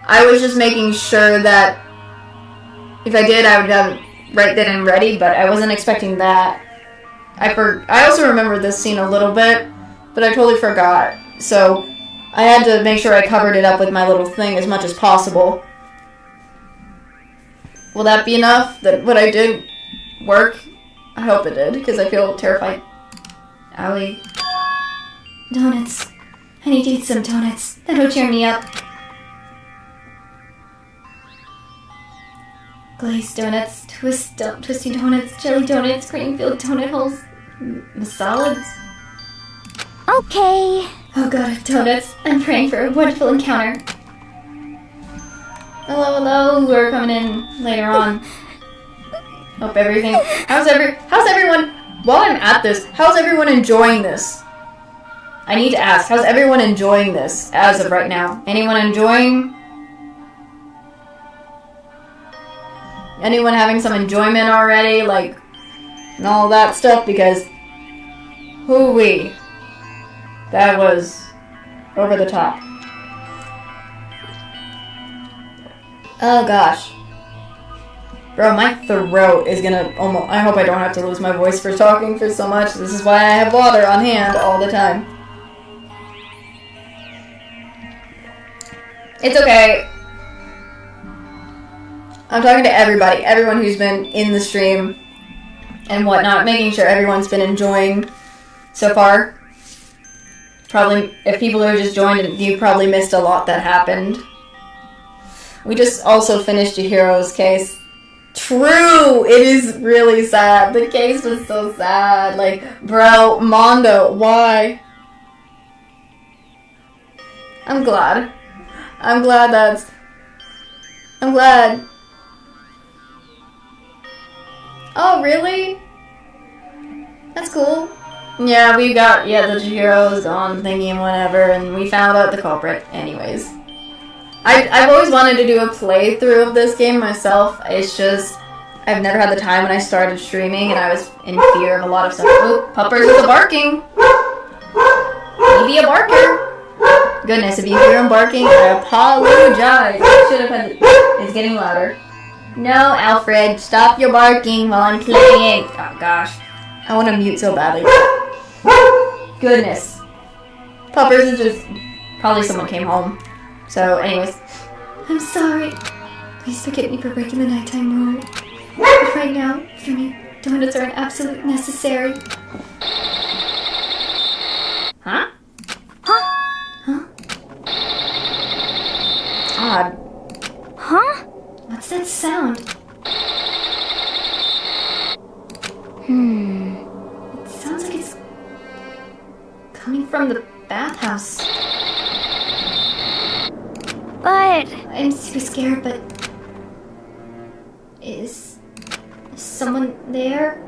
[SPEAKER 1] I was just making sure that if I did, I would have it right then and ready, but I wasn't expecting that. I also remember this scene a little bit, but I totally forgot, so I had to make sure I covered it up with my little thing as much as possible. Will that be enough? That what I did work? I hope it did, because I feel terrified. Allie.
[SPEAKER 4] Donuts. I need to eat some donuts. That'll cheer me up. Glazed donuts, twisty donuts, jelly donuts, cream-filled donut holes, salads.
[SPEAKER 3] Okay.
[SPEAKER 4] Oh god, donuts. I'm praying for a wonderful encounter. Hello, we're coming in later on.
[SPEAKER 1] Hope everything. How's everyone? While I'm at this, how's everyone enjoying this? I need to ask, how's everyone enjoying this as of right now? Anyone enjoying? Anyone having some enjoyment already, like, and all that stuff? Because, hoo-wee, that was over the top. Oh gosh. Bro, my throat is gonna almost... I hope I don't have to lose my voice for talking for so much. This is why I have water on hand all the time. It's okay. I'm talking to everybody. Everyone who's been in the stream and whatnot. Making sure everyone's been enjoying so far. Probably, if people who just joined, you probably missed a lot that happened. We just also finished Chihiro's case. True! It is really sad. The case was so sad. Like, bro, Mondo, why? I'm glad. I'm glad. Oh, really? That's cool. Yeah, the Chihiro is gone thinking whatever, and we found out the culprit anyways. I've always wanted to do a playthrough of this game myself. It's just, I've never had the time when I started streaming, and I was in fear of a lot of stuff. Oh, puppers with the barking! Maybe a barker! Goodness, if you hear him barking, I apologize. I should have had it's getting louder. No, Alfred, stop your barking while I'm playing. Oh gosh. I want to mute so badly. Goodness. Puppers is just... Probably someone came home. So, anyways.
[SPEAKER 4] I'm sorry. Please forgive me for breaking the nighttime rule. But right now, for me, donuts are an absolute necessary.
[SPEAKER 1] Huh?
[SPEAKER 4] Huh?
[SPEAKER 1] Odd.
[SPEAKER 3] Huh?
[SPEAKER 4] What's that sound?
[SPEAKER 3] It
[SPEAKER 4] sounds like it's coming from the bathhouse.
[SPEAKER 3] But
[SPEAKER 4] I'm super scared, but... Is someone there?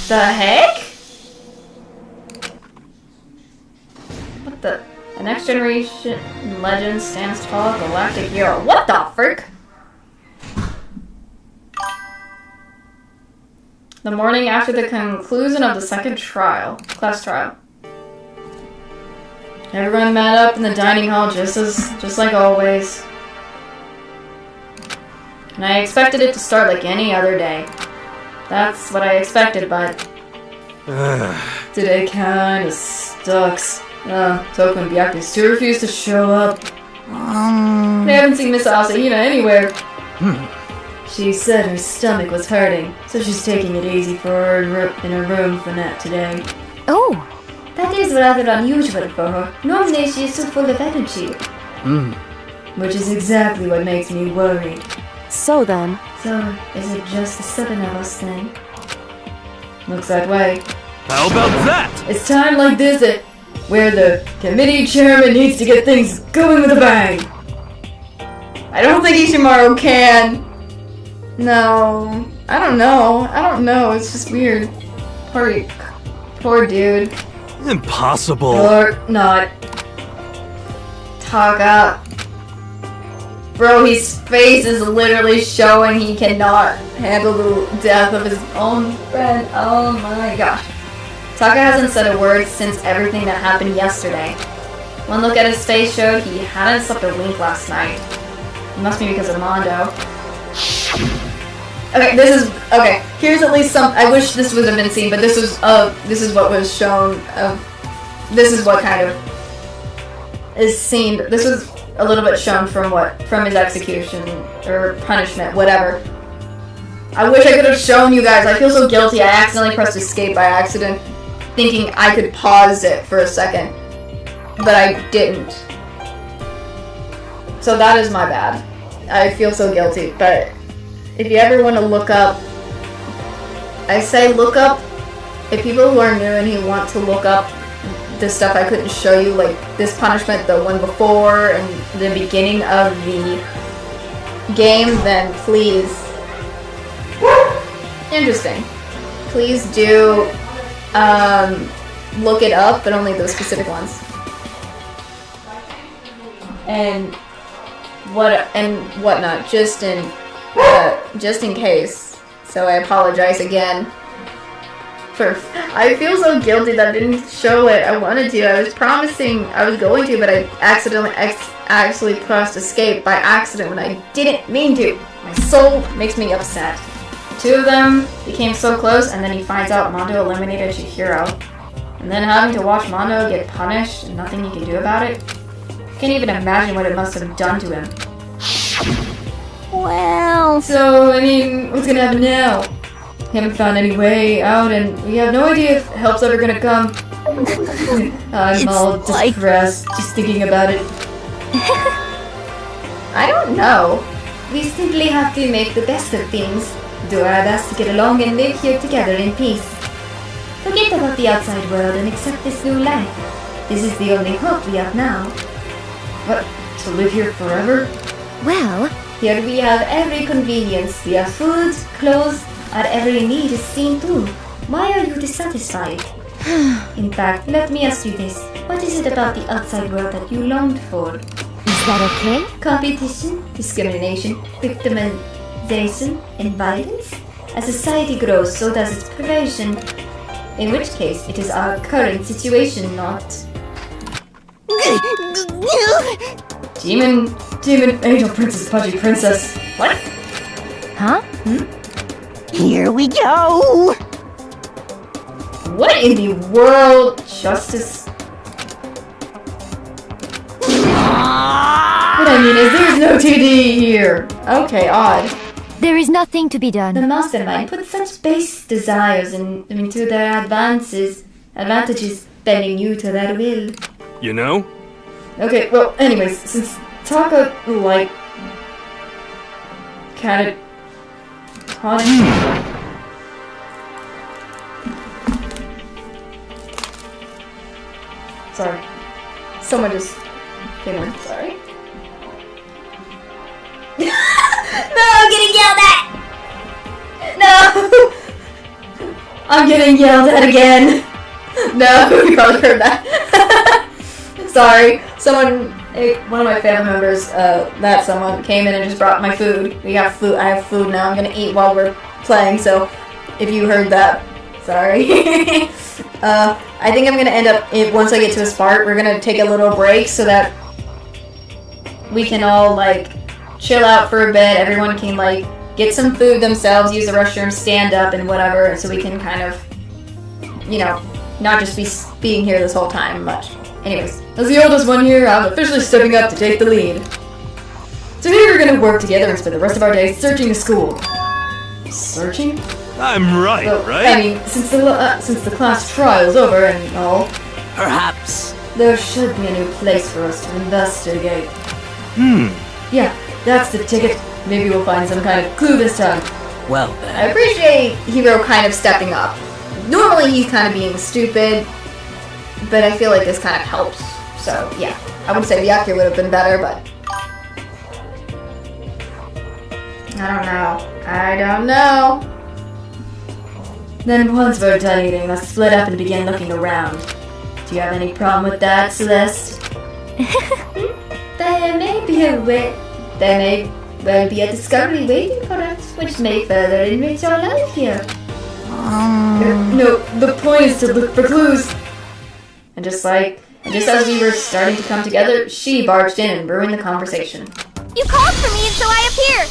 [SPEAKER 1] The heck? What the? A next generation legend stands tall, galactic hero. What the frick? The morning after the conclusion of the second class trial. Everyone met up in the dining hall just like always. And I expected it to start like any other day. That's what I expected, but today kinda sucks. Toko and Byakuya still refuse to show up. They haven't seen Miss Asahina anywhere. She said her stomach was hurting, so she's taking it easy for her in her room for nap today.
[SPEAKER 8] Oh,
[SPEAKER 4] that is rather unusual for her. Normally she is so full of energy.
[SPEAKER 1] Which is exactly what makes me worried.
[SPEAKER 7] So then...
[SPEAKER 4] So, is it just the seven of us then?
[SPEAKER 1] Looks that way.
[SPEAKER 10] How about that?
[SPEAKER 1] It's time like this where the committee chairman needs to get things going with a bang. I don't think Ishimaru can. No. I don't know. It's just weird. Poor dude.
[SPEAKER 10] Impossible.
[SPEAKER 1] Or not. Taka. Bro, his face is literally showing he cannot handle the death of his own friend. Oh my gosh. Taka hasn't said a word since everything that happened yesterday. One look at his face showed he hadn't slept a wink last night. It must be because of Mondo. Okay, here's at least some, I wish this would have been seen, but this is what was shown this is what kind of is seen. This was a little bit shown from his execution or punishment, whatever. I wish I could have shown you guys. I feel so guilty. I accidentally pressed escape by accident, thinking I could pause it for a second, but I didn't. So that is my bad. I feel so guilty, but if you ever want to look up, I say look up, if people who are new and you want to look up the stuff I couldn't show you, like this punishment, the one before, and the beginning of the game, then please, interesting. Please do look it up, but only those specific ones. And whatnot, just in case. So I apologize again. I feel so guilty that I didn't show it. I wanted to. I was promising I was going to, but I accidentally actually pressed escape by accident when I didn't mean to. My soul makes me upset. Two of them became so close, and then he finds out Mondo eliminated Chihiro. And then having to watch Mondo get punished and nothing he can do about it. Can't even imagine what it must have done to him.
[SPEAKER 8] well...
[SPEAKER 1] So, I mean, what's gonna happen now? Haven't found any way out, and we have no idea if help's ever gonna come. I'm all depressed just thinking about it. I don't know. We simply have to make the best of things, do our best to get along and live here together in peace. Forget about the outside world and accept this new life. This is the only hope we have now. What? To live here forever?
[SPEAKER 8] Well...
[SPEAKER 4] Here we have every convenience. We have food, clothes, our every need is seen too. Why are you dissatisfied? In fact, let me ask you this. What is it about the outside world that you longed for?
[SPEAKER 8] Is that okay?
[SPEAKER 4] Competition, discrimination, victimization, and violence? As society grows, so does its perversion. In which case, it is our current situation, not...
[SPEAKER 1] Demon, angel princess, pudgy princess. What?
[SPEAKER 8] Huh?
[SPEAKER 11] Here we go!
[SPEAKER 1] What in the world? Justice? What I mean is there's no TD here. Okay, odd.
[SPEAKER 8] There is nothing to be done.
[SPEAKER 4] The mastermind put such base desires into their advantages, bending you to their will.
[SPEAKER 10] You know?
[SPEAKER 1] Okay, well, anyways, since Taka, like, kinda taught Sorry. Someone just came in. Sorry.
[SPEAKER 4] No, I'm getting yelled at! No!
[SPEAKER 1] I'm getting yelled at again. No, you probably heard that. Sorry. One of my family members, someone came in and just brought my food. We have food. I have food now. I'm gonna eat while we're playing. So, if you heard that, sorry. I think I'm gonna end up once I get to a spot. We're gonna take a little break so that we can all like chill out for a bit. Everyone can like get some food themselves, use the restroom, stand up, and whatever. So we can kind of, not just be being here this whole time much. Anyways, as the oldest one here, I'm officially stepping up to take the lead. Today we're gonna work together and spend the rest of our day searching the school. Searching?
[SPEAKER 10] I'm right,
[SPEAKER 1] Well,
[SPEAKER 10] right?
[SPEAKER 1] I mean, since the class trial's over and all,
[SPEAKER 6] Perhaps.
[SPEAKER 1] there should be a new place for us to investigate. Yeah, that's the ticket. Maybe we'll find some kind of clue this time.
[SPEAKER 6] Well
[SPEAKER 1] I
[SPEAKER 6] then.
[SPEAKER 1] appreciate Hero kind of stepping up. Normally he's kind of being stupid, but I feel like this kind of helps. So yeah, I would say the actor would have been better, but I don't know. Then once we're done eating, let's split up and begin looking around. Do you have any problem with that, Celeste? There may be a way. There may well be a discovery waiting for us, which may further enrich our life here. No, the point is to look for clues. And just as we were starting to come together, she barged in and ruined the conversation.
[SPEAKER 3] You called for me and so I appeared.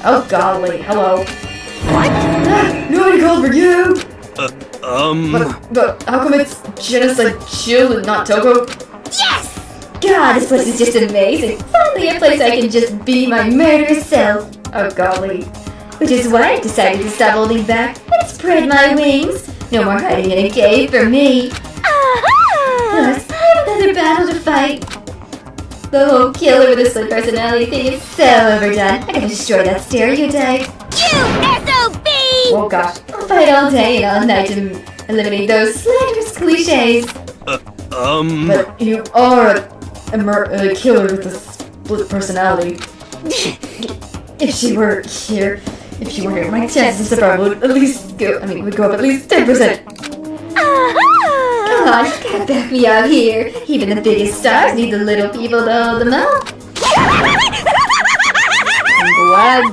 [SPEAKER 1] Oh golly, hello. What? Nobody called for you! But how come it's Genocide Chill and not Toko?
[SPEAKER 3] Yes!
[SPEAKER 1] God, this place is just amazing. Finally a place I can just be my murderous self. Oh golly. Which is why I decided to stop holding back and spread my wings. No more hiding in a cave for me. Plus, I have another battle to fight. The whole killer with a split personality thing is so overdone. I gotta destroy that stereotype.
[SPEAKER 3] You SOB!
[SPEAKER 1] Oh gosh. I'll fight all day and all night to eliminate those slanderous cliches. But you are a killer with a split personality. If she were here, my chances of survival would at least go up at least 10%. Come on, you gotta back me out here. Even the biggest stars need the little people to hold them up. I'm glad.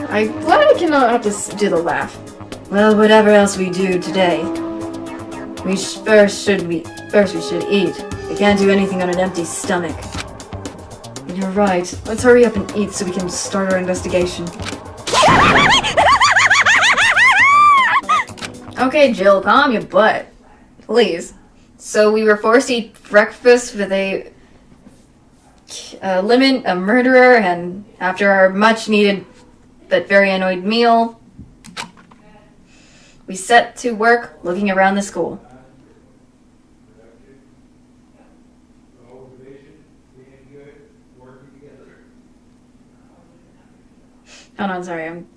[SPEAKER 1] I'm glad I cannot have to do the laugh. Well, whatever else we do today, first we should eat. We can't do anything on an empty stomach. You're right. Let's hurry up and eat so we can start our investigation. Okay, Jill, calm your butt. Please. So we were forced to eat breakfast with a murderer, and after our much-needed but very annoyed meal, we set to work looking around the school. Hold on, sorry, I'm...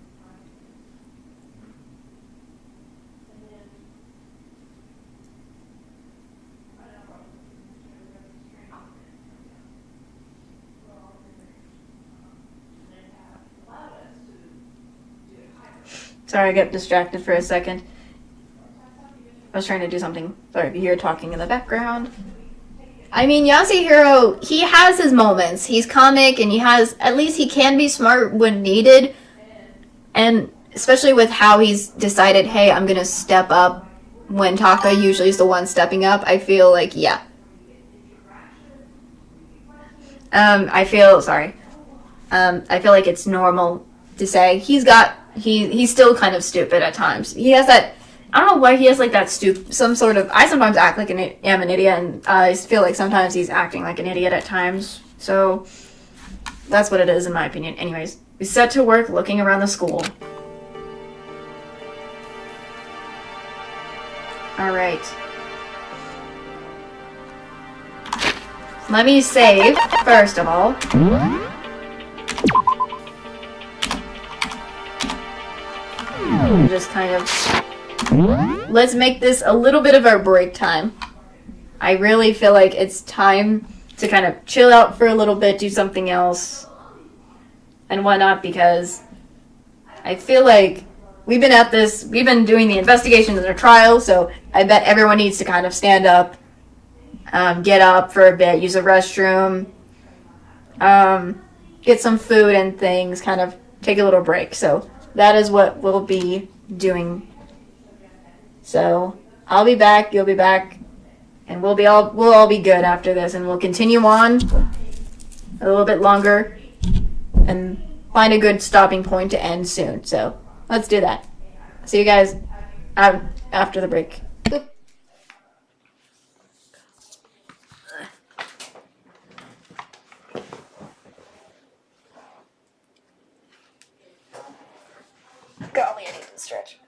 [SPEAKER 1] Sorry, I got distracted for a second. I was trying to do something. Sorry if you hear talking in the background. I mean, Yasuhiro, he has his moments. He's comic, and at least he can be smart when needed. And especially with how he's decided, hey, I'm gonna step up when Taka usually is the one stepping up, I feel like, yeah. I feel like it's normal to say he's still kind of stupid at times. He has that, I don't know why he has like that I sometimes act like am an idiot, and I feel like sometimes he's acting like an idiot at times. So that's what it is in my opinion. Anyways, we set to work looking around the school. Alright. Let me save, first of all. Just kind of let's make this a little bit of our break time. I really feel like it's time to kind of chill out for a little bit, do something else, and whatnot, because I feel like we've been doing the investigations and the trial, so I bet everyone needs to kind of stand up, get up for a bit, use a restroom, get some food and things, kind of take a little break. So that is what we'll be doing. So I'll be back, you'll be back, and we'll all be good after this, and we'll continue on a little bit longer and find a good stopping point to end soon. So let's do that. See you guys after the break. Golly, I need to stretch.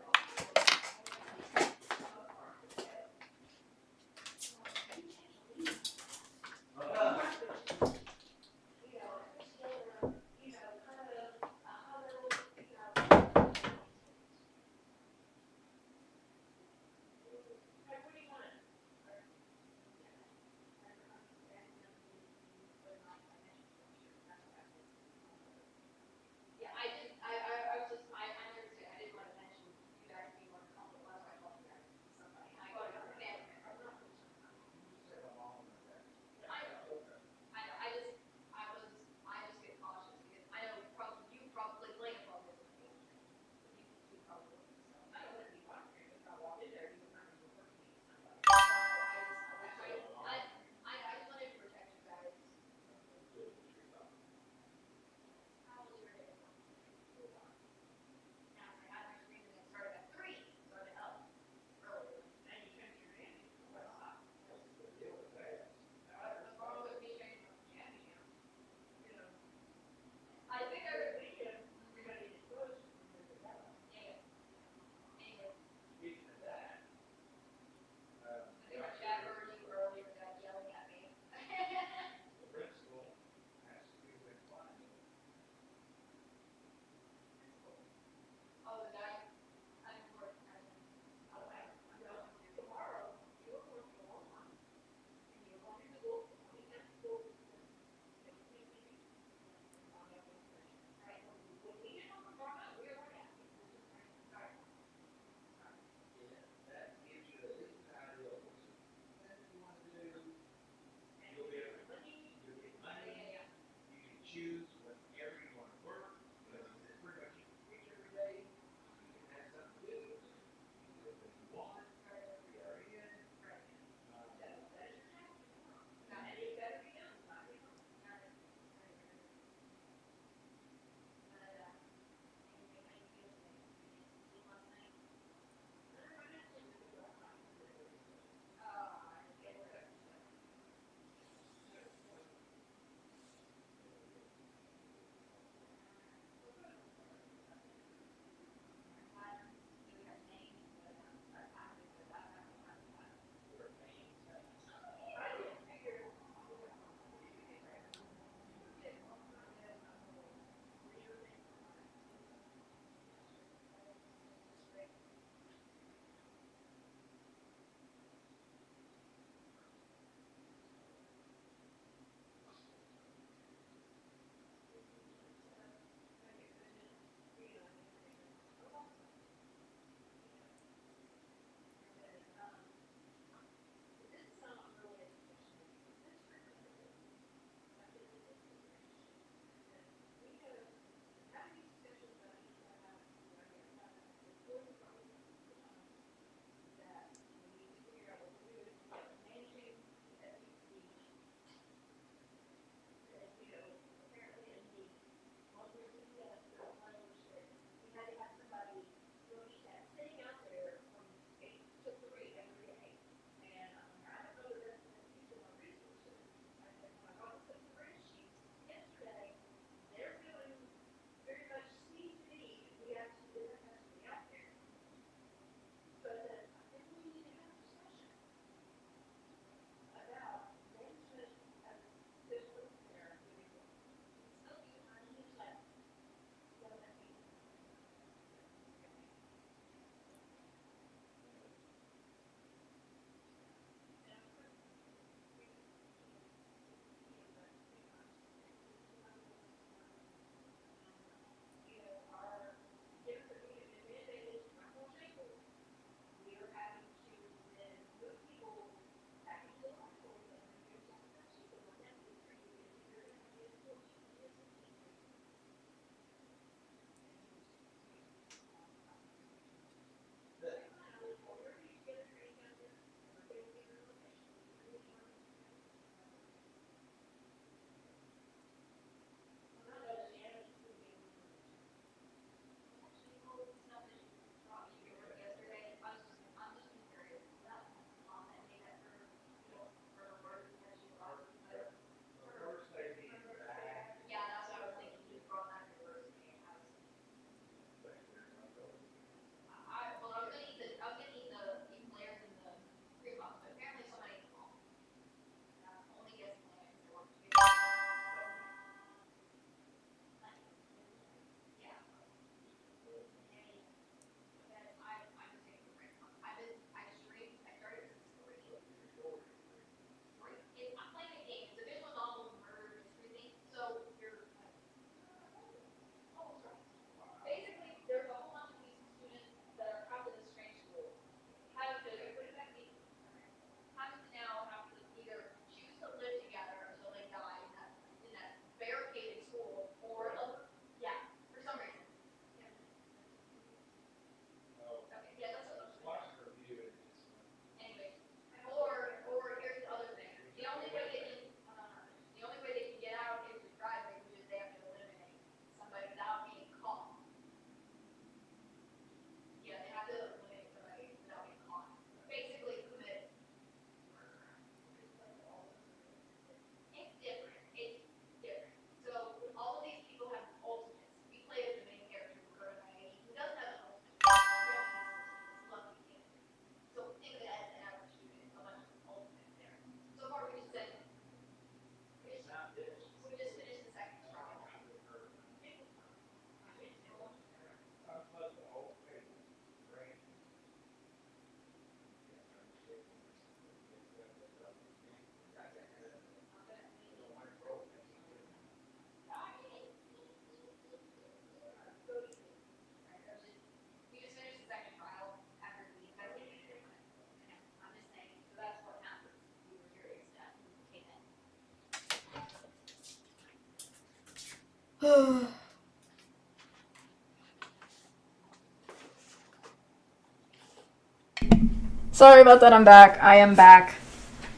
[SPEAKER 1] Sorry about that, I'm back. I am back.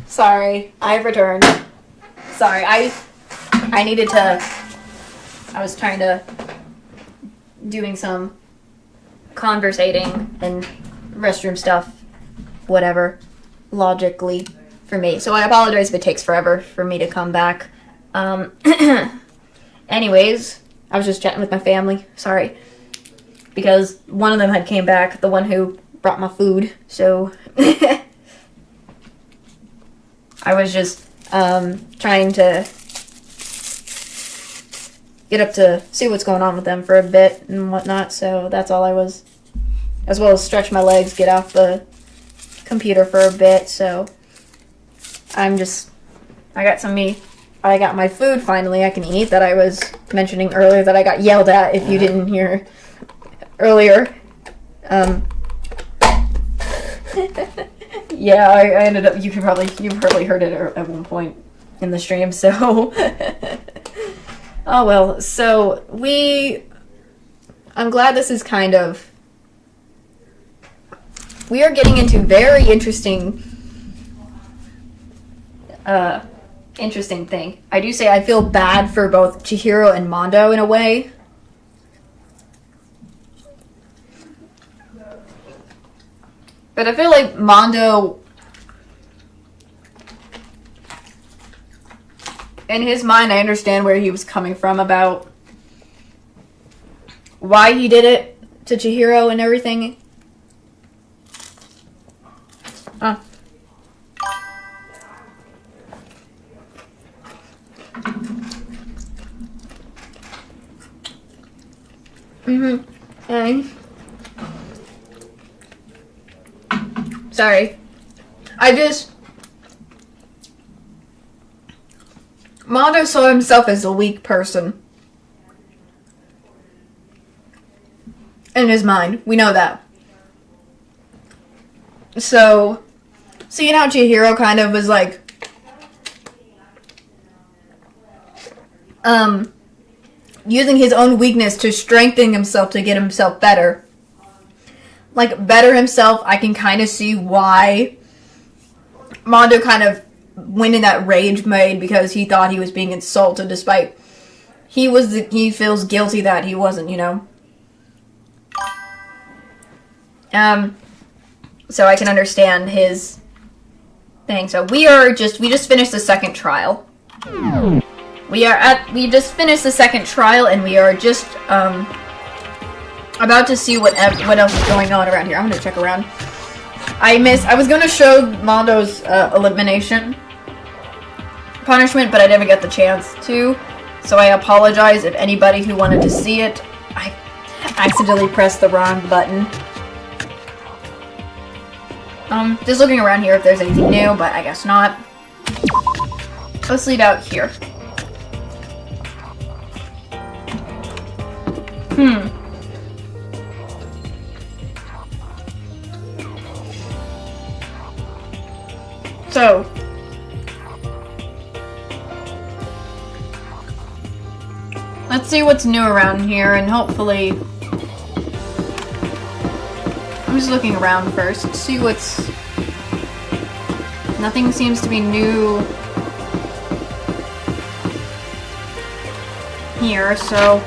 [SPEAKER 1] Sorry, I've returned. Sorry, I needed to... I was trying to... doing some conversating and restroom stuff, whatever, logically for me. So I apologize if it takes forever for me to come back. Anyways, I was just chatting with my family, sorry, because one of them had came back, the one who brought my food, so I was just trying to get up to see what's going on with them for a bit and whatnot, so that's all I was, as well as stretch my legs, get off the computer for a bit, so I got my food finally I can eat that I was mentioning earlier that I got yelled at if you didn't hear earlier. Yeah, I ended up, you probably heard it at one point in the stream, so oh well, so I'm glad this is kind of, we are getting into very interesting thing. I do say I feel bad for both Chihiro and Mondo in a way. But I feel like Mondo, in his mind, I understand where he was coming from about why he did it to Chihiro and everything. Sorry. Mondo saw himself as a weak person. In his mind. We know that. So, seeing how Chihiro kind of was like, using his own weakness to strengthen himself to get himself better. Like, better himself, I can kind of see why Mondo kind of went in that rage mode because he thought he was being insulted despite he feels guilty that he wasn't, you know. So I can understand his thing. So we just finished the second trial. We just finished the second trial and we are just, about to see what else is going on around here. I'm gonna check around. I was gonna show Mondo's elimination punishment, but I never got the chance to. So I apologize if anybody who wanted to see it. I accidentally pressed the wrong button. Just looking around here if there's anything new, but I guess not. Let's leave out here. So, let's see what's new around here, and hopefully, I'm just looking around first, see what's, nothing seems to be new here, so,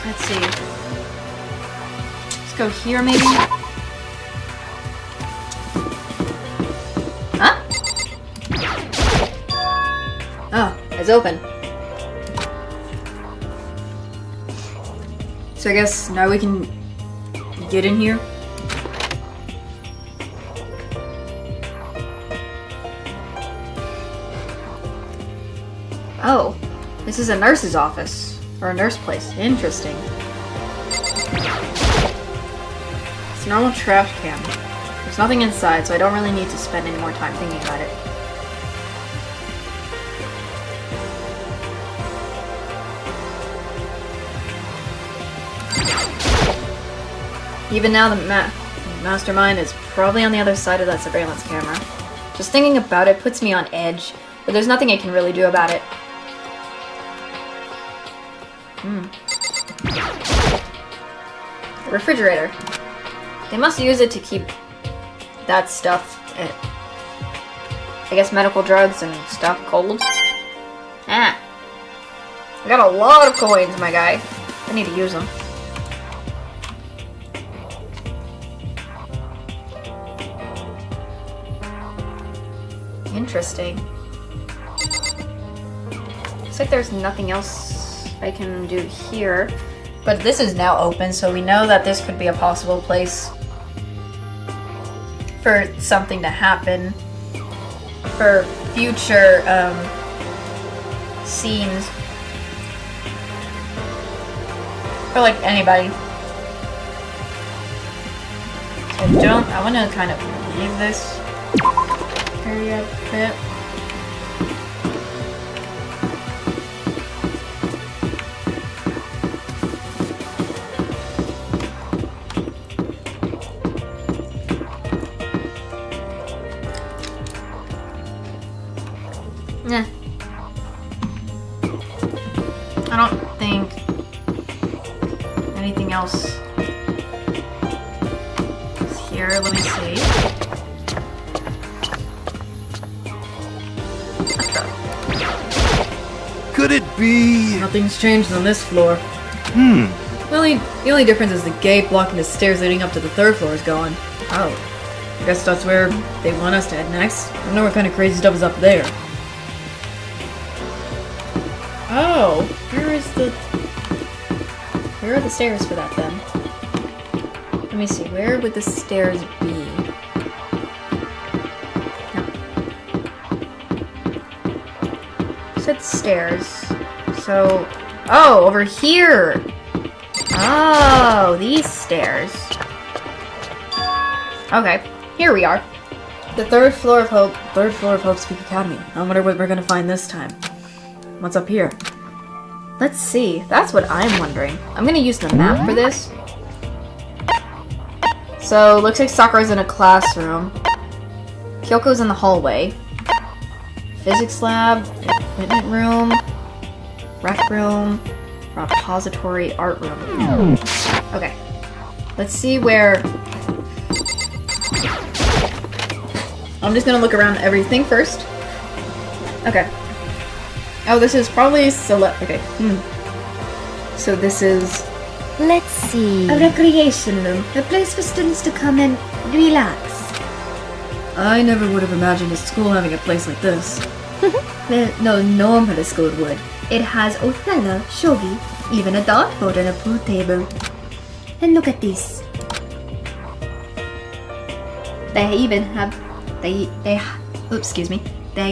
[SPEAKER 1] let's see, let's go here maybe. Oh, it's open. So I guess now we can get in here. Oh, this is a nurse's office. Or a nurse place. Interesting. It's a normal trash can. There's nothing inside, so I don't really need to spend any more time thinking about it. Even now, the mastermind is probably on the other side of that surveillance camera. Just thinking about it puts me on edge. But there's nothing I can really do about it. Refrigerator. They must use it to keep that stuff, I guess medical drugs and stuff, cold. Ah. I got a lot of coins, my guy. I need to use them. Interesting. Looks like there's nothing else I can do here. But this is now open, so we know that this could be a possible place for something to happen. For future, scenes. For, like, anybody. So I want to kind of leave this area a bit. Nah. I don't think anything else is here. Let me see.
[SPEAKER 10] Could it be...
[SPEAKER 1] Nothing's changed on this floor. The only difference is the gate blocking the stairs leading up to the 3rd floor is gone. Oh. I guess that's where they want us to head next. I don't know what kind of crazy stuff is up there. Oh, where are the stairs for that then? Let me see, where would the stairs be? No. Said stairs. So, oh, over here! Oh, these stairs. Okay, here we are. The 3rd floor of Hope's Peak Academy. I wonder what we're gonna find this time. What's up here? Let's see. That's what I'm wondering. I'm gonna use the map for this. So, looks like Sakura's in a classroom. Kyoko's in the hallway. Physics lab, equipment room, rec room, repository, art room. Okay. Let's see where... I'm just gonna look around everything first. Okay. Oh, this is probably okay. So this is...
[SPEAKER 8] Let's see.
[SPEAKER 4] A recreation room. A place for students to come and relax.
[SPEAKER 1] I never would have imagined a school having a place like this.
[SPEAKER 4] Well, no normal school would. It has Othello, shogi, even a dartboard and a pool table. And look at this. They even have... They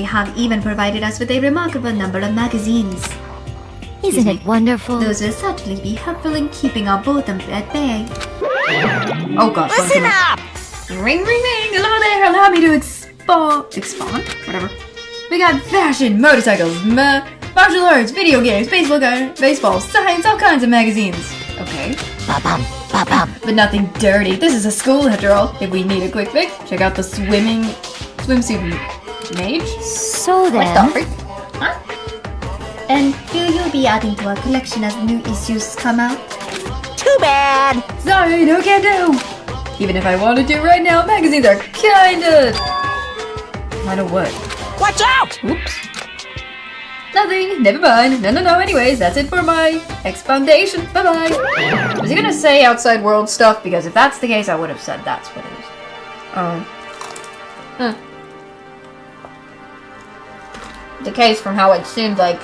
[SPEAKER 4] have even provided us with a remarkable number of magazines.
[SPEAKER 8] Isn't it wonderful?
[SPEAKER 4] Those will certainly be helpful in keeping our boredom at bay.
[SPEAKER 1] Oh gosh.
[SPEAKER 11] Listen up!
[SPEAKER 4] Ring, ring, ring! Hello there! Allow me to expound? Whatever. We got fashion, motorcycles, martial arts, video games, baseball, science, all kinds of magazines. Okay.
[SPEAKER 11] Ba-bum, ba-bum.
[SPEAKER 4] But nothing dirty. This is a school after all. If we need a quick fix, check out the swimsuit mage.
[SPEAKER 8] So then...
[SPEAKER 4] What the freak? Huh? And will you be adding to our collection as new issues come out?
[SPEAKER 11] Too bad!
[SPEAKER 4] Sorry, no can do! Even if I wanted to right now, magazines are kinda...
[SPEAKER 1] Kinda what?
[SPEAKER 11] Watch out!
[SPEAKER 4] Oops. Nothing, never mind. No, anyways, that's it for my expoundation. Bye-bye.
[SPEAKER 1] Was he gonna say outside world stuff? Because if that's the case, I would have said that's what it is. Huh. The case from how it seemed like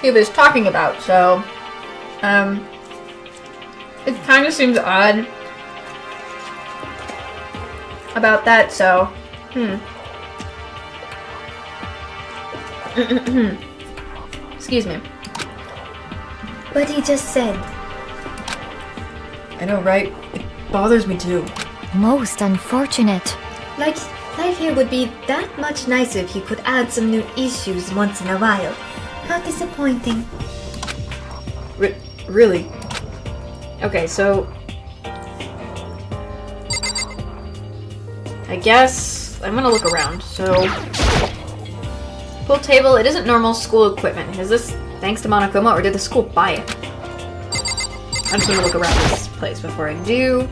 [SPEAKER 1] he was talking about, so it kind of seems odd about that, so excuse me.
[SPEAKER 4] What he just said.
[SPEAKER 1] I know, right? It bothers me too.
[SPEAKER 8] Most unfortunate.
[SPEAKER 4] Like, life here would be that much nicer if he could add some new issues once in a while. How disappointing.
[SPEAKER 1] Really? Okay, so... I guess I'm gonna look around. So, pool table. It isn't normal school equipment. Is this thanks to Monokuma, or did the school buy it? I'm just gonna look around this place before I do.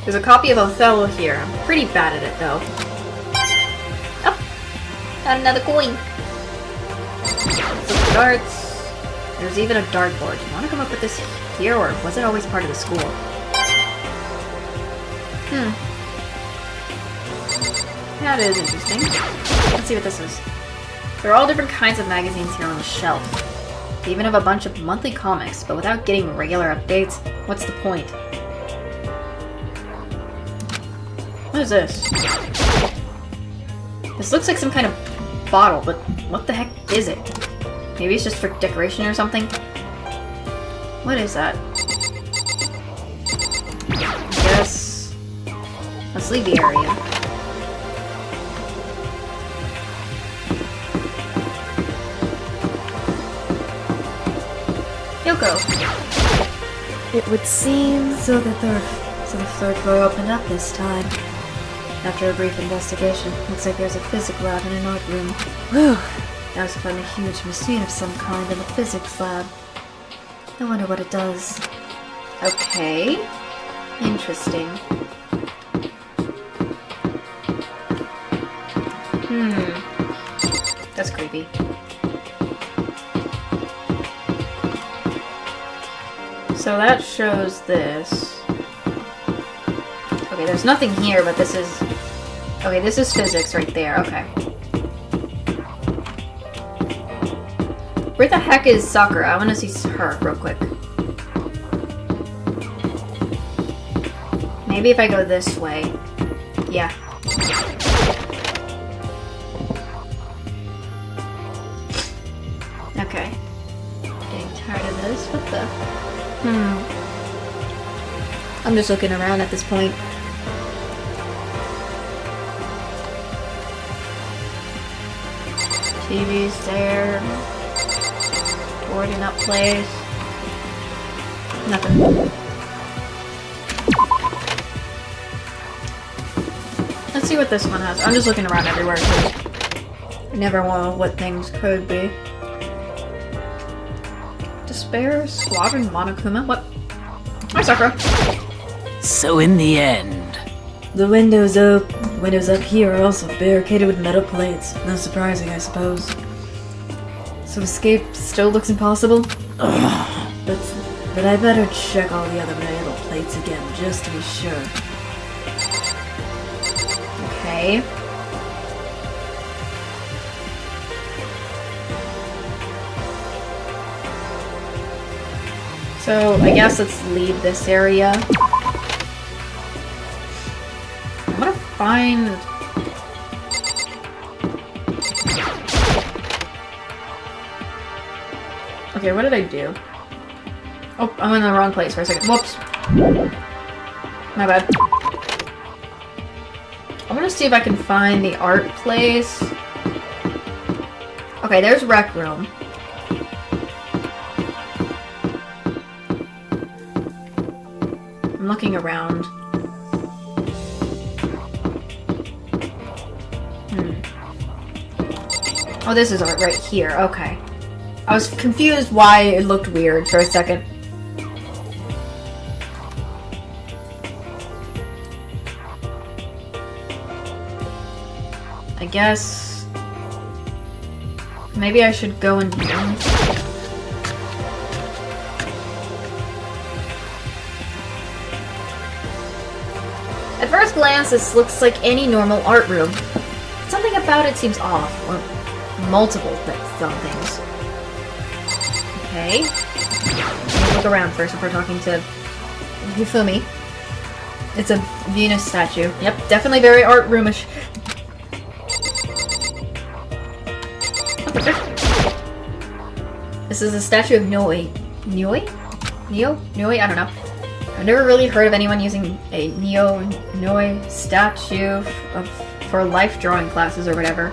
[SPEAKER 1] There's a copy of Othello here. I'm pretty bad at it though. Oh, got another coin. Some darts. There's even a dartboard. Do you want to come up with this here, or was it always part of the school? That is interesting. Let's see what this is. There are all different kinds of magazines here on the shelf. They even have a bunch of monthly comics, but without getting regular updates, what's the point? What is this? This looks like some kind of bottle, but what the heck is it? Maybe it's just for decoration or something? What is that? I guess... let's leave the area. Yoko!
[SPEAKER 7] It would seem...
[SPEAKER 1] So the third floor opened up this time. After a brief investigation, looks like there's a physics lab in an art room.
[SPEAKER 7] Whew.
[SPEAKER 1] I also found a huge machine of some kind in the physics lab. I wonder what it does. Okay. Interesting. That's creepy. So that shows this. Okay, there's nothing here, but this is... okay, this is physics right there. Okay. Where the heck is Sakura? I want to see her real quick. Maybe if I go this way. Yeah. Okay. Getting tired of this. What the... I'm just looking around at this point. TV's there. Boarding up place. Nothing. Let's see what this one has. I'm just looking around everywhere because I never know what things could be. Despair? Squadron Monokuma? What? Hi, Sakura.
[SPEAKER 6] So in the end...
[SPEAKER 1] The windows up here are also barricaded with metal plates. Not surprising, I suppose. So escape still looks impossible? But I better check all the other metal plates again, just to be sure. Okay. So, I guess let's leave this area. I'm gonna find... okay, what did I do? Oh, I'm in the wrong place for a second. Whoops. My bad. I want to see if I can find the art place. Okay, there's Rec Room. I'm looking around. Oh, this is art right here. Okay. I was confused why it looked weird for a second. I guess... maybe I should go in here. At first glance, this looks like any normal art room. Something about it seems off, or multiple things. Okay. Let me look around first before talking to Hifumi. It's a Venus statue. Yep, definitely very art roomish. What the frick? This is a statue of Noi. Noi? Neo? Noi? I don't know. I've never really heard of anyone using a Noi statue for life drawing classes or whatever.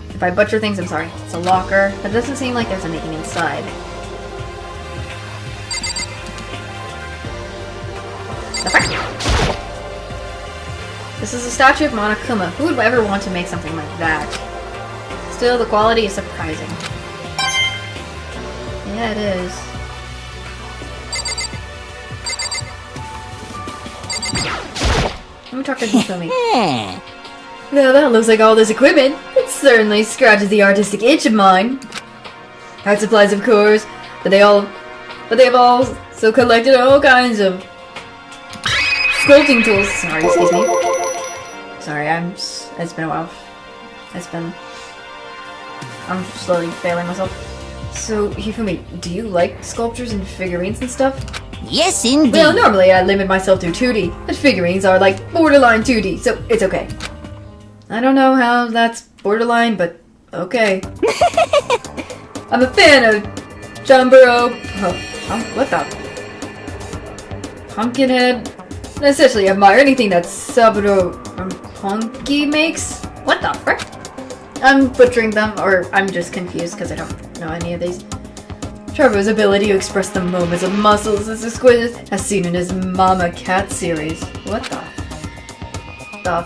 [SPEAKER 1] If I butcher things, I'm sorry. It's a locker, but it doesn't seem like there's anything inside. This is a statue of Monokuma. Who would ever want to make something like that? Still, the quality is surprising. Yeah, it is. Let me talk to Hifumi. Well, that looks like all this equipment. It certainly scratches the artistic itch of mine. Art supplies, of course, but they have also collected all kinds of sculpting tools. Sorry, excuse me. Sorry, it's been a while. I'm slowly failing myself. So, Hifumi, do you like sculptures and figurines and stuff?
[SPEAKER 11] Yes, indeed.
[SPEAKER 1] Well, normally I limit myself to 2D, but figurines are like borderline 2D, so it's okay. I don't know how that's borderline, but okay. I'm a fan of Jamburo. What the? Pumpkinhead. I essentially admire anything that Saburo Honki makes. What the frick? I'm butchering them, or I'm just confused because I don't know any of these. Trevor's ability to express the movements of muscles is exquisite, as seen in his Mama Cat series. What the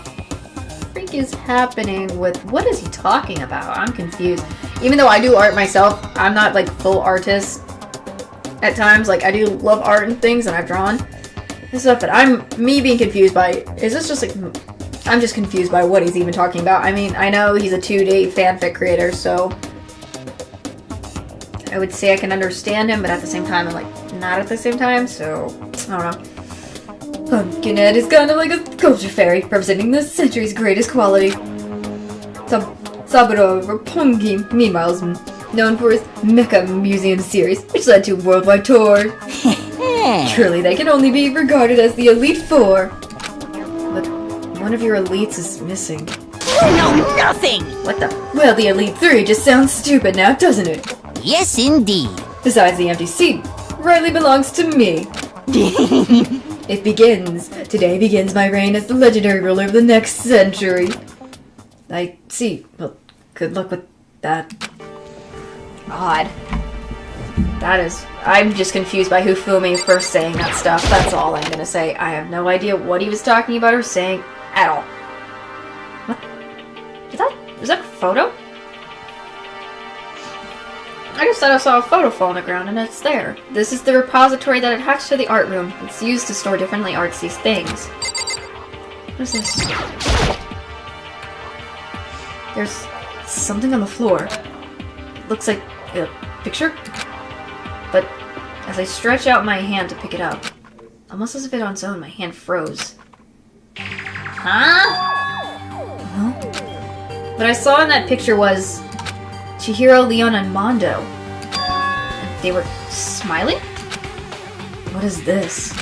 [SPEAKER 1] freak is happening with... What is he talking about? I'm confused. Even though I do art myself, I'm not like full artist at times. Like, I do love art and things, and I've drawn and stuff, but me being confused by... Is this just like... I'm just confused by what he's even talking about. I mean, I know he's a 2D fanfic creator, so... I would say I can understand him, but at the same time, I'm like, not at the same time, so, I don't know. Pumpkinhead is kind of like a culture fairy, representing the century's greatest quality. Saburo Roppongi, meanwhile, is known for his Mecha Museum series, which led to a worldwide tour. Truly, they can only be regarded as the Elite Four. But one of your elites is missing.
[SPEAKER 11] You know nothing!
[SPEAKER 1] What the? Well, the Elite Three just sounds stupid now, doesn't it?
[SPEAKER 11] Yes, indeed.
[SPEAKER 1] Besides, the empty seat rightly belongs to me. It begins. Today begins my reign as the legendary ruler of the next century. I see. Well, good luck with that. Odd. That is... I'm just confused by Hifumi first saying that stuff. That's all I'm gonna say. I have no idea what he was talking about or saying at all. What? Is that a photo? I just thought I saw a photo fall on the ground, and it's there. This is the repository that attached to the art room. It's used to store differently artsy things. What is this? There's something on the floor. It looks like a picture? But as I stretch out my hand to pick it up, almost as if it on its own, my hand froze. Huh? No? What I saw in that picture was Chihiro, Leon, and Mondo. And they were smiling? What is this?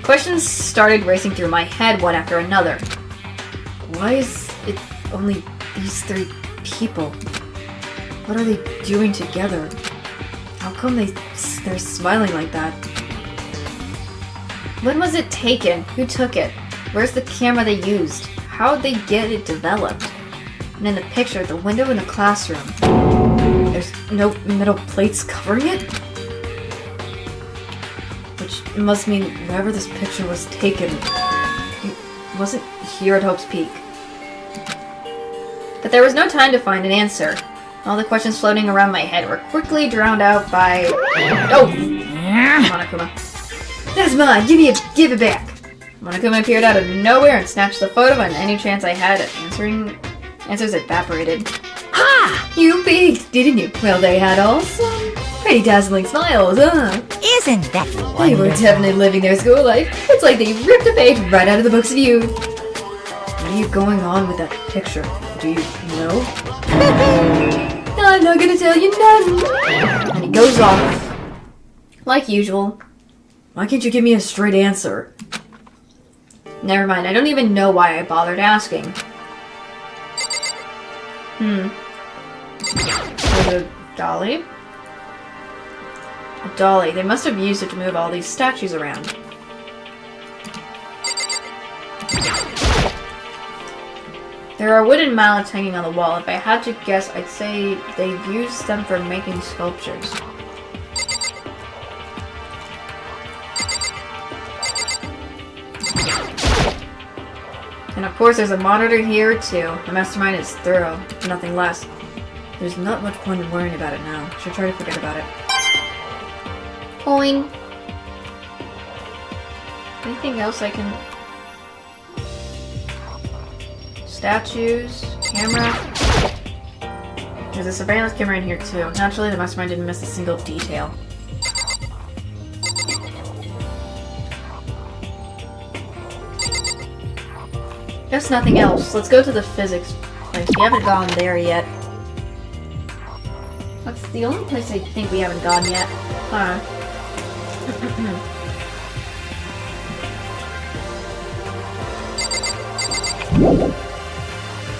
[SPEAKER 1] Questions started racing through my head one after another. Why is it only these three people? What are they doing together? How come they're smiling like that? When was it taken? Who took it? Where's the camera they used? How'd they get it developed? And in the picture, the window in the classroom. There's no metal plates covering it? Which must mean wherever this picture was taken, it wasn't here at Hope's Peak. But there was no time to find an answer. All the questions floating around my head were quickly drowned out by... Oh! Monokuma. That's mine! Give it back! Monokuma appeared out of nowhere and snatched the photo, and any chance I had at answers evaporated. Ha! You peeked, didn't you? Well, they had all some pretty dazzling smiles, huh?
[SPEAKER 11] Isn't that wonderful?
[SPEAKER 1] They were definitely living their school life. It's like they ripped a page right out of the books of youth. What are you going on with that picture? Do you know? I'm not gonna tell you none. And he goes off. Like usual. Why can't you give me a straight answer? Never mind, I don't even know why I bothered asking. There's a dolly? A dolly. They must have used it to move all these statues around. There are wooden mallets hanging on the wall. If I had to guess, I'd say they used them for making sculptures. And of course there's a monitor here too. The mastermind is thorough, nothing less. There's not much point in worrying about it now. Should try to forget about it.
[SPEAKER 4] Boing.
[SPEAKER 1] Anything else I can... Statues, camera. There's a surveillance camera in here too. Naturally, the mastermind didn't miss a single detail. Guess nothing else. Let's go to the physics place. We haven't gone there yet. That's the only place I think we haven't gone yet. Huh.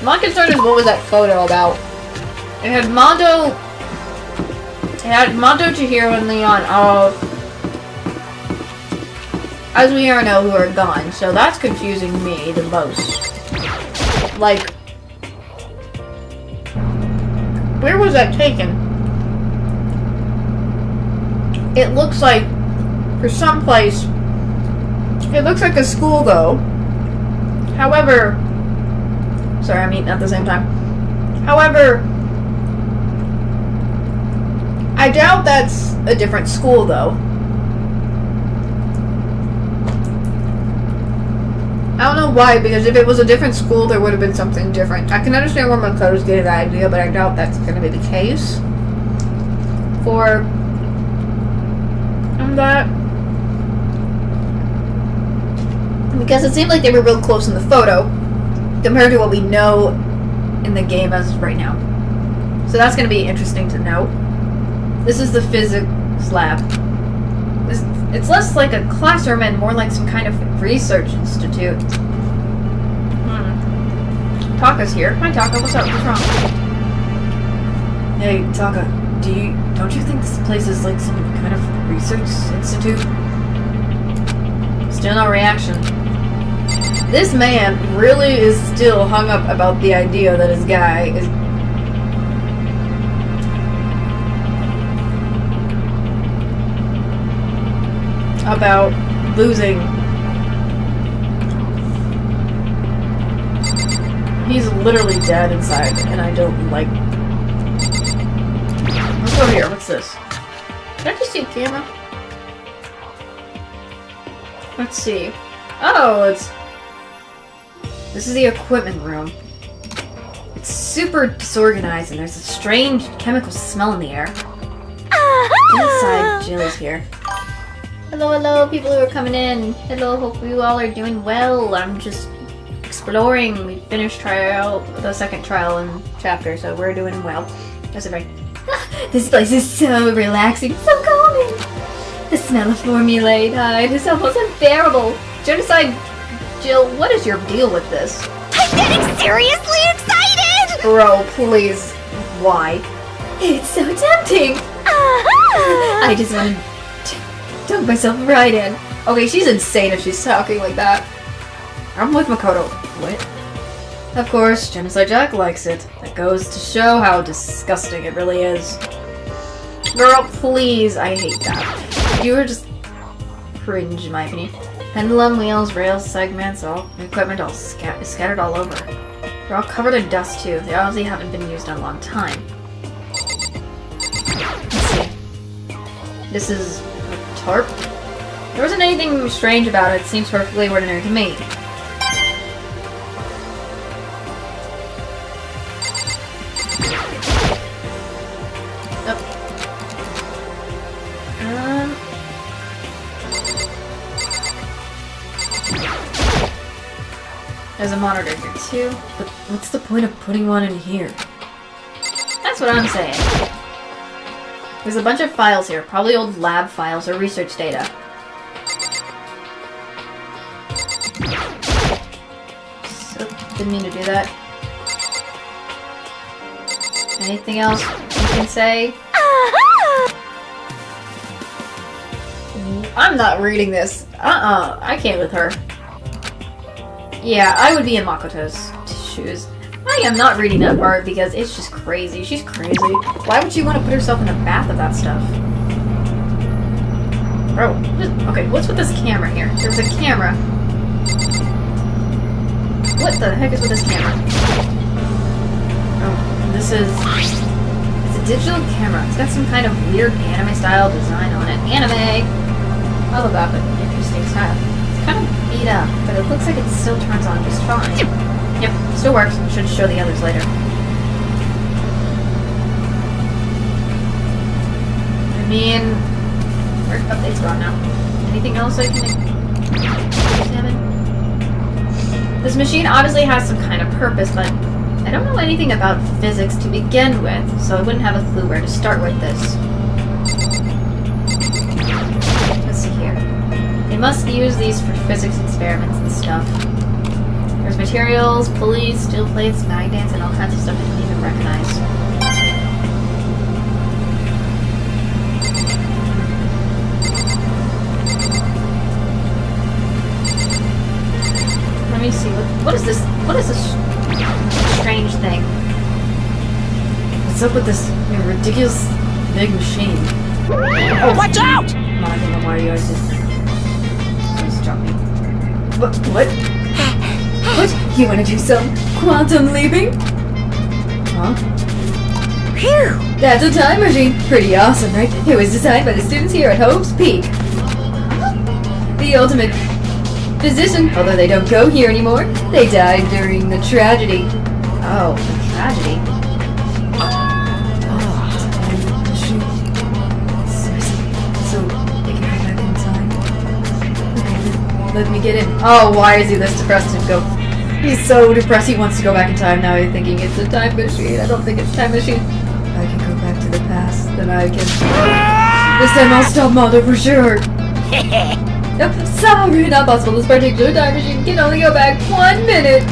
[SPEAKER 1] My concern is what was that photo about? It had Mondo, Chihiro, and Leon all, as we are know, who are gone. So that's confusing me the most. Like, where was that taken? It looks like, for some place, it looks like a school though. However, sorry, I'm eating at the same time. However, I doubt that's a different school though. I don't know why, because if it was a different school, there would have been something different. I can understand where Makoto's getting that idea, but I doubt that's going to be the case. For that. Because it seemed like they were real close in the photo, compared to what we know in the game as of right now. So that's going to be interesting to know. This is the physics lab. It's less like a classroom and more like some kind of research institute. Taka's here. Hi Taka, what's up? What's wrong? Hey Taka, don't you think this place is like some kind of research institute? Still no reaction. This man really is still hung up about the idea that his guy is... about losing. He's literally dead inside, and I don't like... Let's go here. What's this? Did I just see a camera? Let's see. Oh, it's... This is the equipment room. It's super disorganized, and there's a strange chemical smell in the air. Inside, Jill's here.
[SPEAKER 4] Hello, hello, people who are coming in. Hello, hope you all are doing well. I'm just exploring. We finished the second trial and chapter, so we're doing well. That's it, right? This place is so relaxing, so calming. The smell of formaldehyde is almost unbearable. Genocide, Jill, what is your deal with this?
[SPEAKER 3] I'm getting seriously excited!
[SPEAKER 1] Bro, please. Why?
[SPEAKER 4] It's so tempting. I just want to dunk myself right in.
[SPEAKER 1] Okay, she's insane if she's talking like that. I'm with Makoto. What? Of course, Genocide Jack likes it. That goes to show how disgusting it really is. Girl, please. I hate that. You were just cringe, in my opinion. Pendulum, wheels, rails, segments, all equipment all scattered all over. They're all covered in dust too. They obviously haven't been used in a long time. Let's see. This is a tarp. There wasn't anything strange about it. It seems perfectly ordinary to me. There's a monitor here too, but what's the point of putting one in here? That's what I'm saying. There's a bunch of files here, probably old lab files or research data. So, didn't mean to do that. Anything else you can say? I'm not reading this. I can't with her. Yeah, I would be in Makoto's shoes. I am not reading that part because it's just crazy. She's crazy. Why would she want to put herself in the bath of that stuff? Bro, okay, what's with this camera here? There's a camera. What the heck is with this camera? Oh, this is... It's a digital camera. It's got some kind of weird anime-style design on it. Anime! I love that, but interesting style. It's kind of beat up, but it looks like it still turns on just fine. Yep, still works. Should show the others later. I mean... Where's updates gone now? Anything else I can examine? This machine obviously has some kind of purpose, but I don't know anything about physics to begin with, so I wouldn't have a clue where to start with this. Let's see here. They must use these for physics experiments and stuff. There's materials, pulleys, steel plates, magnets, and all kinds of stuff I didn't even recognize. Let me see. What is this? What is this strange thing? What's up with this ridiculous big machine?
[SPEAKER 11] Oh, watch out!
[SPEAKER 1] Come on, I think I'm Mario. Please drop me. What? What? You want to do some quantum leaping? Huh?
[SPEAKER 11] Phew!
[SPEAKER 1] That's a time machine. Pretty awesome, right? It was designed by the students here at Hope's Peak. The ultimate physician, although they don't go here anymore. They died during the tragedy. Oh, the tragedy. So they can come back in time. Okay, let me get in. Oh, why is he this depressed to go? He's so depressed he wants to go back in time. Now he's thinking it's a time machine. I don't think it's a time machine. If I can go back to the past, then I can... This time I'll stop Mondo for sure. Nope, sorry, not possible. This particular time machine can only go back 1 minute.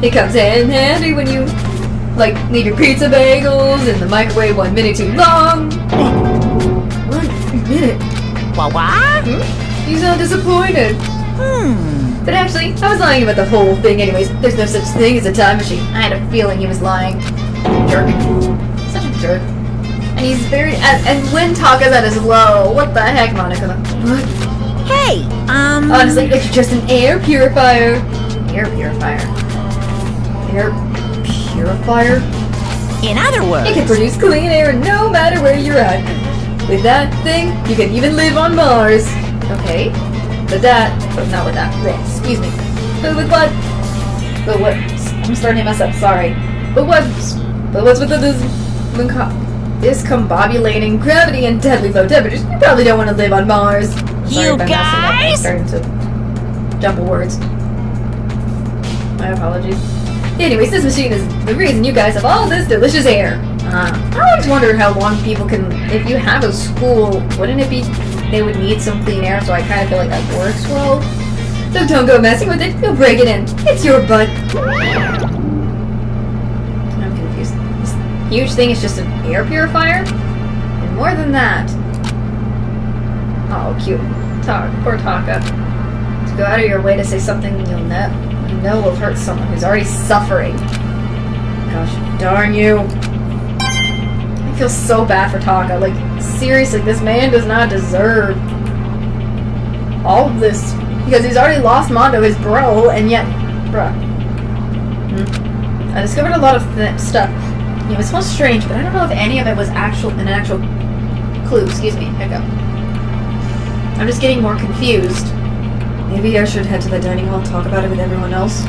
[SPEAKER 1] It comes in handy when you, like, leave your pizza bagels in the microwave 1 minute too long. 1 minute?
[SPEAKER 11] What?
[SPEAKER 1] You sound disappointed. But actually, I was lying about the whole thing anyways. There's no such thing as a time machine. I had a feeling he was lying. Jerk. Such a jerk. And he's very... And when Taka's at his low. What the heck, Monica? What?
[SPEAKER 11] Hey,
[SPEAKER 1] Honestly, it's just an air purifier. Air purifier. Air purifier?
[SPEAKER 11] In other words...
[SPEAKER 1] It can produce clean air no matter where you're at. With that thing, you can even live on Mars. Okay. But that... But not with that. Excuse me. But with what? But what? I'm starting to mess up, sorry. But what's with this discombobulating gravity and deadly low temperatures? You probably don't want to live on Mars. Sorry
[SPEAKER 11] You
[SPEAKER 1] if I'm
[SPEAKER 11] guys?
[SPEAKER 1] starting to jumble words. My apologies. Anyways, this machine is the reason you guys have all this delicious air. I always wonder how long people can... If you have a school, wouldn't it be... They would need some clean air, so I kind of feel like that works well. So don't go messing with it. You'll break it in. It's your butt. I'm confused. This huge thing is just an air purifier? And more than that... Oh, cute. Poor Taka. To go out of your way to say something you know will hurt someone who's already suffering. Gosh darn you. I feel so bad for Taka. Like, seriously, this man does not deserve all of this. Because he's already lost Mondo, his bro, and yet... Bruh. I discovered a lot of stuff. You know, it smells strange, but I don't know if any of it was an actual clue. Excuse me, hiccup. I'm just getting more confused. Maybe I should head to the dining hall and talk about it with everyone else.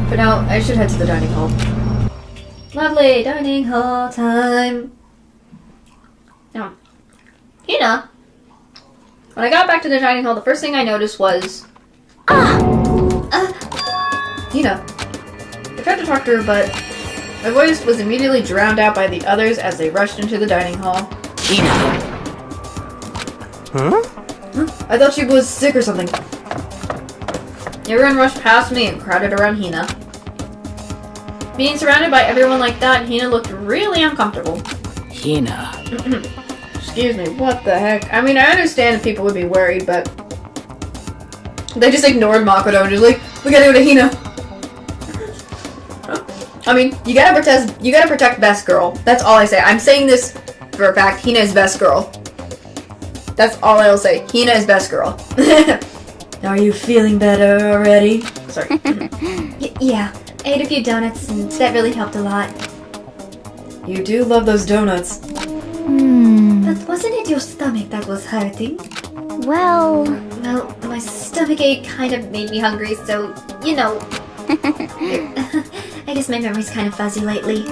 [SPEAKER 1] For now, I should head to the dining hall. Lovely dining hall time. Now, Hina. When I got back to the dining hall, the first thing I noticed was... Hina. I tried to talk to her, but my voice was immediately drowned out by the others as they rushed into the dining hall.
[SPEAKER 11] Hina.
[SPEAKER 10] Huh?
[SPEAKER 1] I thought she was sick or something. Everyone rushed past me and crowded around Hina. Being surrounded by everyone like that, Hina looked really uncomfortable.
[SPEAKER 6] Hina.
[SPEAKER 1] Excuse me, what the heck? I mean, I understand if people would be worried, but... They just ignored Makoto and just like, we gotta go to Hina. I mean, you gotta protect best girl. That's all I say. I'm saying this for a fact. Hina is best girl. That's all I'll say. Hina is best girl. Are you feeling better already? Sorry.
[SPEAKER 4] Yeah, I ate a few donuts and that really helped a lot.
[SPEAKER 1] You do love those donuts.
[SPEAKER 4] But wasn't it your stomach that was hurting?
[SPEAKER 3] Well,
[SPEAKER 4] my stomach ache kind of made me hungry, so, you know. I guess my memory's kind of fuzzy lately.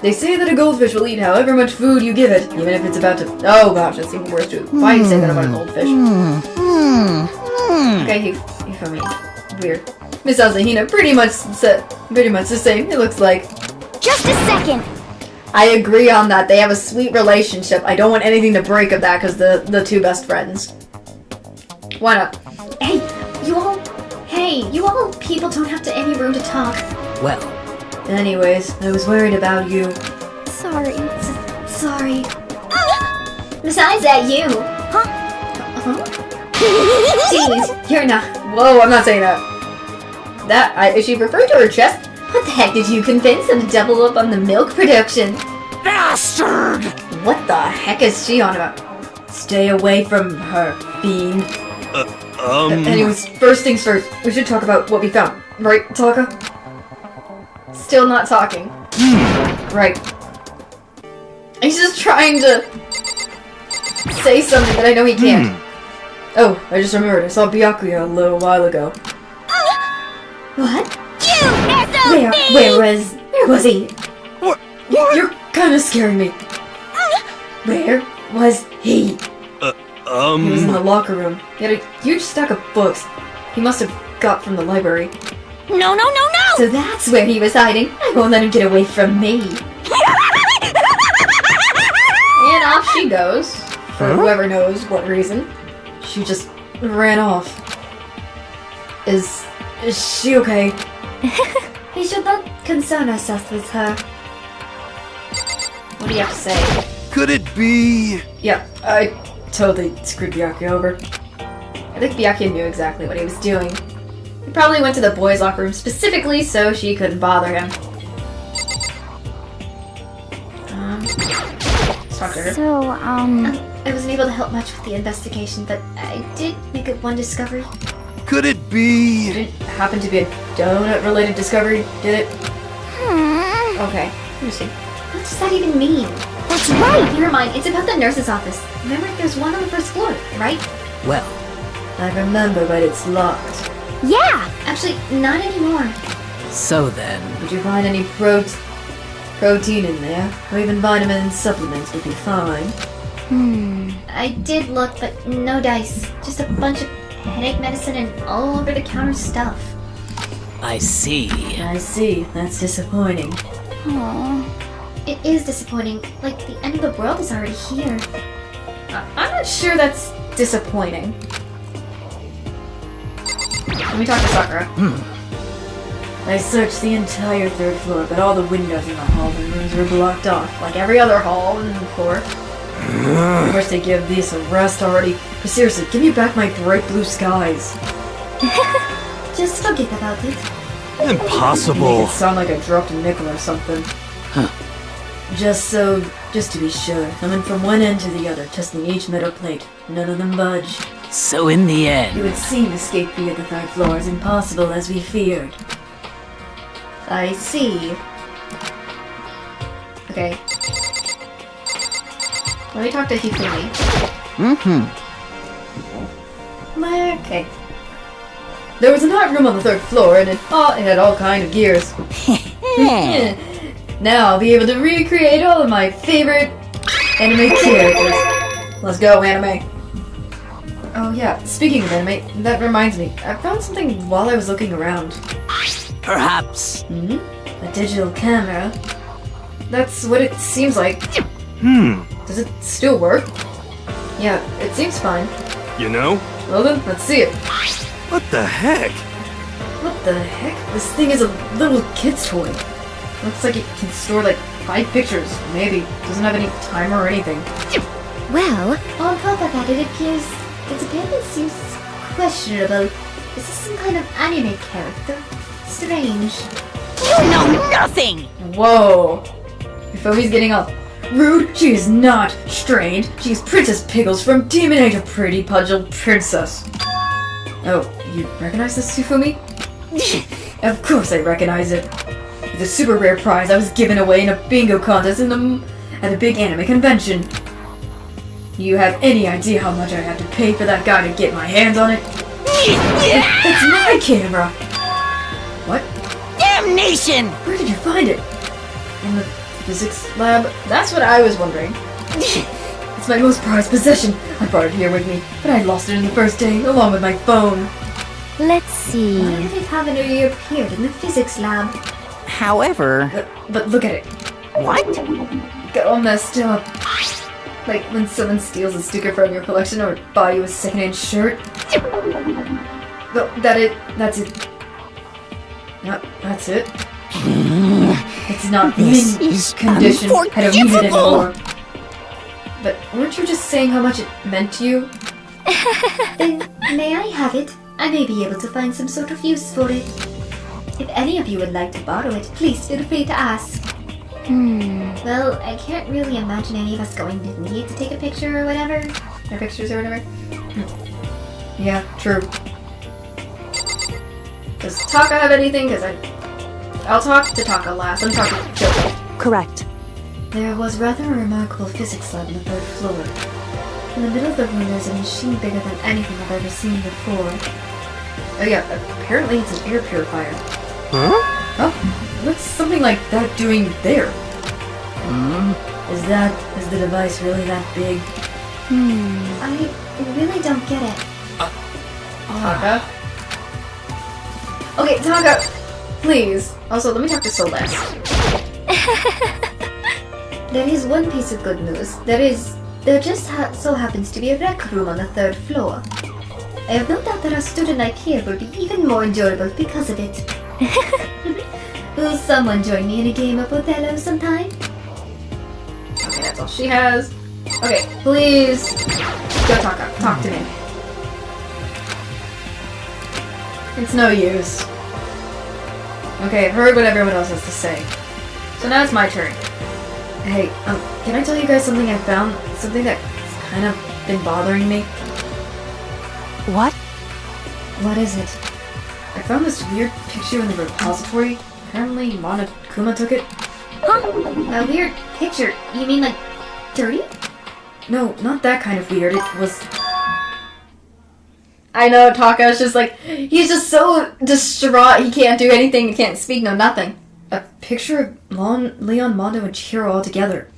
[SPEAKER 1] They say that a goldfish will eat however much food you give it, even if it's about to... Oh gosh, that's even worse too. Why do you say that about a goldfish? Okay, you feel me. Weird. Miss Azahina pretty much the same, it looks like.
[SPEAKER 3] just a second.
[SPEAKER 1] I agree on that. They have a sweet relationship. I don't want anything to break of that because the two best friends. Why not?
[SPEAKER 4] Hey, you all people don't have to any room to talk.
[SPEAKER 6] Well,
[SPEAKER 1] Anyways, I was worried about you.
[SPEAKER 4] Sorry. Sorry. Besides that, you. Huh? Jeez, you're not.
[SPEAKER 1] Whoa, I'm not saying that. Is she referring to her chest?
[SPEAKER 4] What the heck did you convince them to double up on the milk production?
[SPEAKER 15] Bastard!
[SPEAKER 1] What the heck is she on about? Stay away from her, fiend. Anyways, first things first, we should talk about what we found. Right, Taka? Still not talking. Right. He's just trying to say something, but I know he can't. Oh, I just remembered. I saw Byakuya a little while ago.
[SPEAKER 4] What? Where was he?
[SPEAKER 15] What?
[SPEAKER 1] You're kind of scaring me. Where was he? He was in the locker room. He had a huge stack of books. He must have got from the library.
[SPEAKER 3] No.
[SPEAKER 4] So that's where he was hiding. I won't let him get away from me.
[SPEAKER 1] And off she goes. For whoever knows what reason. She just ran off. Is she okay?
[SPEAKER 4] We should not concern ourselves with her.
[SPEAKER 1] What do you have to say?
[SPEAKER 10] Could it be...
[SPEAKER 1] Yeah, I totally screwed Byakuya over. I think Byakuya knew exactly what he was doing. He probably went to the boys' locker room specifically so she couldn't bother him. Let's talk to her.
[SPEAKER 3] So,
[SPEAKER 4] I wasn't able to help much with the investigation, but I did make one discovery.
[SPEAKER 10] Could it be...
[SPEAKER 1] Did it happen to be a donut-related discovery, did it? Okay, interesting.
[SPEAKER 4] What does that even mean?
[SPEAKER 3] that's right.
[SPEAKER 4] Never mind, it's about the nurse's office. Remember, there's one on the first floor, right?
[SPEAKER 6] well,
[SPEAKER 1] I remember, but it's locked.
[SPEAKER 3] Yeah.
[SPEAKER 4] Actually, not anymore.
[SPEAKER 6] so then,
[SPEAKER 1] Did you find any protein in there? Or even vitamin supplements would be fine.
[SPEAKER 4] I did look, but no dice. Just a bunch of headache medicine and all over-the-counter stuff.
[SPEAKER 6] I see.
[SPEAKER 1] I see. That's disappointing.
[SPEAKER 3] Aww.
[SPEAKER 4] It is disappointing. Like, the end of the world is already here.
[SPEAKER 1] I'm not sure that's disappointing. Let me talk to Sakura. I searched the entire third floor, but all the windows in the halls and rooms were blocked off, like every other hall and floor. I wish they'd give this a rest already. But seriously, give me back my bright blue skies.
[SPEAKER 4] Just forget about it.
[SPEAKER 1] Make
[SPEAKER 10] Impossible.
[SPEAKER 1] it sound like I dropped a nickel or something. Just to be sure, I went from one end to the other, testing each metal plate. None of them budged.
[SPEAKER 6] So in the
[SPEAKER 1] It
[SPEAKER 6] end,
[SPEAKER 1] would seem escape via the third floor is impossible as we feared. I see. Okay. Let me talk to Hifumi. Okay. There was an art room on the third floor, and it had all kind of gears. Now I'll be able to recreate all of my favorite anime characters. Let's go, anime. Oh yeah, speaking of anime, that reminds me. I found something while I was looking around.
[SPEAKER 6] perhaps.
[SPEAKER 1] A digital camera. That's what it seems like. Does it still work? Yeah, it seems fine.
[SPEAKER 10] You know?
[SPEAKER 1] Well then, let's see it.
[SPEAKER 10] What the heck?
[SPEAKER 1] What the heck? This thing is a little kid's toy. Looks like it can store like 5 pictures, maybe. Doesn't have any timer or anything.
[SPEAKER 8] Well,
[SPEAKER 4] On top of that, it appears its appearance seems questionable. Is this some kind of anime character? Strange.
[SPEAKER 16] You know nothing!
[SPEAKER 1] Whoa! Yufumi's getting all rude. She is not strange. She's Princess Pickles from Demon Age, a pretty pudgel princess. Oh, you recognize this, Tsufumi? Of course I recognize it. The super rare prize I was given away in a bingo contest at a big anime convention. You have any idea how much I had to pay for that guy to get my hands on it? It's my camera! What?
[SPEAKER 11] Damnation!
[SPEAKER 1] Where did you find it? In the physics lab? That's what I was wondering. It's my most prized possession. I brought it here with me, but I lost it in the first day, along with my phone.
[SPEAKER 8] Let's see.
[SPEAKER 4] Why did it have it reappeared in the physics lab?
[SPEAKER 16] However...
[SPEAKER 1] But look at it.
[SPEAKER 16] What?
[SPEAKER 1] Got all messed up. Like when someone steals a sticker from your collection or buy you a secondhand shirt. That's it. No, that's it. It's not
[SPEAKER 11] This
[SPEAKER 1] in
[SPEAKER 11] is
[SPEAKER 1] condition. I don't need it
[SPEAKER 11] unforgivable.
[SPEAKER 1] anymore. But weren't you just saying how much it meant to you?
[SPEAKER 4] Then may I have it? I may be able to find some sort of use for it. If any of you would like to borrow it, please feel free to ask. Well, I can't really imagine any of us going to need to take a picture or whatever.
[SPEAKER 1] Or pictures or whatever? Yeah, true. Does Taka have anything? Because I'll talk to Taka last. I'm talking to Joe.
[SPEAKER 7] Correct.
[SPEAKER 4] There was rather a remarkable physics lab on the 3rd floor. In the middle of the room there's a machine bigger than anything I've ever seen before.
[SPEAKER 1] Oh yeah, apparently it's an air purifier.
[SPEAKER 10] Huh?
[SPEAKER 1] Oh, what's something like that doing there? Is the device really that big?
[SPEAKER 4] I really don't get it.
[SPEAKER 1] Taka? Okay, Taka, please. Also, let me talk to Celeste.
[SPEAKER 4] There is one piece of good news. There just so happens to be a rec room on the 3rd floor. I have no doubt that our student night here will be even more enjoyable because of it. Will someone join me in a game of Othello sometime?
[SPEAKER 1] Okay, that's all she has. Okay, please. Go, Taka. Talk to me. It's no use. Okay, I've heard what everyone else has to say. So now it's my turn. Hey, can I tell you guys something I found? Something that's kind of been bothering me?
[SPEAKER 7] What?
[SPEAKER 4] What is it?
[SPEAKER 1] I found this weird picture in the repository. Apparently Monokuma took it.
[SPEAKER 4] Huh? A weird picture? You mean like dirty?
[SPEAKER 1] No, not that kind of weird. It was... I know, Taka's just like... He's just so distraught. He can't do anything. He can't speak, no nothing. A picture of Leon, Mondo, and Chihiro all together.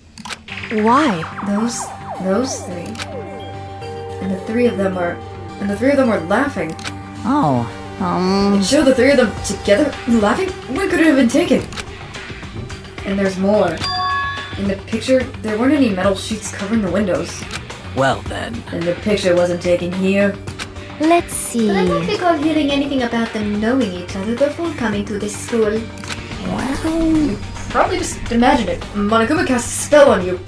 [SPEAKER 7] Why?
[SPEAKER 1] Those three. And the three of them were laughing.
[SPEAKER 16] Oh,
[SPEAKER 1] It showed the three of them together laughing? When could it have been taken? And there's more. In the picture, there weren't any metal sheets covering the windows.
[SPEAKER 6] Well then.
[SPEAKER 1] And the picture wasn't taken here.
[SPEAKER 8] Let's see.
[SPEAKER 4] But I don't recall hearing anything about them knowing each other before coming to this school.
[SPEAKER 1] Well, you probably just imagined it. Monokuma cast a spell on you.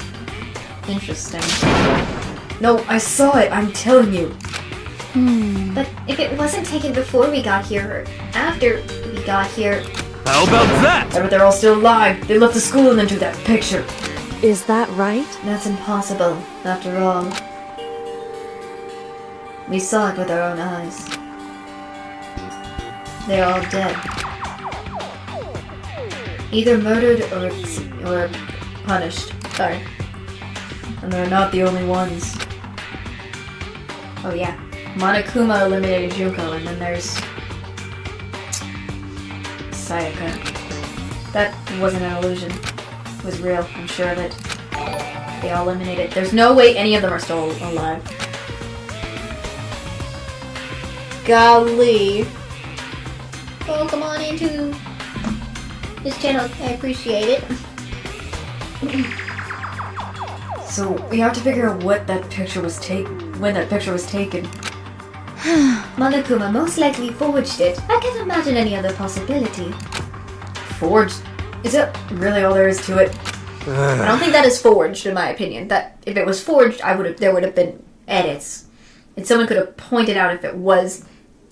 [SPEAKER 1] Interesting. No, I saw it, I'm telling you.
[SPEAKER 4] But if it wasn't taken before we got here, or after we got here...
[SPEAKER 10] How about that?
[SPEAKER 1] I bet they're all still alive. They left the school and then took that picture.
[SPEAKER 7] Is that right?
[SPEAKER 4] That's impossible, after all.
[SPEAKER 1] We saw it with our own eyes. They're all dead. Either murdered or punished. Sorry. And they're not the only ones. Oh yeah. Monokuma eliminated Junko, and then there's... Sayaka. That wasn't an illusion. It was real, I'm sure of it. They all eliminated. There's no way any of them are still alive. Golly.
[SPEAKER 4] Oh, come on into this channel. I appreciate it.
[SPEAKER 1] So we have to figure out what that picture was when that picture was taken.
[SPEAKER 4] Monokuma most likely forged it. I can't imagine any other possibility.
[SPEAKER 1] Forged? Is that really all there is to it? I don't think that is forged, in my opinion. That if it was forged, there would have been edits, and someone could have pointed out if it was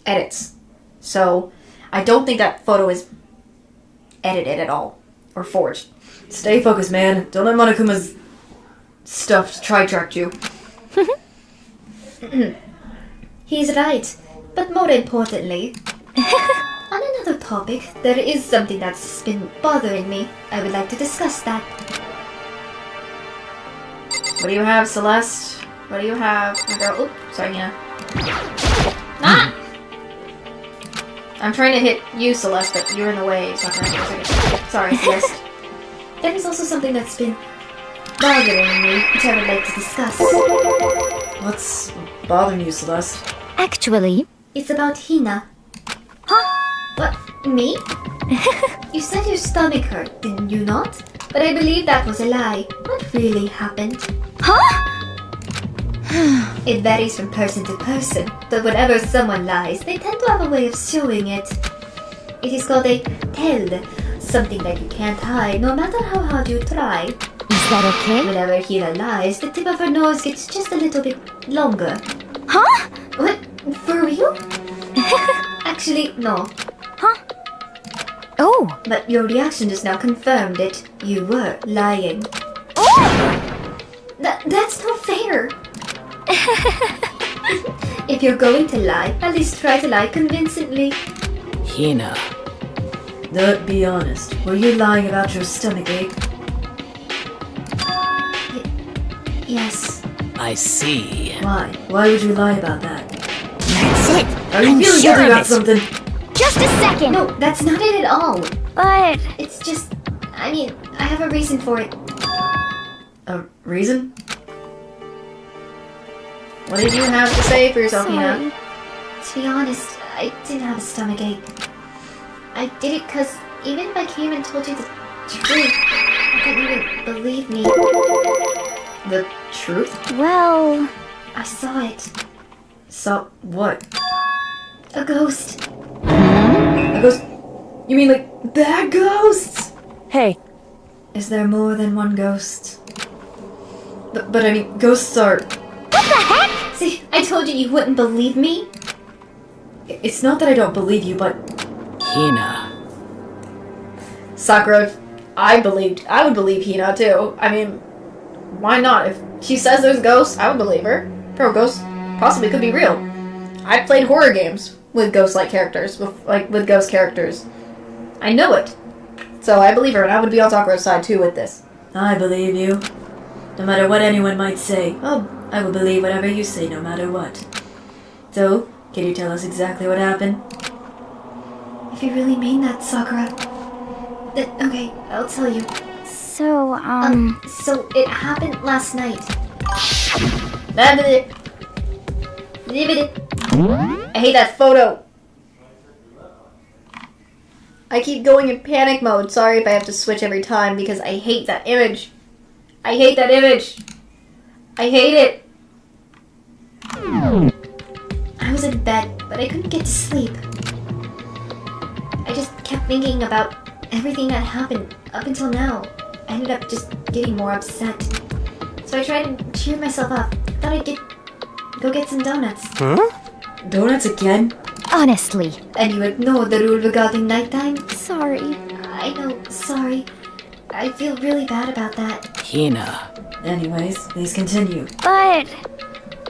[SPEAKER 1] edits. So I don't think that photo is edited at all or forged. Stay focused, man. Don't let Monokuma's stuff tritract you.
[SPEAKER 4] He's right. But more importantly, on another topic, there is something that's been bothering me. I would like to discuss that.
[SPEAKER 1] What do you have, Celeste? What do you have? My girl. Oop, sorry, Hina. Ah! I'm trying to hit you, Celeste, but you're in the way. So I'm trying to sorry, Celeste.
[SPEAKER 4] There is also something that's been bothering me, which I would like to discuss.
[SPEAKER 1] What's bothering you, Celeste?
[SPEAKER 8] Actually,
[SPEAKER 4] it's about Hina.
[SPEAKER 8] Huh?
[SPEAKER 4] What? Me? You said your stomach hurt, didn't you not? But I believe that was a lie. What really happened?
[SPEAKER 8] Huh?
[SPEAKER 4] It varies from person to person, but whenever someone lies, they tend to have a way of showing it. It is called a tell, something that you can't hide, no matter how hard you try.
[SPEAKER 8] Is that okay?
[SPEAKER 4] Whenever Hina lies, the tip of her nose gets just a little bit longer.
[SPEAKER 8] Huh?
[SPEAKER 4] What? For real? Actually, no.
[SPEAKER 8] Huh? Oh!
[SPEAKER 4] But your reaction just now confirmed it. You were lying.
[SPEAKER 8] Oh!
[SPEAKER 4] That's not fair! If you're going to lie, at least try to lie convincingly.
[SPEAKER 6] Hina.
[SPEAKER 1] Be honest. Were you lying about your stomachache?
[SPEAKER 4] Yes.
[SPEAKER 6] I see.
[SPEAKER 1] Why? Why would you lie about that?
[SPEAKER 11] That's it.
[SPEAKER 1] Are you feeling guilty about something?
[SPEAKER 8] Just a second!
[SPEAKER 4] No, that's not it at all.
[SPEAKER 8] But...
[SPEAKER 4] It's just... I mean, I have a reason for it.
[SPEAKER 1] A reason? What did you have to say for yourself, Hina?
[SPEAKER 4] To be honest, I didn't have a stomachache. I did it because even if I came and told you the truth, you couldn't even believe me.
[SPEAKER 1] The truth?
[SPEAKER 8] Well...
[SPEAKER 4] I saw it.
[SPEAKER 1] Saw what?
[SPEAKER 4] A ghost.
[SPEAKER 1] A ghost? You mean like bad ghosts?
[SPEAKER 7] Hey.
[SPEAKER 1] Is there more than one ghost? But I mean, ghosts are...
[SPEAKER 4] What the heck? See, I told you you wouldn't believe me.
[SPEAKER 1] It's not that I don't believe you, but...
[SPEAKER 6] Hina.
[SPEAKER 1] Sakura, I would believe Hina too. I mean, why not? If she says there's ghosts, I would believe her. Pro ghosts possibly could be real. I've played horror games with ghost-like characters, with ghost characters. I know it. So I believe her, and I would be on Sakura's side too with this. I believe you. No matter what anyone might say, I will believe whatever you say, no matter what. So, can you tell us exactly what happened?
[SPEAKER 4] If you really mean that, Sakura. Okay, I'll tell you.
[SPEAKER 8] So,
[SPEAKER 4] So it happened last night.
[SPEAKER 1] I hate that photo. I keep going in panic mode. Sorry if I have to switch every time because I hate that image. I hate that image. I hate it.
[SPEAKER 4] I was in bed, but I couldn't get to sleep. I just kept thinking about everything that happened up until now. I ended up just getting more upset. So I tried to cheer myself up. Thought I'd go get some donuts.
[SPEAKER 10] Huh?
[SPEAKER 1] Donuts again?
[SPEAKER 8] honestly.
[SPEAKER 4] And you ignored the rule regarding nighttime?
[SPEAKER 8] Sorry.
[SPEAKER 4] I know, sorry. I feel really bad about that.
[SPEAKER 6] Hina.
[SPEAKER 1] Anyways, please continue.
[SPEAKER 8] But...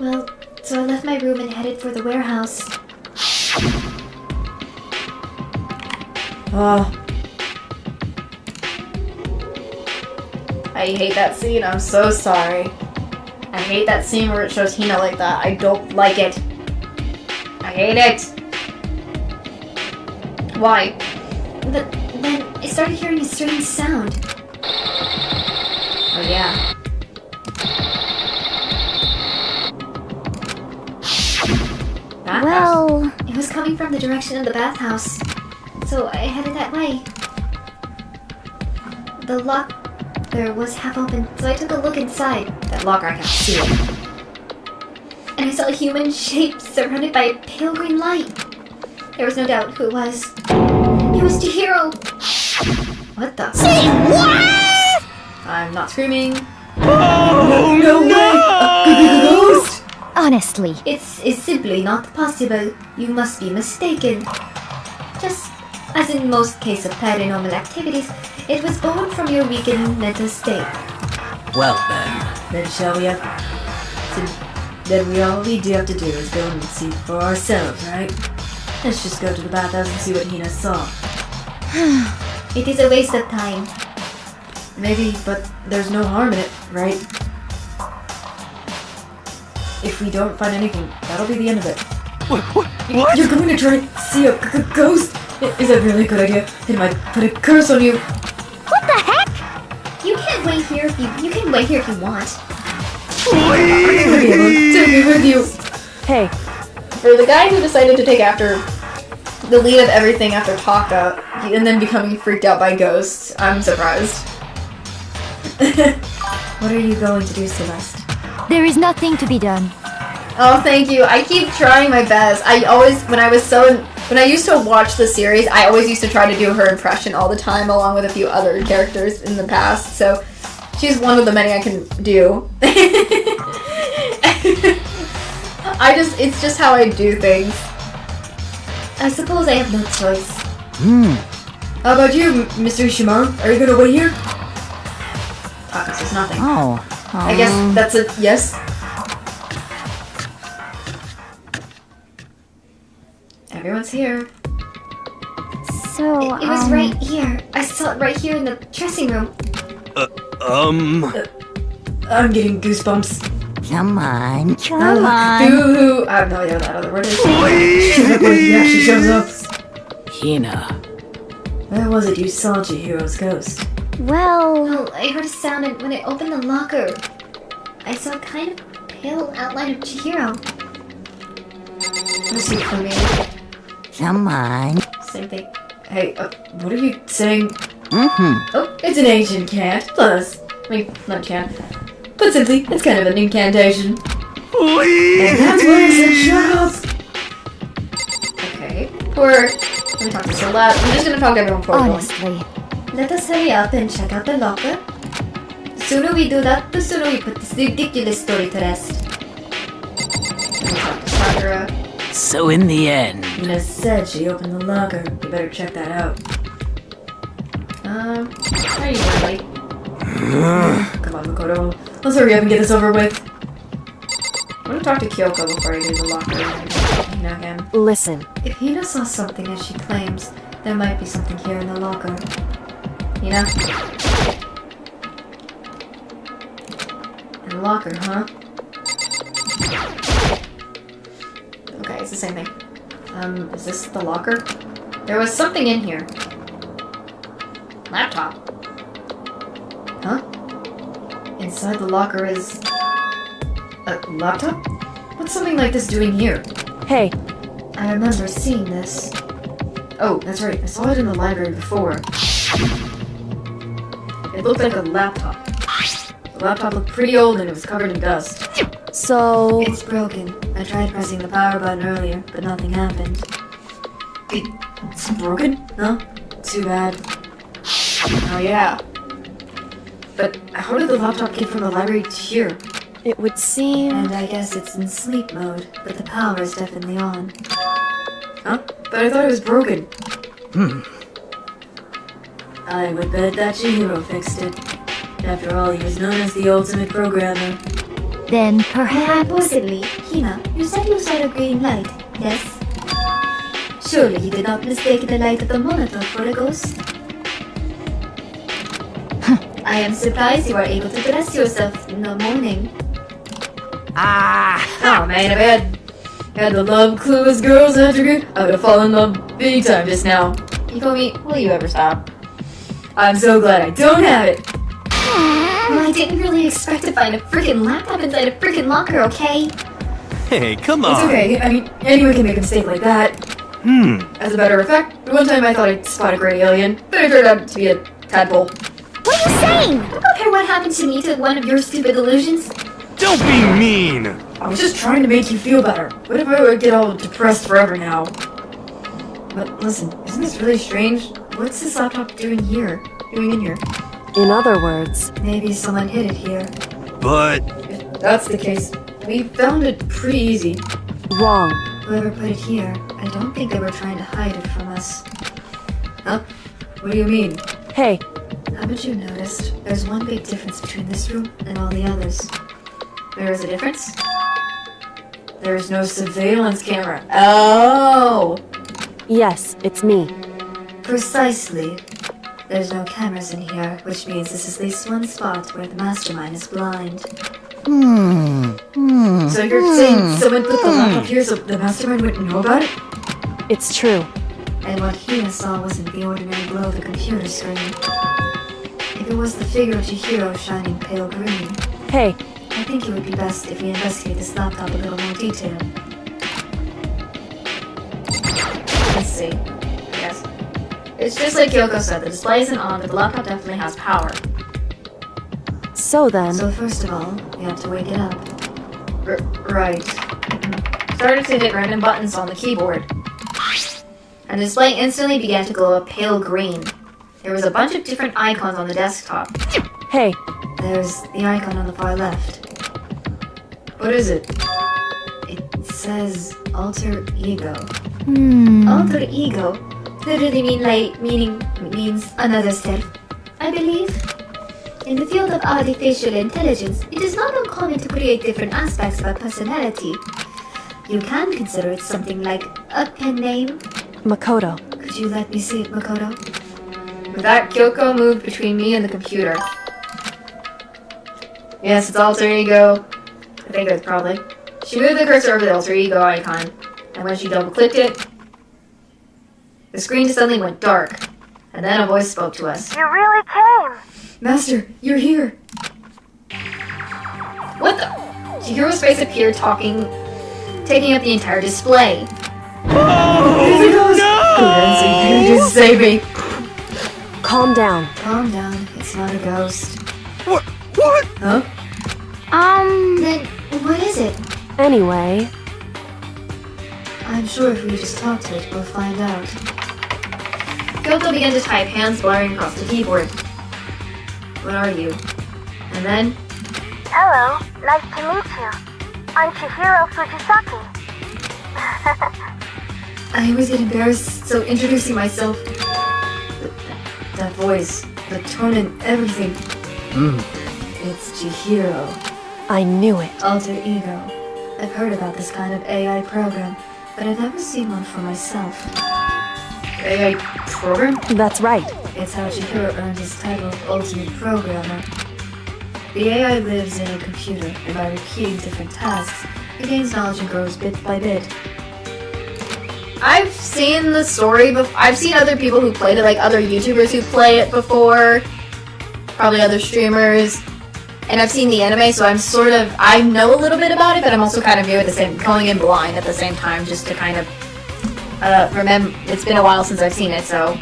[SPEAKER 4] Well, so I left my room and headed for the warehouse.
[SPEAKER 1] I hate that scene. I'm so sorry. I hate that scene where it shows Hina like that. I don't like it. I hate it. Why?
[SPEAKER 4] But then I started hearing a strange sound.
[SPEAKER 1] Oh yeah.
[SPEAKER 8] Well...
[SPEAKER 4] It was coming from the direction of the bathhouse. So I headed that way. The locker was half open, so I took a look inside.
[SPEAKER 1] That locker, I can see it.
[SPEAKER 4] And I saw a human shape surrounded by a pale green light. There was no doubt who it was. It was Chihiro!
[SPEAKER 1] What the?
[SPEAKER 11] Say what?
[SPEAKER 1] I'm not screaming.
[SPEAKER 10] Oh,
[SPEAKER 1] no way! A ghost!
[SPEAKER 8] Honestly.
[SPEAKER 4] It's simply not possible. You must be mistaken. Just as in most cases of paranormal activities, it was born from your weakened mental state.
[SPEAKER 6] Well then.
[SPEAKER 1] Then shall we then all we do have to do is go and see for ourselves, right? Let's just go to the bathhouse and see what Hina saw.
[SPEAKER 4] It is a waste of time.
[SPEAKER 1] Maybe, but there's no harm in it, right? If we don't find anything, that'll be the end of it.
[SPEAKER 10] What?
[SPEAKER 1] You're going to try to see a ghost? Is that really a good idea? It might put a curse on you.
[SPEAKER 4] What the heck? You can wait here if you want.
[SPEAKER 1] I'm gonna be able to take me with you.
[SPEAKER 7] Hey,
[SPEAKER 1] For the guy who decided to take after the lead of everything after Taka, and then becoming freaked out by ghosts, I'm surprised. What are you going to do, Celeste?
[SPEAKER 8] There is nothing to be done.
[SPEAKER 1] Oh, thank you. I keep trying my best. When I used to watch the series, I always used to try to do her impression all the time, along with a few other characters in the past. So she's one of the many I can do. It's just how I do things.
[SPEAKER 4] I suppose I have no choice.
[SPEAKER 1] How about you, Mr. Shimar? Are you gonna wait here? Taka says nothing. I guess that's a yes. Everyone's here.
[SPEAKER 4] So, it was right here. I saw it right here in the dressing room.
[SPEAKER 1] I'm getting goosebumps.
[SPEAKER 16] Come on,
[SPEAKER 1] I have no idea what that other word is. Yeah, she shows up.
[SPEAKER 6] Hina.
[SPEAKER 1] Where was it you saw Chihiro's ghost?
[SPEAKER 4] Well, I heard a sound, and when I opened the locker, I saw a kind of pale outline of Chihiro.
[SPEAKER 1] Was he for me?
[SPEAKER 16] Come on.
[SPEAKER 1] Same thing. Hey, what are you saying? Oh, it's an ancient chant. Plus, not chant. But simply, it's kind of an incantation. And that's why I said shut up! Okay. Let me talk to Celeste. I'm just gonna talk to everyone before
[SPEAKER 8] Honestly.
[SPEAKER 4] Let us hurry up and check out the locker. The sooner we do that, the sooner we put this ridiculous story to rest.
[SPEAKER 1] Let me talk to Sakura.
[SPEAKER 6] So in the end...
[SPEAKER 1] Hina said she opened the locker. You better check that out. How are you doing, buddy? Come on, Makoto. Let's hurry up and get this over with. I'm gonna talk to Kyoko before I do the locker and Hina again.
[SPEAKER 7] listen.
[SPEAKER 1] If Hina saw something as she claims, there might be something here in the locker. Hina? In the locker, huh? Okay, it's the same thing. Is this the locker? There was something in here. Laptop. Huh? Inside the locker is... a laptop? What's something like this doing here?
[SPEAKER 7] Hey,
[SPEAKER 1] I remember seeing this. Oh, that's right. I saw it in the library before. It looked like a laptop. The laptop looked pretty old and it was covered in dust.
[SPEAKER 7] so...
[SPEAKER 1] It's broken. I tried pressing the power button earlier, but nothing happened. It's broken? Huh? Too bad. Oh yeah. But how did the laptop get from the library to here?
[SPEAKER 7] It would seem...
[SPEAKER 1] And I guess it's in sleep mode, but the power is definitely on. Huh? But I thought it was broken. I would bet that Chihiro fixed it. After all, he was known as the ultimate programmer.
[SPEAKER 8] Then
[SPEAKER 4] More
[SPEAKER 8] perhaps...
[SPEAKER 4] importantly, Hina, you said you saw the green light, yes? Surely you did not mistake the light of the monitor for a ghost? I am surprised you are able to dress yourself in the morning.
[SPEAKER 1] Oh man, if I had the love clueless girls attribute, I would have fallen in love big time just now. Hikomi, will you ever stop? I'm so glad I don't have it.
[SPEAKER 4] Well, I didn't really expect to find a freaking laptop inside a freaking locker, okay?
[SPEAKER 10] Hey, come
[SPEAKER 1] It's
[SPEAKER 10] on.
[SPEAKER 1] okay. I mean, anyone can make a mistake like that. As a matter of fact, one time I thought I spotted a gray alien, but it turned out to be a tadpole.
[SPEAKER 4] What are you saying? Don't compare what happened to me to one of your stupid illusions.
[SPEAKER 10] Don't be mean.
[SPEAKER 1] I was just trying to make you feel better. What if I would get all depressed forever now? But listen, isn't this really strange? What's this laptop doing in here?
[SPEAKER 7] In other words...
[SPEAKER 1] Maybe someone hid it here.
[SPEAKER 10] But
[SPEAKER 1] If that's the case, we found it pretty easy.
[SPEAKER 7] wrong.
[SPEAKER 1] Whoever put it here, I don't think they were trying to hide it from us. Huh? What do you mean?
[SPEAKER 7] Hey,
[SPEAKER 1] Haven't you noticed? There's one big difference between this room and all the others. There is a difference? There's no surveillance camera. Oh!
[SPEAKER 7] Yes, it's me.
[SPEAKER 4] Precisely. There's no cameras in here, which means this is at least one spot where the mastermind is blind.
[SPEAKER 1] So you're saying someone put the laptop here so the mastermind wouldn't know about it?
[SPEAKER 7] It's true.
[SPEAKER 4] And what he saw wasn't the ordinary glow of a computer screen. If it was the figure of Chihiro shining pale green,
[SPEAKER 7] Hey,
[SPEAKER 4] I think it would be best if we investigate this laptop a little more detail.
[SPEAKER 1] Let's see. Yes. It's just like Kyoko said, the display isn't on, but the laptop definitely has power.
[SPEAKER 7] so then,
[SPEAKER 4] So first of all, we have to wake it up.
[SPEAKER 1] Right. Started to hit random buttons on the keyboard. And the display instantly began to glow a pale green. There was a bunch of different icons on the desktop.
[SPEAKER 7] hey,
[SPEAKER 4] There's the icon on the far left.
[SPEAKER 1] What is it?
[SPEAKER 4] It says alter ego.
[SPEAKER 8] Alter ego literally
[SPEAKER 4] means another self, I believe. In the field of artificial intelligence, it is not uncommon to create different aspects of a personality. You can consider it something like a pen name.
[SPEAKER 7] Makoto.
[SPEAKER 4] Could you let me see it, Makoto?
[SPEAKER 1] With that, Kyoko moved between me and the computer. Yes, it's alter ego. I think that's probably. She moved the cursor over the alter ego icon, and when she double-clicked it, the screen suddenly went dark, and then a voice spoke to us.
[SPEAKER 14] You really came!
[SPEAKER 1] Master, you're here! What the? Chihiro's face appeared taking up the entire display.
[SPEAKER 2] Oh, no!
[SPEAKER 1] Just save me.
[SPEAKER 7] Calm down.
[SPEAKER 4] Calm down, it's not a ghost.
[SPEAKER 15] What?
[SPEAKER 1] Huh?
[SPEAKER 4] Then what is it?
[SPEAKER 7] Anyway,
[SPEAKER 4] I'm sure if we just talk to it, we'll find out.
[SPEAKER 1] Kyoko began to type, hands blaring across the keyboard. What are you? And then,
[SPEAKER 14] Hello, nice to meet you. I'm Chihiro Fujisaki.
[SPEAKER 1] I always get embarrassed, so introducing myself. That voice, the tone and everything.
[SPEAKER 4] It's Chihiro.
[SPEAKER 7] I knew it.
[SPEAKER 4] Alter ego. I've heard about this kind of AI program, but I've never seen one for myself.
[SPEAKER 1] AI program?
[SPEAKER 7] That's right.
[SPEAKER 4] It's how Chihiro earned his title of Ultimate Programmer. The AI lives in a computer, and by repeating different tasks, it gains knowledge and grows bit by bit.
[SPEAKER 1] I've seen the story before. I've seen other people who played it, like other YouTubers who play it before. Probably other streamers. And I've seen the anime, so I know a little bit about it, but I'm also kind of new at the same, going in blind at the same time, just to kind of remember. It's been a while since I've seen it, so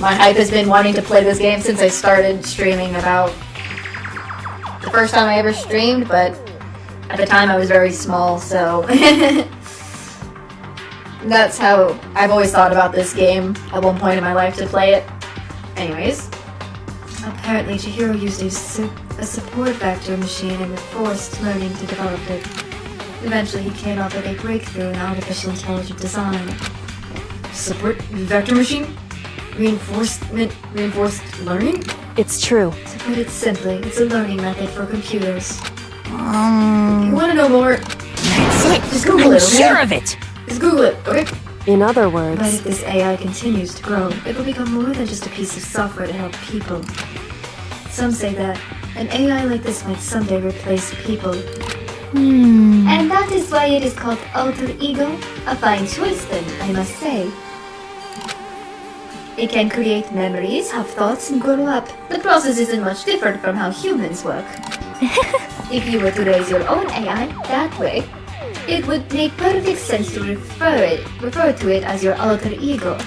[SPEAKER 1] my hype has been wanting to play this game since I started streaming about the first time I ever streamed, but at the time I was very small, so that's how I've always thought about this game at one point in my life to play it. Anyways.
[SPEAKER 4] Apparently, Chihiro used a support vector machine and reinforced learning to develop it. Eventually, he came up with a breakthrough in artificial intelligent design.
[SPEAKER 1] Support vector machine? Reinforced learning?
[SPEAKER 7] It's true.
[SPEAKER 4] To put it simply, it's a learning method for computers.
[SPEAKER 1] You want to know more?
[SPEAKER 11] That's it.
[SPEAKER 1] Just Google it, okay?
[SPEAKER 11] Sure of it.
[SPEAKER 1] Just Google it, okay?
[SPEAKER 7] In other
[SPEAKER 4] But
[SPEAKER 7] words,
[SPEAKER 4] if this AI continues to grow, it will become more than just a piece of software to help people. Some say that an AI like this might someday replace people. And that is why it is called alter ego. A fine choice then, I must say. It can create memories, have thoughts, and grow up. The process isn't much different from how humans work. If you were to raise your own AI that way, it would make perfect sense to refer to it as your alter ego.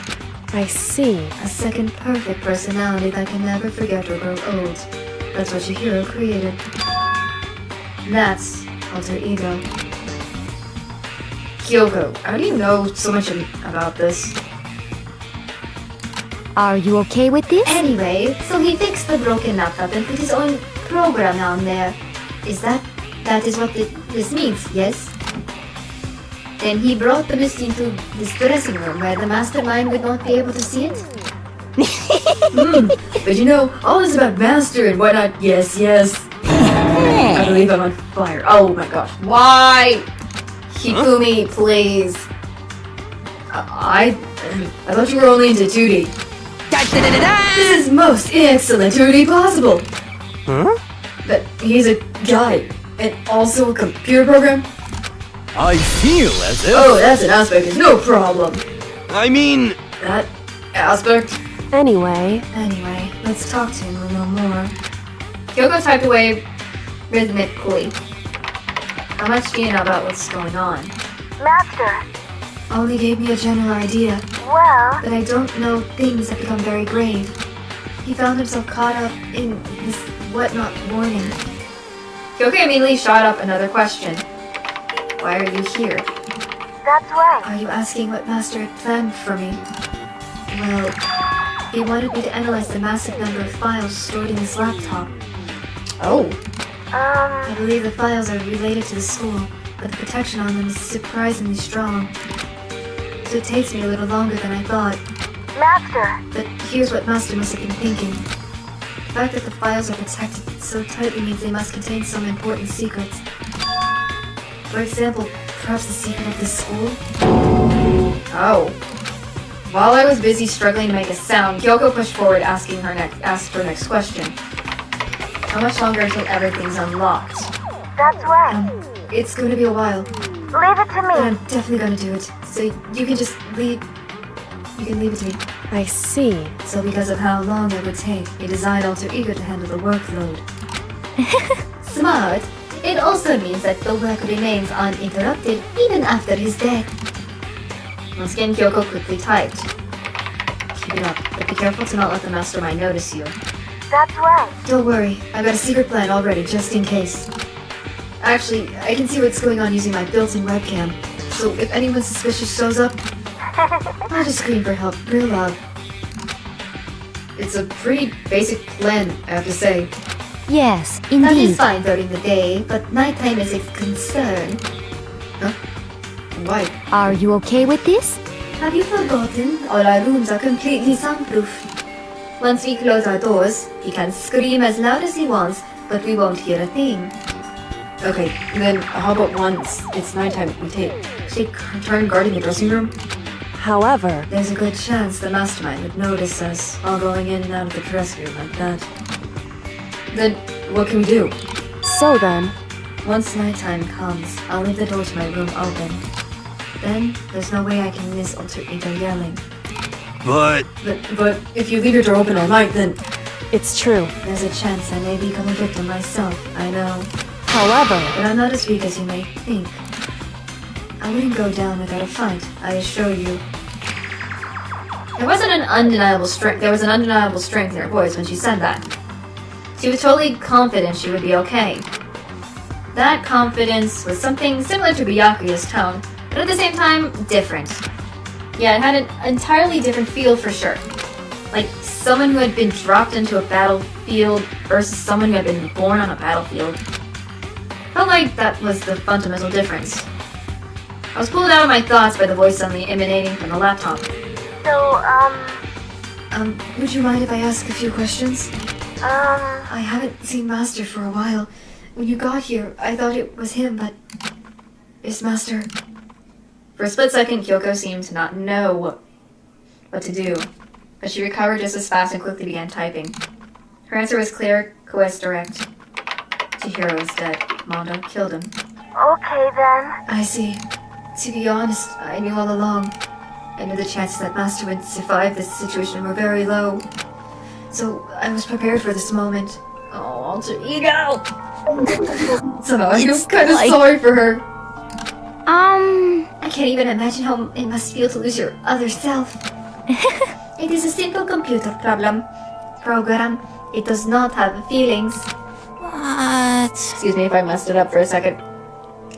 [SPEAKER 7] I see.
[SPEAKER 4] A second perfect personality that can never forget or grow old. That's what Chihiro created. That's alter ego.
[SPEAKER 1] Kyoko, how do you know so much about this?
[SPEAKER 8] Are you okay with this?
[SPEAKER 4] Anyway, so he fixed the broken laptop and put his own program on there. That is what this means, yes? Then he brought the machine to this dressing room where the mastermind would not be able to see it?
[SPEAKER 1] But you know, all this about master and whatnot, yes. I believe I'm on fire. Oh my gosh, why? Hifumi, please. I thought you were only into 2D. This is most excellent 2D possible.
[SPEAKER 10] Huh?
[SPEAKER 1] But he's a guy and also a computer program.
[SPEAKER 15] I feel as if...
[SPEAKER 1] Oh, that's an aspect. No problem.
[SPEAKER 10] I mean...
[SPEAKER 1] That aspect.
[SPEAKER 7] Anyway,
[SPEAKER 1] Let's talk to him a little more. Kyoko typed away rhythmically. How much do you know about what's going on?
[SPEAKER 17] Master.
[SPEAKER 4] Only gave me a general idea,
[SPEAKER 17] Well,
[SPEAKER 4] but I don't know things have become very grave. He found himself caught up in this whatnot warning.
[SPEAKER 1] Kyoko immediately shot up another question. Why are you here?
[SPEAKER 17] that's right.
[SPEAKER 4] Are you asking what Master had planned for me? Well, he wanted me to analyze the massive number of files stored in his laptop.
[SPEAKER 1] Oh.
[SPEAKER 4] I believe the files are related to the school, but the protection on them is surprisingly strong. So it takes me a little longer than I thought.
[SPEAKER 17] Master.
[SPEAKER 4] But here's what Master must have been thinking. The fact that the files are protected so tightly means they must contain some important secrets. For example, perhaps the secret of this school?
[SPEAKER 1] Oh. While I was busy struggling to make a sound, Kyoko pushed forward asked her next question. How much longer until everything's unlocked?
[SPEAKER 17] That's right.
[SPEAKER 4] It's going to be a while.
[SPEAKER 17] Leave it to me.
[SPEAKER 4] But I'm definitely going to do it. So you can just leave... You can leave it to me.
[SPEAKER 7] I see.
[SPEAKER 4] So because of how long it would take, he designed Alter Ego to handle the workload. Smart. It also means that the work remains uninterrupted even after his death.
[SPEAKER 1] Once again, Kyoko quickly typed. Keep it up, but be careful to not let the mastermind notice you.
[SPEAKER 17] That's right.
[SPEAKER 4] Don't worry, I've got a secret plan already, just in case. Actually, I can see what's going on using my built-in webcam. So if anyone suspicious shows up, I'll just scream for help, real loud.
[SPEAKER 1] It's a pretty basic plan, I have to say.
[SPEAKER 8] Yes,
[SPEAKER 4] That
[SPEAKER 8] indeed.
[SPEAKER 4] is fine during the day, but nighttime is a concern.
[SPEAKER 1] Huh? Why?
[SPEAKER 8] Are you okay with this?
[SPEAKER 4] Have you forgotten? All our rooms are completely soundproof. Once we close our doors, he can scream as loud as he wants, but we won't hear a thing.
[SPEAKER 1] Okay, then how about once it's nighttime, we take turn guarding the dressing room?
[SPEAKER 7] However,
[SPEAKER 4] There's a good chance the mastermind would notice us all going in and out of the dressing room like that.
[SPEAKER 1] Then what can we do?
[SPEAKER 7] so then,
[SPEAKER 4] Once nighttime comes, I'll leave the door to my room open. Then, there's no way I can miss Alter Ego yelling.
[SPEAKER 10] But...
[SPEAKER 1] But if you leave your door open all night, then...
[SPEAKER 7] it's true.
[SPEAKER 4] There's a chance I may become a victim myself, I know.
[SPEAKER 7] However,
[SPEAKER 4] But I'm not as weak as you may think. I wouldn't go down without a fight, I assure you.
[SPEAKER 1] There was an undeniable strength in her voice when she said that. She was totally confident she would be okay. That confidence was something similar to Byakuya's tone, but at the same time, different. Yeah, it had an entirely different feel for sure. Like someone who had been dropped into a battlefield versus someone who had been born on a battlefield. Felt like that was the fundamental difference. I was pulled out of my thoughts by the voice suddenly emanating from the laptop.
[SPEAKER 17] So,
[SPEAKER 4] would you mind if I ask a few questions? I haven't seen Master for a while. When you got here, I thought it was him, but... Is Master...
[SPEAKER 1] For a split second, Kyoko seemed to not know what to do, but she recovered just as fast and quickly began typing. Her answer was clear, coerced, direct. Chihiro is dead. Mondo killed him.
[SPEAKER 17] okay then.
[SPEAKER 4] I see. To be honest, I knew all along. I knew the chances that Master would survive this situation were very low. So, I was prepared for this moment.
[SPEAKER 1] Oh, Alter Ego! Somehow I feel
[SPEAKER 8] It's
[SPEAKER 1] kind of
[SPEAKER 8] like-
[SPEAKER 1] sorry for her.
[SPEAKER 4] I can't even imagine how it must feel to lose your other self. It is a simple computer program. It does not have feelings.
[SPEAKER 8] What?
[SPEAKER 1] Excuse me if I messed it up for a second.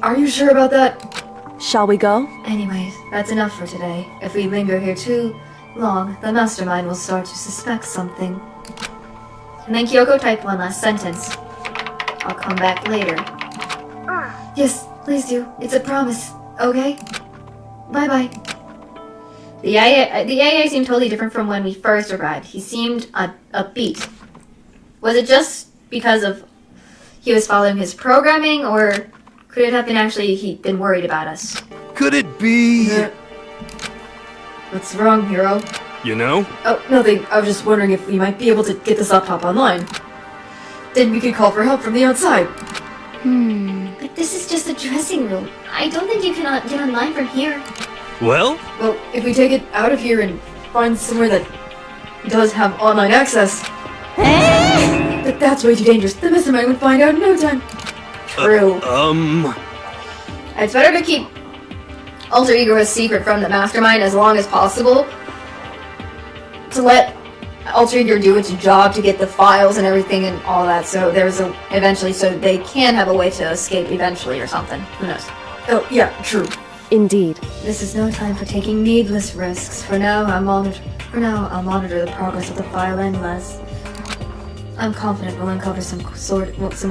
[SPEAKER 1] Are you sure about that?
[SPEAKER 7] shall we go?
[SPEAKER 4] Anyways, that's enough for today. If we linger here too long, the mastermind will start to suspect something.
[SPEAKER 1] And then Kyoko typed one last sentence. I'll come back later.
[SPEAKER 4] Yes, please do. It's a promise. Okay? Bye-bye.
[SPEAKER 1] The AA seemed totally different from when we first arrived. He seemed upbeat. Was it just because of he was following his programming, or
[SPEAKER 4] Could it have been actually he'd been worried about us?
[SPEAKER 10] Could it be?
[SPEAKER 1] What's wrong, hero?
[SPEAKER 10] You know?
[SPEAKER 1] Oh, nothing. I was just wondering if we might be able to get this laptop online. Then we could call for help from the outside.
[SPEAKER 4] But this is just a dressing room. I don't think you can get online from here.
[SPEAKER 10] Well?
[SPEAKER 1] Well, if we take it out of here and find somewhere that does have online access... But that's way too dangerous. The mastermind would find out in no time. True.
[SPEAKER 4] It's better to keep Alter Ego a secret from the mastermind as long as possible. To let Alter Ego do its job to get the files and everything and all that, so there's eventually, so they can have a way to escape eventually or something. Who knows?
[SPEAKER 1] Oh, yeah, true.
[SPEAKER 7] Indeed.
[SPEAKER 1] This is no time for taking needless risks. For now, I'll monitor the progress of the file endless. I'm confident we'll uncover some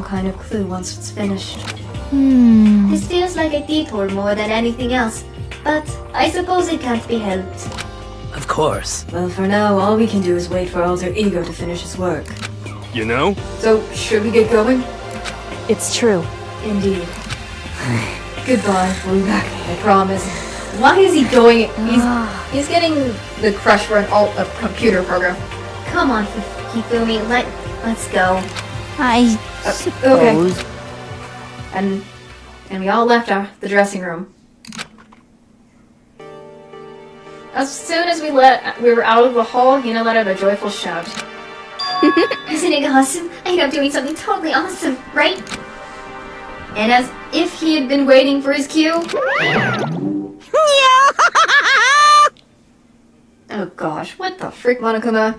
[SPEAKER 1] kind of clue once it's finished.
[SPEAKER 4] This feels like a detour more than anything else, but I suppose it can't be helped.
[SPEAKER 6] Of course.
[SPEAKER 1] Well, for now, all we can do is wait for Alter Ego to finish his work.
[SPEAKER 10] You know?
[SPEAKER 1] So, should we get going?
[SPEAKER 7] It's true.
[SPEAKER 1] Indeed. Goodbye, we'll be back, I promise. Why is he going? He's getting the crush for a computer program.
[SPEAKER 4] Come on, Hifumi, let's go.
[SPEAKER 16] I suppose.
[SPEAKER 1] Okay. And we all left the dressing room. As soon as we were out of the hall, Hina let out a joyful shout.
[SPEAKER 4] Isn't it awesome? I end up doing something totally awesome, right?
[SPEAKER 1] And as if he had been waiting for his cue. Oh gosh, what the frick, Monokuma?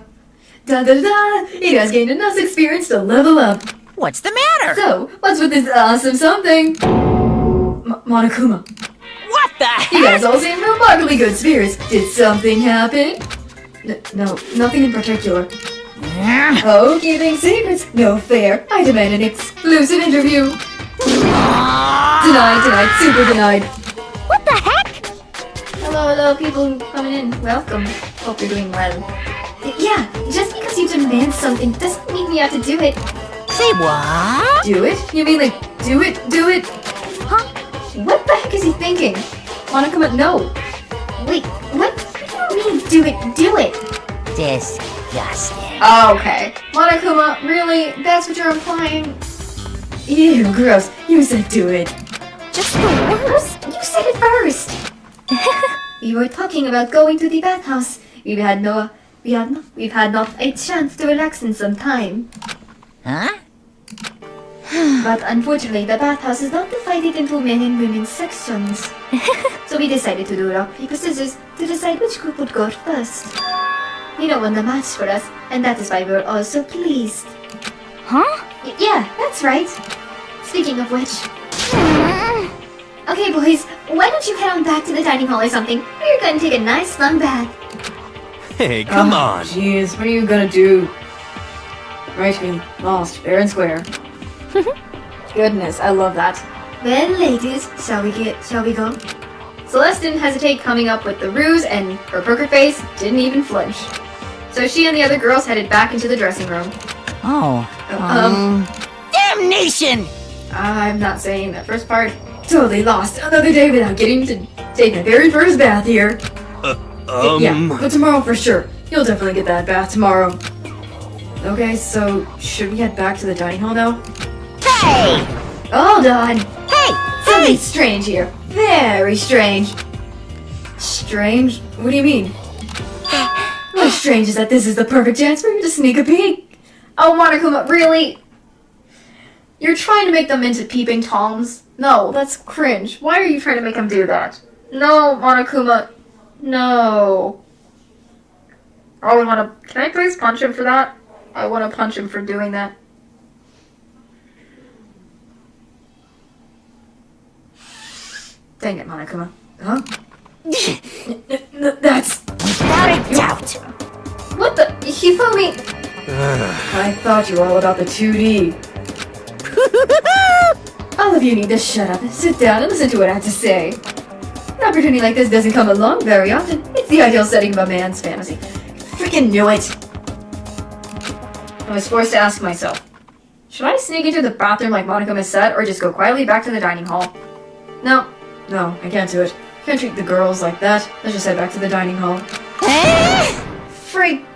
[SPEAKER 1] Da da da! He has gained enough experience to level up.
[SPEAKER 11] What's the matter?
[SPEAKER 1] So, what's with this awesome something? Monokuma.
[SPEAKER 11] What the heck?
[SPEAKER 1] You guys all seem remarkably good spirits. Did something happen? No, nothing in particular. Oh, keeping secrets? No fair. I demand an exclusive interview. Denied, super denied.
[SPEAKER 3] What the heck?
[SPEAKER 4] Hello, people coming in. Welcome. Hope you're doing well. Yeah, just because you demand something doesn't mean you have to do it.
[SPEAKER 11] Say what?
[SPEAKER 1] Do it? You mean like, do it?
[SPEAKER 4] Huh? What the heck is he thinking?
[SPEAKER 1] Monokuma, no.
[SPEAKER 4] Wait, what do you mean, do it?
[SPEAKER 11] Disgusting.
[SPEAKER 1] Oh, okay. Monokuma, really? That's what you're implying? Ew, gross. You said do it.
[SPEAKER 4] Just the worst. You said it first. We were talking about going to the bathhouse. We've had not a chance to relax in some time.
[SPEAKER 11] Huh?
[SPEAKER 4] But unfortunately, the bathhouse is not divided into men and women's sections. So we decided to do rock, paper, scissors to decide which group would go first. You know, won the match for us, and that is why we were all so pleased.
[SPEAKER 3] Huh?
[SPEAKER 4] Yeah, that's right. Speaking of which... Okay, boys, why don't you head on back to the dining hall or something? We're going to take a nice long bath.
[SPEAKER 10] Hey, come on.
[SPEAKER 1] Jeez, what are you gonna do? Right, we lost, fair and square. Goodness, I love that.
[SPEAKER 4] Well, ladies, shall we go?
[SPEAKER 1] Celeste didn't hesitate coming up with the ruse, and her poker face didn't even flinch. So she and the other girls headed back into the dressing room.
[SPEAKER 16] Oh.
[SPEAKER 11] Damnation!
[SPEAKER 1] I'm not saying that first part. Totally lost another day without getting to take my very first bath here. Yeah, but tomorrow for sure. You'll definitely get that bath tomorrow. Okay, so should we head back to the dining hall now?
[SPEAKER 11] Hey!
[SPEAKER 1] Hold on.
[SPEAKER 11] Hey!
[SPEAKER 1] Something strange here. Very strange. Strange? What do you mean? What's strange is that this is the perfect chance for you to sneak a peek. Oh, Monokuma, really? You're trying to make them into peeping toms? No, that's cringe. Why are you trying to make them do that? No, Monokuma. No. Oh, I wanna... Can I please punch him for that? I wanna punch him for doing that. Dang it, Monokuma. Huh? That's...
[SPEAKER 11] Without a doubt.
[SPEAKER 1] What the... Hifumi... I thought you were all about the 2D. All of you need to shut up, sit down, and listen to what I have to say. An opportunity like this doesn't come along very often. It's the ideal setting of a man's fantasy. Freaking knew it. I was forced to ask myself, Should I sneak into the bathroom like Monica said, or just go quietly back to the dining hall? No, I can't do it. Can't treat the girls like that. Let's just head back to the dining hall. Freak.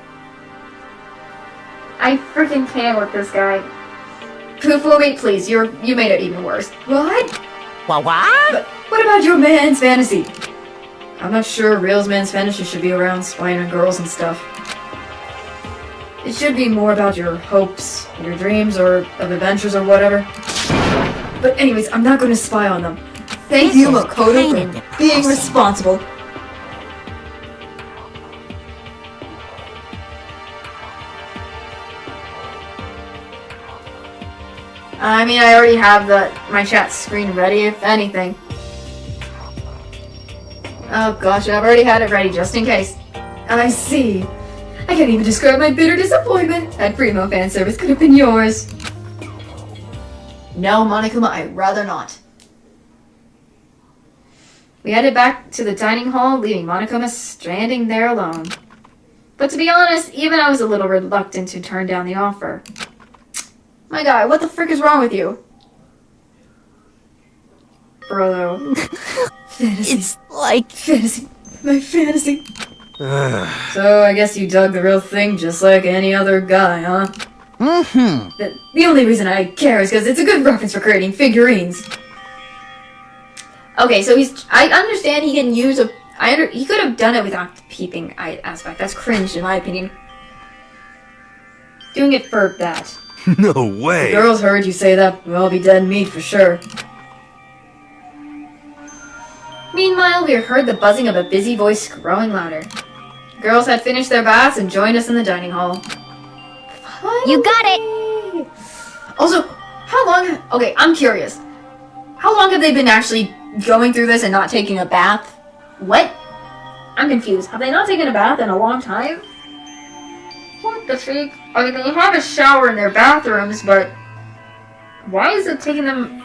[SPEAKER 1] I freaking can't with this guy. Poo-poo, please, you made it even worse. What?
[SPEAKER 11] What?
[SPEAKER 1] But what about your man's fantasy? I'm not sure real man's fantasy should be around spying on girls and stuff. It should be more about your hopes, your dreams, or of adventures or whatever. But anyways, I'm not going to spy on them. Thank you, Makoto, for being responsible. I mean, I already have my chat screen ready, if anything. Oh gosh, I've already had it ready just in case. I see. I can't even describe my bitter disappointment. That Primo fan service could have been yours. No, Monokuma, I'd rather not. We headed back to the dining hall, leaving Monokuma standing there alone. But to be honest, even I was a little reluctant to turn down the offer. My guy, what the frick is wrong with you? Bro, fantasy.
[SPEAKER 16] It's like...
[SPEAKER 1] Fantasy. My fantasy. So, I guess you dug the real thing just like any other guy, huh?
[SPEAKER 16] Mm-hmm.
[SPEAKER 1] The only reason I care is because it's a good reference for creating figurines. Okay, so I understand he can use he could have done it without the peeping aspect. That's cringe, in my opinion. Doing it for that.
[SPEAKER 13] No way!
[SPEAKER 1] The girls heard you say that, we'll all be dead meat for sure. Meanwhile, we heard the buzzing of a busy voice growing louder. The girls had finished their baths and joined us in the dining hall.
[SPEAKER 3] You got it!
[SPEAKER 1] Also, how long... Okay, I'm curious. How long have they been actually going through this and not taking a bath? What? I'm confused. Have they not taken a bath in a long time? What the freak? I mean, they have a shower in their bathrooms, but... Why is it taking them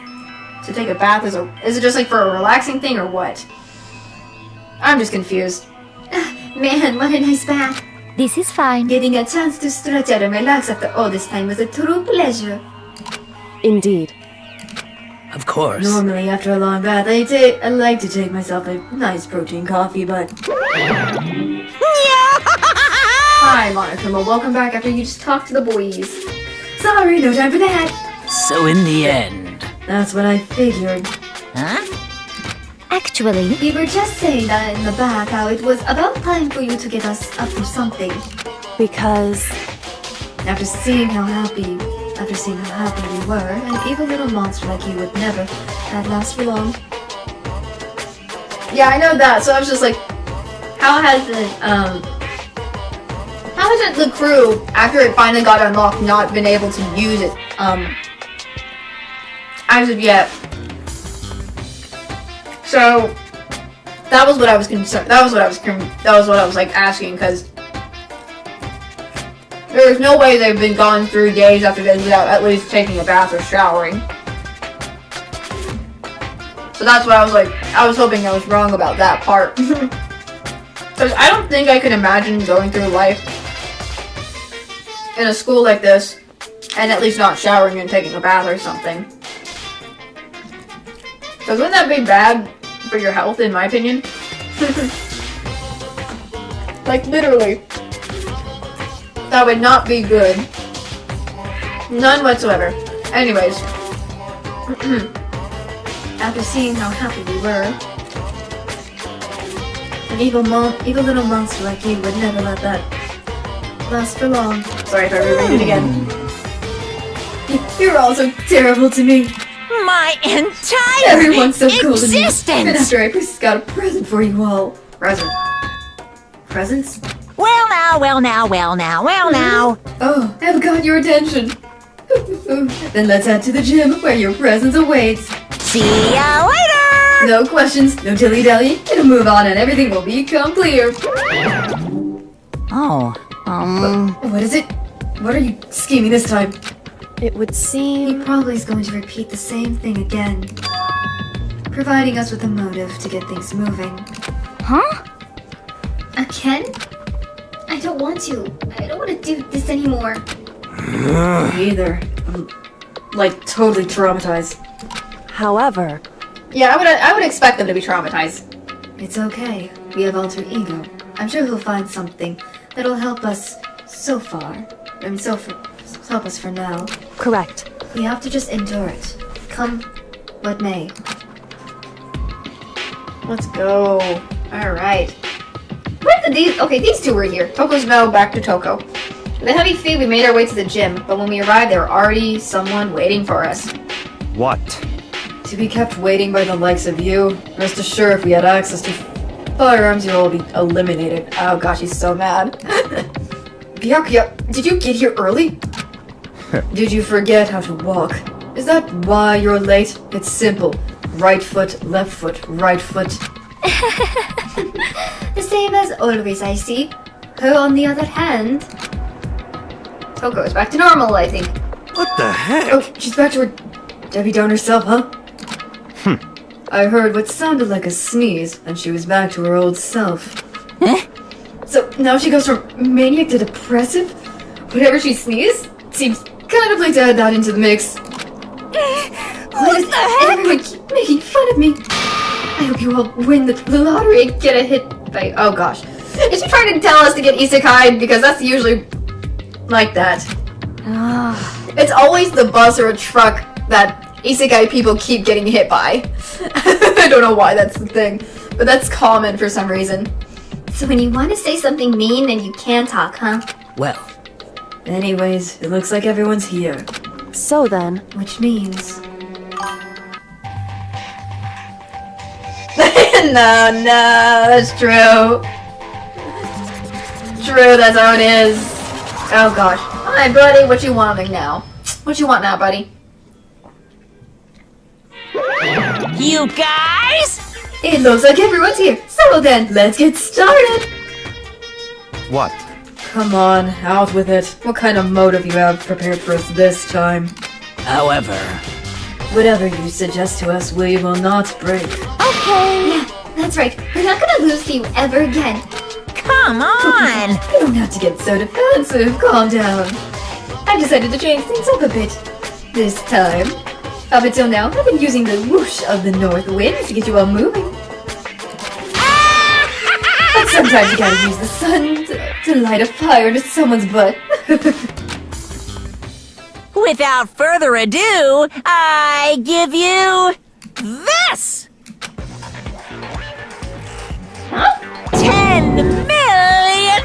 [SPEAKER 1] to take a bath? Is it just like for a relaxing thing or what? I'm just confused. Man, what a nice bath.
[SPEAKER 8] This is fine.
[SPEAKER 17] Getting a chance to stretch out and relax after all this time was a true pleasure.
[SPEAKER 7] Indeed.
[SPEAKER 6] Of course.
[SPEAKER 1] Normally, after a long bath, I like to take myself a nice protein coffee, but... Hi, Monokuma. Welcome back after you just talked to the boys. Sorry, no time for that.
[SPEAKER 6] So in the end...
[SPEAKER 1] That's what I figured.
[SPEAKER 11] Huh?
[SPEAKER 8] Actually,
[SPEAKER 17] We were just saying that in the back how it was about time for you to get us up to something.
[SPEAKER 7] Because...
[SPEAKER 1] After seeing how happy we were, an evil little monster like you would never last for long. Yeah, I know that. So I was just like, how has the crew, after it finally got unlocked, not been able to use it as of yet? So that was what I was concerned. That was what I was like asking, because there's no way they've been gone through days after this without at least taking a bath or showering. So that's what I was like. I was hoping I was wrong about that part. Because I don't think I could imagine going through life in a school like this and at least not showering and taking a bath or something. Because wouldn't that be bad for your health, in my opinion? Like, literally. That would not be good. None whatsoever. Anyways. After seeing how happy we were, an evil little monster like you would never let that last for long. Sorry if I reread it again. You're all so terrible to me.
[SPEAKER 11] My entire
[SPEAKER 1] Everyone's so cool to me.
[SPEAKER 11] existence!
[SPEAKER 1] And after I just got a present for you all. Presents?
[SPEAKER 11] Well now.
[SPEAKER 1] Oh, I've got your attention. Then let's head to the gym where your presence awaits.
[SPEAKER 11] See ya later!
[SPEAKER 1] No questions, no dilly-dally. It'll move on and everything will become clear. What is it? What are you scheming this time?
[SPEAKER 7] It would seem...
[SPEAKER 17] He probably is going to repeat the same thing again. Providing us with a motive to get things moving.
[SPEAKER 8] huh?
[SPEAKER 4] Again? I don't want to. I don't want to do this anymore.
[SPEAKER 1] Me either. like, totally traumatized.
[SPEAKER 7] However...
[SPEAKER 1] Yeah, I would expect them to be traumatized.
[SPEAKER 17] It's okay. We have alter ego. I'm sure he'll find something that'll help us so far. Help us for now.
[SPEAKER 7] Correct.
[SPEAKER 17] We have to just endure it. Come what may.
[SPEAKER 1] Let's go. Alright. Where did these... Okay, these two were here. Toko's now back to Toko. With a heavy feet, we made our way to the gym, but when we arrived, there were already someone waiting for us.
[SPEAKER 2] What?
[SPEAKER 1] To be kept waiting by the likes of you? Rest assured, if we had access to firearms, you'll all be eliminated. Oh gosh, he's so mad. Byakuya, did you get here early? Did you forget how to walk? Is that why you're late? It's simple. Right foot, left foot, right foot.
[SPEAKER 4] The same as always, I see. Her, on the other hand...
[SPEAKER 1] Toko is back to normal, I think.
[SPEAKER 10] What the heck?
[SPEAKER 1] Oh, she's back to her Debbie Downer self, huh? I heard what sounded like a sneeze, and she was back to her old self. So now she goes from maniac to depressive? Whenever she sneezes? Seems kind of like to add that into the mix. Why does everyone keep making fun of me? I hope you all win the lottery and get a hit by... Oh gosh. Is she trying to tell us to get isekai? Because that's usually like that. It's always the bus or a truck that isekai people keep getting hit by. I don't know why that's the thing, but that's common for some reason.
[SPEAKER 4] So when you want to say something mean, then you can't talk, huh?
[SPEAKER 6] Well.
[SPEAKER 1] Anyways, it looks like everyone's here.
[SPEAKER 7] So then...
[SPEAKER 17] Which means...
[SPEAKER 1] No, that's true. True, that's how it is. Oh gosh. Hi, buddy, what you wanting now? What you want now, buddy?
[SPEAKER 11] You guys?
[SPEAKER 17] It looks like everyone's here. So then, let's get started.
[SPEAKER 2] What?
[SPEAKER 1] Come on, out with it. What kind of motive you have prepared for us this time?
[SPEAKER 6] However...
[SPEAKER 1] Whatever you suggest to us, we will not break.
[SPEAKER 4] Okay. Yeah, that's right. We're not gonna lose to you ever again.
[SPEAKER 11] Come on!
[SPEAKER 17] You don't have to get so defensive. Calm down. I decided to change things up a bit this time. Up until now, I've been using the whoosh of the north wind to get you all moving. But sometimes you gotta use the sun to light a fire to someone's butt.
[SPEAKER 11] Without further ado, I give you this!
[SPEAKER 1] Huh?
[SPEAKER 11] $10 million!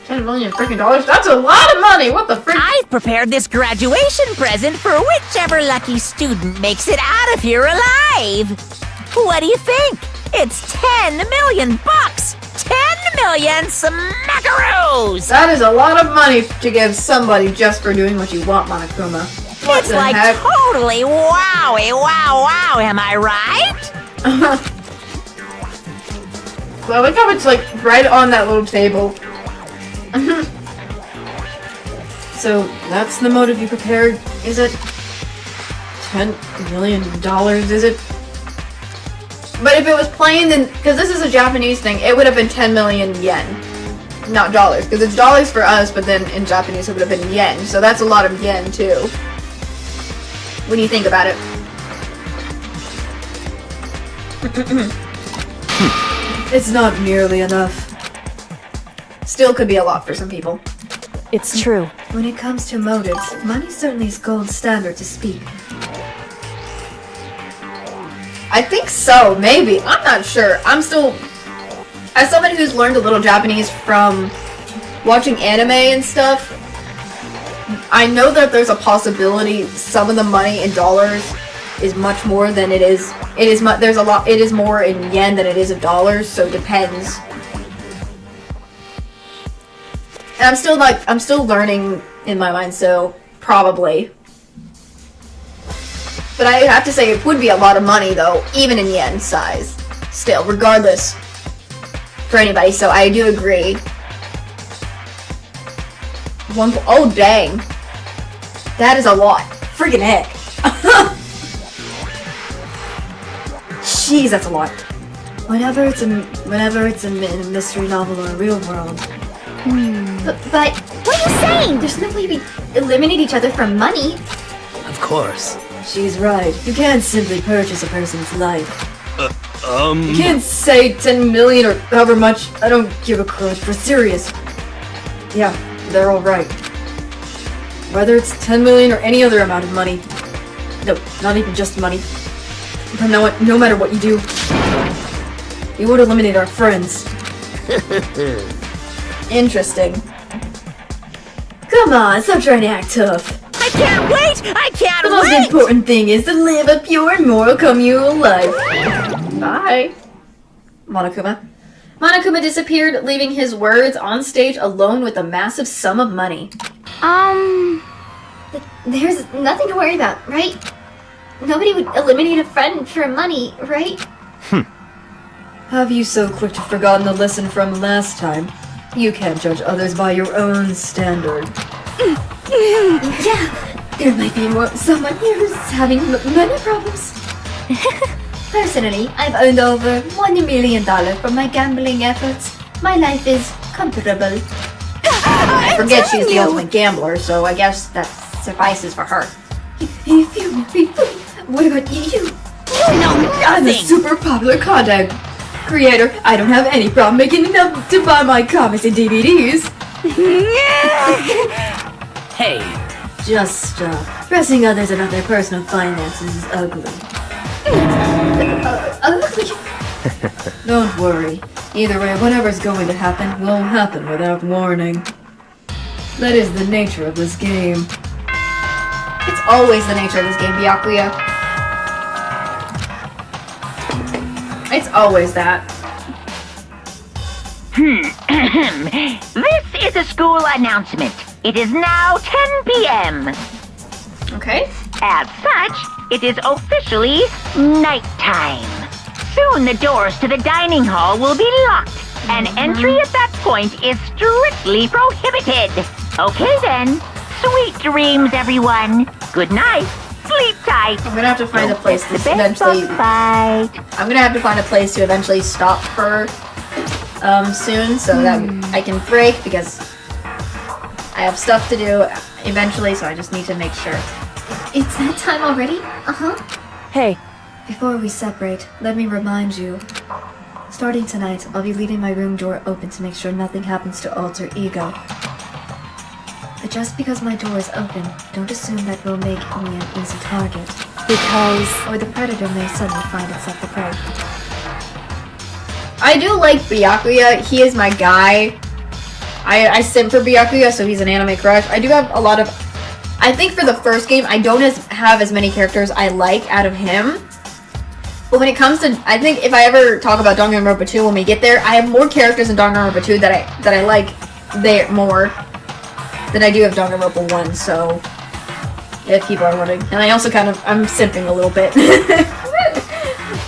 [SPEAKER 1] $10 million freaking dollars? That's a lot of money! What the frick?
[SPEAKER 11] I've prepared this graduation present for whichever lucky student makes it out of here alive! What do you think? It's 10 million bucks! 10 million smackaroos!
[SPEAKER 1] That is a lot of money to give somebody just for doing what you want, Monokuma. What
[SPEAKER 11] It's
[SPEAKER 1] the
[SPEAKER 11] like
[SPEAKER 1] heck?
[SPEAKER 11] totally wowie wow, am I right?
[SPEAKER 1] Well, I like how it's like right on that little table. So, that's the motive you prepared, is it? $10 million, is it? But if it was plain, then, because this is a Japanese thing, it would have been 10 million yen. Not dollars, because it's dollars for us, but then in Japanese it would have been yen. So that's a lot of yen, too. When you think about it. It's not nearly enough. Still could be a lot for some people.
[SPEAKER 7] It's true.
[SPEAKER 17] When it comes to motives, money certainly is gold standard to speak.
[SPEAKER 1] I think so, maybe. I'm not sure. I'm still... As somebody who's learned a little Japanese from watching anime and stuff, I know that there's a possibility some of the money in dollars is much more than it is. It is more in yen than it is in dollars, so it depends. And I'm still learning in my mind, so probably. But I have to say, it would be a lot of money, though, even in yen size. Still, regardless, for anybody, so I do agree. Oh, dang. That is a lot. Freaking heck. Jeez, that's a lot.
[SPEAKER 17] Whenever it's a mystery novel or a real world.
[SPEAKER 4] But
[SPEAKER 3] What are you saying?
[SPEAKER 4] There's no way we eliminate each other for money.
[SPEAKER 6] Of course.
[SPEAKER 17] She's right. You can't simply purchase a person's life. You
[SPEAKER 10] You
[SPEAKER 17] can't say 10 million or however much. I don't give a crunch. For serious. Yeah, they're all right. Whether it's 10 million or any other amount of money. No, not even just money. From now on, no matter what you do, you would eliminate our friends.
[SPEAKER 1] Interesting.
[SPEAKER 17] Come on, stop trying to act tough.
[SPEAKER 11] I can't wait! I can't
[SPEAKER 17] The most
[SPEAKER 11] wait!
[SPEAKER 17] important thing is to live a pure and moral communal life.
[SPEAKER 1] Bye. Monokuma. Monokuma disappeared, leaving his words on stage alone with a massive sum of money.
[SPEAKER 4] There's nothing to worry about, right? Nobody would eliminate a friend for money, right?
[SPEAKER 17] Have you so quick to forgotten the lesson from last time? You can't judge others by your own standard.
[SPEAKER 4] Yeah, there might be someone here who's having money problems. Personally, I've earned over $1 million from my gambling efforts. My life is comfortable.
[SPEAKER 1] I forget she's the ultimate gambler, so I guess that suffices for her.
[SPEAKER 4] What about you?
[SPEAKER 11] You know
[SPEAKER 17] I'm a
[SPEAKER 11] nothing!
[SPEAKER 17] super popular content creator. I don't have any problem making enough to buy my comics and DVDs.
[SPEAKER 6] Hey,
[SPEAKER 17] Just stop. Pressing others about their personal finances is ugly. Don't worry. Either way, whatever's going to happen will happen without warning. That is the nature of this game.
[SPEAKER 1] It's always the nature of this game, Byakuya. It's always that.
[SPEAKER 9] This is a school announcement. It is now 10 p.m.
[SPEAKER 1] Okay.
[SPEAKER 9] As such, it is officially nighttime. Soon the doors to the dining hall will be locked, and entry at that point is strictly prohibited. Okay then. Sweet dreams, everyone. Good night. Sleep tight.
[SPEAKER 1] I'm gonna have to find a place to eventually.
[SPEAKER 9] Fight.
[SPEAKER 1] I'm gonna have to find a place to eventually stop her soon, so that I can break, because I have stuff to do eventually. So I just need to make sure.
[SPEAKER 4] It's that time already?
[SPEAKER 7] Hey,
[SPEAKER 17] Before we separate, let me remind you. Starting tonight, I'll be leaving my room door open to make sure nothing happens to Alter Ego. But just because my door is open, don't assume that will make me an easy target. Or the predator may suddenly find itself the prey.
[SPEAKER 1] I do like Byakuya. He is my guy. I simp for Byakuya, so he's an anime crush. I do have a lot of... I think for the first game, I don't have as many characters I like out of him. But when it comes to... I think if I ever talk about Danganronpa 2 when we get there, I have more characters in Danganronpa 2 that I like there more than I do of Danganronpa 1, so... if people are wondering. And I also I'm simping a little bit.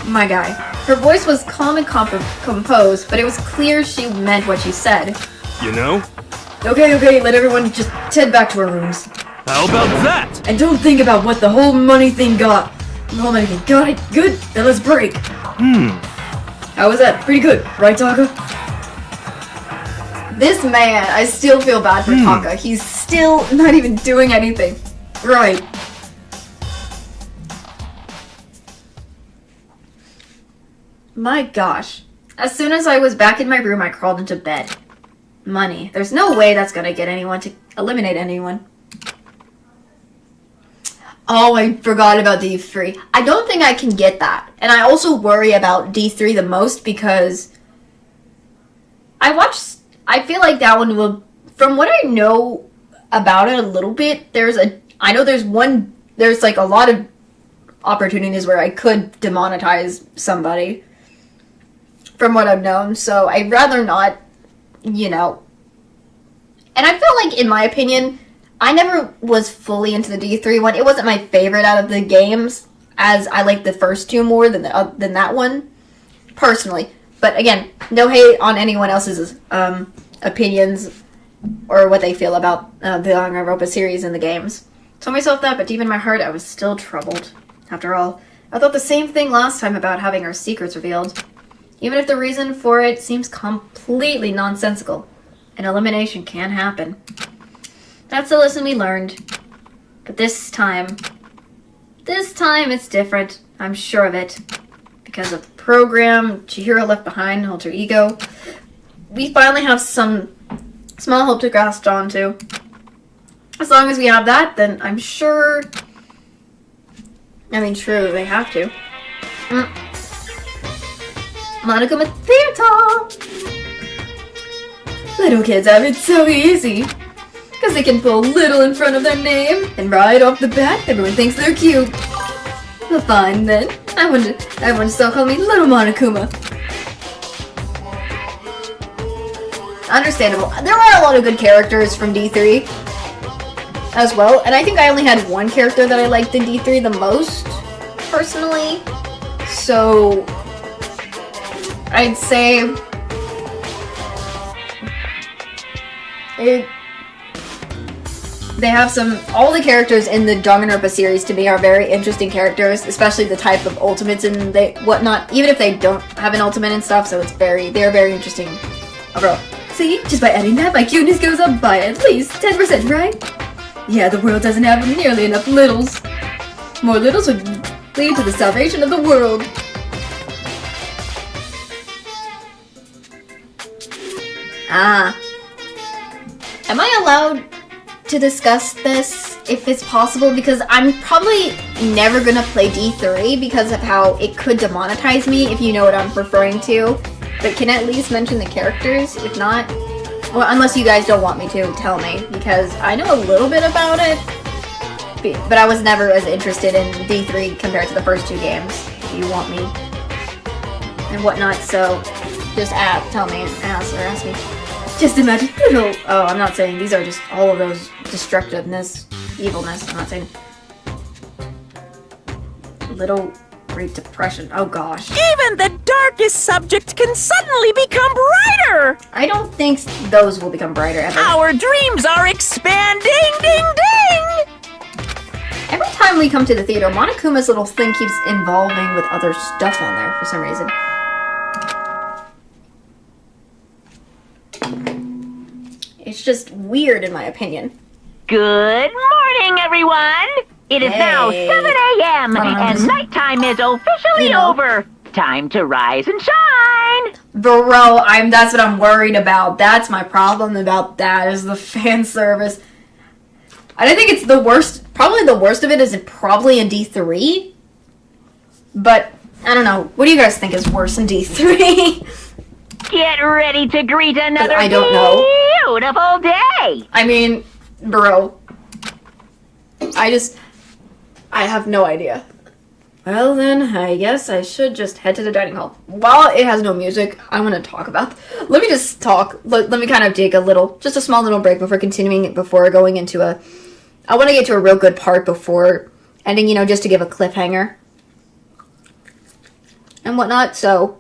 [SPEAKER 1] My guy. Her voice was calm and composed, but it was clear she meant what she said.
[SPEAKER 10] You know?
[SPEAKER 17] Okay, let everyone just head back to our rooms.
[SPEAKER 10] How about that?
[SPEAKER 17] And don't think about what the whole money thing got. The whole money thing got it? Good? Then let's break. How was that? Pretty good, right, Taka?
[SPEAKER 1] This man, I still feel bad for Taka. He's still not even doing anything.
[SPEAKER 17] Right.
[SPEAKER 1] My gosh. As soon as I was back in my room, I crawled into bed. Money. There's no way that's gonna get anyone to eliminate anyone. Oh, I forgot about D3. I don't think I can get that. And I also worry about D3 the most because I feel like that one will, from what I know about it a little bit, I know there's like a lot of opportunities where I could demonetize somebody from what I've known, so I'd rather not, And I feel like, in my opinion, I never was fully into the D3 one. It wasn't my favorite out of the games, as I like the first two more than that one, personally. But again, no hate on anyone else's opinions or what they feel about the Danganronpa series and the games. Told myself that, but deep in my heart, I was still troubled. After all, I thought the same thing last time about having our secrets revealed. Even if the reason for it seems completely nonsensical, an elimination can happen.
[SPEAKER 4] That's the lesson we learned. But this time it's different. I'm sure of it. Because of program, Chihiro left behind, alter ego. We finally have some small hope to grasp onto. As long as we have that, then I'm sure... I mean, true, they have to. Monokuma Theater! Little kids have it so easy. Because they can pull little in front of their name, and right off the bat, everyone thinks they're cute. Well, fine then. Everyone still call me Little Monokuma. Understandable. There are a lot of good characters from D3 as well, and I think I only had one character that I liked in D3 the most, personally. So, I'd say... They have all the characters in the Danganronpa series to me are very interesting characters, especially the type of ultimates and whatnot, even if they don't have an ultimate and stuff, so they're very interesting overall. See, just by adding that, my cuteness goes up by at least 10%, right? Yeah, the world doesn't have nearly enough littles. More littles would lead to the salvation of the world. Am I allowed to discuss this if it's possible? Because I'm probably never gonna play D3 because of how it could demonetize me, if you know what I'm referring to. But can I at least mention the characters? If not, well, unless you guys don't want me to, tell me, because I know a little bit about it, but I was never as interested in D3 compared to the first two games, if you want me, and whatnot, so just tell me, ask me. Just imagine little... Oh, I'm not saying these are just all of those destructiveness, evilness. I'm not saying... Little Great Depression. Oh, gosh.
[SPEAKER 11] Even the darkest subject can suddenly become brighter!
[SPEAKER 4] I don't think those will become brighter ever.
[SPEAKER 11] Our dreams are expanding! Ding, ding!
[SPEAKER 4] Every time we come to the theater, Monokuma's little thing keeps involving with other stuff on there for some reason. It's just weird, in my opinion.
[SPEAKER 9] Good morning, everyone! It is now 7 a.m. and nighttime is officially over. Time to rise and shine!
[SPEAKER 4] Bro, that's what I'm worried about. That's my problem about that, is the fan service. I don't think it's the worst. Probably the worst of it is probably in D3. But, I don't know. What do you guys think is worse in D3?
[SPEAKER 9] Get ready to greet another beautiful day!
[SPEAKER 4] I mean, bro. I have no idea. Well then, I guess I should just head to the dining hall. While it has no music, I want to talk about... Let me just talk. Let me kind of take just a small little break before continuing, before going into a... I want to get to a real good part before ending, just to give a cliffhanger. And whatnot, so...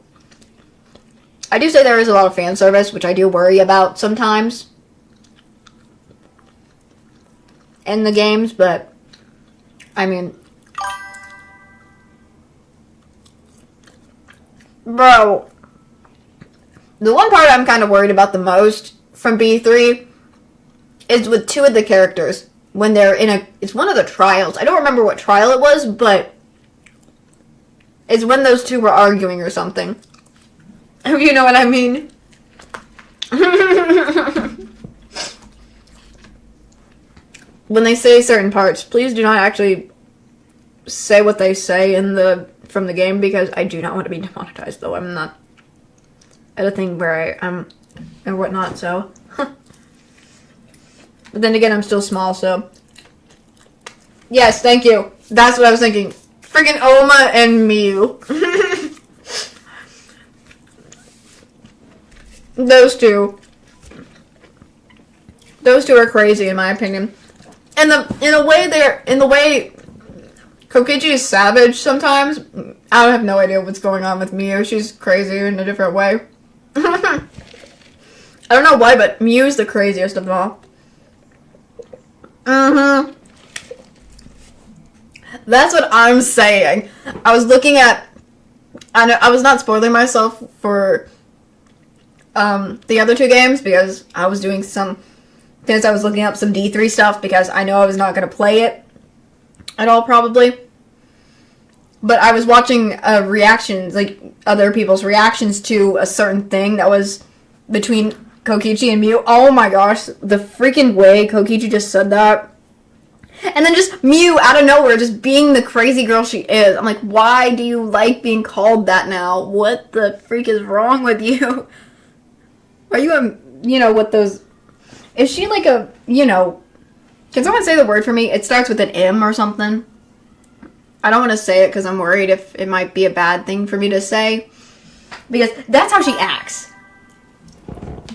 [SPEAKER 4] I do say there is a lot of fan service, which I do worry about sometimes in the games, but I mean, bro, the one part I'm kind of worried about the most from B3 is with two of the characters when they're it's one of the trials. I don't remember what trial it was, but it's when those two were arguing or something. If you know what I mean. When they say certain parts, please do not actually say what they say from the game, because I do not want to be demonetized, though I'm not at a thing where I am and whatnot, so. But then again, I'm still small, so. Yes, thank you. That's what I was thinking. Freaking Oma and Miu. Those two are crazy in my opinion. And in the way Kokichi is savage sometimes. I have no idea what's going on with Miu. She's crazy in a different way. I don't know why, but Miu's the craziest of them all. That's what I'm saying. I was looking at... I was not spoiling myself for the other two games, because I was doing something
[SPEAKER 1] Since I was looking up some D3 stuff because I know I was not going to play it at all probably. But I was watching reactions, like other people's reactions to a certain thing that was between Kokichi and Miu. Oh my gosh, the freaking way Kokichi just said that. And then just Miu out of nowhere, just being the crazy girl she is. I'm like, why do you like being called that now? What the freak is wrong with you? Are you what those... Is she like a, can someone say the word for me? It starts with an M or something. I don't want to say it because I'm worried if it might be a bad thing for me to say. Because that's how she acts.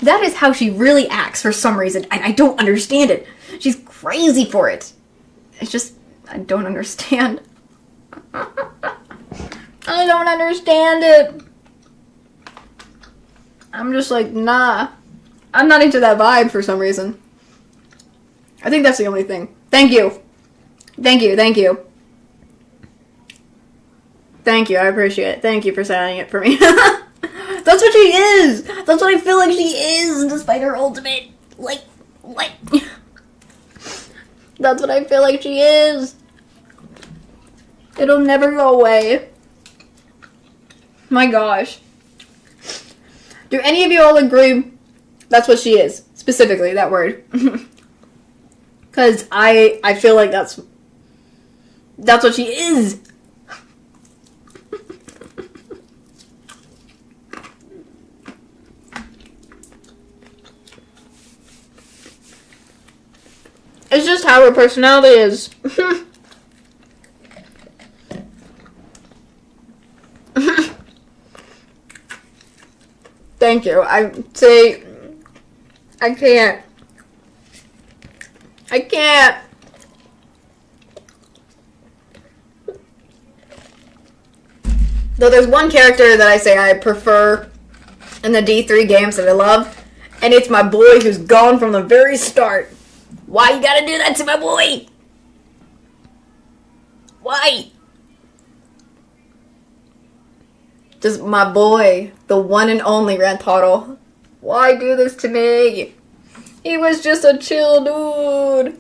[SPEAKER 1] That is how she really acts for some reason. And I don't understand it. She's crazy for it. It's just, I don't understand. I don't understand it. I'm just like, nah. I'm not into that vibe for some reason. I think that's the only thing. Thank you. Thank you, thank you. Thank you, I appreciate it. Thank you for saying it for me. That's what she is! That's what I feel like she is, despite her ultimate, what? That's what I feel like she is. It'll never go away. My gosh. Do any of you all agree that's what she is? Specifically, that word. Because I feel like that's what she is. It's just how her personality is. Thank you. I can't. Though there's one character that I say I prefer in the D3 games that I love, and it's my boy who's gone from the very start. Why you gotta do that to my boy? Why? Just my boy, the one and only Rantaro. Why do this to me? He was just a chill dude.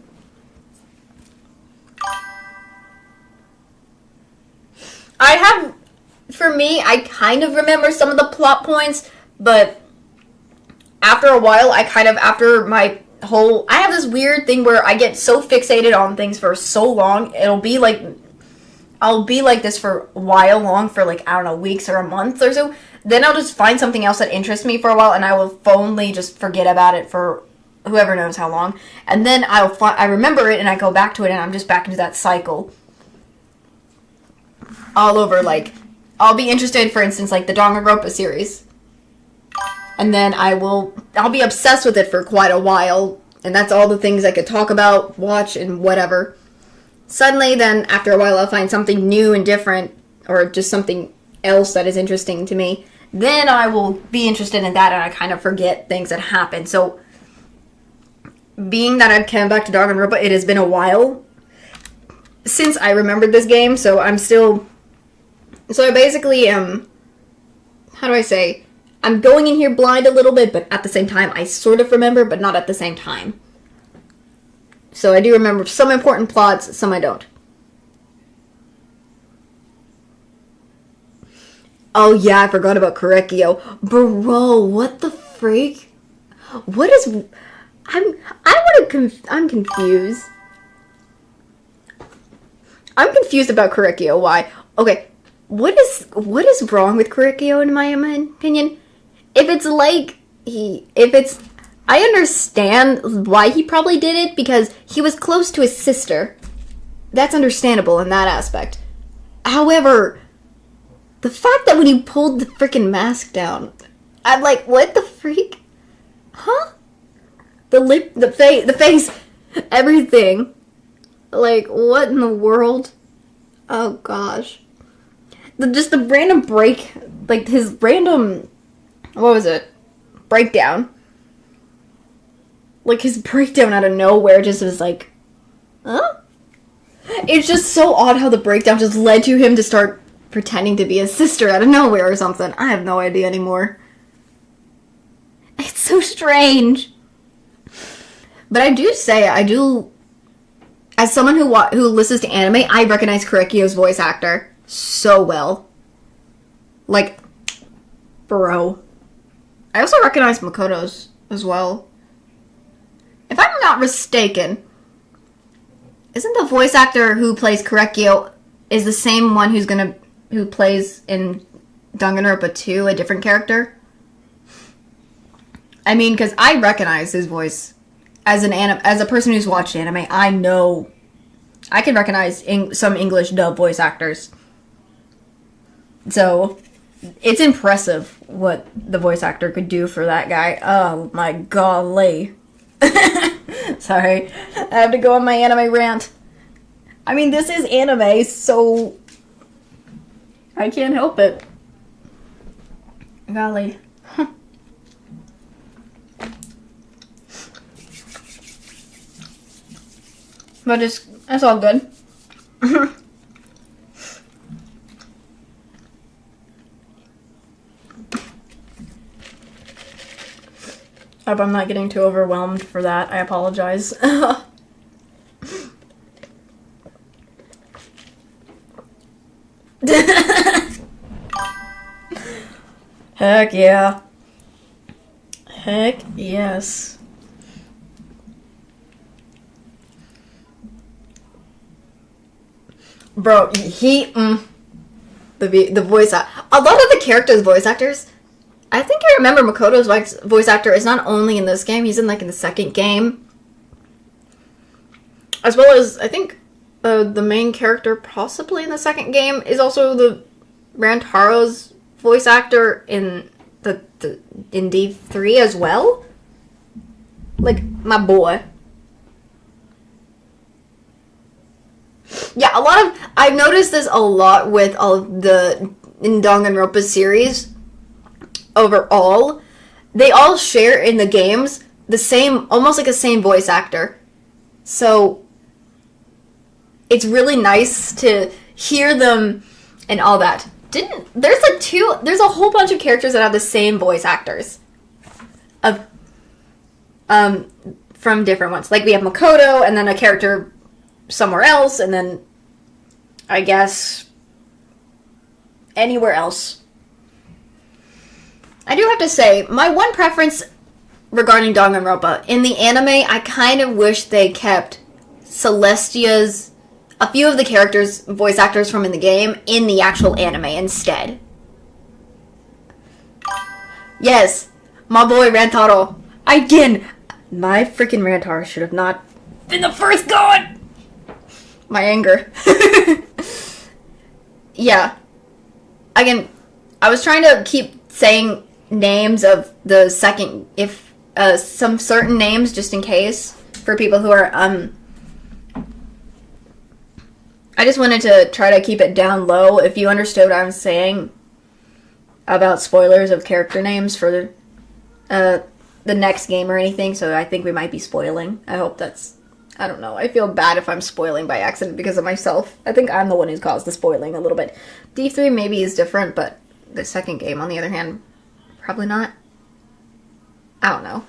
[SPEAKER 1] For me, I kind of remember some of the plot points, but after a while, I have this weird thing where I get so fixated on things for so long, I'll be like this for a while long, for like, I don't know, weeks or a month or so. Then I'll just find something else that interests me for a while, and I will fondly just forget about it for whoever knows how long. And then I remember it, and I go back to it, and I'm just back into that cycle. All over, like, I'll be interested, for instance, like the Danganronpa series. And then I'll be obsessed with it for quite a while, and that's all the things I could talk about, watch, and whatever. Suddenly, then, after a while, I'll find something new and different, or just something else that is interesting to me. Then I will be interested in that, and I kind of forget things that happen. So, being that I've come back to Danganronpa, it has been a while since I remembered this game, so I'm still... So I basically am... How do I say? I'm going in here blind a little bit, but at the same time, I sort of remember, but not at the same time. So I do remember some important plots, some I don't. Oh yeah, I forgot about Korekio. Bro, what the freak? What is... I'm confused. I'm confused about Korekio. Why? Okay, what is wrong with Korekio in my opinion? I understand why he probably did it, because he was close to his sister. That's understandable in that aspect. However, the fact that when he pulled the freaking mask down, I'm like, what the freak? Huh? The lip, the face, everything. Like, what in the world? Oh gosh. The random break, like his random, what was it? Breakdown. Like his breakdown out of nowhere just was like, huh? It's just so odd how the breakdown just led to him to start pretending to be his sister out of nowhere or something. I have no idea anymore. It's so strange. But I do say, as someone who listens to anime, I recognize Korekiyo's voice actor so well. Like, bro. I also recognize Makoto's as well. If I'm not mistaken, isn't the voice actor who plays Korekiyo is the same one who plays in Danganronpa 2 a different character? I mean, because I recognize his voice as a person who's watched anime. I know I can recognize some English dub voice actors. So it's impressive what the voice actor could do for that guy. Oh my golly. Sorry, I have to go on my anime rant. I mean, this is anime, so I can't help it. Golly. But it's all good. I hope I'm not getting too overwhelmed for that. I apologize. Heck yeah. Heck yes. Bro, the voice a lot of the characters' voice actors. I think I remember Makoto's voice actor is not only in this game, he's in the second game. As well as, I think, the main character possibly in the second game is also the Rantaro's voice actor in in D3 as well. Like, my boy. Yeah, I've noticed this a lot with all of the Danganronpa series. Overall, they all share in the games the same, almost like the same voice actor. So it's really nice to hear them and all that. There's a whole bunch of characters that have the same voice actors from different ones. Like we have Makoto and then a character somewhere else, and then I guess anywhere else. I do have to say, my one preference regarding Danganronpa, in the anime, I kind of wish they kept Celestia's, a few of the characters, voice actors from in the game, in the actual anime instead. Yes, my boy Rantaro. Again, my freaking Rantaro should have not been the first god! My anger. Yeah. Again, I was trying to keep saying names of the second, some certain names just in case for people who are I just wanted to try to keep it down low if you understood what I'm saying about spoilers of character names for the next game or anything. So I think we might be spoiling. I hope that's, I don't know, I feel bad if I'm spoiling by accident because of myself. I think I'm the one who's caused the spoiling a little bit. D3 maybe is different, but the second game on the other hand, probably not. I don't know.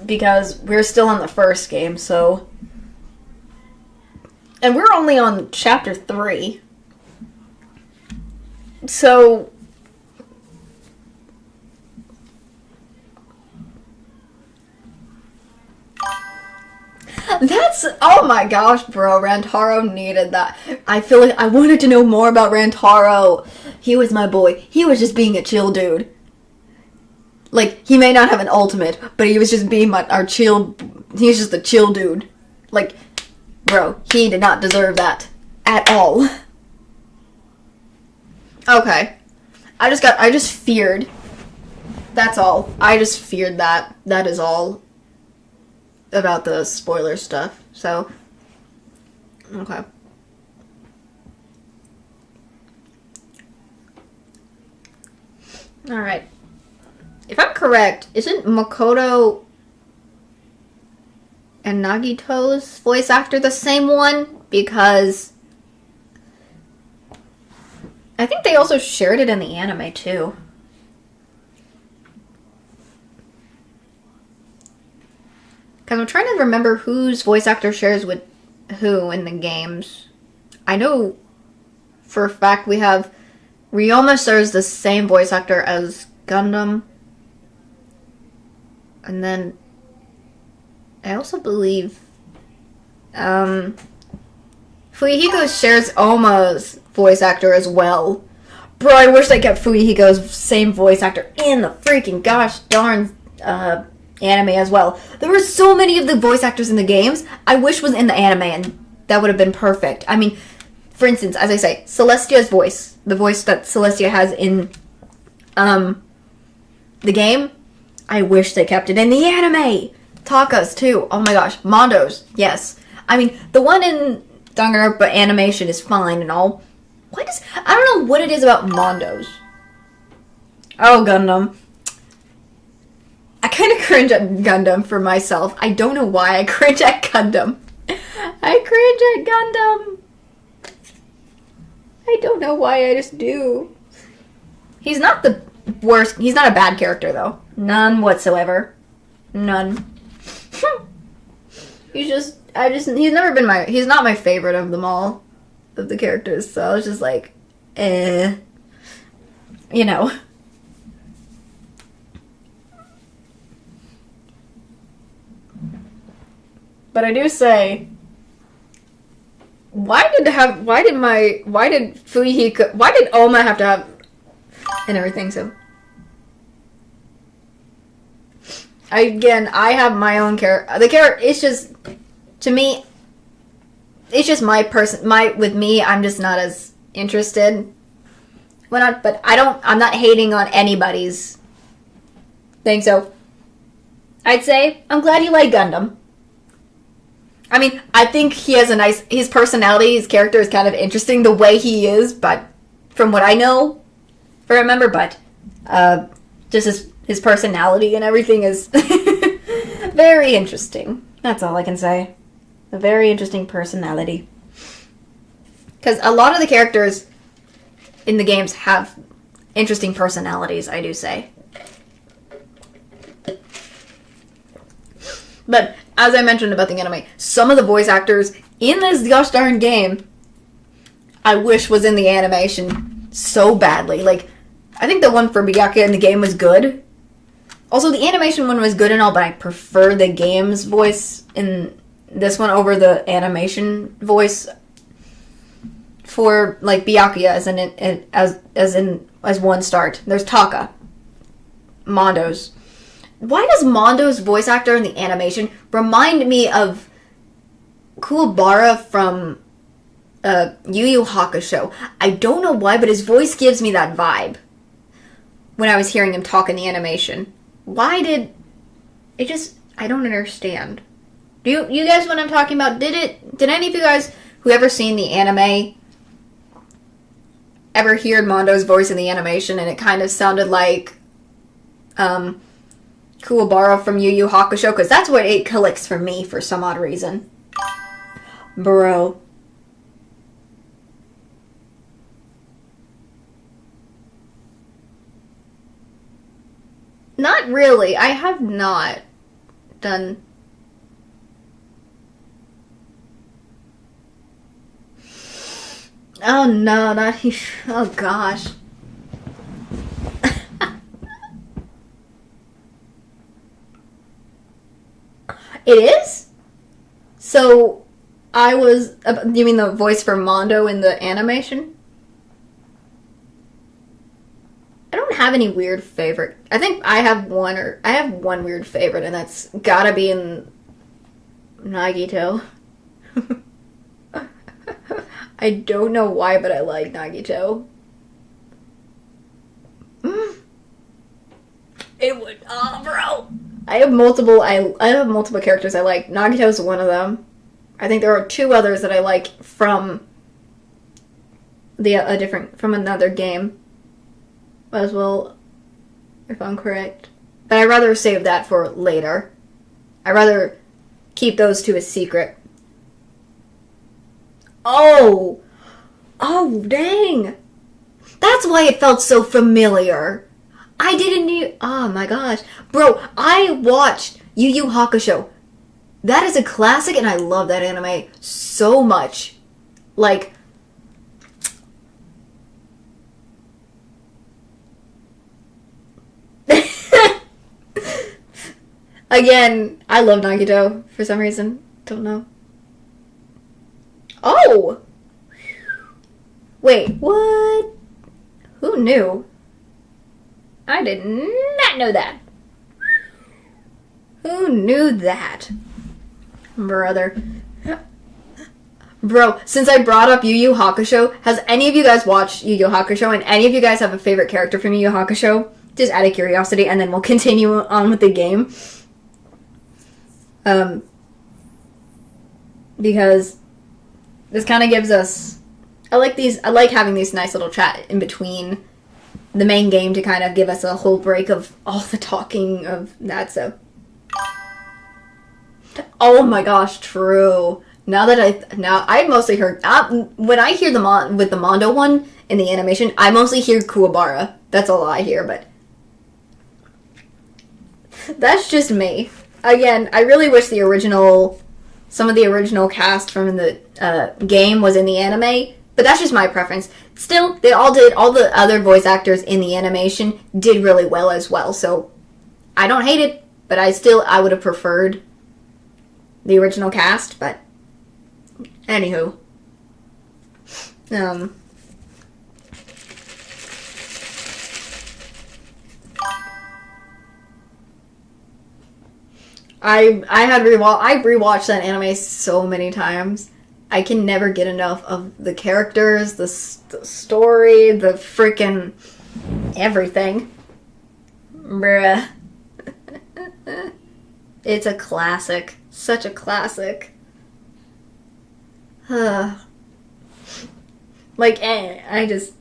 [SPEAKER 1] Because we're still on the first game, so... And we're only on chapter 3. So... That's... Oh my gosh, bro. Rantaro needed that. I feel like I wanted to know more about Rantaro. He was my boy. He was just being a chill dude. Like, he may not have an ultimate, but he was just being our chill... He was just a chill dude. Like, bro, he did not deserve that. At all. Okay. I just feared. That's all. I just feared that. That is all. About the spoiler stuff. So, okay. Alright. If I'm correct, isn't Makoto and Nagito's voice actor the same one? Because I think they also shared it in the anime too. Because I'm trying to remember whose voice actor shares with who in the games. I know for a fact we have Ryoma shares the same voice actor as Gundam. And then I also believe Fuyuhiko shares Oma's voice actor as well. Bro, I wish they kept Fuyuhiko's same voice actor in the freaking gosh darn anime as well. There were so many of the voice actors in the games I wish was in the anime, and that would have been perfect. I mean, for instance, as I say, Celestia's voice, the voice that Celestia has in the game, I wish they kept it in the anime. Taka's too. Oh my gosh. Mondo's. Yes. I mean, the one in danganronpa animation is fine and all. I don't know what it is about Mondo's. Oh, Gundam. I kind of cringe at Gundam for myself. I don't know why I cringe at Gundam. I cringe at Gundam. I don't know why, I just do. He's not the worst. He's not a bad character, though. None whatsoever. None. He's never been he's not my favorite of them all, of the characters, so I was just like, you know. But I do say, why did Oma have to have, and everything, so. I have my own character. The character, it's just, to me, it's just with me, I'm just not as interested. But I'm not hating on anybody's thing, so I'd say, I'm glad you like Gundam. I mean, I think he has his personality, his character is kind of interesting the way he is, but from what I know, but just his personality and everything is very interesting. That's all I can say. A very interesting personality. Because a lot of the characters in the games have interesting personalities, I do say. But as I mentioned about the anime, some of the voice actors in this gosh darn game, I wish was in the animation so badly. Like, I think the one for Byakuya in the game was good. Also, the animation one was good and all, but I prefer the game's voice in this one over the animation voice for, like, Byakuya as one start. There's Taka. Mondo's. Why does Mondo's voice actor in the animation remind me of Kuwabara from Yu Yu Hakusho? I don't know why, but his voice gives me that vibe when I was hearing him talk in the animation. Why did it just... I don't understand. Do you guys know what I'm talking about? Did any of you guys who ever seen the anime ever heard Mondo's voice in the animation and it kind of sounded like Kuwabara from Yu Yu Hakusho? Because that's what it clicks for me for some odd reason. Bro. Not really. I have not done... Oh no, not he. Oh gosh. It is? So, I was... You mean the voice for Mondo in the animation? I don't have any weird favorite. I think I have one weird favorite, and that's gotta be in Nagito. I don't know why, but I like Nagito. It would, bro. I have multiple characters I like. Nagito's one of them. I think there are two others that I like from from another game as well, if I'm correct. But I'd rather save that for later. I'd rather keep those two a secret. Oh, dang. That's why it felt so familiar. Oh my gosh. Bro, I watched Yu Yu Hakusho
[SPEAKER 17] That is a classic, and I love that anime so much. Like, again, I love Nagito for some reason. Don't know. Oh! Wait, what? Who knew? I did not know that. Who knew that? Brother. Bro, since I brought up Yu Yu Hakusho, has any of you guys watched Yu Yu Hakusho, and any of you guys have a favorite character from Yu Yu Hakusho? Just out of curiosity, and then we'll continue on with the game. Because this kind of gives us... I like having these nice little chat in between the main game to kind of give us a whole break of all the talking of that, so... Oh my gosh, true. Now I mostly heard... when I hear with the Mondo one in the animation, I mostly hear Kuwabara. That's all I hear, but... That's just me. Again, I really wish some of the original cast from the game was in the anime, but that's just my preference. Still, all the other voice actors in the animation did really well as well, so I don't hate it, but I would have preferred the original cast, but anywho. I rewatched that anime so many times. I can never get enough of the characters, the story, the freaking everything. Bruh. It's a classic. Such a classic. I just...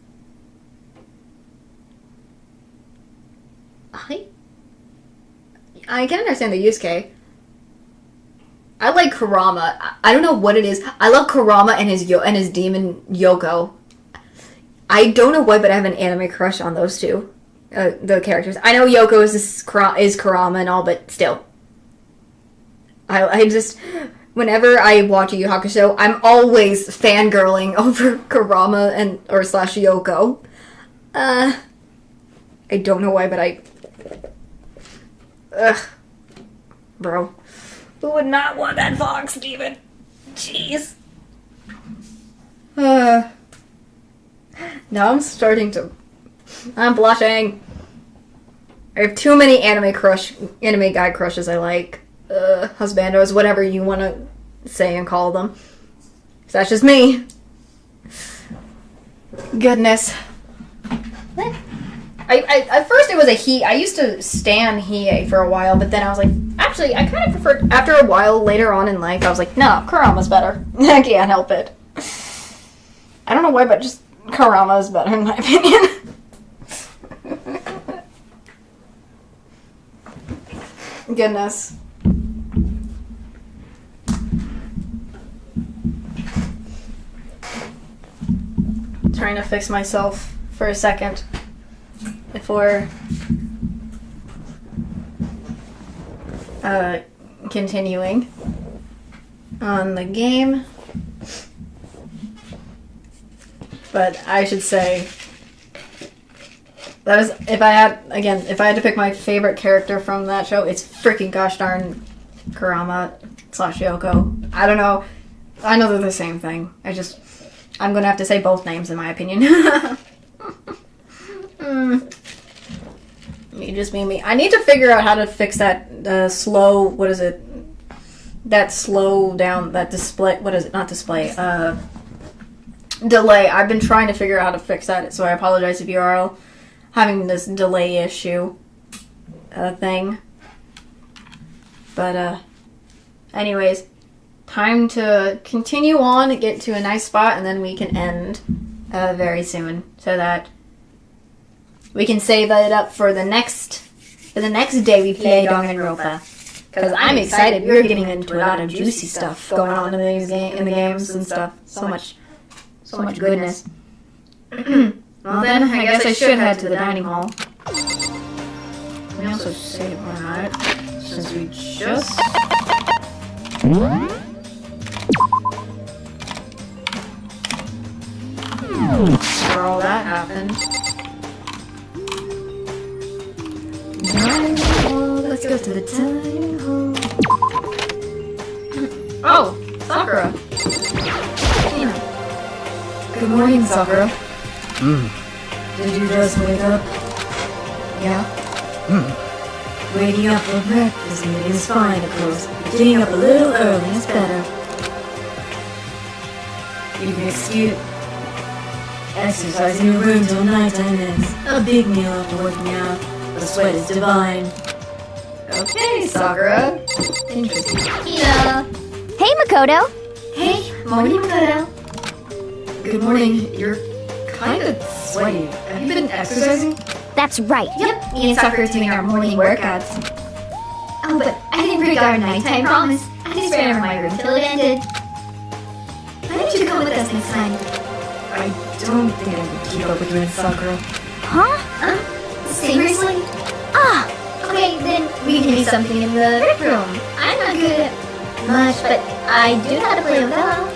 [SPEAKER 17] I can understand the Yusuke. I like Kurama. I don't know what it is. I love Kurama and his demon Yoko. I don't know why, but I have an anime crush on those two, the characters. I know Yoko is Kurama and all, but still. I just, whenever I watch Yu Yu Hakusho, I'm always fangirling over Kurama or Yoko. I don't know why, but ugh. Bro. Who would not want that fox demon? Jeez. Now I'm blushing. I have too many anime guy crushes I like. Husbandos, whatever you want to say and call them. So that's just me. Goodness. At first it was a he. I used to stan Hiei for a while, but then I was like, actually, I kind of preferred, after a while later on in life, I was like, no, Kurama's better. I can't help it. I don't know why, but just Kurama's better in my opinion. Goodness. Trying to fix myself for a second before continuing on the game. But I should say that was, if I had to pick my favorite character from that show, it's freaking gosh darn Kurama / Yoko. I don't know. I know they're the same thing. I'm gonna have to say both names in my opinion. Me just being me. I need to figure out how to fix that slow, what is it? That slow down, that display, what is it? Not display, delay. I've been trying to figure out how to fix that, so I apologize if you are all having this delay issue thing. But, anyways, time to continue on, get to a nice spot, and then we can end very soon, so that we can save it up for the next day we play danganronpa. Because I'm excited. We're getting into a lot of juicy stuff going on in the games and stuff. So much goodness. Well then, I guess I should head to the dining hall. Let me also save on that, since we just
[SPEAKER 1] Where all that happened.
[SPEAKER 4] Let's go to the dining hall.
[SPEAKER 1] Oh, Sakura.
[SPEAKER 17] Good morning, Sakura. Did you just wake up? Yeah? Waking up for breakfast meeting is fine, of course. But getting up a little early is better. You can excuse exercise in your room till nighttime is. A big meal after working out. The sweat is divine.
[SPEAKER 1] Okay, Sakura.
[SPEAKER 4] Interesting. Yeah.
[SPEAKER 3] Hey, Makoto.
[SPEAKER 4] Hey, morning, Makoto.
[SPEAKER 17] Good morning. You're kind of sweaty. Have you been exercising?
[SPEAKER 3] That's right.
[SPEAKER 4] Yep, me and Sakura are doing our morning workouts. Oh, but I didn't break our nighttime promise. I just ran over my room till it ended. Why don't you come with us next time?
[SPEAKER 17] I don't think I can keep up with you and Sakura.
[SPEAKER 3] Huh?
[SPEAKER 4] Seriously?
[SPEAKER 3] Ah!
[SPEAKER 4] Okay, then we can do something in the rec room. I'm not good at much, but I do know how to play Othello.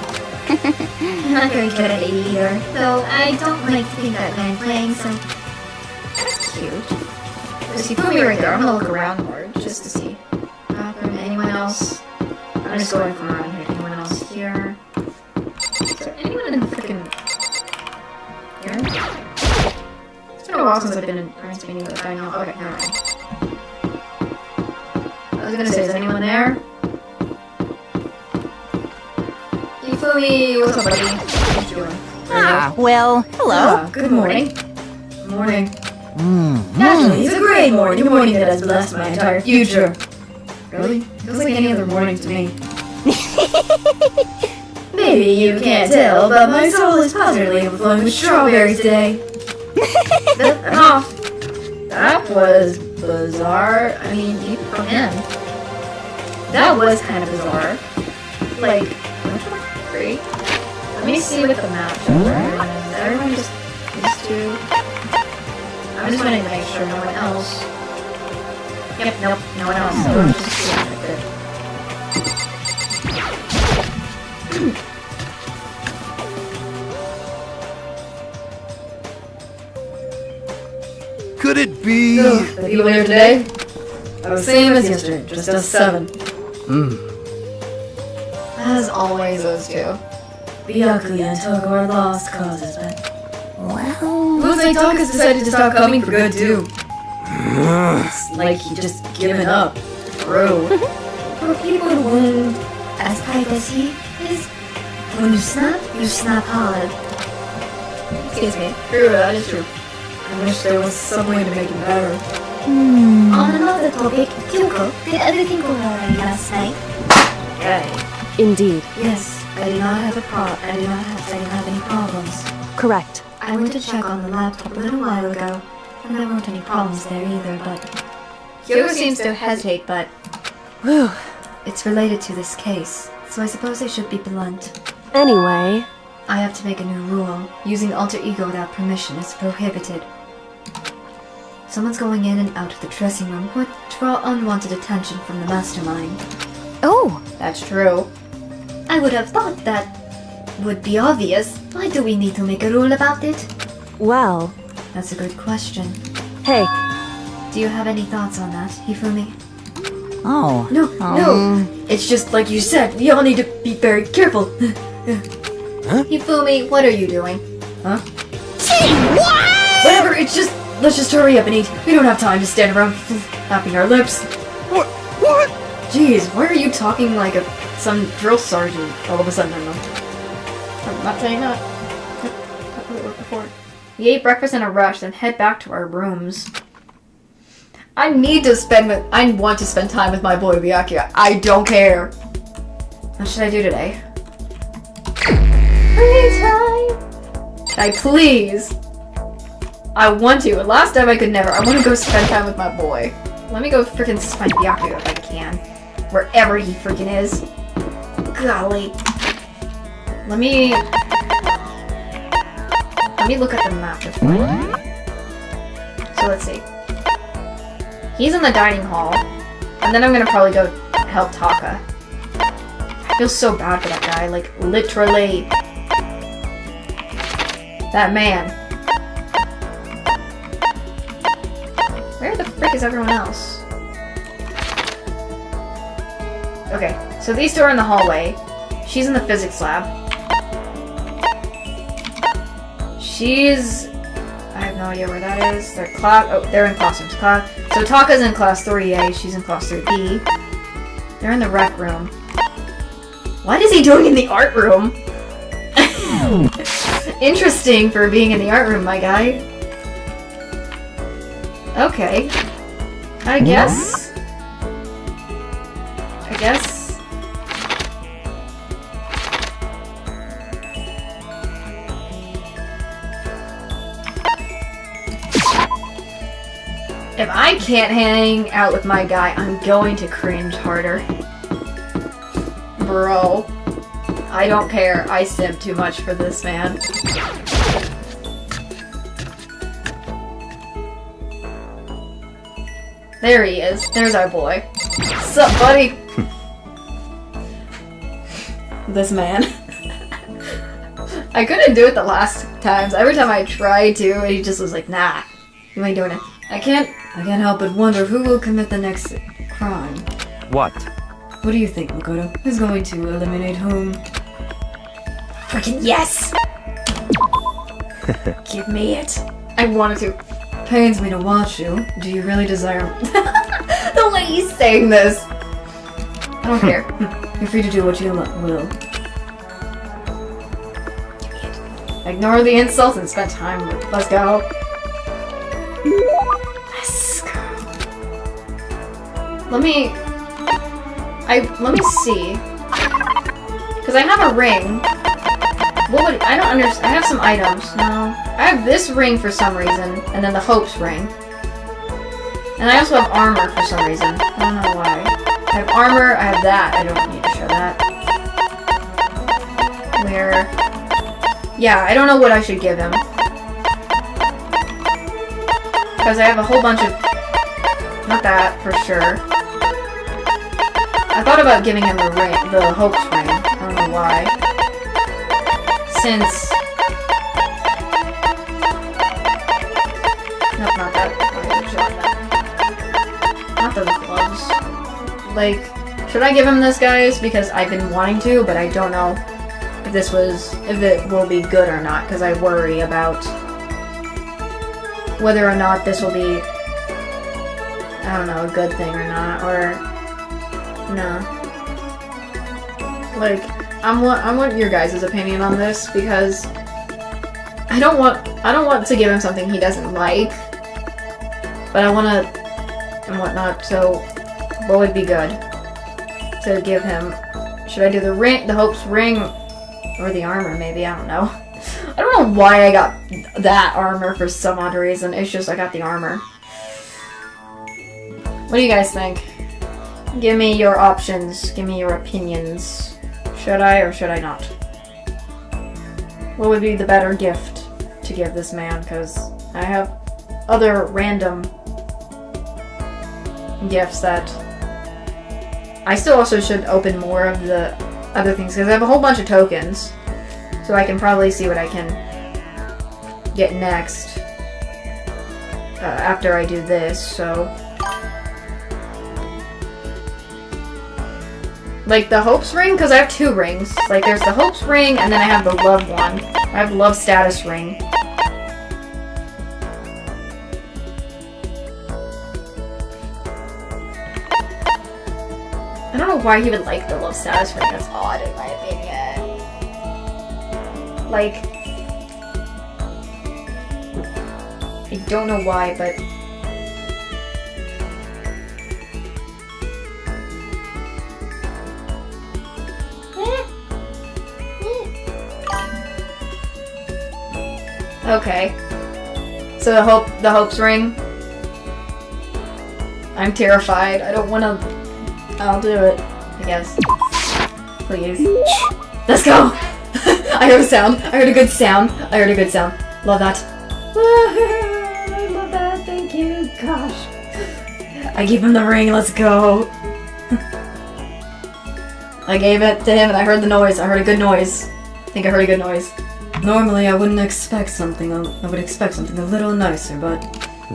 [SPEAKER 4] I'm not very good at it either, though I don't like to think that when I'm playing, so...
[SPEAKER 1] That's cute. There's Hifumi right there. I'm gonna look around more just to see. Anyone else? I'm just going from around here. Anyone else here? Is there anyone in the frickin' here? It's been a while since I've been in parents' meeting with dining hall. Okay, never mind. I was gonna say, is anyone there? Hifumi, what's up, buddy? What you doing?
[SPEAKER 16] Well, hello.
[SPEAKER 17] Ah, good morning. Morning. Actually, it's a great morning. A morning that has blessed my entire future. Really? Feels like any other morning to me. Maybe you can't tell, but my soul is positively overflowing with strawberries today. Enough. That was bizarre. I mean, even from him. That was kind of bizarre. Like, great. Let me see what the map shows. Everyone just used to. I'm just gonna make sure no one else. Yep, nope, no one else. So I'm just doing it.
[SPEAKER 10] Could it be?
[SPEAKER 17] The people here today are the same as yesterday, just us 7.
[SPEAKER 1] As always, those two.
[SPEAKER 17] Byakuya and Toko are lost causes, but...
[SPEAKER 16] Well...
[SPEAKER 17] Looks like Taka's decided to stop coming for good, too. It's like he just given up. Bro.
[SPEAKER 4] For people to wound as tight as he is, when you snap hard.
[SPEAKER 1] Excuse me. True, that is true.
[SPEAKER 17] I wish there was some way to make it better.
[SPEAKER 4] On another topic, Kyoko, did everything go alright last night?
[SPEAKER 17] Okay.
[SPEAKER 7] Indeed.
[SPEAKER 17] Yes, I did not have any problems.
[SPEAKER 7] Correct.
[SPEAKER 4] I went to check on the laptop a little while ago, and there weren't any problems there either, but...
[SPEAKER 1] Kyoko seems to hesitate, but...
[SPEAKER 7] Whew.
[SPEAKER 17] It's related to this case, so I suppose I should be blunt.
[SPEAKER 7] Anyway...
[SPEAKER 17] I have to make a new rule. Using alter ego without permission is prohibited. Someone's going in and out of the dressing room would draw unwanted attention from the mastermind.
[SPEAKER 3] Oh!
[SPEAKER 1] That's true.
[SPEAKER 4] I would have thought that would be obvious. Why do we need to make a rule about it?
[SPEAKER 7] Well...
[SPEAKER 17] That's a good question.
[SPEAKER 7] Hey.
[SPEAKER 17] Do you have any thoughts on that, Hifumi?
[SPEAKER 16] Oh.
[SPEAKER 17] No. It's just like you said, we all need to be very careful.
[SPEAKER 1] Hifumi, what are you doing?
[SPEAKER 17] Huh? What? Whatever, let's just hurry up and eat. We don't have time to stand around flapping our lips.
[SPEAKER 10] What?
[SPEAKER 17] Jeez, why are you talking like some drill sergeant all of a sudden? I don't know.
[SPEAKER 1] I'm not saying that. That's what it worked before. We ate breakfast in a rush, then head back to our rooms. I want to spend time with my boy Byakuya. I don't care. What should I do today? Free time! Please! I want to. Last time I could never. I want to go spend time with my boy. Let me go freaking find Byakuya if I can. Wherever he freaking is. Golly. Let me look at the map to find him. So let's see. He's in the dining hall. And then I'm gonna probably go help Taka. I feel so bad for that guy, like, literally. That man. Where the frick is everyone else? Okay, so these two are in the hallway. She's in the physics lab. She's... I have no idea where that is. They're they're in classrooms. So Taka's in class 3A, she's in class 3B. They're in the rec room. What is he doing in the art room? Interesting for being in the art room, my guy. Okay. I guess. If I can't hang out with my guy, I'm going to cringe harder. Bro. I don't care. I simp too much for this man. There he is. There's our boy. Sup, buddy? This man. I couldn't do it the last times. Every time I tried to, he just was like, nah. You ain't doing it. I can't help but wonder who will commit the next crime.
[SPEAKER 2] What?
[SPEAKER 17] What do you think, Makoto? Who's going to eliminate whom?
[SPEAKER 1] Freaking yes! Give me it. I wanted to.
[SPEAKER 17] Pains me to watch you. Do you really desire...
[SPEAKER 1] The way he's saying this. I don't care.
[SPEAKER 17] You're free to do what you will.
[SPEAKER 1] Give me it. Ignore the insults and spend time with. Let's go. Let's go. Let me see. Cause I have a ring. I don't understand. I have some items. No. I have this ring for some reason, and then the Hope's ring. And I also have armor for some reason. I don't know why. I have armor, I have that. I don't need to show that. Where? Yeah, I don't know what I should give him. Because I have a whole bunch of... Not that, for sure. I thought about giving him the ring, the Hope's ring. I don't know why. Since... Nope, not that. Not those gloves. Like, should I give him this, guys? Because I've been wanting to, but I don't know if it will be good or not, because I worry about whether or not this will be, I don't know, a good thing or not, or no. Like, I want your guys' opinion on this, because I don't want to give him something he doesn't like, but I want to and whatnot. So, what would be good to give him? Should I do the ring, the Hope's ring, or the armor? Maybe, I don't know. I don't know why I got that armor for some odd reason. It's just I got the armor. What do you guys think? Give me your options. Give me your opinions. Should I or should I not? What would be the better gift to give this man? Because I have other random gifts that I still also should open more of the other things because I have a whole bunch of tokens, so I can probably see what I can get next after I do this. So, like the Hope's ring, because I have two rings. Like there's the Hope's ring, and then I have the love one. I have love status ring. I don't know why he would like the love status ring. That's odd in my opinion. Like, I don't know why, but okay. So the Hope's ring. I'm terrified. I don't want to. I'll do it, I guess. Please. Let's go! I heard a sound. I heard a good sound. I heard a good sound. Love that. I love that. Thank you. Gosh. I give him the ring. Let's go.
[SPEAKER 17] I gave it to him and I heard the noise. I heard a good noise. I think I heard a good noise. Normally I wouldn't expect something. I would expect something a little nicer, but...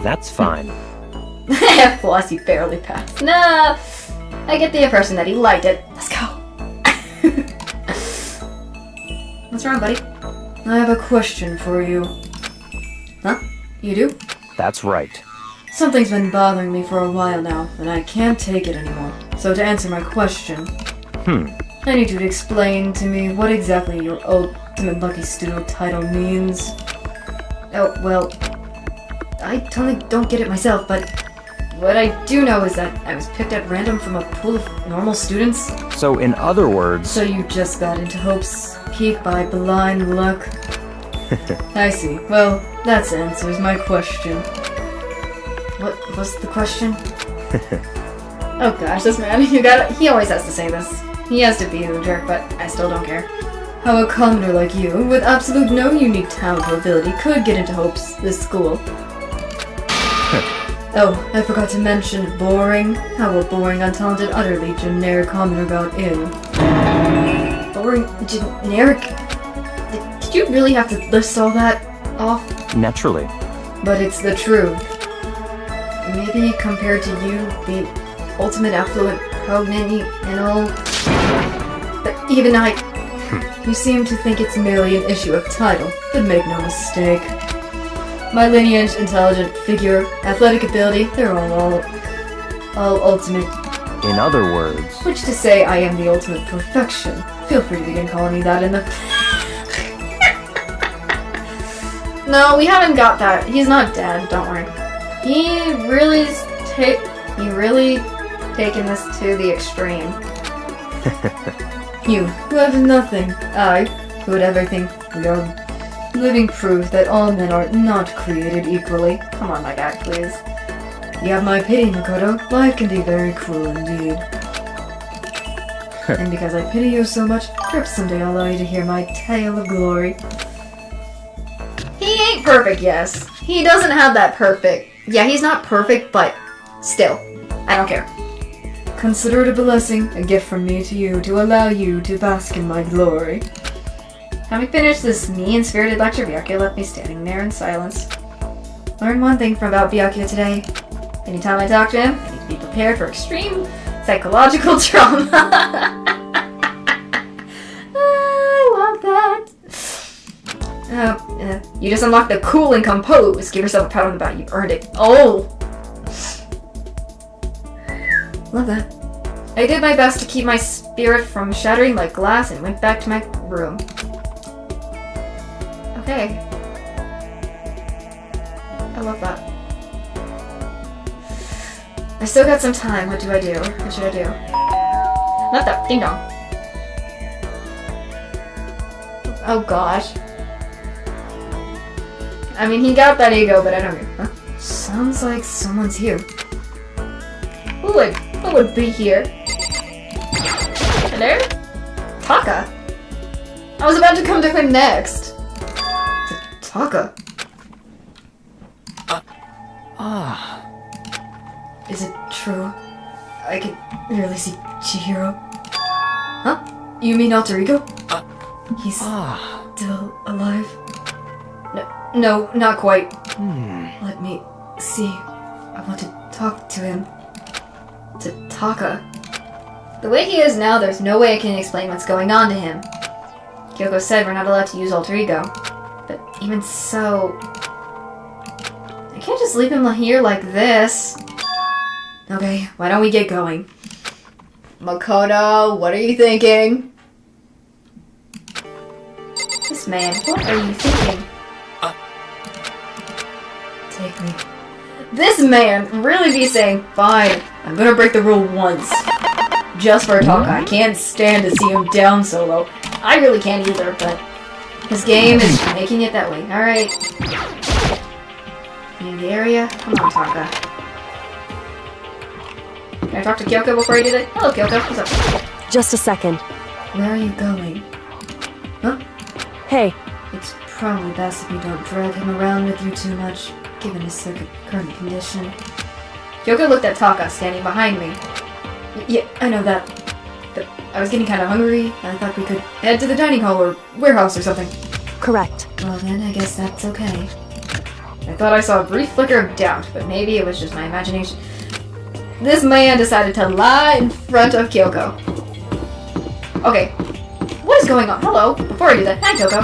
[SPEAKER 2] That's fine.
[SPEAKER 17] Plus, he barely passed. Nah, I get the impression that he liked it. Let's go. What's wrong, buddy? I have a question for you. Huh? You do?
[SPEAKER 2] That's right.
[SPEAKER 17] Something's been bothering me for a while now, and I can't take it anymore. So to answer my question, I need you to explain to me what exactly your Ultimate Lucky Studio title means. Oh, well, I totally don't get it myself, but what I do know is that I was picked at random from a pool of normal students.
[SPEAKER 2] So in other words...
[SPEAKER 17] So you just got into Hope's Peak by blind luck? I see. Well, that answers my question. What was the question? Oh gosh, this man, he always has to say this. He has to be a jerk, but I still don't care. How a commoner like you, with absolute no unique talent or ability, could get into this school. Oh, I forgot to mention boring. How a boring, untalented, utterly generic commoner got in. Boring, generic? Did you really have to list all that off?
[SPEAKER 2] Naturally.
[SPEAKER 17] But it's the truth. Maybe compared to you, the ultimate affluent progeny and all. But even you seem to think it's merely an issue of title, but make no mistake. My lineage, intelligent figure, athletic ability, they're all ultimate.
[SPEAKER 2] In other words...
[SPEAKER 17] Which to say I am the ultimate perfection. Feel free to begin calling me that in the... No, we haven't got that. He's not dead, don't worry. He really taken this to the extreme. You, who have nothing, I, who had everything, we are living proof that all men are not created equally. Come on, my guy, please. You have my pity, Makoto. Life can be very cruel indeed. And because I pity you so much, perhaps someday I'll allow you to hear my tale of glory. He ain't perfect, yes. He doesn't have that perfect. Yeah, he's not perfect, but still, I don't care. Consider it a blessing, a gift from me to you, to allow you to bask in my glory. Having finished this mean-spirited lecture, Byakuya left me standing there in silence. Learned one thing about Byakuya today. Anytime I talk to him, I need to be prepared for extreme psychological trauma. I love that. You just unlocked the cool and compose. Give yourself a pat on the back. You earned it. Oh! Love that. I did my best to keep my spirit from shattering like glass and went back to my room. Okay. I love that. I still got some time. What do I do? What should I do? Not that ding dong. Oh gosh. I mean, he got that ego, but I don't know. Huh? Sounds like someone's here. Who would be here? Hello? Taka? I was about to come to him next. Taka? Is it true? I can really see Chihiro. Huh? You mean alter ego? He's still alive? No, not quite. Let me see. I want to talk to him. To Taka. The way he is now, there's no way I can explain what's going on to him. Kyoko said we're not allowed to use alter ego. But even so... I can't just leave him here like this. Okay, why don't we get going? Makoto, what are you thinking? This man, what are you thinking? Take me. This man really be saying, fine, I'm gonna break the rule once. Just for a talk. I can't stand to see him down so low. I really can't either, but his game is making it that way. Alright. In the area? Come on, Taka. Can I talk to Kyoko before I do that? Hello, Kyoko. What's up?
[SPEAKER 7] Just a second.
[SPEAKER 17] Where are you going? Huh?
[SPEAKER 7] Hey.
[SPEAKER 17] It's probably best if you don't drag him around with you too much, given his current condition. Kyoko looked at Taka, standing behind me. Yeah, I know that. But I was getting kind of hungry, and I thought we could head to the dining hall or warehouse or something.
[SPEAKER 7] Correct.
[SPEAKER 17] Well then, I guess that's okay. I thought I saw a brief flicker of doubt, but maybe it was just my imagination. This man decided to lie in front of Kyoko. Okay, what is going on? Hello, before I do that, hi Kyoko.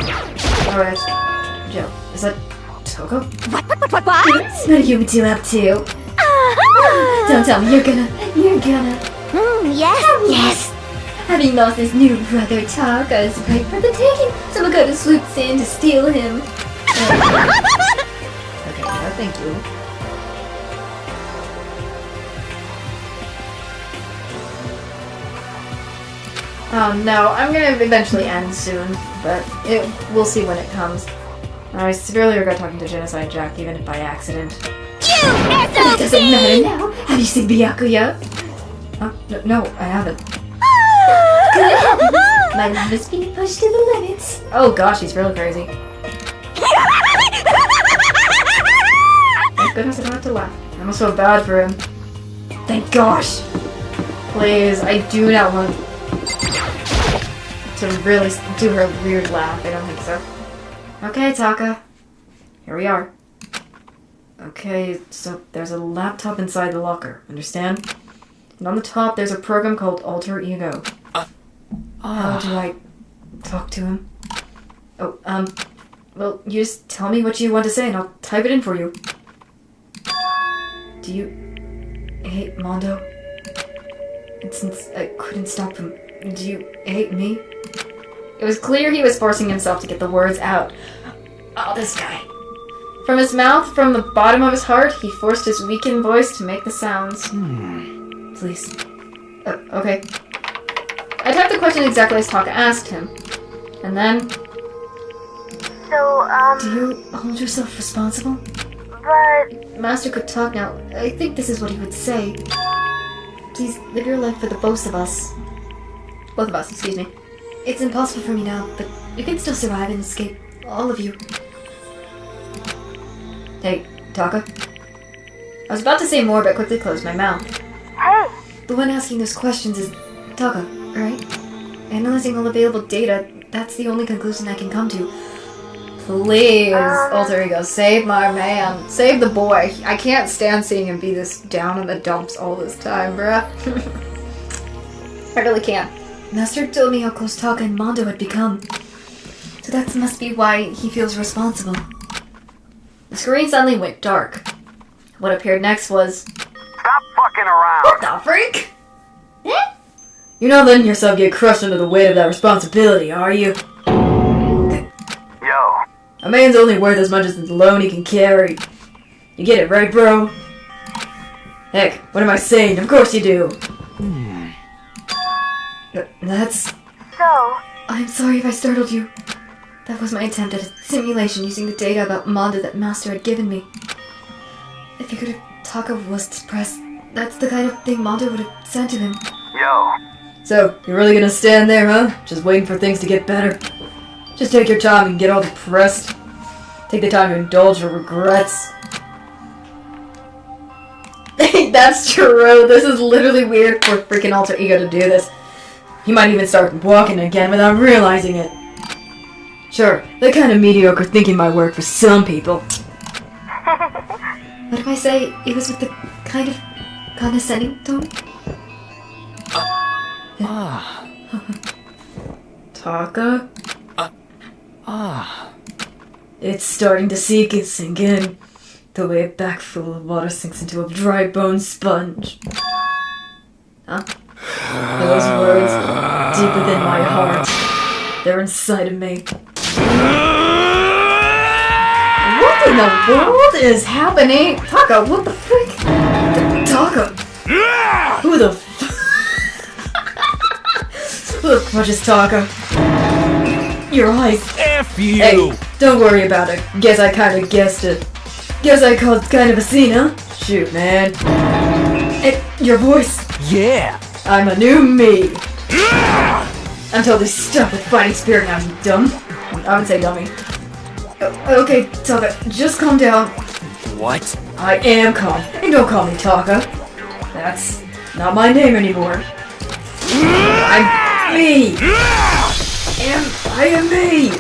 [SPEAKER 17] Alright, Joe, is that Toko?
[SPEAKER 3] What?
[SPEAKER 17] What are you two up to? Don't tell me you're gonna.
[SPEAKER 3] Yes.
[SPEAKER 4] Having lost his new brother, Taka is right for the taking. Someone could have swooped in to steal him.
[SPEAKER 17] Okay, no thank you. No, I'm gonna eventually end soon, but we'll see when it comes. I severely regret talking to Genocide Jack, even if by accident.
[SPEAKER 4] It doesn't matter now. Have you seen Byakuya?
[SPEAKER 17] Huh? No, I haven't.
[SPEAKER 4] Good. My love is being pushed to the limits.
[SPEAKER 17] Oh gosh, he's really crazy. Thank goodness I don't have to laugh. I almost feel bad for him. Thank gosh! Please, I do not want to really do her weird laugh. I don't think so. Okay, Taka. Here we are. Okay, so there's a laptop inside the locker, understand? And on the top there's a program called Alter Ego. How do I talk to him? Oh, well, you just tell me what you want to say and I'll type it in for you. Do you hate Mondo? And since I couldn't stop him, do you hate me? It was clear he was forcing himself to get the words out. Oh, this guy. From his mouth, from the bottom of his heart, he forced his weakened voice to make the sounds. Please. Okay. I typed the question exactly as Taka asked him. And then...
[SPEAKER 18] So,
[SPEAKER 17] do you hold yourself responsible?
[SPEAKER 18] But...
[SPEAKER 17] Master could talk now. I think this is what he would say. Please, live your life for the both of us. Both of us, excuse me. It's impossible for me now, but you can still survive and escape. All of you. Hey, Taka. I was about to say more, but quickly closed my mouth.
[SPEAKER 18] Hey!
[SPEAKER 17] The one asking those questions is Taka, right? Analyzing all available data, that's the only conclusion I can come to. Please, Alter Ego, save my man. Save the boy. I can't stand seeing him be this down in the dumps all this time, bruh. I really can't. Master told me how close Taka and Mondo had become. So that must be why he feels responsible. The screen suddenly went dark. What appeared next was...
[SPEAKER 18] Stop fucking around!
[SPEAKER 17] What the freak? You're not letting yourself get crushed under the weight of that responsibility, are you?
[SPEAKER 18] Yo.
[SPEAKER 17] A man's only worth as much as the load he can carry. You get it, right, bro? Heck, what am I saying? Of course you do. That's...
[SPEAKER 18] So...
[SPEAKER 17] I'm sorry if I startled you. That was my attempt at a simulation using the data about Mondo that Master had given me. I figured if Taka was depressed, that's the kind of thing Mondo would have said to him.
[SPEAKER 18] Yo.
[SPEAKER 17] So, you're really gonna stand there, huh? Just waiting for things to get better? Just take your time and get all depressed. Take the time to indulge your regrets. That's true. This is literally weird for freaking Alter Ego to do this. He might even start walking again without realizing it. Sure, that kind of mediocre thinking might work for some people. What if I say it was with the kind of condescending tone? Taka? It's starting to sink in. The way a bag full of water sinks into a dry bone sponge. Huh? Those words, deep within my heart. They're inside of me. What in the world is happening? Taka, what the frick? Taka! Who the fuck is Taka? Your eyes.
[SPEAKER 10] F you!
[SPEAKER 17] Hey, don't worry about it. Guess I kinda guessed it. Guess I caused kind of a scene, huh? Shoot, man. And your voice.
[SPEAKER 10] Yeah!
[SPEAKER 17] I'm a new me. I'm totally stuck with fighting spirit now, you dumb. I would say dummy. Okay, Taka, just calm down.
[SPEAKER 10] What?
[SPEAKER 17] I am calm. And don't call me Taka. That's not my name anymore. me! I am me!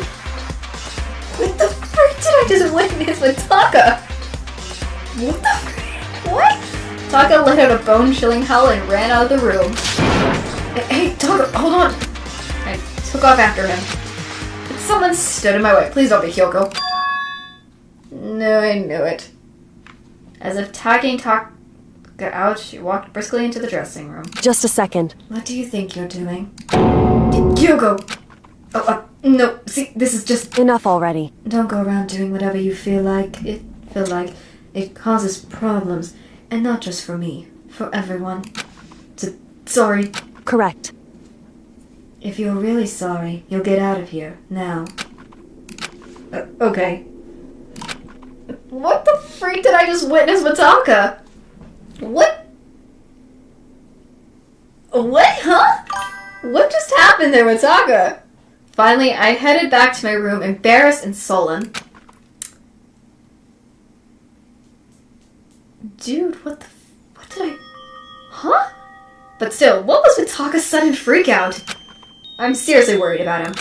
[SPEAKER 17] What the frick did I just witness with Taka? What the frick? What? Taka let out a bone-chilling howl and ran out of the room. Hey, Taka, hold on! I took off after him. Someone stood in my way. Please don't be Hyoko. No, I knew it. As if tagging Taka out, she walked briskly into the dressing room.
[SPEAKER 7] Just a second.
[SPEAKER 17] What do you think you're doing? Hyoko! Oh, no, see, this is just...
[SPEAKER 7] Enough already.
[SPEAKER 17] Don't go around doing whatever you feel like. It causes problems. And not just for me. For everyone. Sorry.
[SPEAKER 7] Correct.
[SPEAKER 17] If you're really sorry, you'll get out of here, now. Okay. What the freak did I just witness with Taka? What? What? Huh? What just happened there with Taka? Finally, I headed back to my room, embarrassed and sullen. Dude, what did I... Huh? But still, what was with Taka's sudden freakout? I'm seriously worried about him.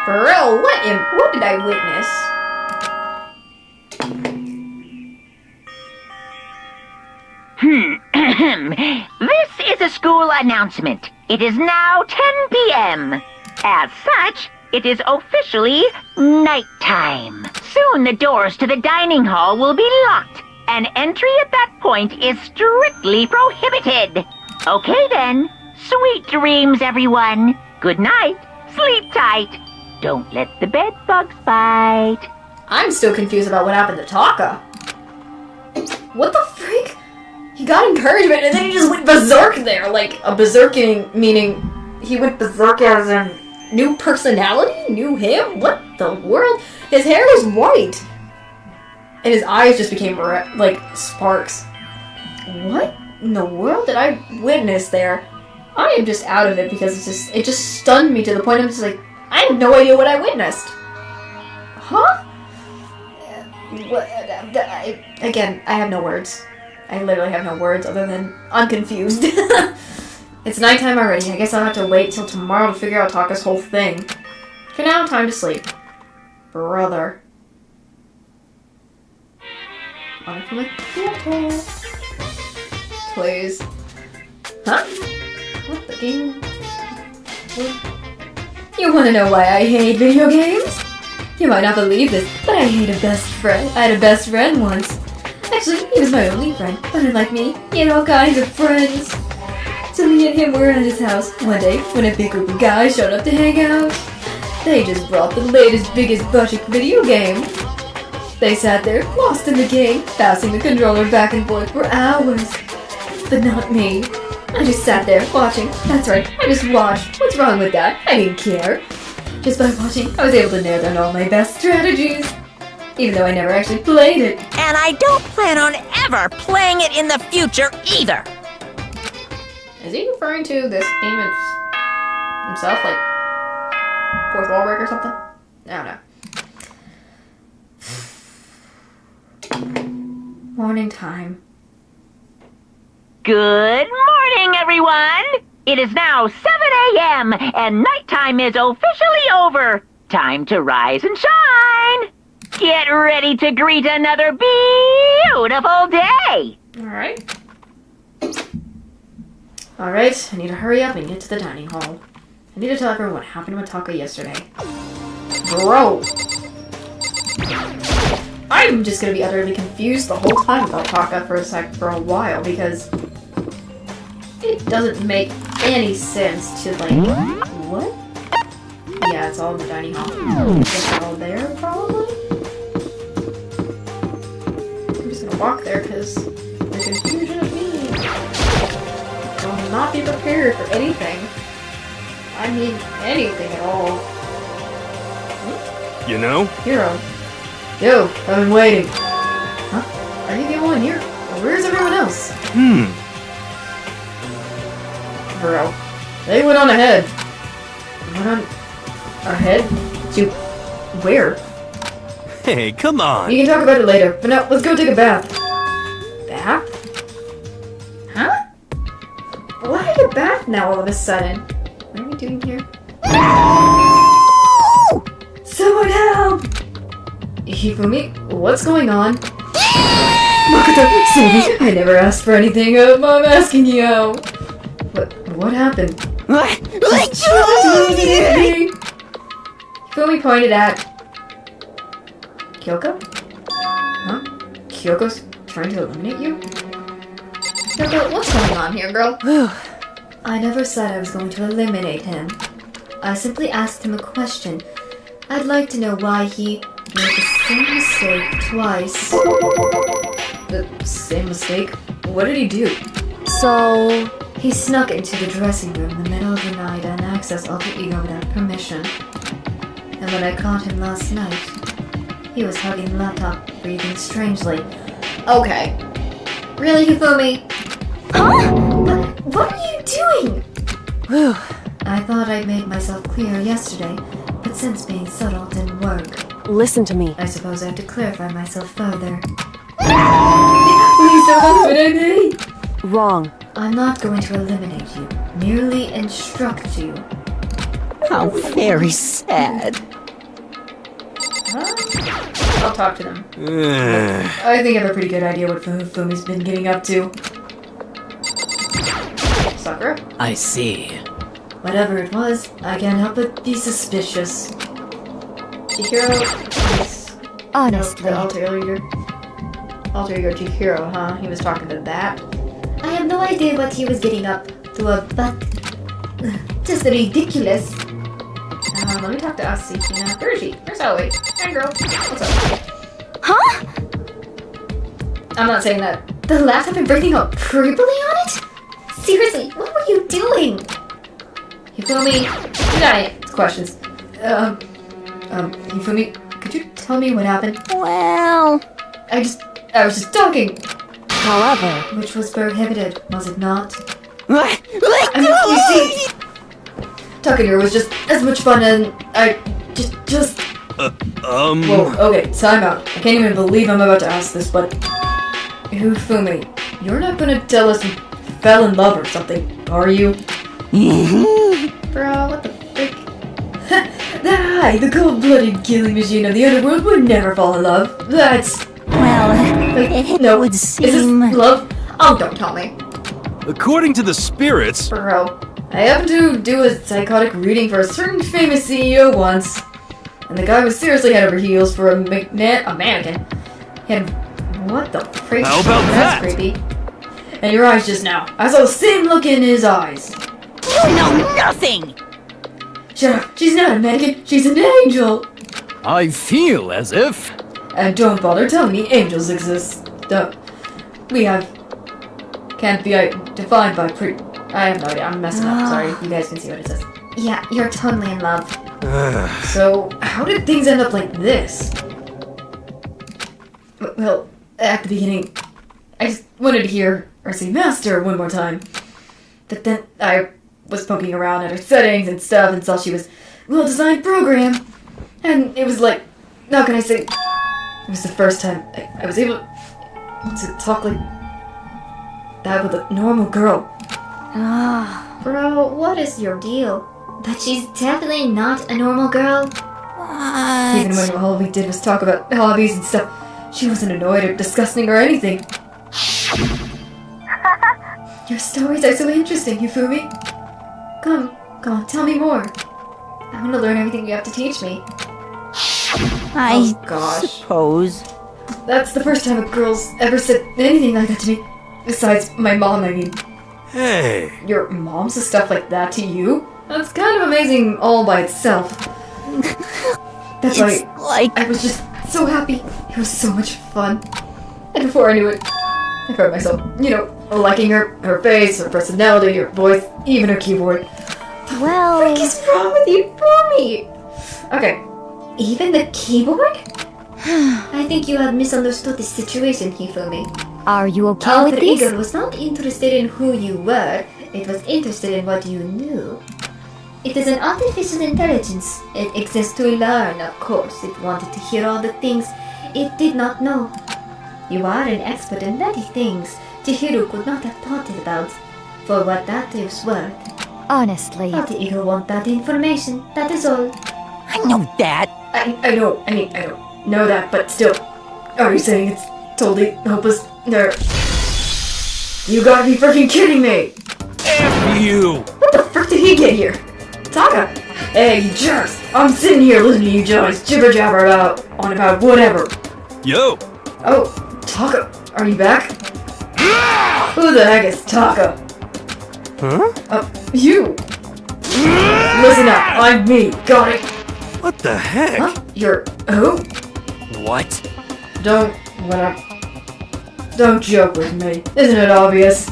[SPEAKER 17] For real, what did I witness?
[SPEAKER 9] This is a school announcement. It is now 10 p.m. As such, it is officially nighttime. Soon the doors to the dining hall will be locked, and entry at that point is strictly prohibited. Okay then. Sweet dreams, everyone. Good night. Sleep tight. Don't let the bed bugs bite.
[SPEAKER 17] I'm still confused about what happened to Taka. What the freak? He got encouragement and then he just went berserk there. Like, a berserking meaning he went berserk as in new personality? New him? What the world? His hair was white. And his eyes just became like sparks. What in the world did I witness there? I am just out of it because it just stunned me to the point of just like, I have no idea what I witnessed. Huh? Again, I have no words. I literally have no words other than I'm confused. It's nighttime already. I guess I'll have to wait till tomorrow to figure out Taka's whole thing. For now, time to sleep. Brother. Wanna come with? Please. Huh? What the game? You wanna know why I hate video games? You might not believe this, but I hate a best friend. I had a best friend once. Actually, he was my only friend, but unlike me, he had all kinds of friends. So me and him were at his house one day when a big group of guys showed up to hang out. They just brought the latest, biggest budget video game. They sat there, lost in the game, passing the controller back and forth for hours. But not me. I just sat there, watching. That's right, I just watched. What's wrong with that? I didn't care. Just by watching, I was able to nail down all my best strategies. Even though I never actually played it.
[SPEAKER 11] And I don't plan on ever playing it in the future either.
[SPEAKER 17] Is he referring to this game himself, like fourth wall break or something? I don't know. Morning time.
[SPEAKER 9] Good morning, everyone! It is now 7 a.m. and nighttime is officially over. Time to rise and shine! Get ready to greet another beautiful day!
[SPEAKER 17] Alright. Alright, I need to hurry up and get to the dining hall. I need to tell everyone what happened with Taka yesterday. Bro! I'm just gonna be utterly confused the whole time about Taka for a while because it doesn't make any sense to like what? Yeah, it's all in the dining hall. It's all there probably? I'm just gonna walk there because the confusion of me. Will not be prepared for anything. I mean anything at all.
[SPEAKER 10] You know?
[SPEAKER 17] Hero. Yo, I've been waiting. Huh? Are you the only one here? Where's everyone else? Bro. They went on ahead. Went on ahead? To where?
[SPEAKER 10] Hey, come on.
[SPEAKER 17] You can talk about it later, but now let's go take a bath. Bath? Huh? Why a bath
[SPEAKER 1] now all of a sudden? What are we doing here? Someone help! Hifumi, what's going on? Makoto, Sadie, I never asked for anything. I'm asking you. What happened? Hifumi pointed at Kyoko? Huh? Kyoko's trying to eliminate you? Kyoko, what's going on here, girl? I never said I was going to eliminate him. I simply asked him a question. I'd like to know why he made the same mistake twice. The same mistake? What did he do?
[SPEAKER 7] So...
[SPEAKER 1] He snuck into the dressing room in the middle of the night and accessed Alter Ego without permission. And when I caught him last night, he was hugging the laptop, breathing strangely. Okay. Really, Hifumi? Huh? What are you doing?
[SPEAKER 7] Whew.
[SPEAKER 1] I thought I'd made myself clear yesterday, but since being subtle didn't work.
[SPEAKER 7] Listen to me.
[SPEAKER 1] I suppose I have to clarify myself further. Please don't eliminate me!
[SPEAKER 7] Wrong.
[SPEAKER 1] I'm not going to eliminate you, merely instruct you.
[SPEAKER 16] How very sad.
[SPEAKER 1] Huh? I'll talk to them. I think I have a pretty good idea what Fumi's been getting up to. Sakura?
[SPEAKER 6] I see.
[SPEAKER 1] Whatever it was, I can't help but be suspicious. Chihiro is...
[SPEAKER 8] Honestly.
[SPEAKER 1] The alter ego Chihiro, huh? He was talking to that. I have no idea what he was getting up to, but... just ridiculous. Let me talk to Asuna. Where is she? Where's Ellie? Hi, girl. What's up?
[SPEAKER 4] Huh?
[SPEAKER 1] I'm not saying that.
[SPEAKER 4] The laptop and breathing out creepily on it? Seriously, what were you doing?
[SPEAKER 1] Hifumi, you got any questions? Hifumi, could you tell me what happened?
[SPEAKER 8] Well...
[SPEAKER 1] I was just talking.
[SPEAKER 7] However...
[SPEAKER 1] Which was prohibited, was it not?
[SPEAKER 11] Let
[SPEAKER 1] You see, talking to her was just as much fun and I just... Whoa, okay, time out. I can't even believe I'm about to ask this, but... Hifumi, you're not gonna tell us you fell in love or something, are you? Bro, what the frick? The cold-blooded killing machine of the underworld would never fall in love. That's...
[SPEAKER 16] Well,
[SPEAKER 1] no,
[SPEAKER 16] would
[SPEAKER 1] is this love? Oh, don't tell me.
[SPEAKER 10] According to the spirits...
[SPEAKER 1] Bro, I happened to do a psychotic reading for a certain famous CEO once. And the guy was seriously head over heels for a mannequin. He had... What the frick?
[SPEAKER 10] How about
[SPEAKER 1] That's creepy. And your eyes just now. I saw the same look in his eyes.
[SPEAKER 16] You know nothing!
[SPEAKER 1] Shut up. She's not a mannequin. She's an angel.
[SPEAKER 15] I feel as if...
[SPEAKER 1] And don't bother telling me angels exist. Can't be defined by I have no idea. I'm messing up. Sorry. You guys can see what it says.
[SPEAKER 4] Yeah, you're totally in love.
[SPEAKER 1] So, how did things end up like this? Well, at the beginning, I just wanted to hear her say master one more time. But then I was poking around at her settings and stuff and saw she was a well-designed program. And it was like, how can I say... It was the first time I was able to talk like that with a normal girl.
[SPEAKER 4] Bro, what is your deal? But she's definitely not a normal girl.
[SPEAKER 16] What?
[SPEAKER 1] Even when all we did was talk about hobbies and stuff, she wasn't annoyed or disgusting or anything. Your stories are so interesting, Hifumi. Come on, tell me more. I want to learn everything you have to teach me.
[SPEAKER 16] I
[SPEAKER 1] gosh.
[SPEAKER 16] suppose.
[SPEAKER 1] That's the first time a girl's ever said anything like that to me. Besides my mom, I mean.
[SPEAKER 10] Hey.
[SPEAKER 1] Your mom says stuff like that to you? That's kind of amazing all by itself. That's why I was just so happy. It was so much fun. And before I knew it, I found myself, liking her face, her personality, her voice, even her keyboard.
[SPEAKER 8] Well...
[SPEAKER 1] What the frick is wrong with you, Mommy? Okay.
[SPEAKER 4] Even the keyboard? I think you have misunderstood the situation, Hifumi.
[SPEAKER 8] Are you okay with
[SPEAKER 4] Alter
[SPEAKER 8] this?
[SPEAKER 4] Ego was not interested in who you were, it was interested in what you knew. It is an artificial intelligence. It exists to learn, of course. It wanted to hear all the things it did not know. You are an expert in many things Chihiro could not have thought it about. For what that is worth,
[SPEAKER 8] Honestly.
[SPEAKER 4] But the eagle won't that information, that is all.
[SPEAKER 11] I know that.
[SPEAKER 17] I know, I mean, I don't know that, but still. Are you saying it's totally hopeless? There. You gotta be freaking kidding me!
[SPEAKER 12] F you!
[SPEAKER 17] What the frick did he get here? Taka! Hey, you jerks! I'm sitting here listening to you guys jibber jabber about whatever.
[SPEAKER 10] Yo!
[SPEAKER 17] Oh, Taka, are you back? Who the heck is Taka?
[SPEAKER 10] Huh?
[SPEAKER 17] You! Listen up, I'm me, got it?
[SPEAKER 10] What the heck?
[SPEAKER 17] Huh? You're who?
[SPEAKER 10] What?
[SPEAKER 17] Don't joke with me. Isn't it obvious?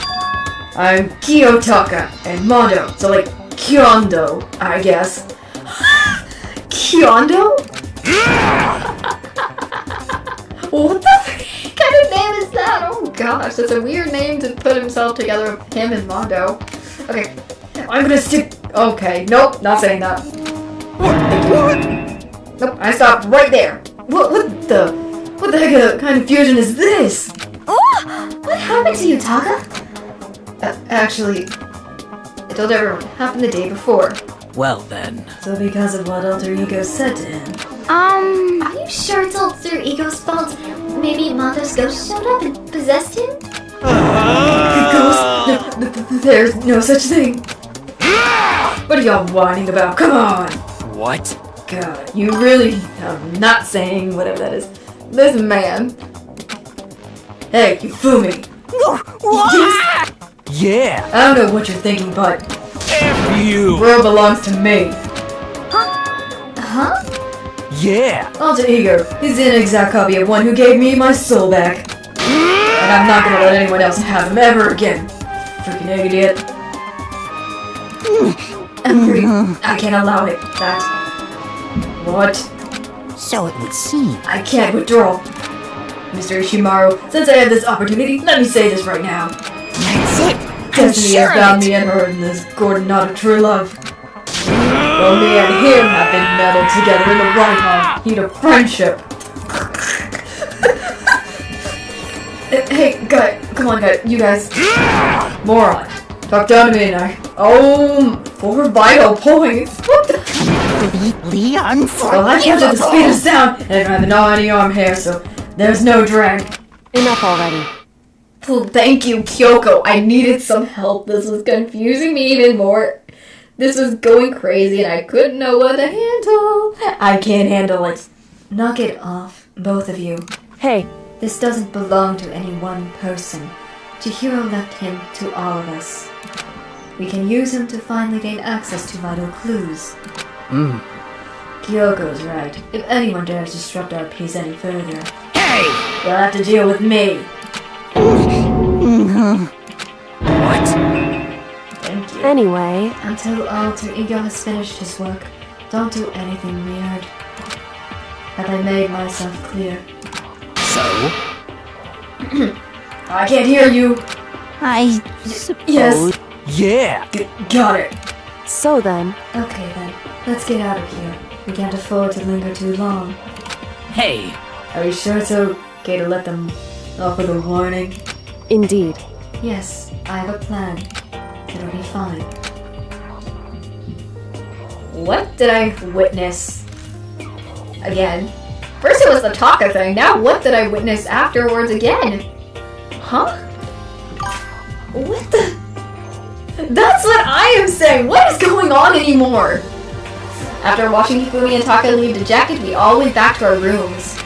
[SPEAKER 17] I'm Kiyotaka and Mondo, so like Kyondo, I guess. Kyondo? What the kind of name is that? Oh gosh, that's a weird name to put himself together with him and Mondo. Okay, I'm gonna stick. Okay, nope, not saying that. What? Nope, I stopped right there. What the heck of kind of fusion is this?
[SPEAKER 4] Oh! What happened to you, Taka?
[SPEAKER 17] Actually, I told everyone what happened the day before.
[SPEAKER 6] Well then.
[SPEAKER 17] So because of what Alter Ego said to him.
[SPEAKER 4] Are you sure it's Alter Ego's fault? Maybe Mondo's ghost showed up and possessed him?
[SPEAKER 17] Ghost? There's no such thing. What are y'all whining about? Come on!
[SPEAKER 12] What?
[SPEAKER 17] God, you really... I'm not saying whatever that is. This man. Hey, Yufumi. Yes.
[SPEAKER 12] Yeah!
[SPEAKER 17] I don't know what you're thinking, but...
[SPEAKER 12] F you!
[SPEAKER 17] The world belongs to me.
[SPEAKER 4] Huh?
[SPEAKER 12] Yeah!
[SPEAKER 17] Alter Ego is an exact copy of one who gave me my soul back. And I'm not gonna let anyone else have him ever again. Freaking idiot. I can't allow it. That. What?
[SPEAKER 11] So it would seem.
[SPEAKER 17] I can't withdraw. Mr. Ishimaru, since I have this opportunity, let me say this right now.
[SPEAKER 11] That's it.
[SPEAKER 17] Destiny has bound me and her in this Gordon knot of true love. Well, me and him have been meddled together in the right arm, heat of friendship. Hey, come on, guy, you guys. Moron. Talk down to me now. Oh, 4 vital points. What the?
[SPEAKER 11] Completely unforgivable.
[SPEAKER 17] Well, I moved at the speed of sound, and I don't have any arm hair, so there's no drag.
[SPEAKER 7] Enough already.
[SPEAKER 17] Well, thank you, Kyoko. I needed some help. This was confusing me even more. This was going crazy, and I couldn't know what to handle. I can't handle it. Knock it off, both of you.
[SPEAKER 7] Hey.
[SPEAKER 17] This doesn't belong to any one person. Chihiro left him to all of us. We can use him to finally gain access to vital clues. Kyoko's right. If anyone dares disrupt our peace any further,
[SPEAKER 11] Hey!
[SPEAKER 17] you'll have to deal with me.
[SPEAKER 12] What?
[SPEAKER 17] Thank you.
[SPEAKER 7] Anyway,
[SPEAKER 17] Until Alter Ego has finished his work, don't do anything weird. Have I made myself clear?
[SPEAKER 12] So?
[SPEAKER 17] I can't hear you.
[SPEAKER 11] I suppose.
[SPEAKER 17] Yes.
[SPEAKER 12] Yeah!
[SPEAKER 17] Got it.
[SPEAKER 7] so then,
[SPEAKER 17] Okay then, let's get out of here. We can't afford to linger too long.
[SPEAKER 6] Hey,
[SPEAKER 17] Are you sure it's okay to let them off with a warning?
[SPEAKER 7] indeed.
[SPEAKER 17] Yes, I have a plan. It'll be fine. What did I witness? Again. First it was the Taka thing, now what did I witness afterwards again? Huh? What the? That's what I am saying! What is going on anymore? After watching Hifumi and Taka leave dejected, we all went back to our rooms.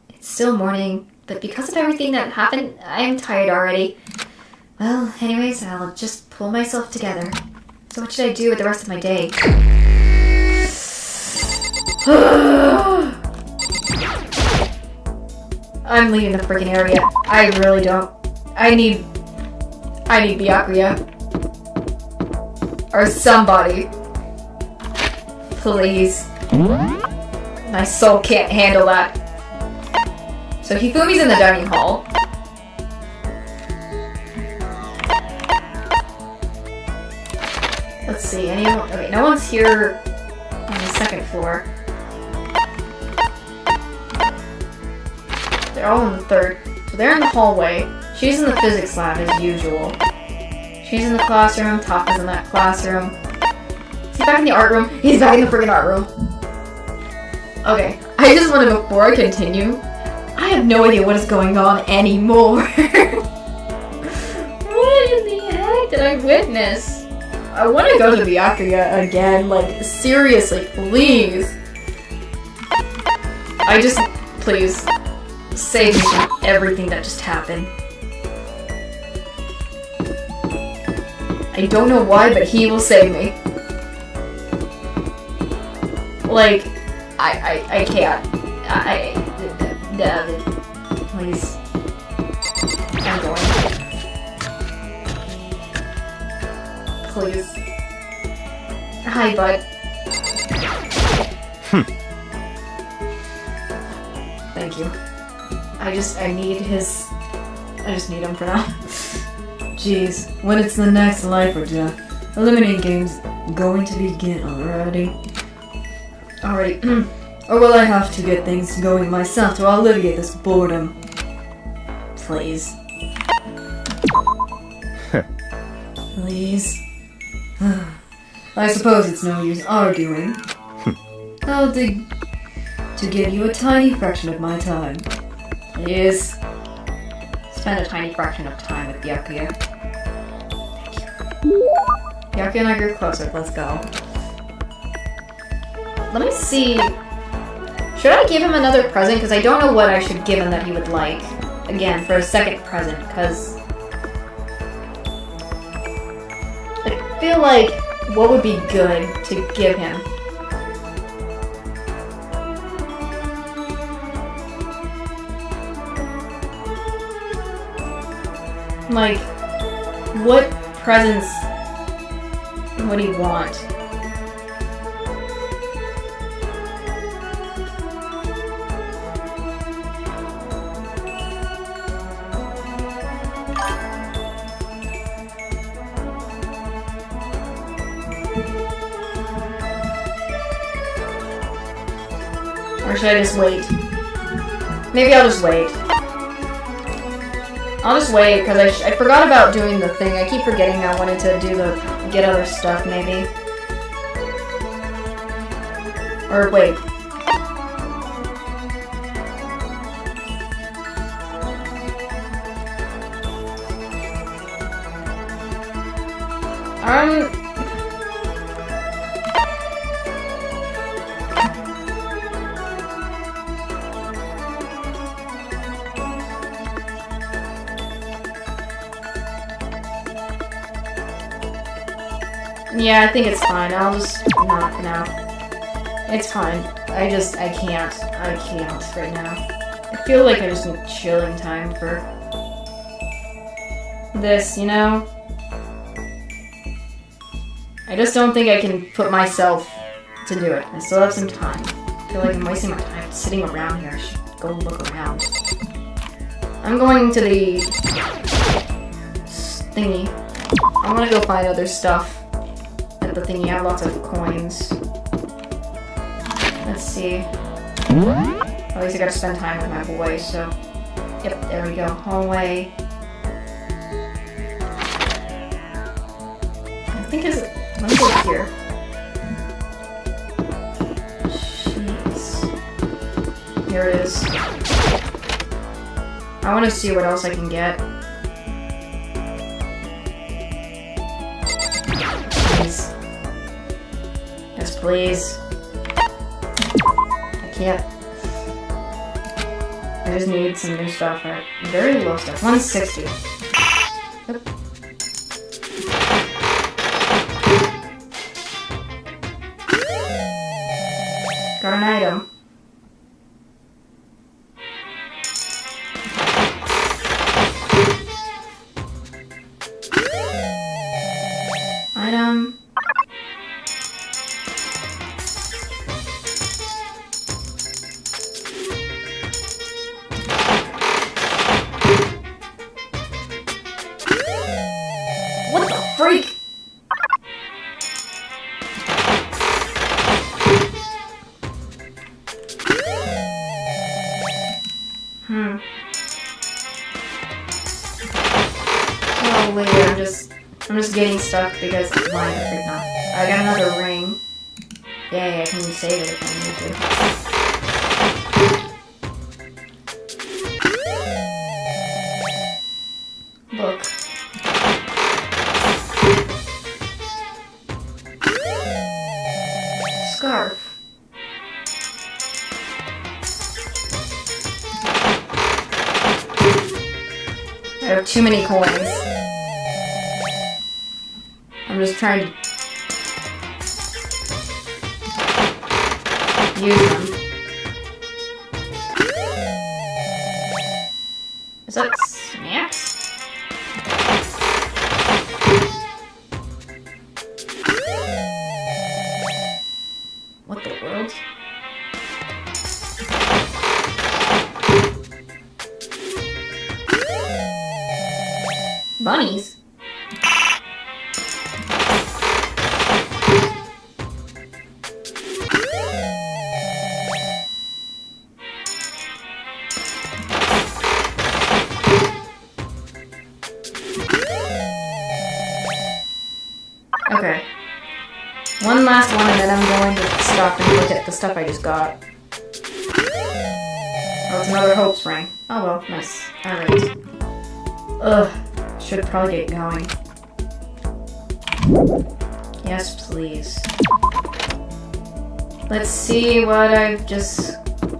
[SPEAKER 17] It's still morning, but because of everything that happened, I am tired already. Well, anyways, I'll just pull myself together. So what should I do with the rest of my day? I'm leaving the freaking area. I really don't. I need Byakuya. Or somebody. Please. My soul can't handle that. So Hifumi's in the dining hall. Let's see, anyone? Okay, no one's here on the second floor. They're all on the third. So they're in the hallway. She's in the physics lab as usual.
[SPEAKER 1] She's in the classroom. Taka's in that classroom. Is he back in the art room? He's back in the freaking art room. Okay, I just want to, before I continue, I have no idea what is going on anymore. What in the heck did I witness? I want to go to Byakuya again, like, seriously, please. Please, save me from everything that just happened. I don't know why, but he will save me. Like, I can't. Please. I'm going. Please. Hi, bud. Thank you. I just need him for now. Jeez, when it's the next life or death, eliminating game's going to begin already. Or will I have to get things going myself to alleviate this boredom? Please. Please. I suppose it's no use arguing. I'll dig to give you a tiny fraction of my time. Please. Spend a tiny fraction of time with Byakuya. Byakuya and I grew closer. Let's go. Let me see. Should I give him another present? Because I don't know what I should give him that he would like. Again, for a second present, because I feel like what would be good to give him? Like, what presents would he want? Or should I just wait? Maybe I'll just wait. I'll just wait, because I forgot about doing the thing. I keep forgetting I wanted to do get other stuff, maybe. Or wait. Yeah, I think it's fine. I'll just not now. It's fine. I can't right now. I feel like I just need chilling time for this, you know? I just don't think I can put myself to do it. I still have some time. I feel like I'm wasting my time sitting around here. I should go look around. I'm going to the thingy. I want to go find other stuff. The thingy, I have lots of coins. Let's see. At least I gotta spend time with my boy, so. Yep, there we go. Hallway. I think let me go here. Jeez. Here it is. I wanna see what else I can get. Please. I can't. I just need some new stuff. Right? Very low stuff. 160. Yep. Got an item. Item. Freak! Oh wait, I'm just I'm just getting stuck because I'm lying right now. I got another ring. Yay, I can save it if I need to. Book. Scarf. I have too many coins. I'm just trying to use them. Is that snacks? What the world? Bunnies? Okay. One last one and then I'm going to stop and look at the stuff I just got. Oh, it's another hope spring. Oh well, nice. Alright. Ugh. Should probably get going. Yes, please. Let's see what I've just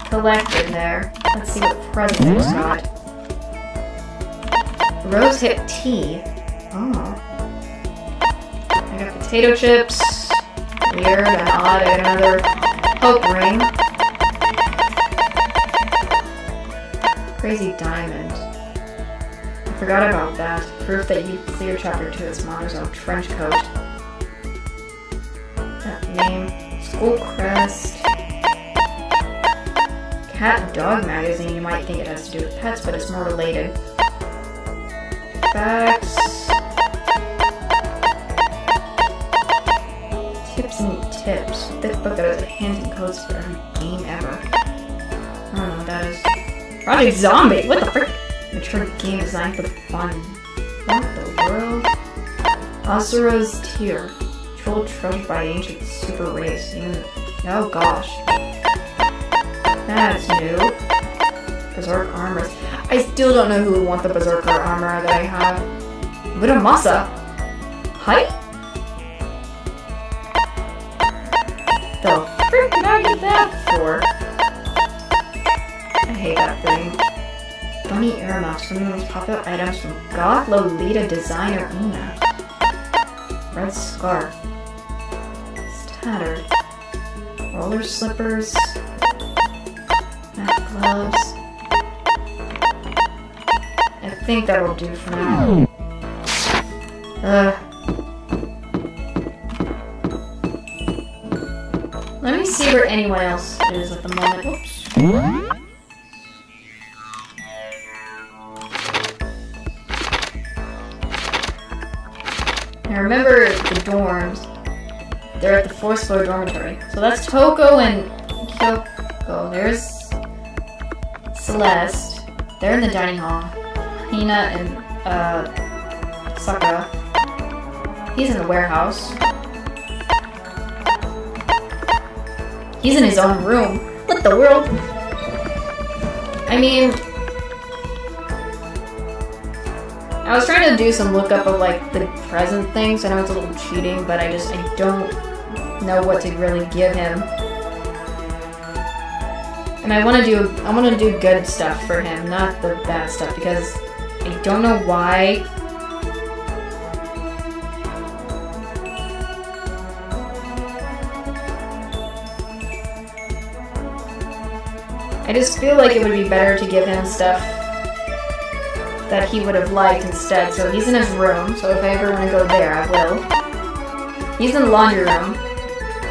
[SPEAKER 1] collected there. Let's see what present I just got. Rose hip tea. Oh. I got potato chips. Weird and odd. I got another hope ring. Crazy diamond. I forgot about that. Proof that you cleared chapter 2 of Smarter's own trench coat. That name. School crest. Cat and dog magazine. You might think it has to do with pets, but it's more related. Facts. Tips and tips. Thick book that has hints and codes for every game ever. I don't know what that is. Project Zombie! What the frick? Mature game designed for fun. What the world? Asura's Tear. Troll treasured by ancient super race. Oh gosh. That's new. Berserk armors. I still don't know who would want the Berserker armor that I have. Widowmasa. Hi? The frick did I get that for? I hate that thing. Bunny earmuffs, some of the most popular items from Goth Lolita designer Una. Red scarf. It's tattered. Roller slippers. Matte gloves. I think that'll do for now. Let me see where anyone else is at the moment. Oops. Now remember the dorms. They're at the 4th floor dormitory. So that's Toko and Kyoko. There's Celeste. They're in the dining hall. Hina and Sakura. He's in the warehouse. He's in his own room. What the world? I mean, I was trying to do some lookup of like the present things. I know it's a little cheating, but I don't know what to really give him. And I want to do good stuff for him, not the bad stuff, because I don't know why. I just feel like it would be better to give him stuff that he would have liked instead. So he's in his room, so if I ever want to go there, I will. He's in the laundry room.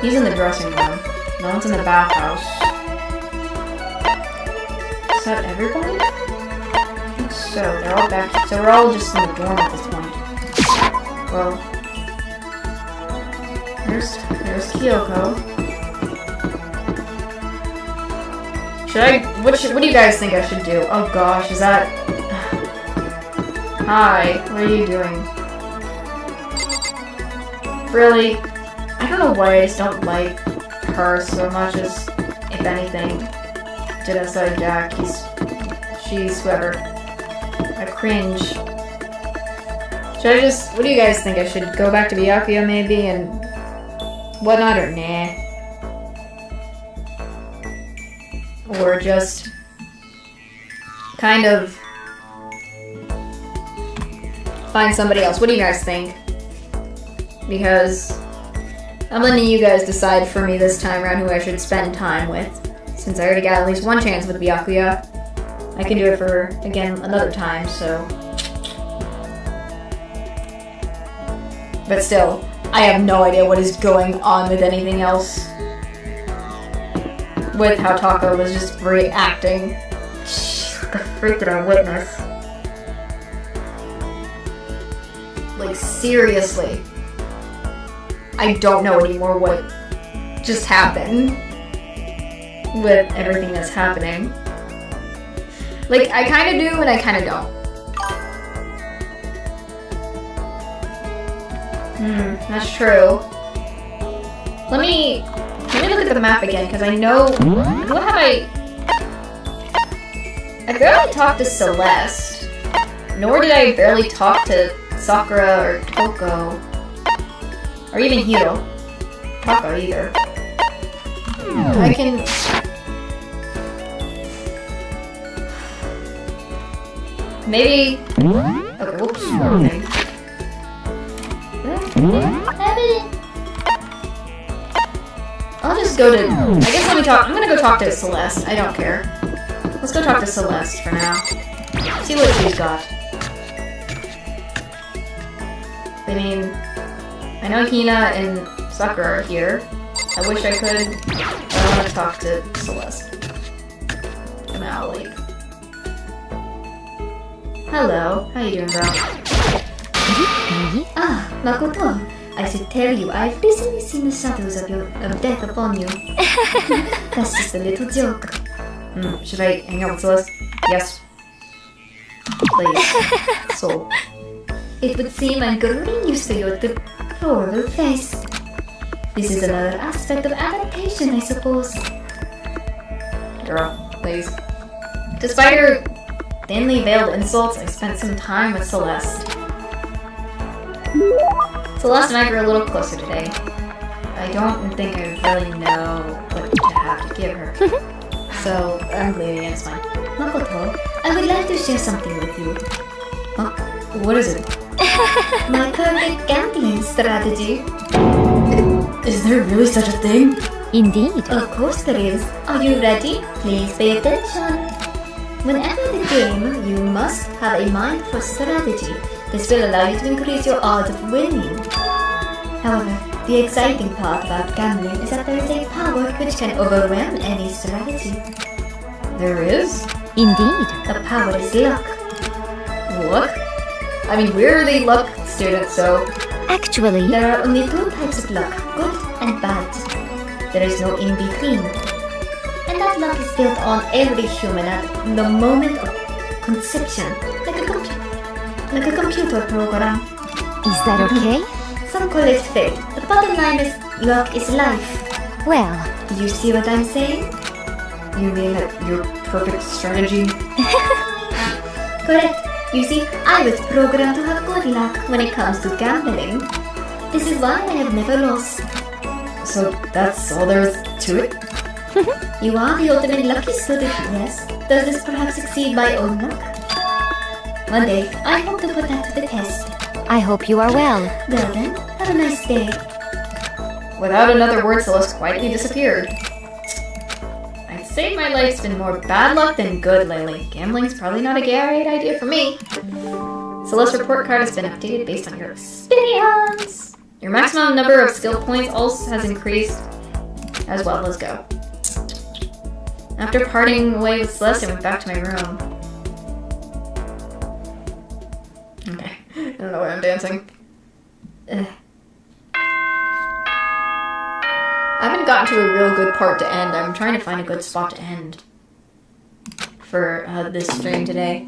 [SPEAKER 1] He's in the dressing room. No one's in the bathhouse. Is that everybody? I think so. They're all back. So we're all just in the dorm at this point. Well, there's Kyoko. What do you guys think I should do? Oh gosh, is that... Hi, what are you doing? really. I don't know why I just don't like her so much as, if anything, Genocide Jack. She's whoever. I cringe. Should I just, what do you guys think? I should go back to Byakuya maybe and whatnot, or nah? Or just kind of find somebody else. What do you guys think? Because I'm letting you guys decide for me this time around who I should spend time with. Since I already got at least one chance with Byakuya, I can do it for, again, another time, so. But still, I have no idea what is going on with anything else. With how Taco was just reacting. The freak did I witness? Like, seriously. I don't know anymore what just happened with everything that's happening. Like, I kind of do and I kind of don't. That's true. Let me look at the map again, because I know... What have I barely talked to Celeste. Nor did I barely talk to Sakura or Toko. Or even Hiro. Taco either. I can... Maybe... Okay, whoops. Okay. I'll just go to... I guess let me talk... I'm gonna go talk to Celeste. I don't care. Let's go talk to Celeste for now. See what she's got. I mean... I know Hina and Sakura are here. I wish I could, but I want to talk to Celeste. For now, like... Hello. How you doing, bro?
[SPEAKER 4] Ah, Makoto. I should tell you, I've recently seen the shadows of death upon you. That's just a little joke.
[SPEAKER 1] Should I hang out with Celeste? Yes. Please. So.
[SPEAKER 4] It would seem I'm growing used to your deplorable face. This is another aspect of adaptation, I suppose.
[SPEAKER 1] Girl, please. Despite her thinly veiled insults, I spent some time with Celeste. Celeste and I grew a little closer today. I don't think I really know what to have to give her. So, I'm bleeding and it's fine.
[SPEAKER 4] Makoto, I would like to share something with you.
[SPEAKER 1] Huh? What is it?
[SPEAKER 4] My perfect gambling strategy.
[SPEAKER 1] Is there really such a thing?
[SPEAKER 8] Indeed.
[SPEAKER 4] Of course there is. Are you ready? Please pay attention. Whenever the game, you must have a mind for strategy. This will allow you to increase your odds of winning. However, the exciting part about gambling is that there is a power which can overwhelm any strategy.
[SPEAKER 1] There is?
[SPEAKER 8] Indeed.
[SPEAKER 4] The power is luck.
[SPEAKER 1] Luck? I mean, we're the luck students, so...
[SPEAKER 8] Actually...
[SPEAKER 4] There are only two types of luck, good and bad. There is no in-between. And that luck is built on every human at the moment of conception. Like a computer program.
[SPEAKER 8] Is that okay?
[SPEAKER 4] Some call it fate. The bottom line is, luck is life.
[SPEAKER 8] Well...
[SPEAKER 4] Do you see what I'm saying?
[SPEAKER 1] You mean that your perfect strategy?
[SPEAKER 4] Correct. You see, I was programmed to have good luck when it comes to gambling. This is why I have never lost.
[SPEAKER 1] So that's all there is to it?
[SPEAKER 4] You are the ultimate lucky student, yes. Does this perhaps exceed my own luck? One day, I hope to put that to the test.
[SPEAKER 8] I hope you are well.
[SPEAKER 4] Well then, have a nice day.
[SPEAKER 1] Without another word, Celeste quietly disappeared. I'd say my life's been more bad luck than good lately. Gambling's probably not a great idea for me. Celeste's report card has been updated based on your experience. Your maximum number of skill points also has increased as well. Let's go. After parting away with Celeste, I went back to my room. Okay. I don't know why I'm dancing. I haven't gotten to a real good part to end. I'm trying to find a good spot to end for this stream today.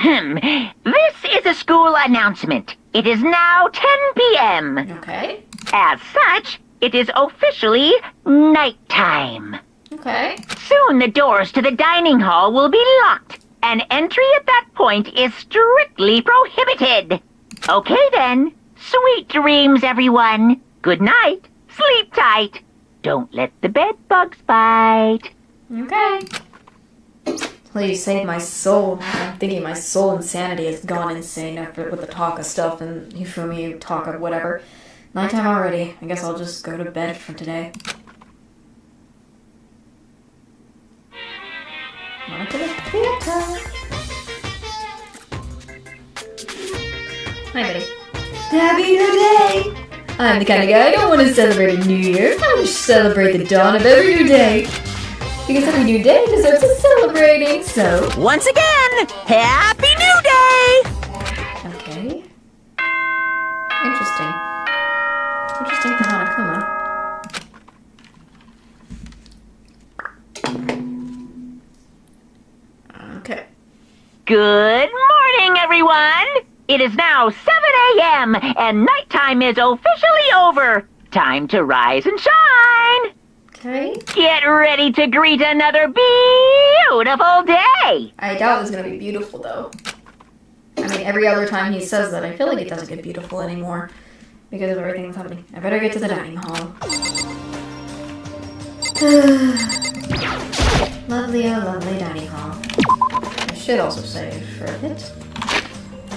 [SPEAKER 9] This is a school announcement. It is now 10 p.m.
[SPEAKER 1] Okay.
[SPEAKER 9] As such, it is officially nighttime.
[SPEAKER 1] Okay.
[SPEAKER 9] Soon the doors to the dining hall will be locked, and entry at that point is strictly prohibited. Okay then. Sweet dreams, everyone. Good night. Sleep tight. Don't let the bed bugs bite.
[SPEAKER 1] Okay. Please save my soul. I'm thinking my soul insanity has gone insane after with the Taka stuff and Hifumi Taka whatever. Nighttime already. I guess I'll just go to bed for today. On to the theater. Hi, buddy. Happy New Day! I'm the kind of guy I don't want to celebrate a new year. I want to celebrate the dawn of every new day. Because every new day deserves a celebrating, so...
[SPEAKER 11] Once again, Happy New Day!
[SPEAKER 1] Okay. Interesting. Interesting for Hanakuma. Okay.
[SPEAKER 9] Good morning, everyone! It is now 7 a.m. and nighttime is officially over. Time to rise and shine!
[SPEAKER 1] Okay.
[SPEAKER 9] Get ready to greet another beautiful day!
[SPEAKER 1] I doubt it's gonna be beautiful, though. I mean, every other time he says that, I feel like it doesn't get beautiful anymore. Because of everything that's happening. I better get to the dining hall. Lovely, oh lovely dining hall. I should also save for a bit.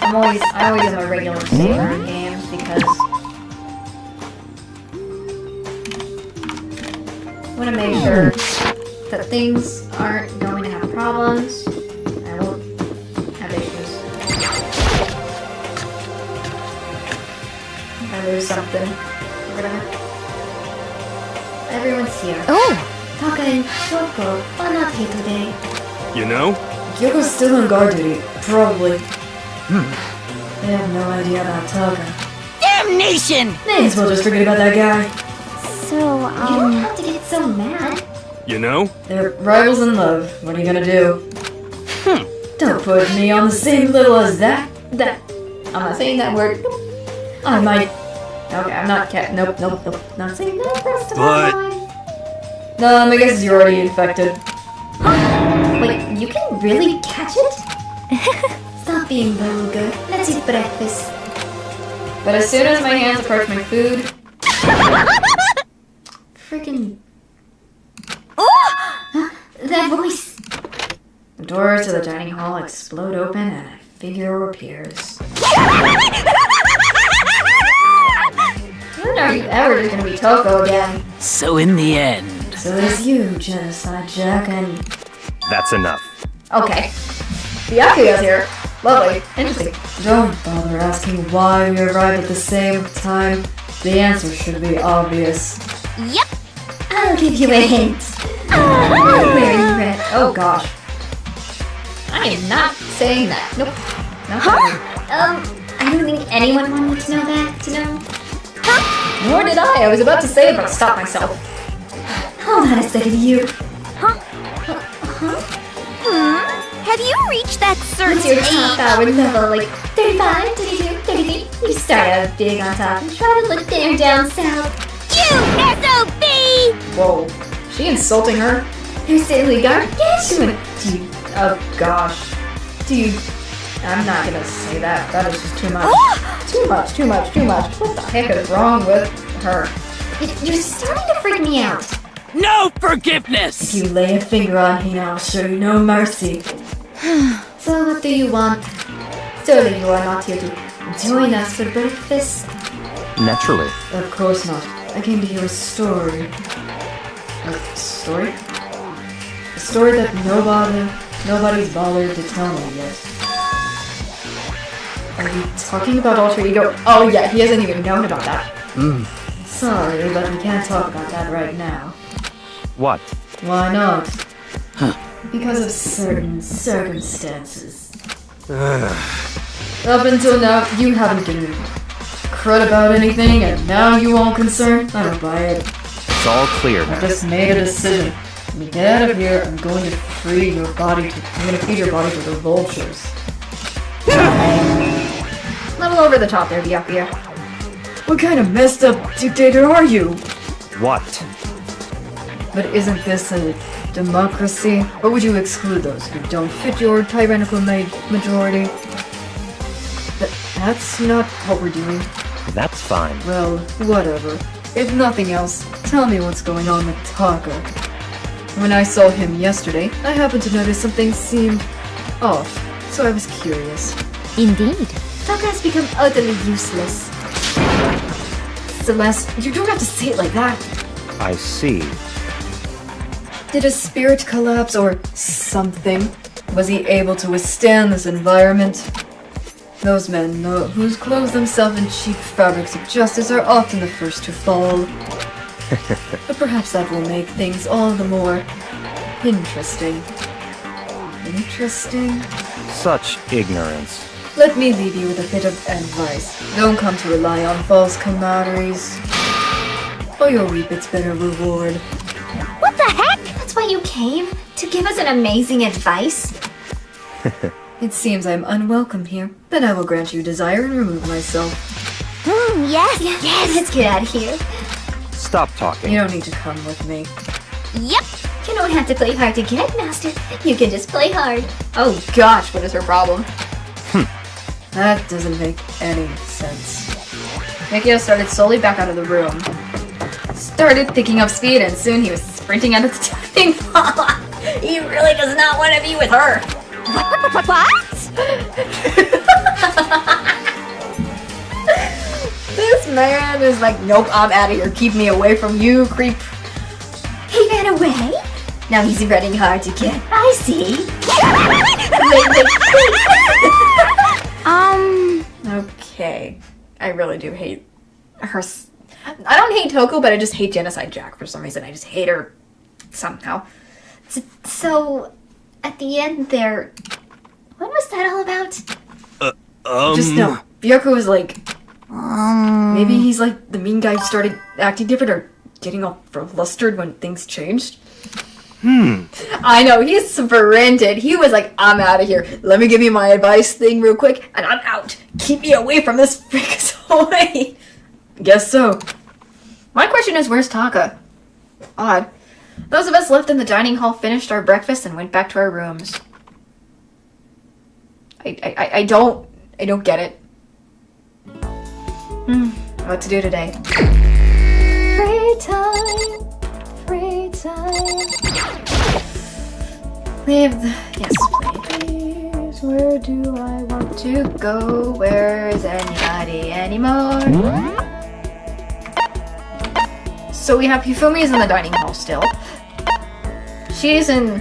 [SPEAKER 1] I always am a regular saver in games because I want to make sure that things aren't going to have problems. I won't have issues. If I lose something or whatever. Everyone's here.
[SPEAKER 8] Oh!
[SPEAKER 1] Taka and Shoko are not here today.
[SPEAKER 10] You know?
[SPEAKER 17] Kyoko's still on guard duty. Probably. They have no idea about Taka.
[SPEAKER 11] Damnation!
[SPEAKER 17] May as well just forget about that guy.
[SPEAKER 8] So,
[SPEAKER 4] You don't have to get so mad.
[SPEAKER 10] You know?
[SPEAKER 17] They're rivals in love. What are you gonna do? Don't put me on the same level as that.
[SPEAKER 1] I'm not saying that word.
[SPEAKER 17] I might.
[SPEAKER 1] Okay, I'm not nope. Not saying that first
[SPEAKER 10] But-
[SPEAKER 17] I guess you're already infected.
[SPEAKER 4] Wait, you can really catch it? Stop being vulgar. Let's eat breakfast.
[SPEAKER 1] But as soon as my hands approach my food,
[SPEAKER 4] Freaking. Oh! That voice.
[SPEAKER 1] the doors to the dining hall explode open and a figure appears. When are you ever just gonna be Toko again?
[SPEAKER 6] So in the end,
[SPEAKER 17] So there's you, Genocide Jack, and
[SPEAKER 2] That's enough.
[SPEAKER 1] Okay. The Yakuya's here. Lovely. Interesting.
[SPEAKER 17] don't bother asking why we arrived at the same time. The answer should be obvious.
[SPEAKER 4] Yep. I'll give you a hint. I'm wearing red.
[SPEAKER 1] Oh gosh. I am not saying that. Nope. Not that
[SPEAKER 4] I don't think anyone wanted to know that. To know.
[SPEAKER 1] one. Nor did I. I was about to say it, but I stopped myself.
[SPEAKER 4] Hold on a second, you.
[SPEAKER 3] Have you reached that certain
[SPEAKER 4] What's your
[SPEAKER 3] age?
[SPEAKER 4] top hour level? Like 35, 32, 33? You start out big on top and try to look down south.
[SPEAKER 3] You SOB!
[SPEAKER 1] Whoa. She insulting her?
[SPEAKER 4] You silly gargantuan.
[SPEAKER 1] Oh gosh. Dude. I'm not gonna say that. That is just too much. Too much. What the heck is wrong with her?
[SPEAKER 4] You're starting to freak me out.
[SPEAKER 6] no forgiveness!
[SPEAKER 17] If you lay a finger on Hina, I'll show you no mercy.
[SPEAKER 4] So what do you want?
[SPEAKER 1] Surely you are not here to
[SPEAKER 4] Join us for breakfast.
[SPEAKER 2] Naturally.
[SPEAKER 17] Of course not. I came to hear a story. A story? A story that nobody's bothered to tell me yet.
[SPEAKER 1] Are you talking about alter ego? Oh yeah, he hasn't even known about that.
[SPEAKER 17] Sorry, but we can't talk about that right now.
[SPEAKER 2] What?
[SPEAKER 17] Why not? Because of certain circumstances. Up until now, you haven't given me crud about anything, and now you won't concern? I don't buy it.
[SPEAKER 2] It's all clear
[SPEAKER 17] I
[SPEAKER 2] now.
[SPEAKER 17] just made a decision. When we get out of here, I'm going to feed your body to the vultures. A little over the top there, Byakuya. What kind of messed up dictator are you?
[SPEAKER 2] What?
[SPEAKER 17] But isn't this a democracy? Or would you exclude those who don't fit your tyrannical majority? That's not what we're doing.
[SPEAKER 2] That's fine.
[SPEAKER 17] Well, whatever. If nothing else, tell me what's going on with Taka. When I saw him yesterday, I happened to notice something seemed off, so I was curious.
[SPEAKER 8] Indeed.
[SPEAKER 4] Taka has become utterly useless.
[SPEAKER 17] Celeste, you don't have to say it like that.
[SPEAKER 2] I see.
[SPEAKER 17] Did his spirit collapse or something? Was he able to withstand this environment? Those men who clothe themselves in cheap fabrics of justice are often the first to fall. But perhaps that will make things all the more interesting. Interesting?
[SPEAKER 2] Such ignorance.
[SPEAKER 17] Let me leave you with a bit of advice. Don't come to rely on false camaraderies, or you'll reap its bitter reward.
[SPEAKER 4] What the heck? That's why you came? To give us an amazing advice?
[SPEAKER 17] It seems I'm unwelcome here. Then I will grant you desire and remove myself.
[SPEAKER 4] Yes, let's get out of here.
[SPEAKER 2] Stop talking.
[SPEAKER 17] You don't need to come with me.
[SPEAKER 4] Yep. You don't have to play hard to get, Master. You can just play hard.
[SPEAKER 1] Oh gosh, what is her problem?
[SPEAKER 17] That doesn't make any sense.
[SPEAKER 1] Mikio started slowly back out of the room. Started picking up speed, and soon he was sprinting out of the dining hall. He really does not want to be with her.
[SPEAKER 3] What?
[SPEAKER 1] This man is like, nope, I'm out of here. Keep me away from you, creep.
[SPEAKER 4] He ran away?
[SPEAKER 1] Now he's running hard to get.
[SPEAKER 4] I see.
[SPEAKER 1] Okay. I really do hate her. I don't hate Toko, but I just hate Genocide Jack for some reason. I just hate her somehow.
[SPEAKER 4] So, at the end there, what was that all about?
[SPEAKER 17] Just know, Byaku was like, maybe he's like the mean guy who started acting different or getting all flustered when things changed.
[SPEAKER 1] I know, he sprinted. He was like, I'm out of here. Let me give you my advice thing real quick, and I'm out. Keep me away from this freakazoid.
[SPEAKER 17] Guess so.
[SPEAKER 1] My question is, where's Taka? Odd. Those of us left in the dining hall finished our breakfast and went back to our rooms. I don't get it. What to do today?
[SPEAKER 4] Free time. Free time.
[SPEAKER 1] Yes, please. Where do I want to go? Where is anybody anymore? So we have Hifumi's in the dining hall still. She's in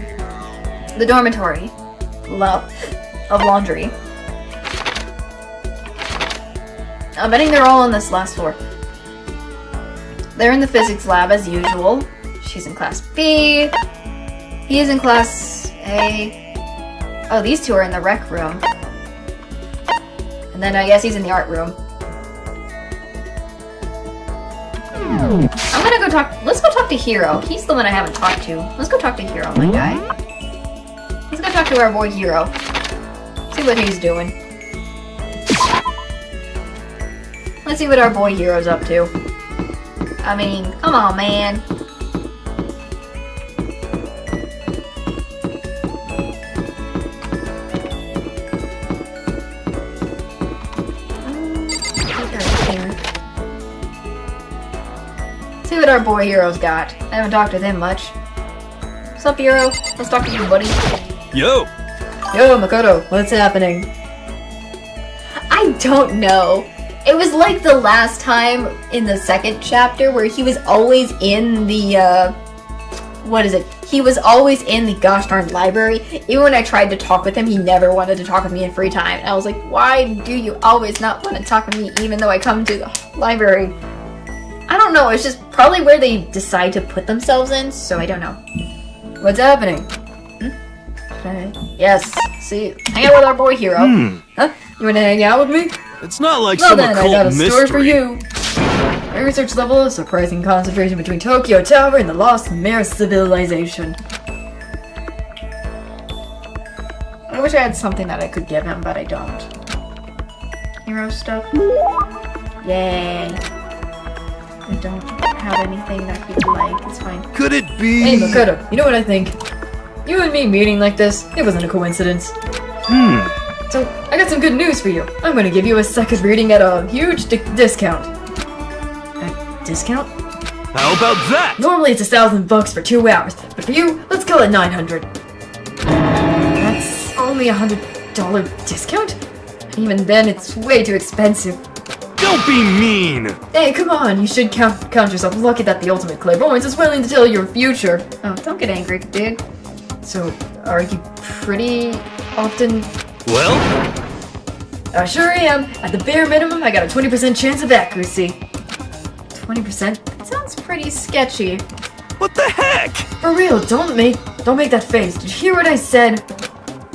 [SPEAKER 1] the dormitory of laundry. I'm betting they're all on this last floor. They're in the physics lab as usual. She's in class B. He is in class A. Oh, these two are in the rec room. And then I guess he's in the art room. I'm gonna go talk. Let's go talk to Hiro. He's the one I haven't talked to. Let's go talk to Hiro, my guy. Let's go talk to our boy Hiro. See what he's doing. Let's see what our boy Hiro's up to. I mean, come on, man. See what our boy Hiro's got. I haven't talked with him much. What's up, Hiro? Let's talk to you, buddy.
[SPEAKER 10] Yo!
[SPEAKER 17] Yo, Makoto, what's happening?
[SPEAKER 1] I don't know. It was like the last time in the second chapter where he was always in the, what is it? He was always in the gosh darn library. Even when I tried to talk with him, he never wanted to talk with me in free time. And I was like, why do you always not want to talk with me even though I come to the library? I don't know, it's just probably where they decide to put themselves in, so I don't know.
[SPEAKER 17] What's happening?
[SPEAKER 1] Yes, see, hang out with our boy Hiro.
[SPEAKER 17] Huh? You wanna hang out with me?
[SPEAKER 10] It's not like
[SPEAKER 17] Well
[SPEAKER 10] some
[SPEAKER 17] then, I got a
[SPEAKER 10] occult
[SPEAKER 17] story for
[SPEAKER 10] mystery.
[SPEAKER 17] you. My research level is surprising concentration between Tokyo Tower and the lost Mare civilization.
[SPEAKER 1] I wish I had something that I could give him, but I don't. Hero stuff. Yay. I don't have anything that he'd like. It's fine.
[SPEAKER 10] Could it be?
[SPEAKER 17] Hey, Makoto, you know what I think? You and me meeting like this, it wasn't a coincidence. So, I got some good news for you. I'm gonna give you a second reading at a huge discount. A discount?
[SPEAKER 10] How about that?
[SPEAKER 17] Normally it's $1,000 for 2 hours, but for you, let's call it $900. That's only $100 discount? Even then, it's way too expensive.
[SPEAKER 10] Don't be mean!
[SPEAKER 17] Hey, come on, you should count yourself lucky that the ultimate clairvoyance is willing to tell your future.
[SPEAKER 1] Oh, don't get angry, dude.
[SPEAKER 17] So, are you pretty often...
[SPEAKER 10] Well?
[SPEAKER 17] I sure am. At the bare minimum, I got a 20% chance of accuracy. 20%?
[SPEAKER 1] That sounds pretty sketchy.
[SPEAKER 10] What the heck?
[SPEAKER 17] For real, don't make that face. Did you hear what I said?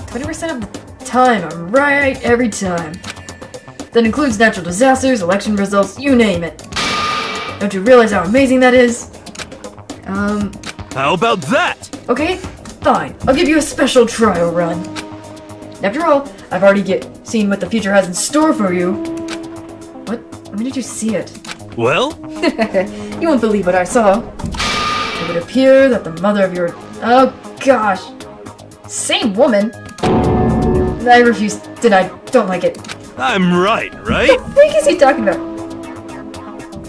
[SPEAKER 17] 20% of the time, I'm right every time. That includes natural disasters, election results, you name it. Don't you realize how amazing that is?
[SPEAKER 10] How about that?
[SPEAKER 17] Okay, fine. I'll give you a special trial run. After all, I've already seen what the future has in store for you. What? When did you see it?
[SPEAKER 10] Well?
[SPEAKER 17] You won't believe what I saw. It would appear that the mother of your... Oh, gosh.
[SPEAKER 1] Same woman?
[SPEAKER 17] I refuse. Don't like it.
[SPEAKER 10] I'm right?
[SPEAKER 17] What the freak is he talking about?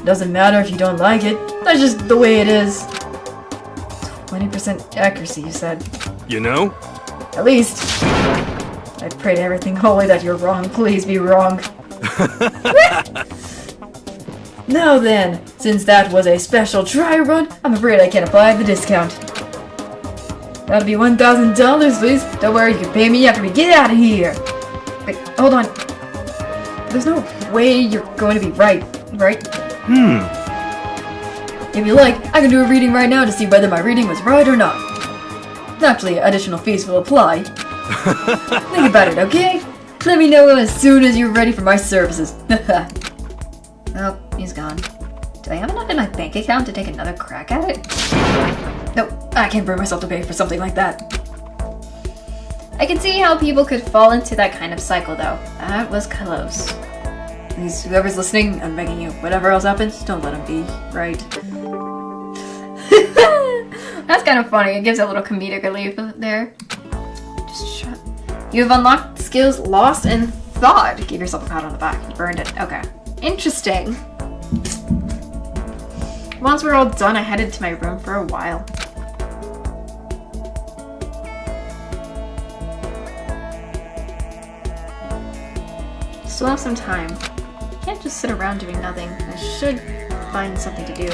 [SPEAKER 17] Doesn't matter if you don't like it. That's just the way it is. 20% accuracy, you said.
[SPEAKER 10] You know?
[SPEAKER 17] At least. I pray to everything holy that you're wrong. Please be wrong. Now then, since that was a special try run, I'm afraid I can't apply the discount. That'll be $1,000, please. Don't worry, you can pay me after we get out of here. Wait, hold on. There's no way you're going to be right? If you like, I can do a reading right now to see whether my reading was right or not. Naturally, additional fees will apply. Think about it, okay? Let me know as soon as you're ready for my services.
[SPEAKER 1] Oh, he's gone. Do I have enough in my bank account to take another crack at it?
[SPEAKER 17] No, I can't bring myself to pay for something like that.
[SPEAKER 1] I can see how people could fall into that kind of cycle, though. That was close.
[SPEAKER 17] Please, whoever's listening, I'm begging you, whatever else happens, don't let him be, right?
[SPEAKER 1] That's kind of funny. It gives a little comedic relief there. Just shut. You've unlocked skills lost in thought. Give yourself a pat on the back. You burned it. Okay. Interesting. Once we're all done, I headed to my room for a while. Still have some time. Can't just sit around doing nothing. I should find something to do.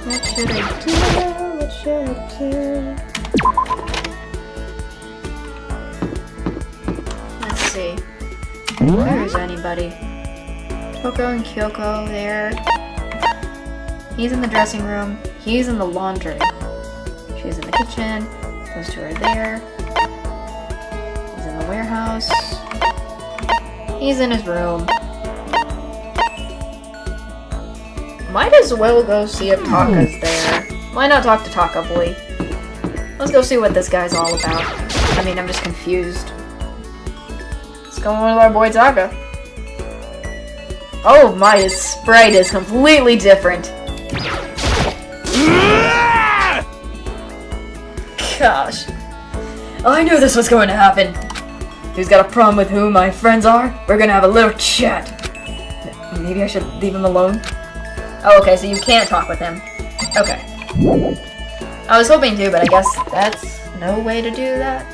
[SPEAKER 1] What should I do? What should I do? Let's see. Where is anybody? Toko and Kyoko there. He's in the dressing room. He's in the laundry. She's in the kitchen. Those two are there. He's in the warehouse. He's in his room. Might as well go see if Taka's there. Why not talk to Taka boy? Let's go see what this guy's all about. I mean, I'm just confused. What's going on with our boy Taka? Oh my, his sprite is completely different.
[SPEAKER 17] Gosh. I knew this was going to happen. If he's got a problem with who my friends are, we're gonna have a little chat. Maybe I should leave him alone?
[SPEAKER 1] Oh, okay, so you can't talk with him. Okay. I was hoping to, but I guess that's no way to do that.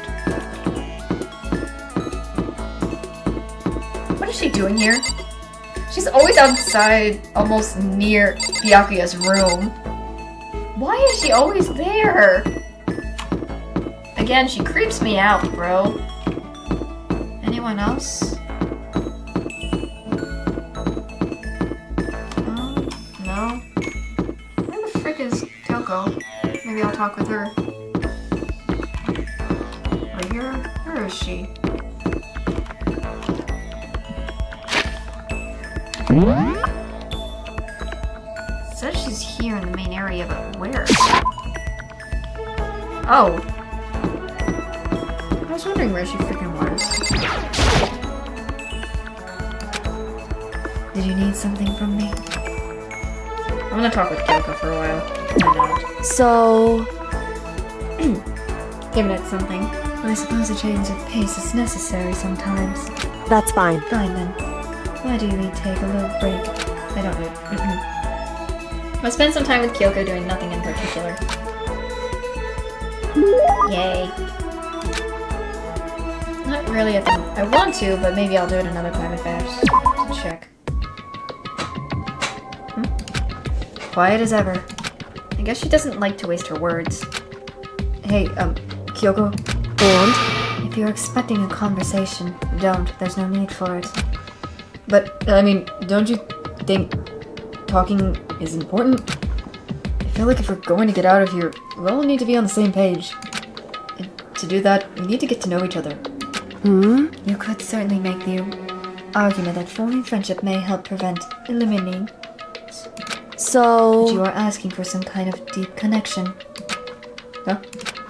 [SPEAKER 1] What is she doing here? She's always outside, almost near Byakuya's room. Why is she always there? Again, she creeps me out, bro. Anyone else? No? Where the frick is Kyoko? Maybe I'll talk with her. Right here? Where is she? Says she's here in the main area, but where? Oh. was wondering where she freaking was. Did you need something from me? I'm gonna talk with Kyoko for a while. Why not?
[SPEAKER 7] So...
[SPEAKER 1] Giving it something. I suppose a change of pace is necessary sometimes.
[SPEAKER 7] That's fine.
[SPEAKER 1] Fine then. Why do we take a little break? I don't know. I'll spend some time with Kyoko doing nothing in particular. Yay. Not really at the... I want to, but maybe I'll do it another time if I have to check. Quiet as ever. I guess she doesn't like to waste her words. Hey, Kyoko?
[SPEAKER 7] And?
[SPEAKER 1] If you're expecting a conversation, don't. There's no need for it. But, I mean, don't you think talking is important? I feel like if we're going to get out of here, we all need to be on the same page. And to do that, we need to get to know each other. You could certainly make the argument that forming friendship may help prevent eliminating.
[SPEAKER 7] So...
[SPEAKER 1] But you are asking for some kind of deep connection. Huh?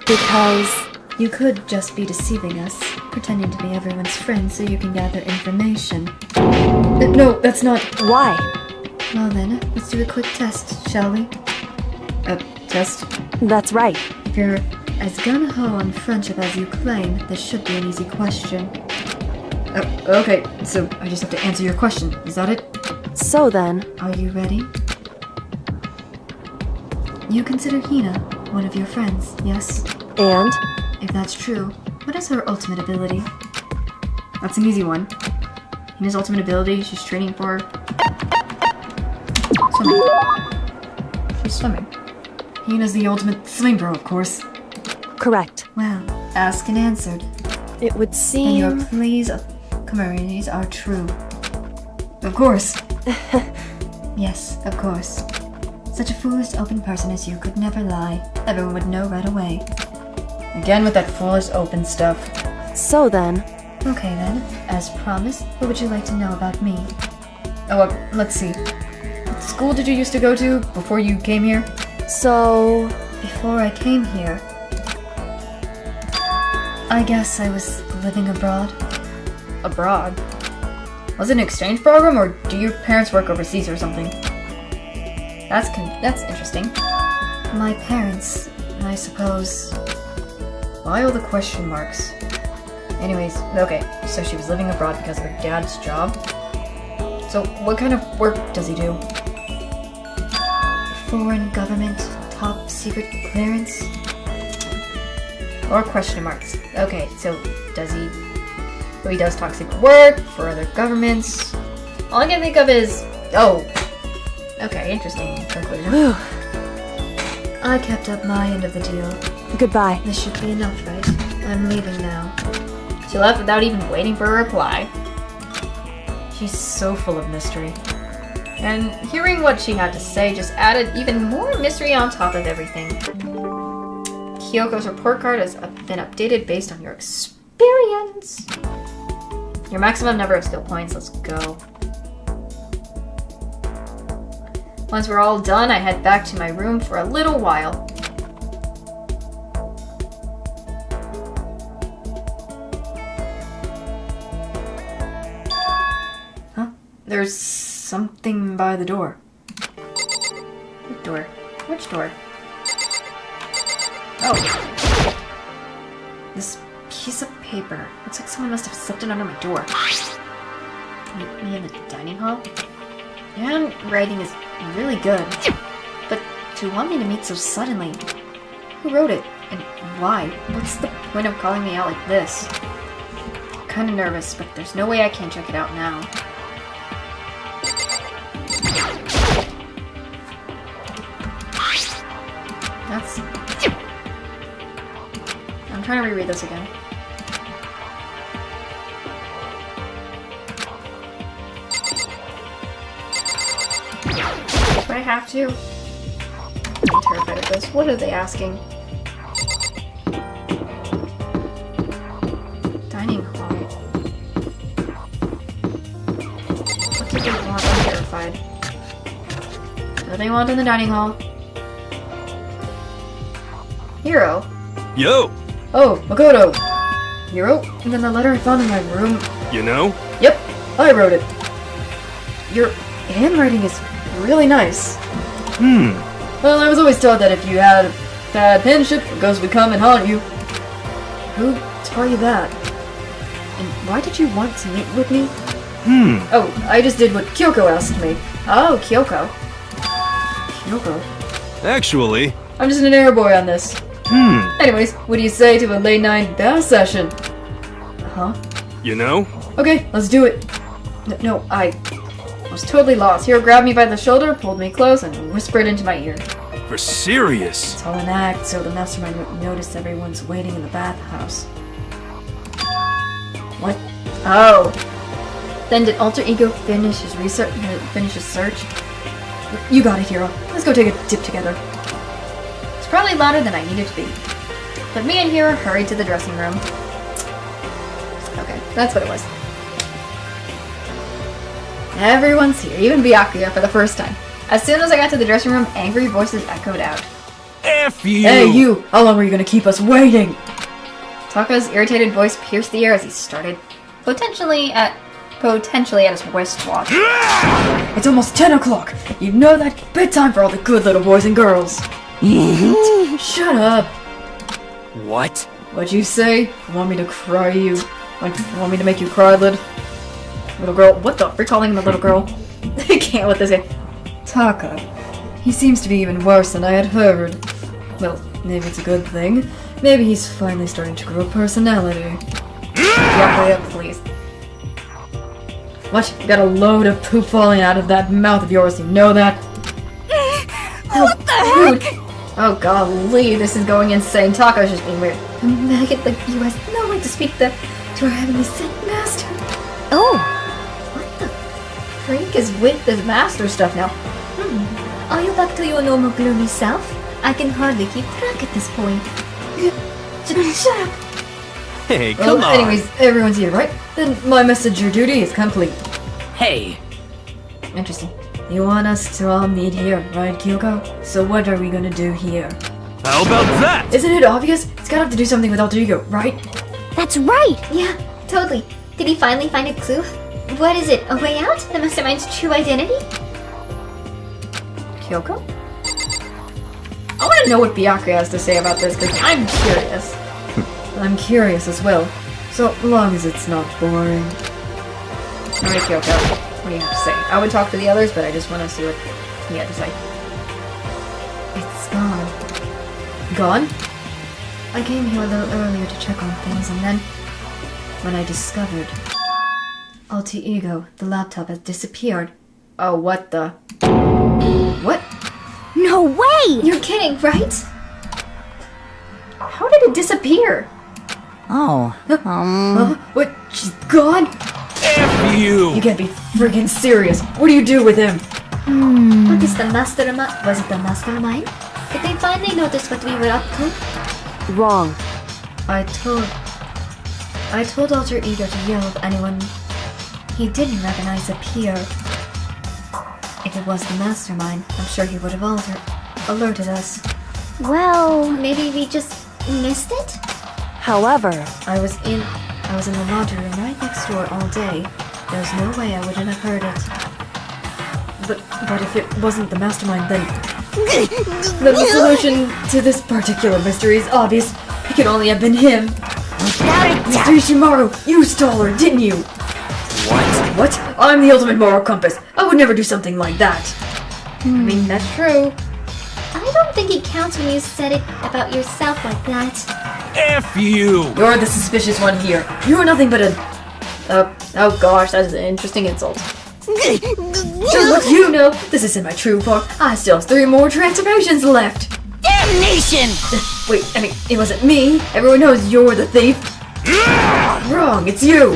[SPEAKER 7] Because...
[SPEAKER 1] You could just be deceiving us, pretending to be everyone's friend so you can gather information. No, that's not...
[SPEAKER 7] Why?
[SPEAKER 1] Well then, let's do a quick test, shall we? A test?
[SPEAKER 7] That's right.
[SPEAKER 1] If you're as gung-ho on friendship as you claim, this should be an easy question. Okay, so I just have to answer your question, is that it?
[SPEAKER 7] So then...
[SPEAKER 1] Are you ready? You consider Hina one of your friends, yes?
[SPEAKER 7] And?
[SPEAKER 1] If that's true, what is her ultimate ability? That's an easy one. Hina's ultimate ability, she's training for... swimming. She's swimming. Hina's the ultimate swimming pro, of course.
[SPEAKER 7] Correct.
[SPEAKER 1] Well, asked and answered.
[SPEAKER 7] It would seem...
[SPEAKER 1] And your pleas of communities are true. Of course. Yes, of course. Such a foolish open person as you could never lie. Everyone would know right away. Again with that foolish open stuff.
[SPEAKER 7] So then...
[SPEAKER 1] Okay then, as promised, what would you like to know about me? Oh, let's see. What school did you used to go to before you came here?
[SPEAKER 7] So...
[SPEAKER 1] Before I came here... I guess I was living abroad. Abroad? Was it an exchange program, or do your parents work overseas or something? That's interesting. My parents, I suppose... Why all the question marks? Anyways, okay, so she was living abroad because of her dad's job. So what kind of work does he do? Foreign government, top secret clearance? Or question marks. Okay, so does he... So he does top secret work for other governments. All I can think of is... Oh! Okay, interesting conclusion.
[SPEAKER 7] Whew.
[SPEAKER 1] I kept up my end of the deal.
[SPEAKER 7] Goodbye.
[SPEAKER 1] This should be enough, right? I'm leaving now. She left without even waiting for a reply. She's so full of mystery. And hearing what she had to say just added even more mystery on top of everything. Kyoko's report card has been updated based on your experience. Your maximum number of skill points, let's go. Once we're all done, I head back to my room for a little while. Huh? There's something by the door. What door? Which door? Oh. This piece of paper. Looks like someone must have slipped it under my door. Meet me in the dining hall? Your handwriting is really good. But to want me to meet so suddenly... Who wrote it? And why? What's the point of calling me out like this? I'm kinda nervous, but there's no way I can check it out now. That's... I'm trying to reread this again. Do I have to? I'm terrified of this. What are they asking? Dining hall. What do they want? I'm terrified. What do they want in the dining hall? Hero.
[SPEAKER 10] Yo!
[SPEAKER 1] Oh, Makoto!
[SPEAKER 17] Hiro, and then the letter I found in my room.
[SPEAKER 10] You know?
[SPEAKER 17] Yep, I wrote it. Your handwriting is really nice. Well, I was always taught that if you had a bad penmanship, ghosts would come and haunt you. Who taught you that? And why did you want to meet with me? Oh, I just did what Kyoko asked me. Oh, Kyoko. Kyoko?
[SPEAKER 10] Actually...
[SPEAKER 17] I'm just an air boy on this. Anyways, what do you say to a late night bath session? Huh?
[SPEAKER 10] You know?
[SPEAKER 17] Okay, let's do it. No, I was totally lost. Hiro grabbed me by the shoulder, pulled me close, and whispered into my ear.
[SPEAKER 10] For serious?
[SPEAKER 17] It's all an act, so the mastermind wouldn't notice everyone's waiting in the bathhouse. What? Oh. Then did Alter Ego finish his research? Finish his search? You got it, Hiro. Let's go take a dip together. It's probably louder than I needed to be. But me and Hiro hurried to the dressing room. Okay, that's what it was. Everyone's here, even Byakuya for the first time. As soon as I got to the dressing room, angry voices echoed out.
[SPEAKER 10] F you!
[SPEAKER 17] Hey, you! How long are you gonna keep us waiting? Taka's irritated voice pierced the air as he started, potentially at his wristwatch. It's almost 10 o'clock! You know that? Bedtime for all the good little boys and girls! Shut up!
[SPEAKER 15] What?
[SPEAKER 17] What'd you say? Want me to cry you? Want me to make you cry, little girl? What the frick, calling him a little girl? I can't with this guy. Taka. He seems to be even worse than I had heard. Well, maybe it's a good thing. Maybe he's finally starting to grow a personality. Yeah, please. What? You got a load of poop falling out of that mouth of yours, you know that?
[SPEAKER 14] What the heck?
[SPEAKER 17] Oh golly, this is going insane. Taka's just being weird. Maggot like you has no right to speak to our heavenly sent master.
[SPEAKER 8] Oh,
[SPEAKER 17] What the freak is with this master stuff now?
[SPEAKER 8] are you back to your normal gloomy self? I can hardly keep track at this point.
[SPEAKER 17] Shut up!
[SPEAKER 10] Hey,
[SPEAKER 17] Well,
[SPEAKER 10] come on!
[SPEAKER 17] anyways, everyone's here, right? Then my messenger duty is complete.
[SPEAKER 6] Hey,
[SPEAKER 17] Interesting. You want us to all meet here, right, Kyoko? So what are we gonna do here?
[SPEAKER 10] How about that?
[SPEAKER 17] Isn't it obvious? It's gotta have to do something with Alter Ego, right?
[SPEAKER 3] That's right!
[SPEAKER 4] Yeah, totally. Did he finally find a clue? What is it? A way out? The mastermind's true identity?
[SPEAKER 17] Kyoko? I want to know what Byakuya has to say about this, because I'm curious. I'm curious as well. So long as it's not boring. Alright, Kyoko. What do you have to say? I would talk to the others, but I just want to see what he had to say. It's gone. Gone? I came here a little earlier to check on things, and then when I discovered Alter Ego, the laptop has disappeared. Oh, what the? What?
[SPEAKER 3] No way!
[SPEAKER 4] You're kidding, right?
[SPEAKER 17] How did it disappear?
[SPEAKER 16] Oh,
[SPEAKER 17] What? She's gone?
[SPEAKER 10] F you!
[SPEAKER 17] You can't be friggin' serious. What do you do with him?
[SPEAKER 4] What is the mastermind? Was it the mastermind? Did they finally notice what we were up to?
[SPEAKER 7] Wrong.
[SPEAKER 17] I told Alter Ego to yell if anyone he didn't recognize appear. If it was the mastermind, I'm sure he would have alerted us.
[SPEAKER 3] Well,
[SPEAKER 4] Maybe we just missed it?
[SPEAKER 7] However,
[SPEAKER 17] I was in the laundry room right next door all day. There's no way I wouldn't have heard it. But if it wasn't the mastermind, then the solution to this particular mystery is obvious. It could only have been him. Mr. Ishimaru, you stole her, didn't you? What? I'm the ultimate moral compass. I would never do something like that. I mean, that's true.
[SPEAKER 4] I don't think it counts when you said it about yourself like that.
[SPEAKER 10] F you!
[SPEAKER 17] You're the suspicious one here. You're nothing but a... oh gosh, that is an interesting insult. Just what you know, this isn't my true form. I still have 3 more transformations left.
[SPEAKER 6] damnation!
[SPEAKER 17] Wait, I mean, it wasn't me. Everyone knows you're the thief. Wrong, it's you.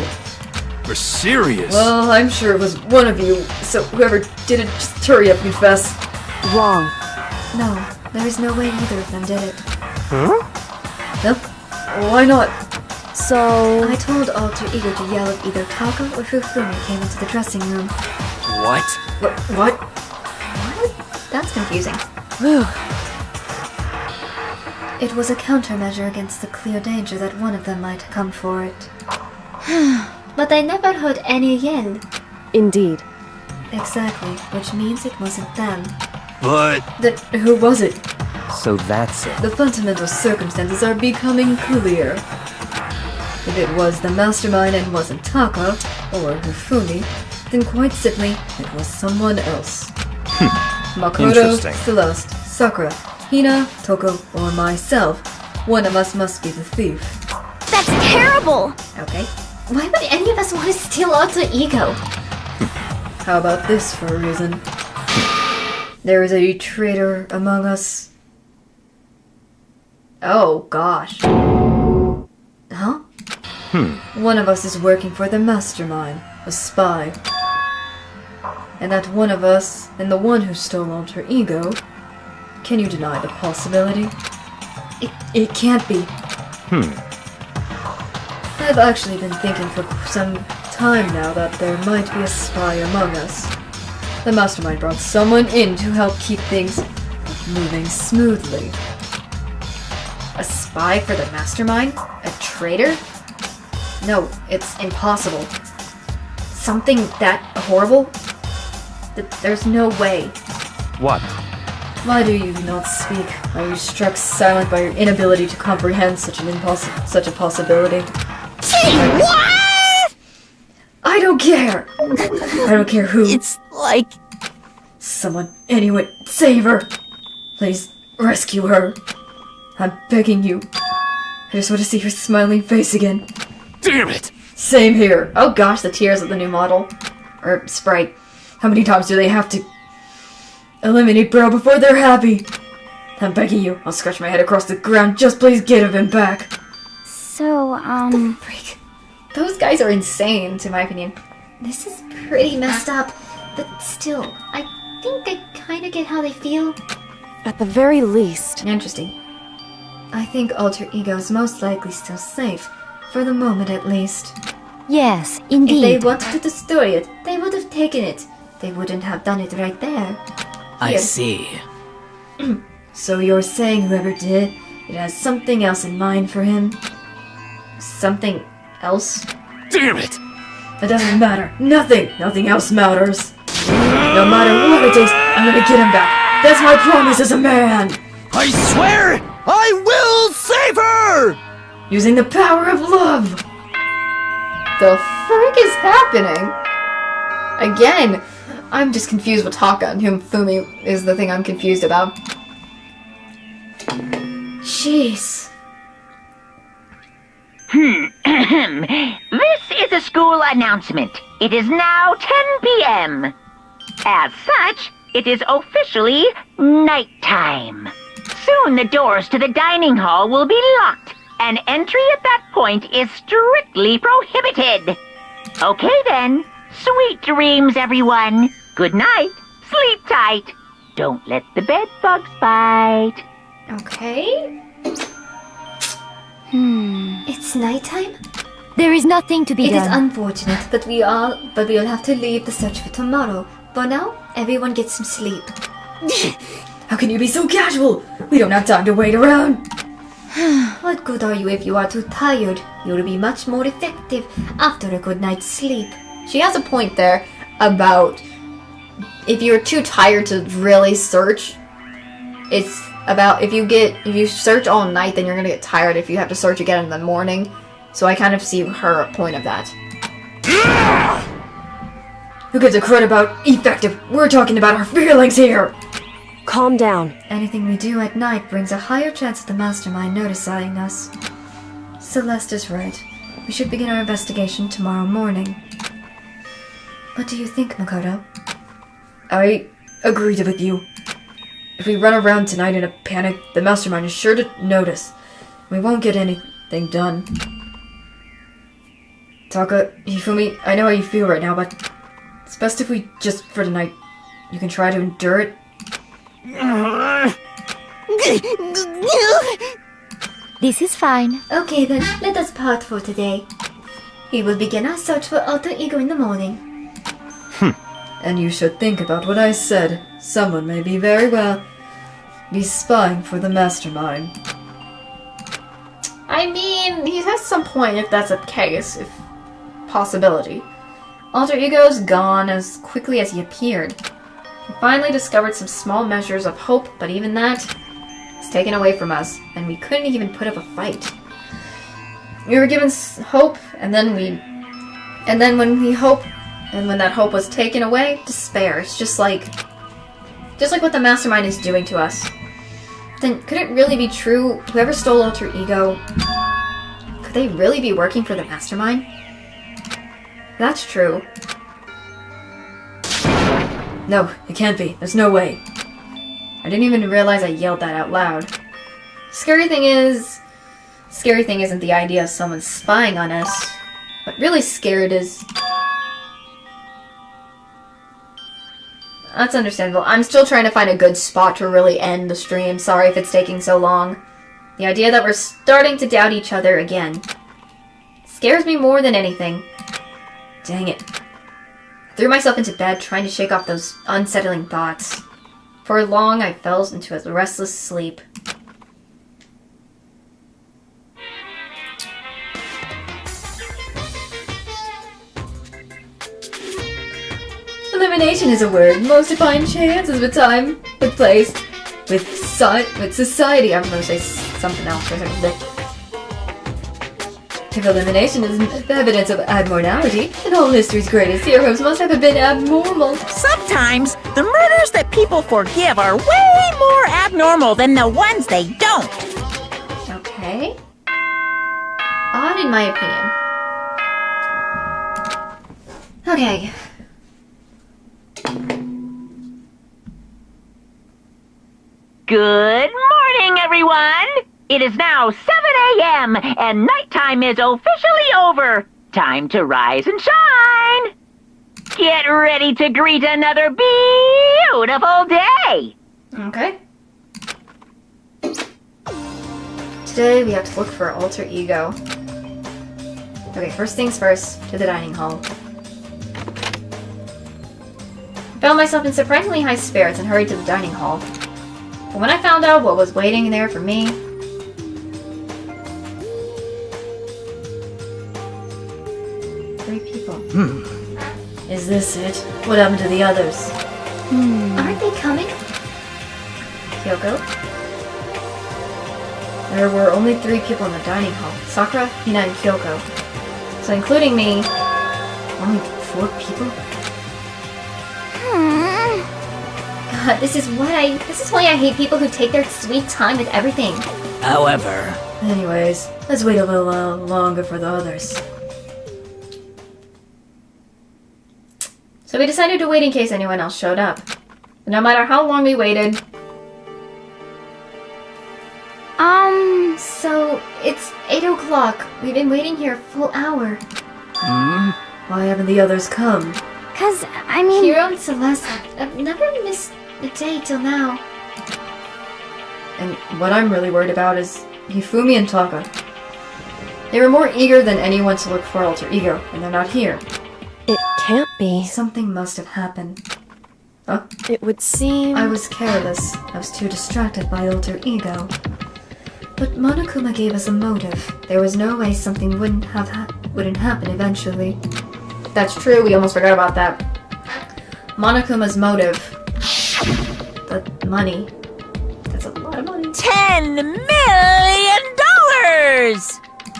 [SPEAKER 10] For serious?
[SPEAKER 17] Well, I'm sure it was one of you, so whoever did it, just hurry up, confess.
[SPEAKER 7] wrong.
[SPEAKER 17] No, there's no way either of them did it.
[SPEAKER 10] Huh?
[SPEAKER 17] No? Why not?
[SPEAKER 7] So...
[SPEAKER 17] I told Alter Ego to yell if either Taka or Fufumi came into the dressing room.
[SPEAKER 15] What?
[SPEAKER 17] What? That's confusing.
[SPEAKER 4] It was a countermeasure against the clear danger that one of them might come for it. But I never heard any again.
[SPEAKER 7] Indeed.
[SPEAKER 4] Exactly, which means it wasn't them.
[SPEAKER 13] But...
[SPEAKER 17] Who was it?
[SPEAKER 2] So that's it.
[SPEAKER 17] The fundamental circumstances are becoming clear. If it was the mastermind and wasn't Taka, or Hifumi, then quite simply, it was someone else. Makoto,
[SPEAKER 2] Interesting.
[SPEAKER 17] Celeste, Sakura, Hina, Toko, or myself. One of us must be the thief.
[SPEAKER 3] That's terrible!
[SPEAKER 4] Okay. Why would any of us want to steal Alter Ego?
[SPEAKER 17] How about this for a reason? There is a traitor among us. Oh, gosh. Huh? One of us is working for the mastermind, a spy. And that one of us, and the one who stole Alter Ego, can you deny the possibility? It can't be. I've actually been thinking for some time now that there might be a spy among us. The mastermind brought someone in to help keep things moving smoothly.
[SPEAKER 4] A spy for the mastermind? A traitor? No, it's impossible. Something that horrible? There's no way.
[SPEAKER 2] What?
[SPEAKER 17] Why do you not speak? Are you struck silent by your inability to comprehend such a possibility?
[SPEAKER 11] What?
[SPEAKER 17] I don't care! I don't care who.
[SPEAKER 5] It's like...
[SPEAKER 17] Someone, anyone, save her! Please, rescue her. I'm begging you. I just want to see her smiling face again.
[SPEAKER 12] Damn it!
[SPEAKER 17] Same here.
[SPEAKER 4] Oh gosh, the tears of the new model. Or sprite.
[SPEAKER 17] How many times do they have to eliminate Bro before they're happy? I'm begging you. I'll scratch my head across the ground. Just please get him back.
[SPEAKER 3] So,
[SPEAKER 4] The freak. Those guys are insane, to my opinion. This is pretty messed up. But still, I think I kinda get how they feel.
[SPEAKER 7] At the very least.
[SPEAKER 4] Interesting.
[SPEAKER 17] I think Alter Ego is most likely still safe. For the moment, at least.
[SPEAKER 8] Yes,
[SPEAKER 4] If
[SPEAKER 8] indeed.
[SPEAKER 4] they wanted to destroy it, they would have taken it. They wouldn't have done it right there.
[SPEAKER 6] I
[SPEAKER 4] Here.
[SPEAKER 6] see.
[SPEAKER 17] So you're saying whoever did it has something else in mind for him?
[SPEAKER 4] Something else?
[SPEAKER 12] Damn it!
[SPEAKER 17] It doesn't matter. Nothing else matters. No matter what it takes, I'm gonna get him back. That's my promise as a man.
[SPEAKER 15] I swear I will save her!
[SPEAKER 17] Using the power of love.
[SPEAKER 1] The frick is happening? Again, I'm just confused with Taka, and Hifumi is the thing I'm confused about.
[SPEAKER 17] Jeez.
[SPEAKER 9] This is a school announcement. It is now 10 p.m. As such, it is officially nighttime. Soon the doors to the dining hall will be locked, and entry at that point is strictly prohibited. Okay then. Sweet dreams, everyone. Good night. Sleep tight. Don't let the bed bugs bite.
[SPEAKER 4] Okay. It's nighttime?
[SPEAKER 8] There is nothing to be
[SPEAKER 4] It is
[SPEAKER 8] done.
[SPEAKER 4] unfortunate, but we'll have to leave the search for tomorrow. For now, everyone get some sleep.
[SPEAKER 17] How can you be so casual? We don't have time to wait around.
[SPEAKER 4] What good are you if you are too tired? You'll be much more effective after a good night's sleep.
[SPEAKER 1] She has a point there about if you're too tired to really search, it's about if you search all night, then you're gonna get tired if you have to search again in the morning. So I kind of see her point of that.
[SPEAKER 17] Who gives a crud about effective? We're talking about our feelings here.
[SPEAKER 7] Calm down.
[SPEAKER 4] Anything we do at night brings a higher chance of the mastermind noticing us. Celeste is right. We should begin our investigation tomorrow morning. What do you think, Makoto?
[SPEAKER 17] I agree with you. If we run around tonight in a panic, the mastermind is sure to notice. We won't get anything done. Taka, Hifumi, I know how you feel right now, but it's best if we just, for tonight, you can try to endure it.
[SPEAKER 8] This is fine.
[SPEAKER 4] Okay then, let us part for today. We will begin our search for Alter Ego in the morning.
[SPEAKER 17] And you should think about what I said. Someone may be very well be spying for the mastermind.
[SPEAKER 1] I mean, he has some point if that's a case, if possibility. Alter Ego's gone as quickly as he appeared. We finally discovered some small measures of hope, but even that was taken away from us, and we couldn't even put up a fight. We were given hope, and then when that hope was taken away, despair. It's just like what the Mastermind is doing to us. Then could it really be true? Whoever stole Alter Ego, could they really be working for the Mastermind? That's true. No, it can't be. There's no way. I didn't even realize I yelled that out loud. Scary thing isn't the idea of someone spying on us. What really scared is... That's understandable. I'm still trying to find a good spot to really end the stream. Sorry if it's taking so long. The idea that we're starting to doubt each other again scares me more than anything. Dang it. I threw myself into bed trying to shake off those unsettling thoughts. For long, I fell into a restless sleep. Elimination is a word. Most define chances with time, with place, with society. I'm gonna say something else for a second. If elimination is evidence of abnormality, then all history's greatest heroes must have been abnormal.
[SPEAKER 11] Sometimes the murders that people forgive are way more abnormal than the ones they don't.
[SPEAKER 1] Okay. Odd in my opinion. Okay.
[SPEAKER 9] Good morning, everyone! It is now 7 a.m. and nighttime is officially over. Time to rise and shine! Get ready to greet another beautiful day!
[SPEAKER 1] Okay. Today we have to look for Alter Ego. Okay, first things first, to the dining hall. I found myself in surprisingly high spirits and hurried to the dining hall. But when I found out what was waiting there for me... 3 people. Is this it? What happened to the others?
[SPEAKER 4] Aren't they coming?
[SPEAKER 1] Kyoko? There were only 3 people in the dining hall. Sakura, Hina, and Kyoko. So including me, only 4 people?
[SPEAKER 4] God, this is why I hate people who take their sweet time with everything.
[SPEAKER 6] However...
[SPEAKER 1] Anyways, let's wait a little longer for the others. So we decided to wait in case anyone else showed up. But no matter how long we waited...
[SPEAKER 4] So it's 8 o'clock. We've been waiting here a full hour.
[SPEAKER 1] Why haven't the others come?
[SPEAKER 4] 'Cause, I mean... Hiro and Celeste have never missed a day till now.
[SPEAKER 1] And what I'm really worried about is Hifumi and Taka. They were more eager than anyone to look for Alter Ego, and they're not here.
[SPEAKER 7] It can't be.
[SPEAKER 1] Something must have happened. Huh?
[SPEAKER 7] It would seem...
[SPEAKER 1] I was careless. I was too distracted by Alter Ego. But Monokuma gave us a motive. There was no way something wouldn't happen eventually. That's true, we almost forgot about that. Monokuma's motive. The money. That's a lot of money.
[SPEAKER 11] $10 million!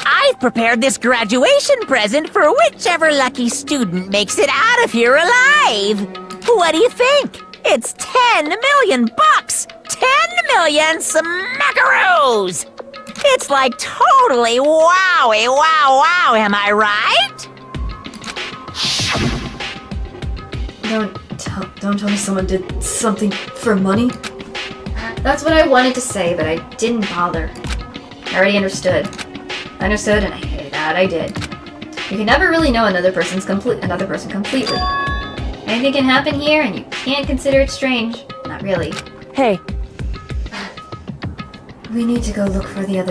[SPEAKER 11] I've prepared this graduation present for whichever lucky student makes it out of here alive. What do you think? It's 10 million bucks! 10 million smackaroos! It's like totally wowie wow, am I right?
[SPEAKER 1] Don't tell me someone did something for money. That's what I wanted to say, but I didn't bother. I already understood. I understood, and I hated that. I did. You can never really know another person completely. Anything can happen here, and you can't consider it strange. Not really.
[SPEAKER 7] Hey.
[SPEAKER 1] We need to go look for the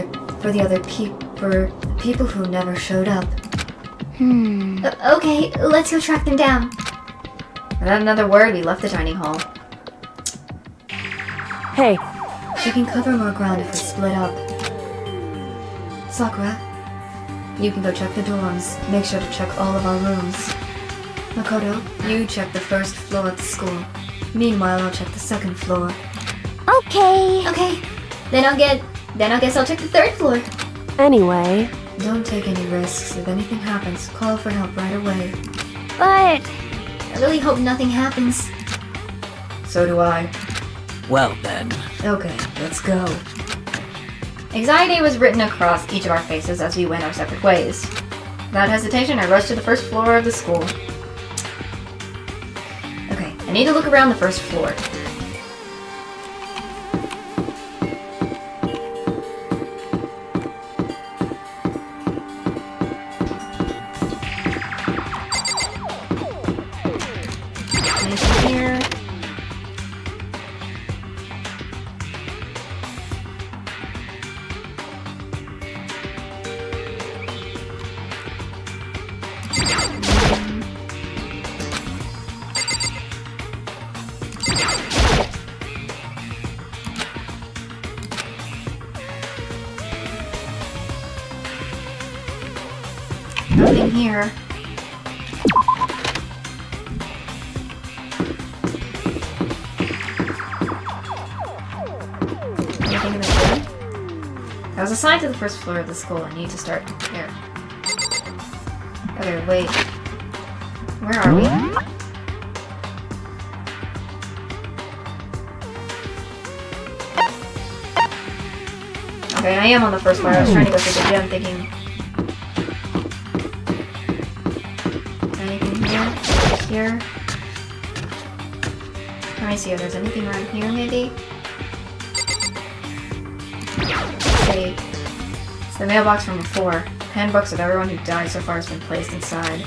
[SPEAKER 1] people who never showed up.
[SPEAKER 4] Okay, let's go track them down.
[SPEAKER 1] Without another word, we left the dining hall.
[SPEAKER 7] Hey.
[SPEAKER 1] We can cover more ground if we split up.
[SPEAKER 4] Sakura, you can go check the dorms. Make sure to check all of our rooms. Makoto, you check the first floor of the school. Meanwhile, I'll check the second floor.
[SPEAKER 3] Okay.
[SPEAKER 4] Okay. Then I guess I'll check the third floor.
[SPEAKER 7] Anyway,
[SPEAKER 4] don't take any risks. If anything happens, call for help right away.
[SPEAKER 3] But
[SPEAKER 4] I really hope nothing happens.
[SPEAKER 17] So do I.
[SPEAKER 6] Well then.
[SPEAKER 4] Okay, let's go. Anxiety was written across each of our faces as we went our separate ways. Without hesitation, I rushed to the first floor of the school. Okay, I need to look around the first floor. Anything here? Nothing here. Anything in the gym? I was assigned to the first floor of the school. I need to start here. Okay, wait. Where are we? Okay, I am on the first floor. I was trying to go to the gym thinking... Anything here? Let me see if there's anything around here, maybe? Let's see. It's the mailbox from before. Handbooks of everyone who died so far has been placed inside.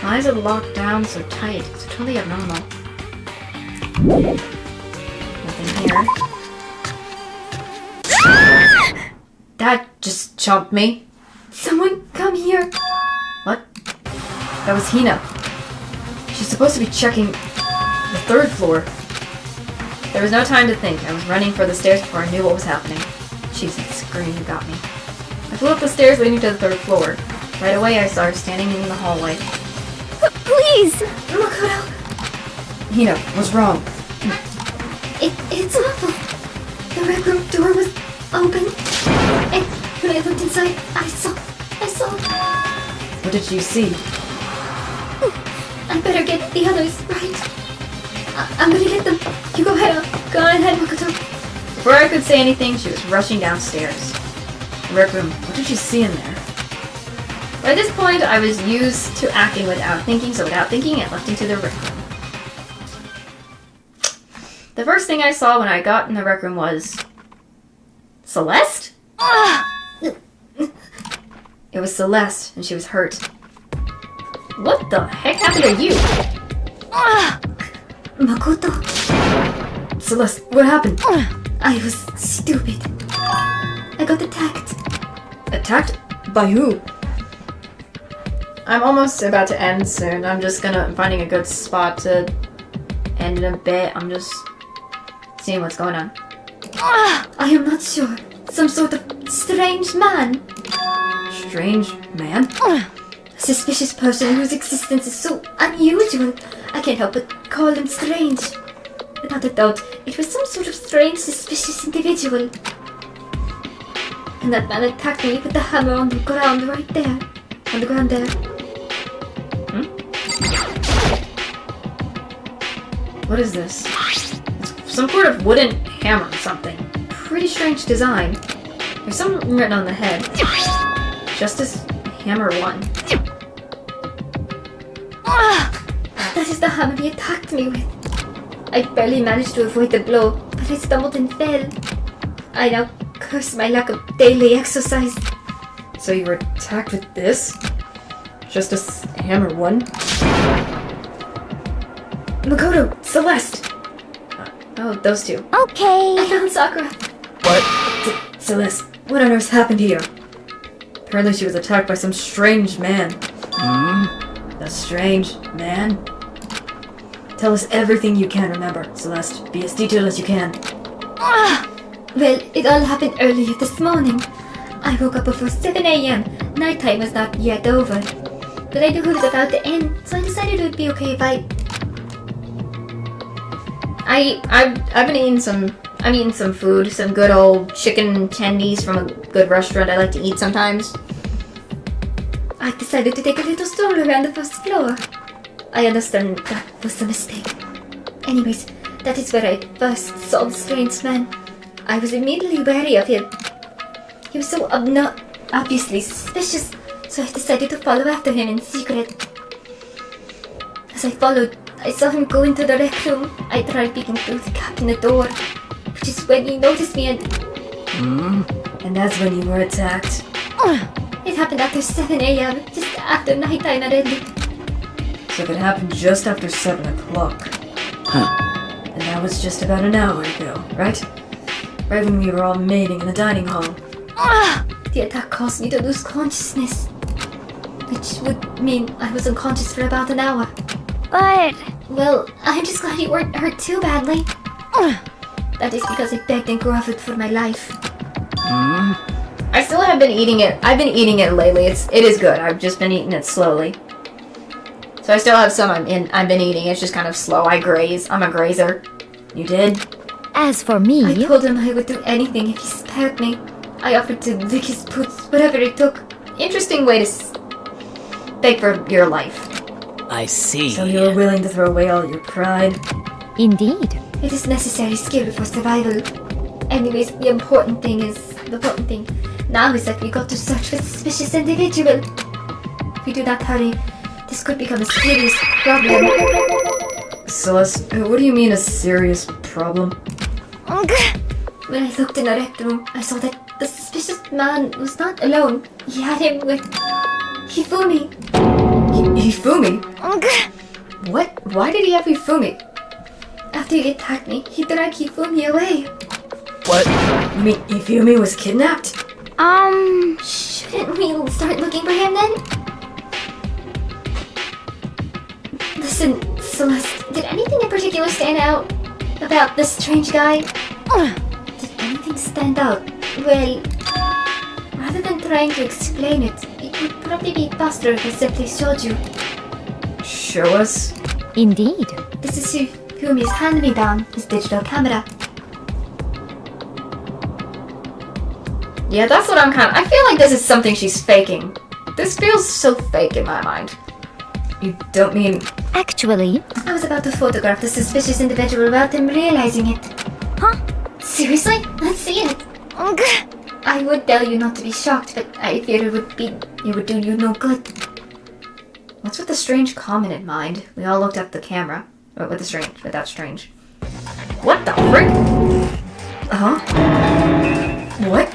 [SPEAKER 4] Why is it locked down so tight? It's totally abnormal. Nothing here. That just chomped me. Someone come here. What? That was Hina. She's supposed to be checking the third floor. There was no time to think. I was running for the stairs before I knew what was happening. Jeez, that scream got me. I flew up the stairs leading to the third floor. Right away, I saw her standing in the hallway.
[SPEAKER 3] Please!
[SPEAKER 4] Makoto!
[SPEAKER 17] Hina, what's wrong?
[SPEAKER 4] It's awful. The rec room door was open. And when I looked inside, I saw...
[SPEAKER 17] What did you see?
[SPEAKER 4] I better get the others right. I'm gonna get them. You go ahead, Makoto. Before I could say anything, she was rushing downstairs.
[SPEAKER 17] The rec room, what did you see in there?
[SPEAKER 4] By this point, I was used to acting without thinking, so without thinking, I left into the rec room. The first thing I saw when I got in the rec room was... Celeste? It was Celeste, and she was hurt. What the heck happened to you? Makoto.
[SPEAKER 17] Celeste, what happened?
[SPEAKER 4] I was stupid. I got attacked.
[SPEAKER 17] Attacked? By who?
[SPEAKER 4] I'm almost about to end soon. I'm finding a good spot to end in a bit. I'm just seeing what's going on. I am not sure. Some sort of strange man.
[SPEAKER 17] Strange man?
[SPEAKER 4] A suspicious person whose existence is so unusual. I can't help but call him strange. Without a doubt, it was some sort of strange, suspicious individual. And that man attacked me with the hammer on the ground right there. On the ground there.
[SPEAKER 17] What is this? It's some sort of wooden hammer or something. Pretty strange design. There's something written on the head. Justice Hammer 1.
[SPEAKER 4] That is the hammer he attacked me with. I barely managed to avoid the blow, but I stumbled and fell. I now curse my lack of daily exercise.
[SPEAKER 17] So you were attacked with this? Justice Hammer 1? Makoto! Celeste! Oh, those two.
[SPEAKER 3] Okay.
[SPEAKER 4] I found Sakura.
[SPEAKER 17] What? Celeste, what on earth happened here? Apparently she was attacked by some strange man. A strange man? Tell us everything you can remember, Celeste. Be as detailed as you can.
[SPEAKER 4] Well, it all happened earlier this morning. I woke up before 7 a.m. Nighttime was not yet over. But I knew it was about to end, so I decided it would be okay if
[SPEAKER 1] I've been eating some food, some good old chicken tendies from a good restaurant I like to eat sometimes.
[SPEAKER 4] I decided to take a little stroll around the first floor. I understand that was a mistake. Anyways, that is where I first saw the strange man. I was immediately wary of him. He was so obviously suspicious, so I decided to follow after him in secret. As I followed, I saw him go into the rec room. I tried peeking through the gap in the door, which is when he noticed me
[SPEAKER 17] And that's when you were attacked.
[SPEAKER 4] It happened after 7 a.m., just after nighttime had ended.
[SPEAKER 17] So it happened just after 7 o'clock. And that was just about an hour ago, right? Right when we were all mating in the dining hall.
[SPEAKER 4] The attack caused me to lose consciousness, which would mean I was unconscious for about an hour.
[SPEAKER 3] But...
[SPEAKER 4] Well, I'm just glad you weren't hurt too badly. That is because I begged and groveled for my life.
[SPEAKER 1] I still have been eating it. I've been eating it lately. It is good. I've just been eating it slowly. So I still have some I've been eating. It's just kind of slow. I graze. I'm a grazer. You did?
[SPEAKER 8] As for me...
[SPEAKER 4] I told him I would do anything if he spared me. I offered to lick his boots, whatever it took.
[SPEAKER 1] Interesting way to beg for your life.
[SPEAKER 6] I see.
[SPEAKER 17] So you were willing to throw away all your pride?
[SPEAKER 8] Indeed.
[SPEAKER 4] It is necessary skill for survival. Anyways, the important thing now is that we got to search for suspicious individual. If we do not hurry, this could become a serious problem.
[SPEAKER 17] Celeste, what do you mean a serious problem?
[SPEAKER 4] When I looked in the rec room, I saw that the suspicious man was not alone. He had him with Hifumi.
[SPEAKER 17] Hifumi? What? Why did he have Hifumi?
[SPEAKER 4] After he attacked me, he dragged Hifumi away.
[SPEAKER 17] What? You mean Hifumi was kidnapped?
[SPEAKER 4] Shouldn't we start looking for him then? Listen, Celeste, did anything in particular stand out about this strange guy? Did anything stand out? Well, rather than trying to explain it, it would probably be faster if I simply showed you.
[SPEAKER 17] Show us?
[SPEAKER 8] Indeed.
[SPEAKER 4] This is Hifumi's hand-me-down, his digital camera.
[SPEAKER 1] Yeah, that's what I'm I feel like this is something she's faking. This feels so fake in my mind.
[SPEAKER 17] You don't mean...
[SPEAKER 8] Actually...
[SPEAKER 4] I was about to photograph the suspicious individual without him realizing it.
[SPEAKER 8] Huh?
[SPEAKER 4] Seriously? Let's see it. I would tell you not to be shocked, but I fear it would do you no good.
[SPEAKER 1] What's with the strange comment in mind? We all looked at the camera. With that strange. What the frick?
[SPEAKER 17] Huh? What?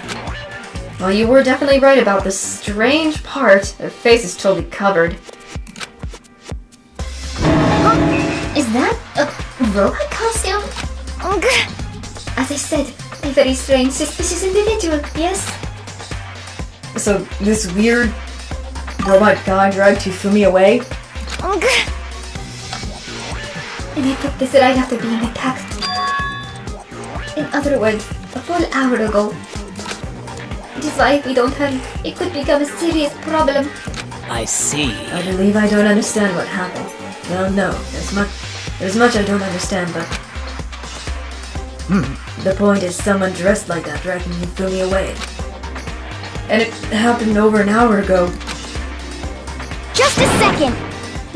[SPEAKER 1] Well, you were definitely right about the strange part. Her face is totally covered.
[SPEAKER 4] Is that a robot costume? As I said, a very strange, suspicious individual, yes?
[SPEAKER 17] So, this weird robot guy dragged Hifumi away?
[SPEAKER 4] And he took this right after being attacked. In other words, a full hour ago. It is why if we don't hurry, it could become a serious problem.
[SPEAKER 6] I see.
[SPEAKER 17] I believe I don't understand what happened. Well, no, there's much I don't understand, but... The point is someone dressed like that dragging Hifumi away. And it happened over an hour ago.
[SPEAKER 4] Just a second!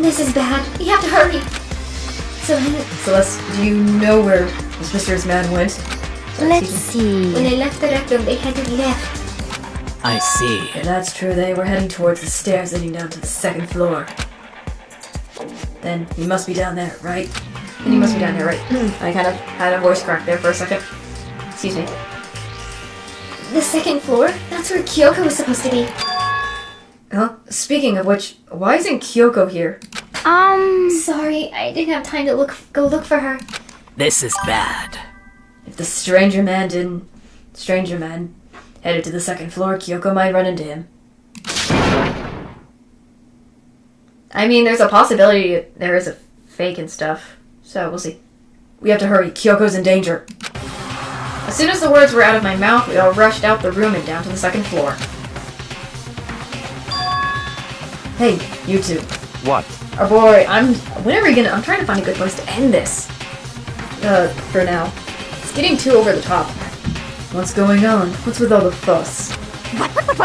[SPEAKER 4] This is bad. We have to hurry.
[SPEAKER 17] Celeste, do you know where this mysterious man went?
[SPEAKER 8] Let's see.
[SPEAKER 4] When they left the rec room, they headed left.
[SPEAKER 6] I see.
[SPEAKER 17] Yeah, that's true. They were heading towards the stairs leading down to the second floor. Then he must be down there, right?
[SPEAKER 1] And he must be down there, right? I kind of had a voice crack there for a second. Excuse me.
[SPEAKER 4] The second floor? That's where Kyoko was supposed to be.
[SPEAKER 17] Huh? Speaking of which, why isn't Kyoko here?
[SPEAKER 4] Sorry, I didn't have time to go look for her.
[SPEAKER 6] This is bad.
[SPEAKER 17] If the stranger man headed to the second floor, Kyoko might run into him.
[SPEAKER 1] I mean, there's a possibility there is a fake and stuff.
[SPEAKER 17] So, we'll see. We have to hurry. Kyoko's in danger. As soon as the words were out of my mouth, we all rushed out the room and down to the second floor. Hey, you two.
[SPEAKER 2] What?
[SPEAKER 17] Oh boy, when are we gonna... I'm trying to find a good place to end this. For now. It's getting too over the top. What's going on? What's with all the fuss?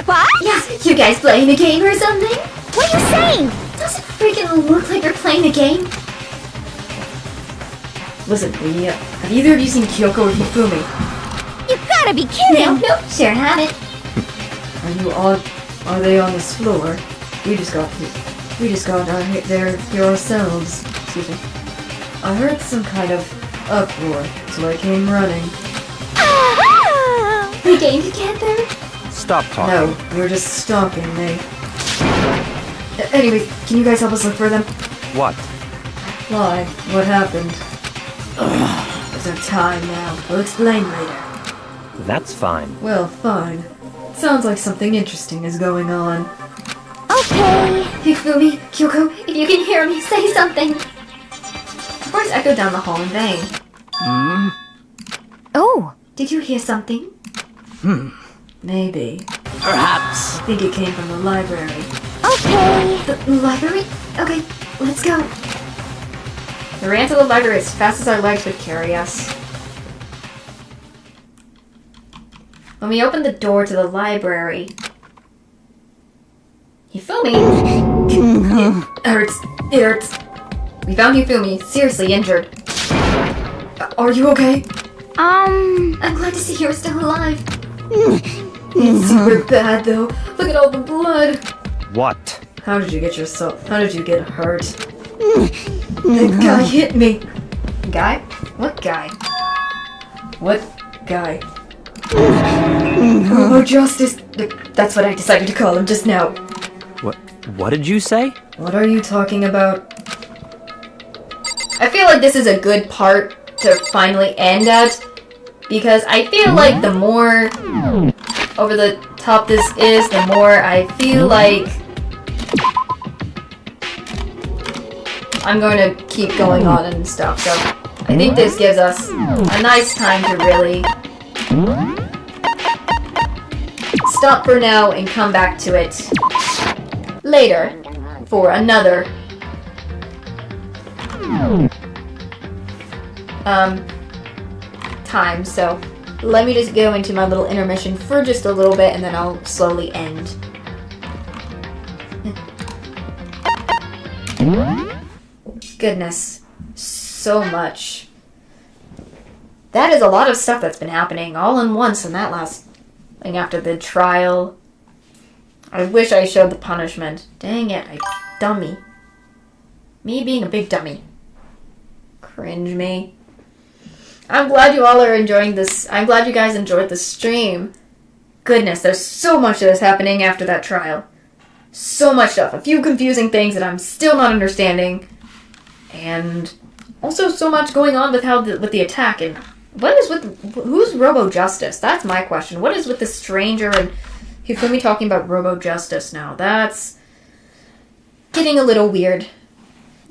[SPEAKER 4] What? Yeah, you guys playing a game or something? What are you saying? Does it freaking look like you're playing a game?
[SPEAKER 17] Listen, have either of you seen Kyoko or Hifumi?
[SPEAKER 4] You gotta be kidding! No, sure haven't.
[SPEAKER 17] Are they on this floor? We just got there here ourselves. Excuse me. I heard some kind of uproar, so I came running.
[SPEAKER 4] We game together?
[SPEAKER 2] Stop talking.
[SPEAKER 17] No, we were just stalking me. Anyway, can you guys help us look for them?
[SPEAKER 2] What?
[SPEAKER 17] Why? What happened? There's no time now. I'll explain later.
[SPEAKER 2] That's fine.
[SPEAKER 17] Well, fine. Sounds like something interesting is going on.
[SPEAKER 4] Okay. Hifumi, Kyoko, if you can hear me, say something.
[SPEAKER 17] The voice echoed down the hall in vain.
[SPEAKER 4] Oh, did you hear something?
[SPEAKER 17] Maybe.
[SPEAKER 6] Perhaps.
[SPEAKER 17] I think it came from the library.
[SPEAKER 4] Okay. The library? Okay, let's go.
[SPEAKER 17] We ran to the library as fast as our legs would carry us. When we opened the door to the library, Hifumi! It hurts. It hurts. We found Hifumi seriously injured. Are you okay?
[SPEAKER 4] I'm glad to see you're still alive.
[SPEAKER 17] It's super bad though. Look at all the blood.
[SPEAKER 2] What?
[SPEAKER 17] How did you get hurt? The guy hit me. Guy? What guy? What guy? Oh, Justice. That's what I decided to call him just now.
[SPEAKER 2] What did you say?
[SPEAKER 17] What are you talking about? I feel like this is a good part to finally end at, because I feel like the more over the top this is, the more I feel like I'm going to keep going on and stuff. So I think this gives us a nice time to really stop for now and come back to it later for another time. So let me just go into my little intermission for just a little bit and then I'll slowly end. Goodness, so much. That is a lot of stuff that's been happening all in once in that last thing after the trial. I wish I showed the punishment. Dang it, dummy. Me being a big dummy. Cringe me. I'm glad you all are enjoying this. I'm glad you guys enjoyed the stream. Goodness, there's so much that is happening after that trial. So much stuff. A few confusing things that I'm still not understanding. And also so much going on with with the attack. And what is who's Robo Justice? That's my question. What is with the stranger and Hifumi talking about Robo Justice now? That's getting a little weird,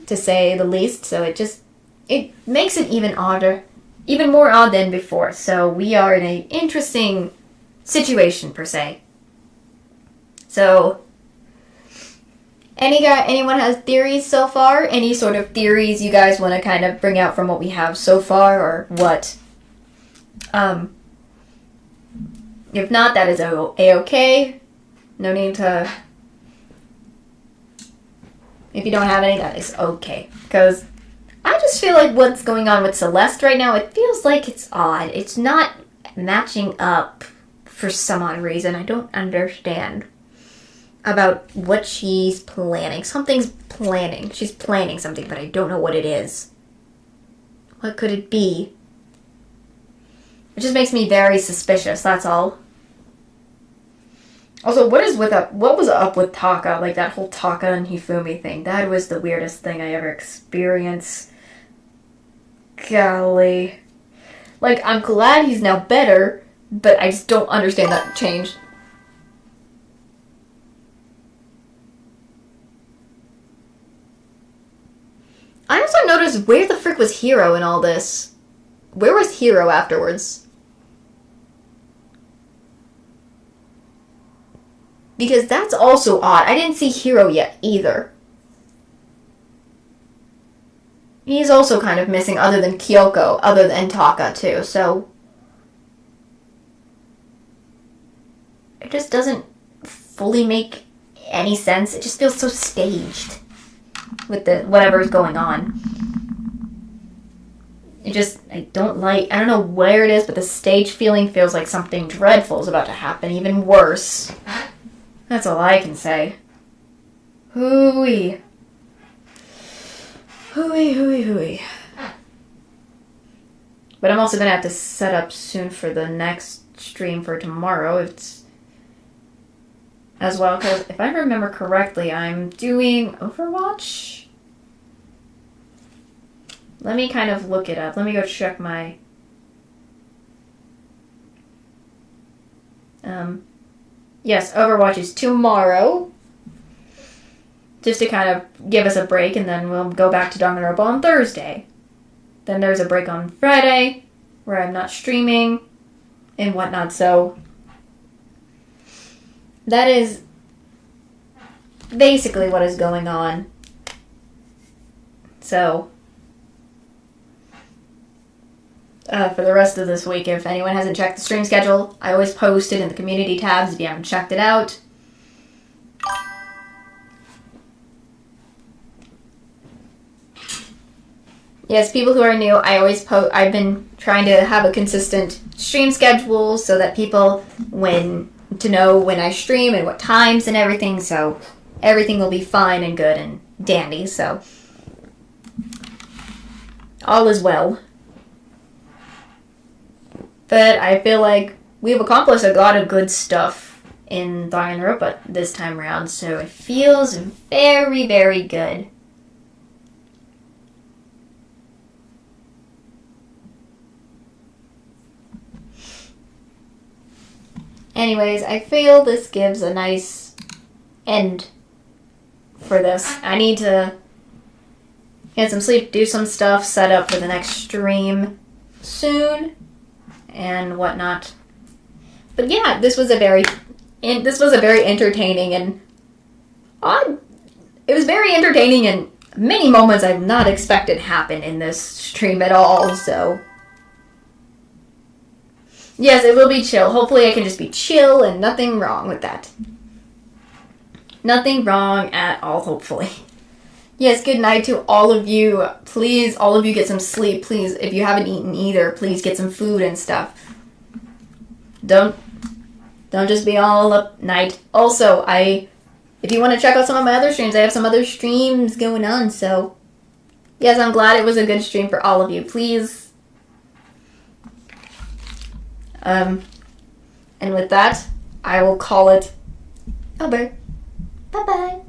[SPEAKER 17] to say the least. So it makes it even odder. Even more odd than before. So we are in an interesting situation, per se. So, anyone has theories so far? Any sort of theories you guys want to kind of bring out from what we have so far, or what? If not, that is a-okay. No need to... If you don't have any, that is okay. Because I just feel like what's going on with Celeste right now, it feels like it's odd. It's not matching up for some odd reason. I don't understand about what she's planning. Something's planning. She's planning something, but I don't know what it is. What could it be? It just makes me very suspicious, that's all. Also, what was up with Taka? Like, that whole Taka and Hifumi thing. That was the weirdest thing I ever experienced. Golly. Like, I'm glad he's now better, but I just don't understand that change.
[SPEAKER 1] I also noticed, where the frick was Hero in all this? Where was Hero afterwards? Because that's also odd. I didn't see Hero yet either. He's also kind of missing, other than Kyoko, other than Taka too, so... It just doesn't fully make any sense. It just feels so staged with the whatever's going on. It just, I don't know where it is, but the stage feeling feels like something dreadful is about to happen, even worse. That's all I can say. Hooey. Hooey, hooey, hooey. But I'm also gonna have to set up soon for the next stream for tomorrow. It's as well, because if I remember correctly, I'm doing Overwatch. Let me kind of look it up. Let me go check my... Yes, Overwatch is tomorrow. Just to kind of give us a break, and then we'll go back to danganronpa on Thursday. Then there's a break on Friday, where I'm not streaming, and whatnot, so... That is basically what is going on. So, for the rest of this week, if anyone hasn't checked the stream schedule, I always post it in the community tabs if you haven't checked it out. Yes, people who are new, I've been trying to have a consistent stream schedule so that people to know when I stream and what times and everything, so everything will be fine and good and dandy, so all is well. But I feel like we've accomplished a lot of good stuff in danganronpa this time around, so it feels very, very good. Anyways, I feel this gives a nice end for this. I need to get some sleep, do some stuff, set up for the next stream soon, and whatnot. But yeah, this was a very entertaining and odd. It was very entertaining, and many moments I've not expected happen in this stream at all. So yes, it will be chill. Hopefully I can just be chill and nothing wrong with that. Nothing wrong at all, hopefully. Yes, good night to all of you. Please, all of you get some sleep. Please, if you haven't eaten either, please get some food and stuff. Don't just be all up night. Also, if you want to check out some of my other streams, I have some other streams going on, so yes, I'm glad it was a good stream for all of you. Please. And with that, I will call it over. Bye-bye.